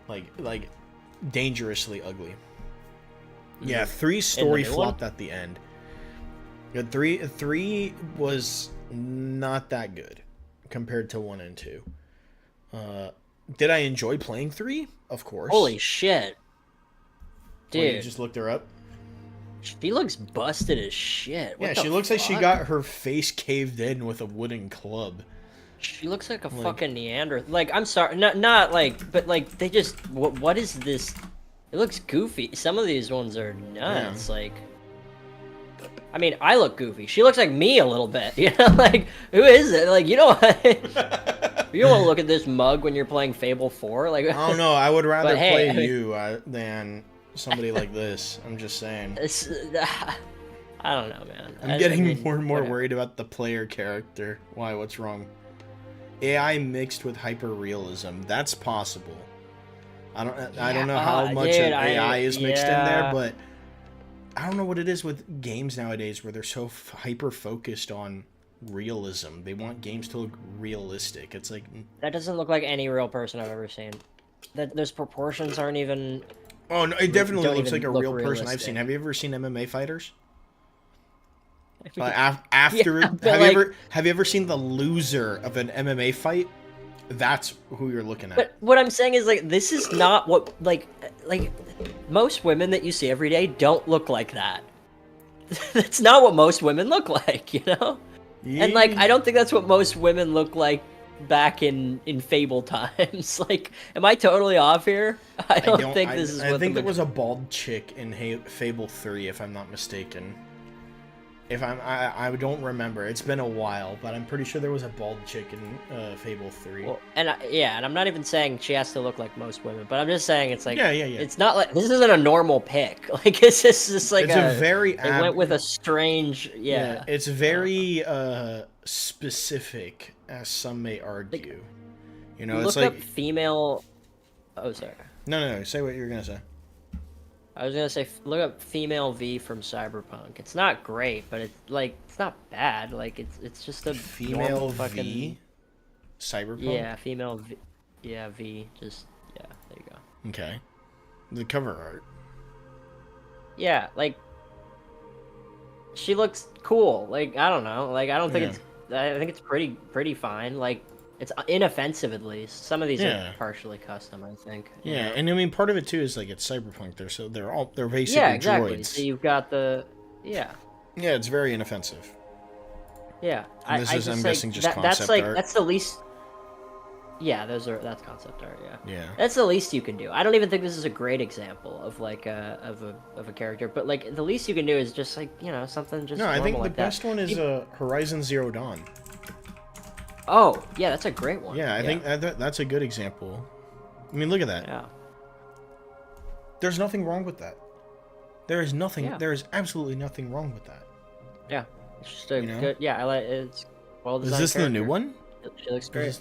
Like dangerously ugly. Yeah, 3 story new one? flopped at the end. Yeah, 3 was not that good compared to 1 and 2. Did I enjoy playing 3? Of course. Holy shit. Dude. You Dude, just looked her up? she looks busted as shit. What Yeah, the she looks like she fuck? got her face caved in with a wooden club. She looks like a fucking Neanderthal. Like, I'm sorry, not like, but like they just. What is this? It looks goofy. Some of these ones are nuts. Like, I mean, I look goofy. She looks like me a little bit. You know, like who is it? Like, you know what? You don't want to look at this mug when you're playing Fable 4. Like, I don't know. I would rather But hey, play I mean- you than somebody like this. I'm just saying. it's, I don't know, man. I'm I getting mean, more and more whatever. worried about the player character. Why? What's wrong? AI mixed with hyper-realism. That's possible. I don't know how much dude, of AI is mixed in yeah. there, but I don't know what it is with games nowadays where they're so hyper-focused on realism. They want games to look realistic. It's like... That doesn't look like any real person I've ever seen. Those proportions aren't even... Oh, no, it definitely don't looks even like a look real person I've realistic. seen. Have you ever seen MMA fighters? Yeah, After but have you ever seen the loser of an MMA fight? That's who you're looking at. But what I'm saying is, like, this is not what, like most women that you see every day don't look like that. That's not what most women look like, you know? And, like, I don't think that's what most women look like back in Fable times. Like, am I totally off here? I don't think this is what I think the there was a bald chick in Fable 3, if I'm not mistaken. I don't remember. It's been a while, but I'm pretty sure there was a bald chick in Fable 3. Well, and I'm not even saying she has to look like most women, but I'm just saying it's like Yeah. It's not like this isn't a normal pick. Like it's just like It's a very they went with a strange yeah. It's very specific, as some may argue. You know, it's look like up female. Oh, sorry. no. Say what you're gonna say. I was gonna say look up female V from Cyberpunk. It's not great, but it's not bad. Like it's just a Female normal V. fucking Cyberpunk. yeah female V. Yeah, V. Just yeah. There you go. Okay. The cover art. Yeah, like she looks cool. Like I don't know. Like I don't think I think it's pretty fine. Like it's inoffensive at least. Some of these are partially custom, I think. Yeah, and I mean part of it too is like it's Cyberpunk. They're basically yeah, exactly. droids. So you've got the yeah. Yeah, it's very inoffensive. Yeah, And this is, I'm guessing, just concept that's like art. that's the least. Yeah, that's concept art. Yeah. Yeah. That's the least you can do. I don't even think this is a great example of like of a character, but like the least you can do is just like something just. No, I think the like best one is Horizon Zero Dawn. Oh yeah, that's a great one. Yeah, I think that's a good example. I mean, look at that. Yeah. There's nothing wrong with that. There is nothing. Yeah. There is absolutely nothing wrong with that. Yeah, it's just a good. Yeah, I like it's well designed. Is this the new character. one? She looks great.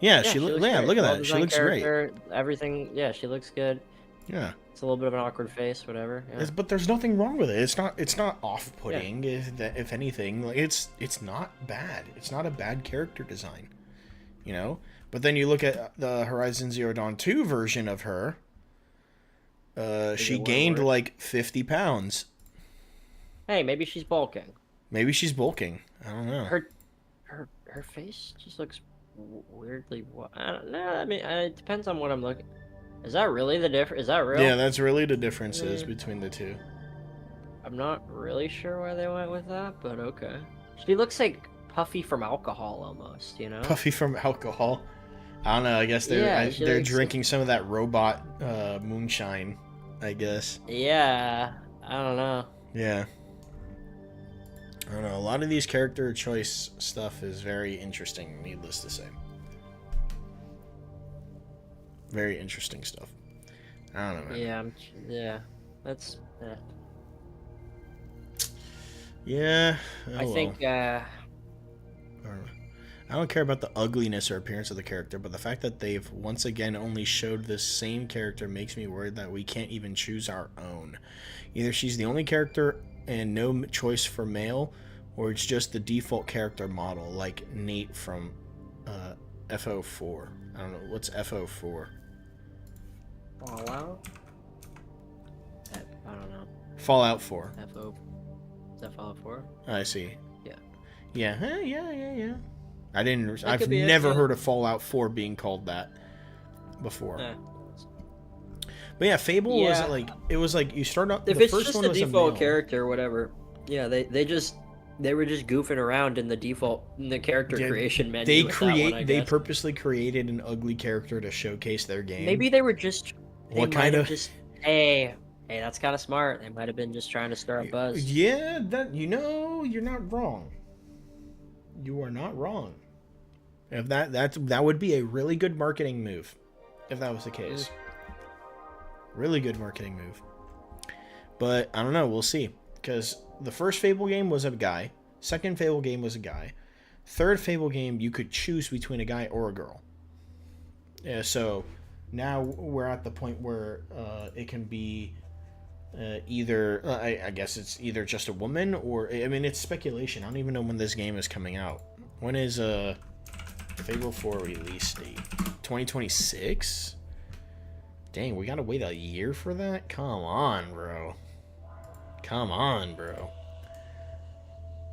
Yeah, she looks. Yeah, great. look at that. She Well-designed looks great. character, everything. Yeah, she looks good. Yeah. It's a little bit of an awkward face, whatever. Yeah. But there's nothing wrong with it. It's not off-putting. If anything, like, it's not bad. It's not a bad character design, you know. But then you look at the Horizon Zero Dawn 2 version of her. She gained like 50 pounds. Hey, maybe she's bulking. Maybe she's bulking. I don't know. Her face just looks weirdly. I don't know. I mean, it depends on what I'm looking. Is that really the difference? Is that real? Yeah, that's really the differences between the two. I'm not really sure why they went with that, but okay. She looks like Puffy from Alcohol almost, you know? Puffy from Alcohol. I don't know. I guess they're drinking some of that robot moonshine. I guess. Yeah, I don't know. Yeah. I don't know. A lot of these character choice stuff is very interesting, needless to say. Very interesting stuff. I don't know, man. Yeah. That's. Yeah. Oh, I think. I don't know. I don't care about the ugliness or appearance of the character, but the fact that they've once again only showed this same character makes me worried that we can't even choose our own. Either she's the only character and no choice for male, or it's just the default character model, like Nate from FO4. I don't know. What's FO4? Fallout? I don't know. Fallout 4. FO. Is that Fallout 4? I see. Yeah. Yeah. Yeah. I've never heard of Fallout 4 being called that before. But yeah, Fable was like, it was like you start up. If it's just the default character or whatever, yeah, they were just goofing around in the character creation menu. They purposely created an ugly character to showcase their game. Maybe they were just. Hey, that's kind of smart. They might have been just trying to start a buzz. Yeah, you're not wrong. You are not wrong. If that would be a really good marketing move, if that was the case. Really good marketing move. But I don't know. We'll see. Because the first Fable game was a guy. Second Fable game was a guy. Third Fable game, you could choose between a guy or a girl. Yeah. So now we're at the point where it can be either. I guess it's either just a woman or. I mean, it's speculation. I don't even know when this game is coming out. When is Fable 4 release date? 2026? Dang, we gotta wait a year for that? Come on, bro.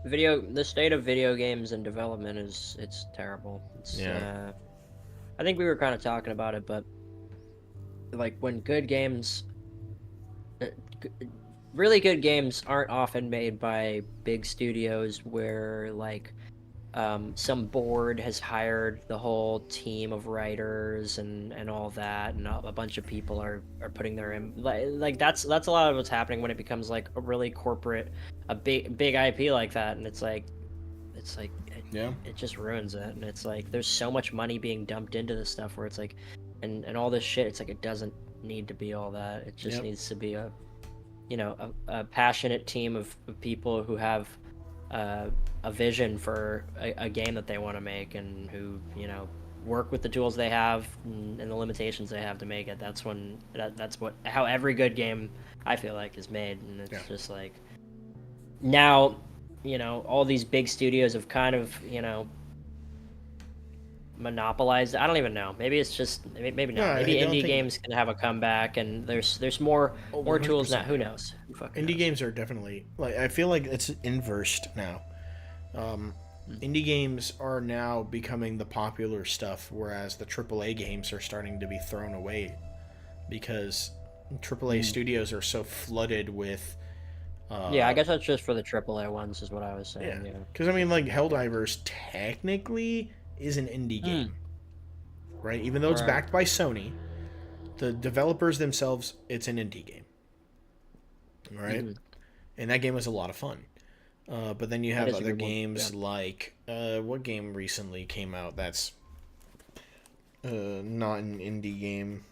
The state of video games and development it's terrible. I think we were kind of talking about it, but like when good games, really good games aren't often made by big studios where like some board has hired the whole team of writers and all that, and a bunch of people are putting their like that's a lot of what's happening when it becomes like a really corporate, a big IP like that, and it's like it just ruins it. And it's like there's so much money being dumped into this stuff where it's like and all this shit, it's like it doesn't need to be all that. It just needs to be a passionate team of people who have a vision for a game that they want to make, and who work with the tools they have and the limitations they have to make it. That's how every good game I feel like is made. And it's just like now all these big studios have kind of monopolized. I don't even know, maybe it's just maybe not. Maybe indie games can have a comeback, and there's more tools now. Who knows? Indie games are definitely, like, I feel like it's inversed now. Indie games are now becoming the popular stuff, whereas the AAA games are starting to be thrown away because AAA studios are so flooded with I guess that's just for the AAA ones is what I was saying. Because I mean, like, Helldivers technically is an indie game, right? Even though it's backed by Sony, the developers themselves, it's an indie game, right? And that game was a lot of fun. But then you have other games like what game recently came out that's not an indie game?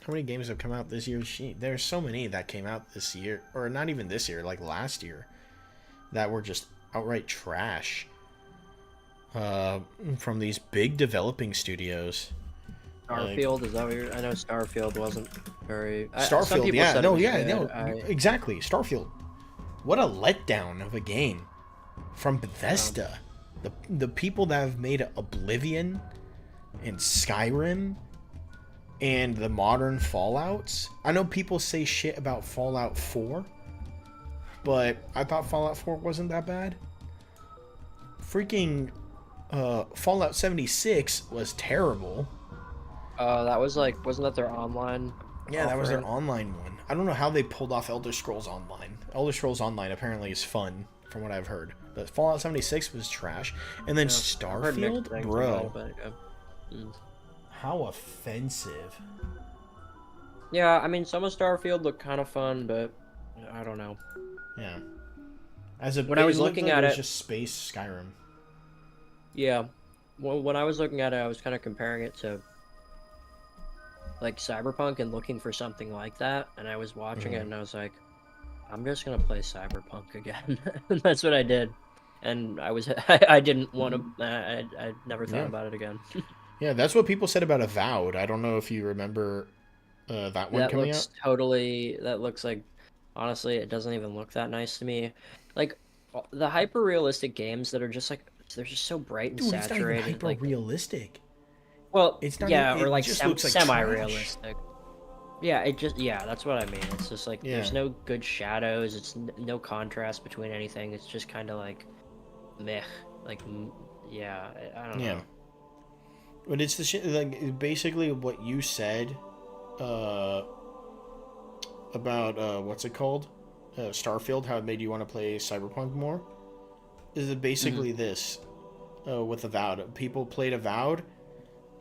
How many games have come out this year? There's so many that came out this year, or not even this year, like last year, that were just outright trash from these big developing studios. Starfield, is that what I know Starfield wasn't very... Starfield, exactly. Starfield. What a letdown of a game from Bethesda. The people that have made Oblivion and Skyrim and the modern Fallouts. I know people say shit about Fallout 4, but I thought Fallout 4 wasn't that bad. Freaking Fallout 76 was terrible. That was like, wasn't that their online? Yeah, that was their online one. I don't know how they pulled off Elder Scrolls Online. Elder Scrolls Online apparently is fun, from what I've heard. But Fallout 76 was trash. And then Starfield? Bro. How offensive. Yeah, I mean, some of Starfield looked kind of fun, but I don't know. Yeah. When I was looking at it, it was just space Skyrim. Yeah. Well, when I was looking at it, I was kind of comparing it to like Cyberpunk and looking for something like that, and I was watching it and I was like, I'm just gonna play Cyberpunk again. That's what I did, and I didn't want to. I never thought about it again. Yeah, that's what people said about Avowed. I don't know if you remember that one coming out. That looks like, honestly, it doesn't even look that nice to me. Like the hyper realistic games that are just like, they're just so bright and saturated. It's not even hyper realistic. Well, it's not. Yeah, even, or like, like semi-realistic. Yeah, that's what I mean. It's just like there's no good shadows. It's no contrast between anything. It's just kind of like meh. Like, yeah, I don't know. Yeah. But it's the shit, like, basically what you said about what's it called, Starfield, how it made you want to play Cyberpunk more, is basically this with Avowed. People played Avowed,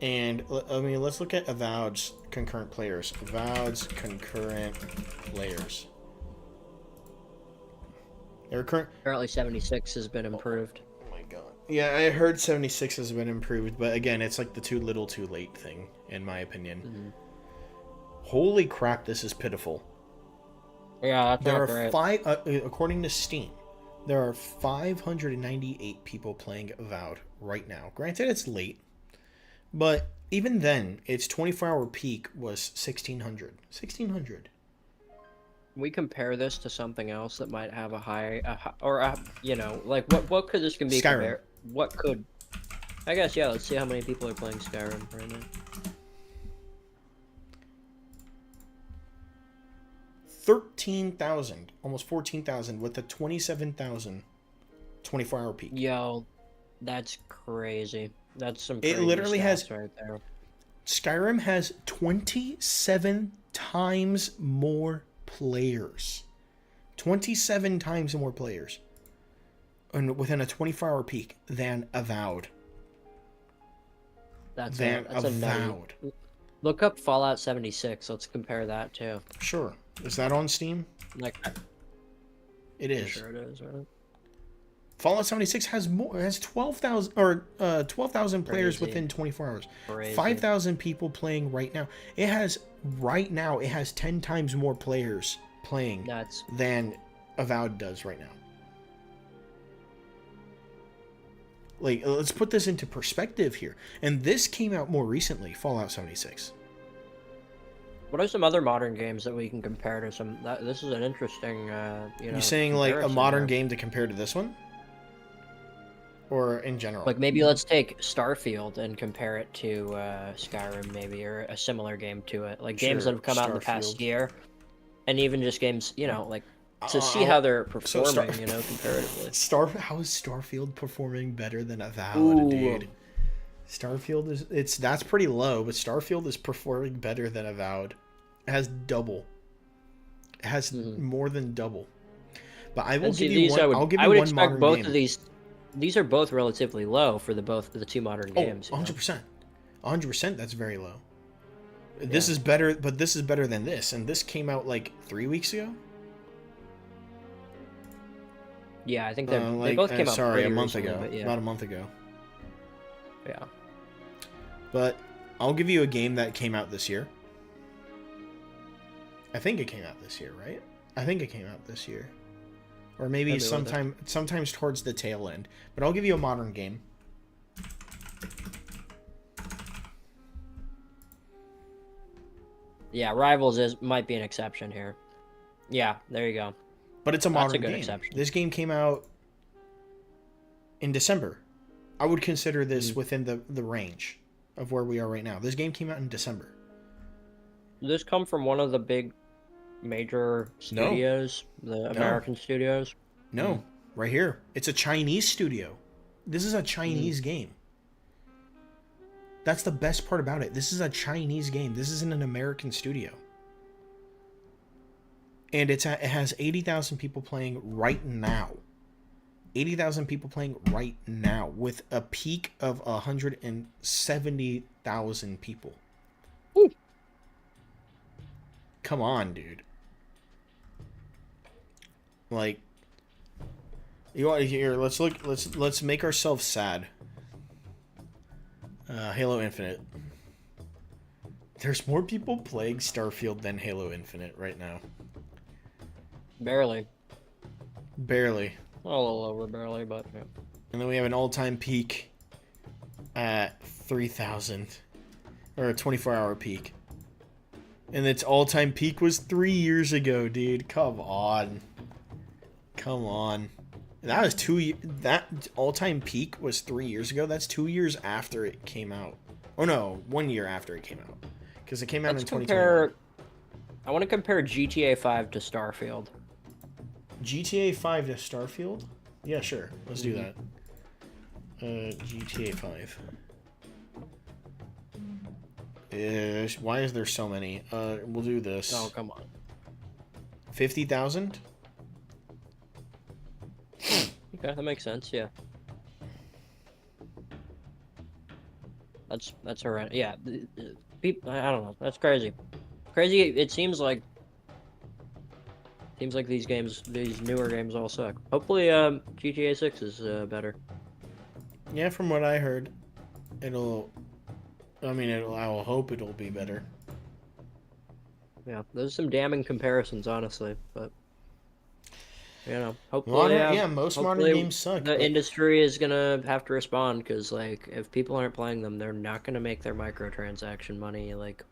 and I mean, let's look at Avowed's concurrent players. Avowed's concurrent players. Apparently 76 has been improved. Oh my god. Yeah, I heard 76 has been improved, but again, it's like the too little too late thing, in my opinion. Holy crap, this is pitiful. Yeah, that's there not are great. according to Steam, there are 598 people playing Avowed right now. Granted, it's late, but even then, its 24-hour peak was 1,600. 1,600. We compare this to something else that might have like what could this be Skyrim. compared? What could? I guess yeah. Let's see how many people are playing Skyrim right now. 13,000, almost 14,000, with a 27,000 24-hour peak. Yo, that's crazy. That's some. It literally has right there. Skyrim has 27 times more players. 27 times more players. And within a 24-hour peak than Avowed. That's Avowed. Look up Fallout 76. Let's compare that too. Sure. Is that on Steam? Like, it is. Sure it is, right? Fallout 76 has 12,000 or 12,000 players within 24 hours. 5,000 people playing right now. It has 10 times more players playing than Avowed does right now. Like, let's put this into perspective here. And this came out more recently, Fallout 76. What are some other modern games that we can compare to some? This is an interesting, You're saying like a modern game to compare to this one, or in general? Like maybe let's take Starfield and compare it to Skyrim, maybe, or a similar game to it. Like games that have come out in the past year, and even just games, like to see how they're performing, comparatively. How is Starfield performing better than Avowed, dude? Starfield that's pretty low, but Starfield is performing better than Avowed. It has double. It has more than double. But I will give you one. I'll give you one modern both game. Of these. These are both relatively low for the two modern games. 100%. 100%. That's very low. This is better, but this is better than this, and this came out like 3 weeks ago. Yeah, I think they both came out. Sorry, a month recently, ago. Yeah. About a month ago. Yeah. But I'll give you a game that came out this year. I think it came out this year, right? I think it came out this year. Or maybe sometimes towards the tail end. But I'll give you a modern game. Yeah, Rivals might be an exception here. Yeah, there you go. But it's a modern game. Exception. This game came out in December. I would consider this within the range of where we are right now. This game came out in December. Did this come from one of the big major studios, the American studios? No, right here. It's a Chinese studio. This is a Chinese game. That's the best part about it. This is a Chinese game. This isn't an American studio. And it has 80,000 people playing right now. 80,000 people playing right now with a peak of 170,000 people. Ooh. Come on, dude. Like, you want to hear? Let's make ourselves sad. Halo Infinite. There's more people playing Starfield than Halo Infinite right now. Barely. Barely. A little over barely, but yeah. And then we have an all-time peak at 3,000. Or a 24-hour peak. And its all-time peak was 3 years ago, dude. Come on. Come on. That was that all-time peak was 3 years ago. That's 2 years after it came out. Oh no, 1 year after it came out. Because it came out in 2021. I want to compare GTA 5 to Starfield. GTA 5 to Starfield? Yeah, sure. Let's do that. GTA 5. Why is there so many? We'll do this. Oh, come on. 50,000? Okay, that makes sense, yeah. That's alright. Yeah, people, I don't know. That's crazy. Crazy. It seems like these newer games all suck. Hopefully, GTA 6 is better. Yeah, from what I heard, I will hope it'll be better. Yeah, there's some damning comparisons, honestly, but you know, hopefully, most modern games suck. The industry is gonna have to respond because, like, if people aren't playing them, they're not gonna make their microtransaction money. Like,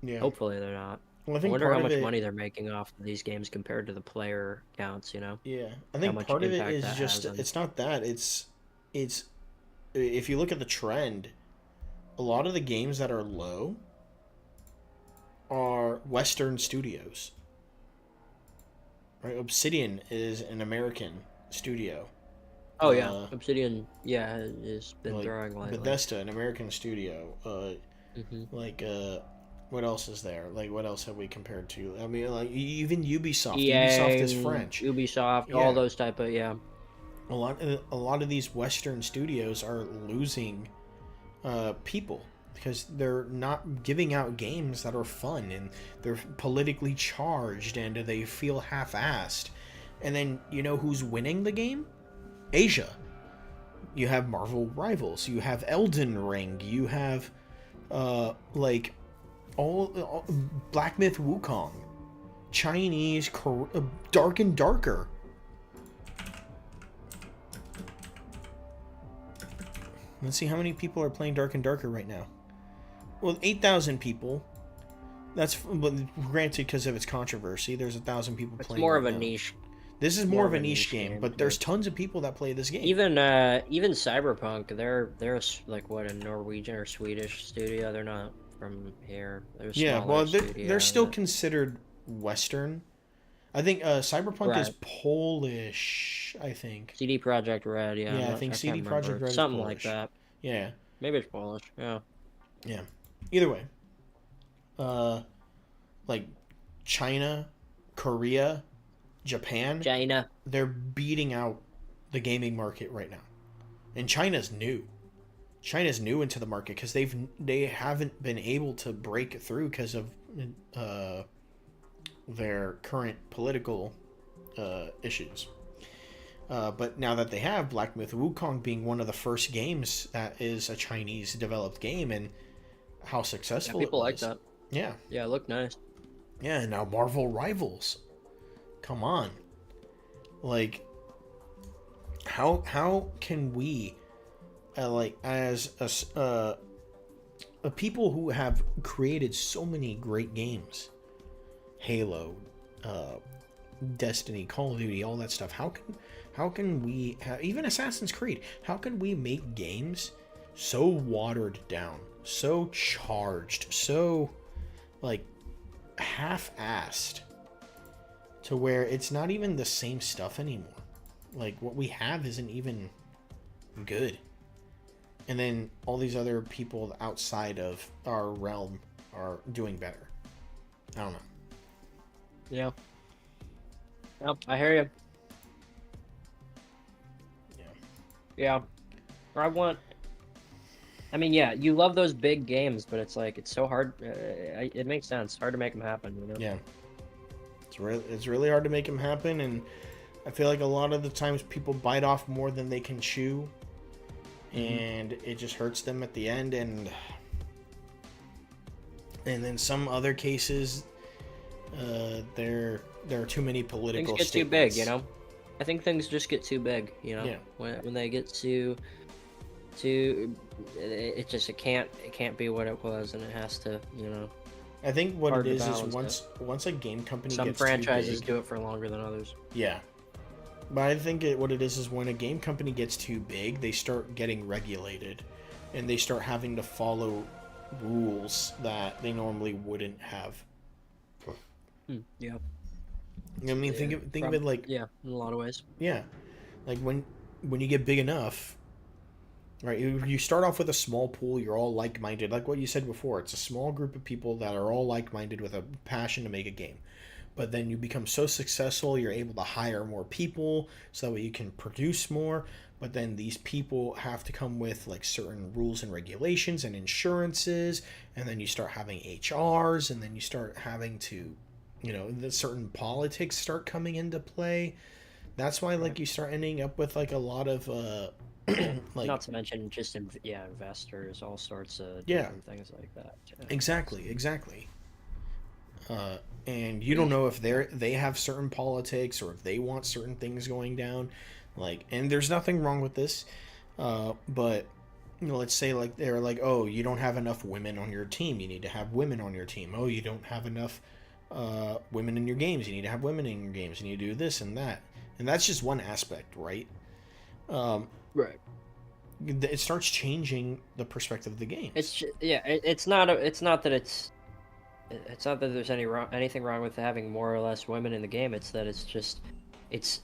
yeah, hopefully they're not. Well, I wonder how much money they're making off of these games compared to the player counts. You know? Yeah, I think part of it is just it's not that it's if you look at the trend, a lot of the games that are low are Western studios. Right, Obsidian is an American studio. Oh yeah, Obsidian, yeah, has been throwing lately. Bethesda, an American studio. What else is there? Like, what else have we compared to? I mean, like, even Ubisoft. EA, Ubisoft is French. Ubisoft, all those type of, yeah. A lot of these Western studios are losing people because they're not giving out games that are fun and they're politically charged and they feel half-assed. And then, you know who's winning the game? Asia. You have Marvel Rivals. You have Elden Ring. You have, like, all Black Myth Wukong. Chinese, Dark and Darker. Let's see how many people are playing Dark and Darker right now. Well, 8,000 people. That's granted because of its controversy. There's 1,000 people playing. It's more of a niche. This is more of a niche game, but there's tons of people that play this game. Even Cyberpunk, they're like what, a Norwegian or Swedish studio. They're not from here. They're still considered Western. I think Cyberpunk is Polish. I think CD Projekt Red. Yeah. Yeah, I think CD Projekt Red. Something like that. Yeah. Maybe it's Polish. Yeah. Yeah. Either way. Like China, Korea, Japan. They're beating out the gaming market right now. And China's new. China's new into the market because they haven't been able to break through because of their current political issues. But now that they have, Black Myth Wukong being one of the first games that is a Chinese developed game, and how successful people it like was. that. Yeah. Yeah, it looked nice. Yeah, and now Marvel Rivals. Come on. Like, how can we, like, as a people who have created so many great games, Halo, Destiny, Call of Duty, all that stuff, how can we even Assassin's Creed, how can we make games so watered down, so charged, so like half-assed, to where it's not even the same stuff anymore? Like, what we have isn't even good. and then all these other people outside of our realm are doing better. I don't know. Yeah. Yep, I hear you. Yeah. I mean, yeah, you love those big games, but it's like, it's so hard. It makes sense. Hard to make them happen, you know? Yeah. It's really hard to make them happen, and I feel like a lot of the times people bite off more than they can chew, and it just hurts them at the end, and then some other cases, there are too many political things get too statements. big, you know? I think things just get too big, you know? Yeah. When they get too it can't be what it was, and it has to, you know. I think what hard it to is balance once a game company some gets franchises too big, do it for longer than others. Yeah. But I think what it is when a game company gets too big, they start getting regulated, and they start having to follow rules that they normally wouldn't have. Yeah. I mean, think of it like, yeah, in a lot of ways. Yeah, like when you get big enough, right? You start off with a small pool. You're all like-minded, like what you said before. It's a small group of people that are all like-minded with a passion to make a game. But then you become so successful, you're able to hire more people, so that way you can produce more. But then these people have to come with like certain rules and regulations and insurances, and then you start having HRs, and then you start having to, you know, the certain politics start coming into play. That's why like you start ending up with like a lot of like, not to mention just investors, all sorts of different things like that. Yeah. Exactly. And you don't know if they have certain politics or if they want certain things going down, like, and there's nothing wrong with this, but you know, let's say like they're like, oh, you don't have enough women on your team, you need to have women on your team. Oh, you don't have enough women in your games, you need to have women in your games, you need to do this and that. And that's just one aspect, right? Right. It starts changing the perspective of the game. It's not that there's anything wrong with having more or less women in the game. It's that it's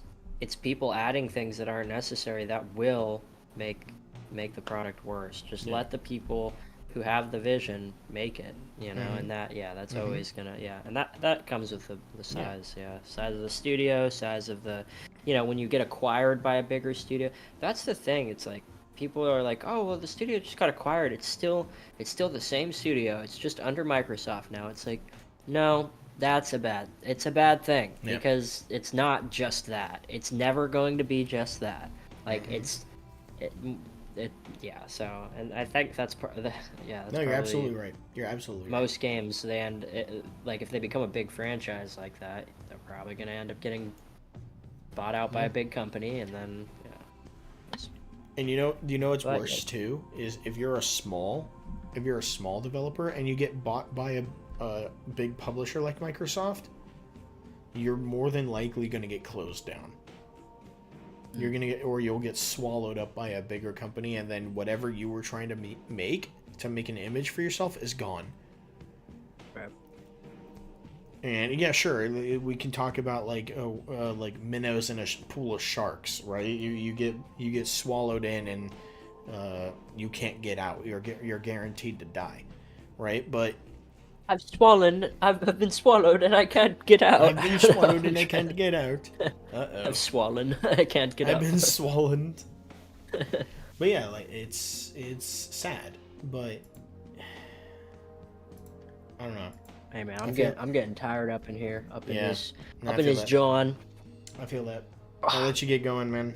people adding things that aren't necessary that will make the product worse. Just let the people who have the vision make it, you know. And that's always gonna, and that comes with the size, size of the studio, size of the, you know, when you get acquired by a bigger studio. That's the thing. It's like, people are like, oh, well, the studio just got acquired. It's still the same studio. It's just under Microsoft now. It's like, no, it's a bad thing, because it's not just that. It's never going to be just that. Like, so, and I think that's part of the, that's no, you're absolutely right. You're absolutely right. Most games, they end, like, if they become a big franchise like that, they're probably going to end up getting bought out by a big company, and then, And you know what's worse too is if you're a small developer and you get bought by a big publisher like Microsoft, you're more than likely going to get closed down. You'll get swallowed up by a bigger company, and then whatever you were trying to make an image for yourself is gone. Right. And yeah, sure, we can talk about like minnows in a pool of sharks, right? You get swallowed in, and you can't get out. You're guaranteed to die, right? But I've been swallowed and I can't get out. I've been swallowed and I can't get out. I've swollen. I can't get out. I've been swollen. But yeah, like it's sad, but I don't know. Hey man, I'm getting tired up in here, up in his that. John. I feel that. I'll let you get going, man.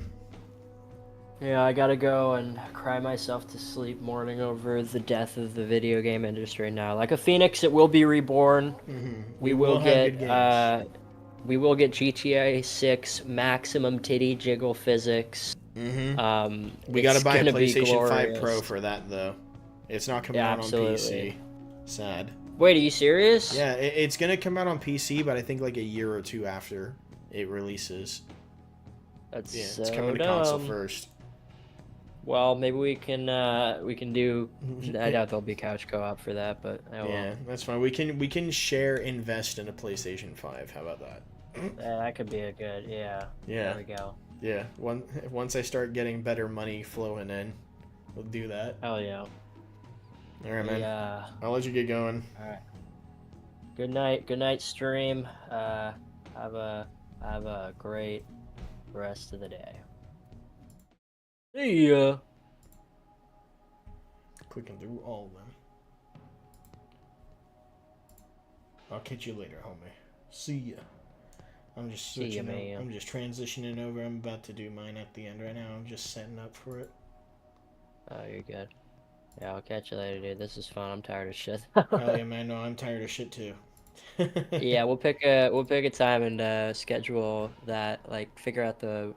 Yeah, I gotta go and cry myself to sleep mourning over the death of the video game industry now. Like a phoenix, it will be reborn. Mm-hmm. We will get GTA 6 maximum titty jiggle physics. Mm-hmm. We gotta buy a PlayStation 5 Pro for that though. It's not coming out on PC. Sad. Wait, are you serious? Yeah, it's gonna come out on PC, but I think like a year or two after it releases. That's it's coming to console first. Well, maybe we can do. I doubt there'll be couch co-op for that, but yeah, that's fine. We can invest in a PlayStation 5. How about that? That could be a good. Yeah. Yeah. There we go. Yeah. Once I start getting better money flowing in, We'll do that. Hell yeah. All right, man. Yeah. I'll let you get going. All right. Good night. Good night, stream. Have a great rest of the day. See ya. Clicking through all of them. I'll catch you later, homie. See ya. I'm just See ya, switching. man. I'm just transitioning over. I'm about to do mine at the end right now. I'm just setting up for it. Oh, you're good. Yeah, I'll catch you later, dude. This is fun. I'm tired of shit. Hell yeah, man. No, I'm tired of shit too. Yeah, we'll pick a time and schedule that. Like, figure out the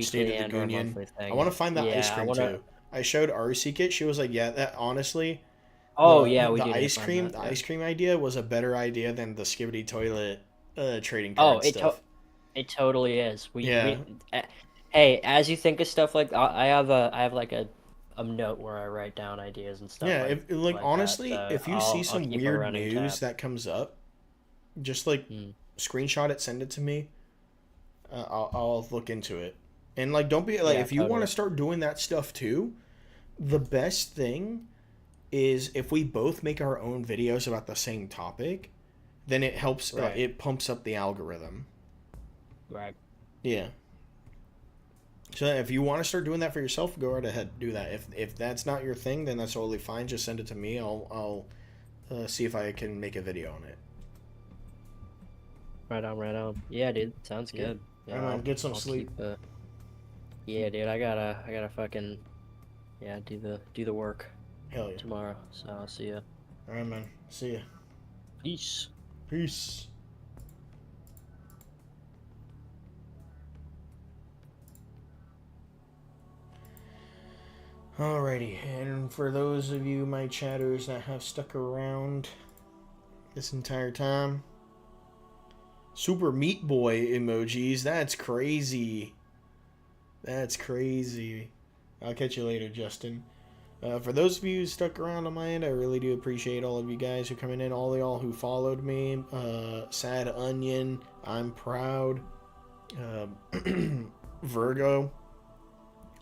State weekly of the and or Union. monthly thing. I want to find that ice Yeah, cream too. I showed Arcee it. She was like, "Yeah, that honestly." Oh yeah, we the do need to ice find cream. that, The yeah. ice cream idea was a better idea than the Skibidi toilet trading Oh, card stuff. it totally is. Yeah. Hey, as you think of stuff like I have like a note where I write down ideas and stuff. Yeah, like honestly, that, so if you I'll see some keep a weird running news tab. that comes up, just like screenshot it, send it to me. I'll look into it. And like, don't be like, Yeah, if you want totally. to start doing that stuff too, the best thing is if we both make our own videos about the same topic, then it helps. Right. It pumps up the algorithm. Right. Yeah. So if you want to start doing that for yourself, go right ahead, do that. If that's not your thing, then that's totally fine. Just send it to me. I'll see if I can make a video on it. Right on. Yeah, dude. Sounds Yeah. good. Yeah, Alright, man, get some sleep. Yeah, dude. I gotta fucking do the work. Hell yeah. Tomorrow. So I'll see ya. All right, man. See ya. Peace. Peace. Alrighty, and for those of you, my chatters, that have stuck around this entire time, Super Meat Boy emojis, that's crazy. That's crazy. I'll catch you later, Justin. For those of you who stuck around on my end, I really do appreciate all of you guys who are coming in, all of y'all who followed me, Sad Onion, I'm Proud, Virgo,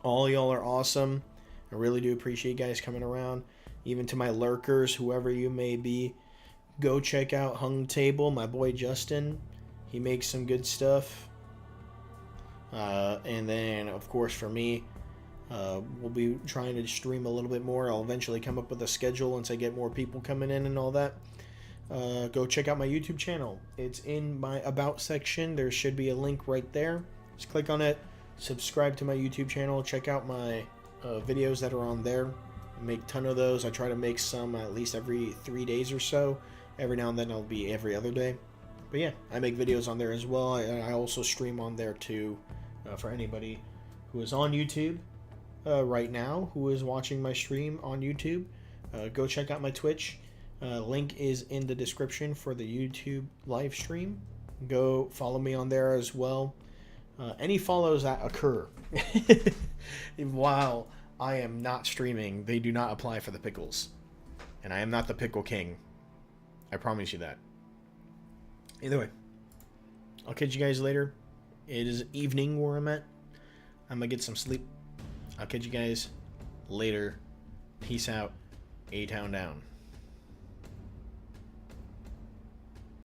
all y'all are awesome. I really do appreciate you guys coming around. Even to my lurkers, whoever you may be, go check out Hung Table, my boy Justin. He makes some good stuff. And then, of course, for me, we'll be trying to stream a little bit more. I'll eventually come up with a schedule once I get more people coming in and all that. Go check out my YouTube channel. It's in my About section. There should be a link right there. Just click on it. Subscribe to my YouTube channel. Check out my videos that are on there. I make a ton of those. I try to make some at least every 3 days or so. Every now and then it'll be every other day. But yeah, I make videos on there as well. I also stream on there too. For anybody who is on YouTube right now, who is watching my stream on YouTube, go check out my Twitch. Link is in the description for the YouTube live stream. Go follow me on there as well. Any follows that occur while I am not streaming, they do not apply for the pickles. And I am not the Pickle King. I promise you that. Either way, I'll catch you guys later. It is evening where I'm at. I'm gonna get some sleep. I'll catch you guys later. Peace out. A-Town down.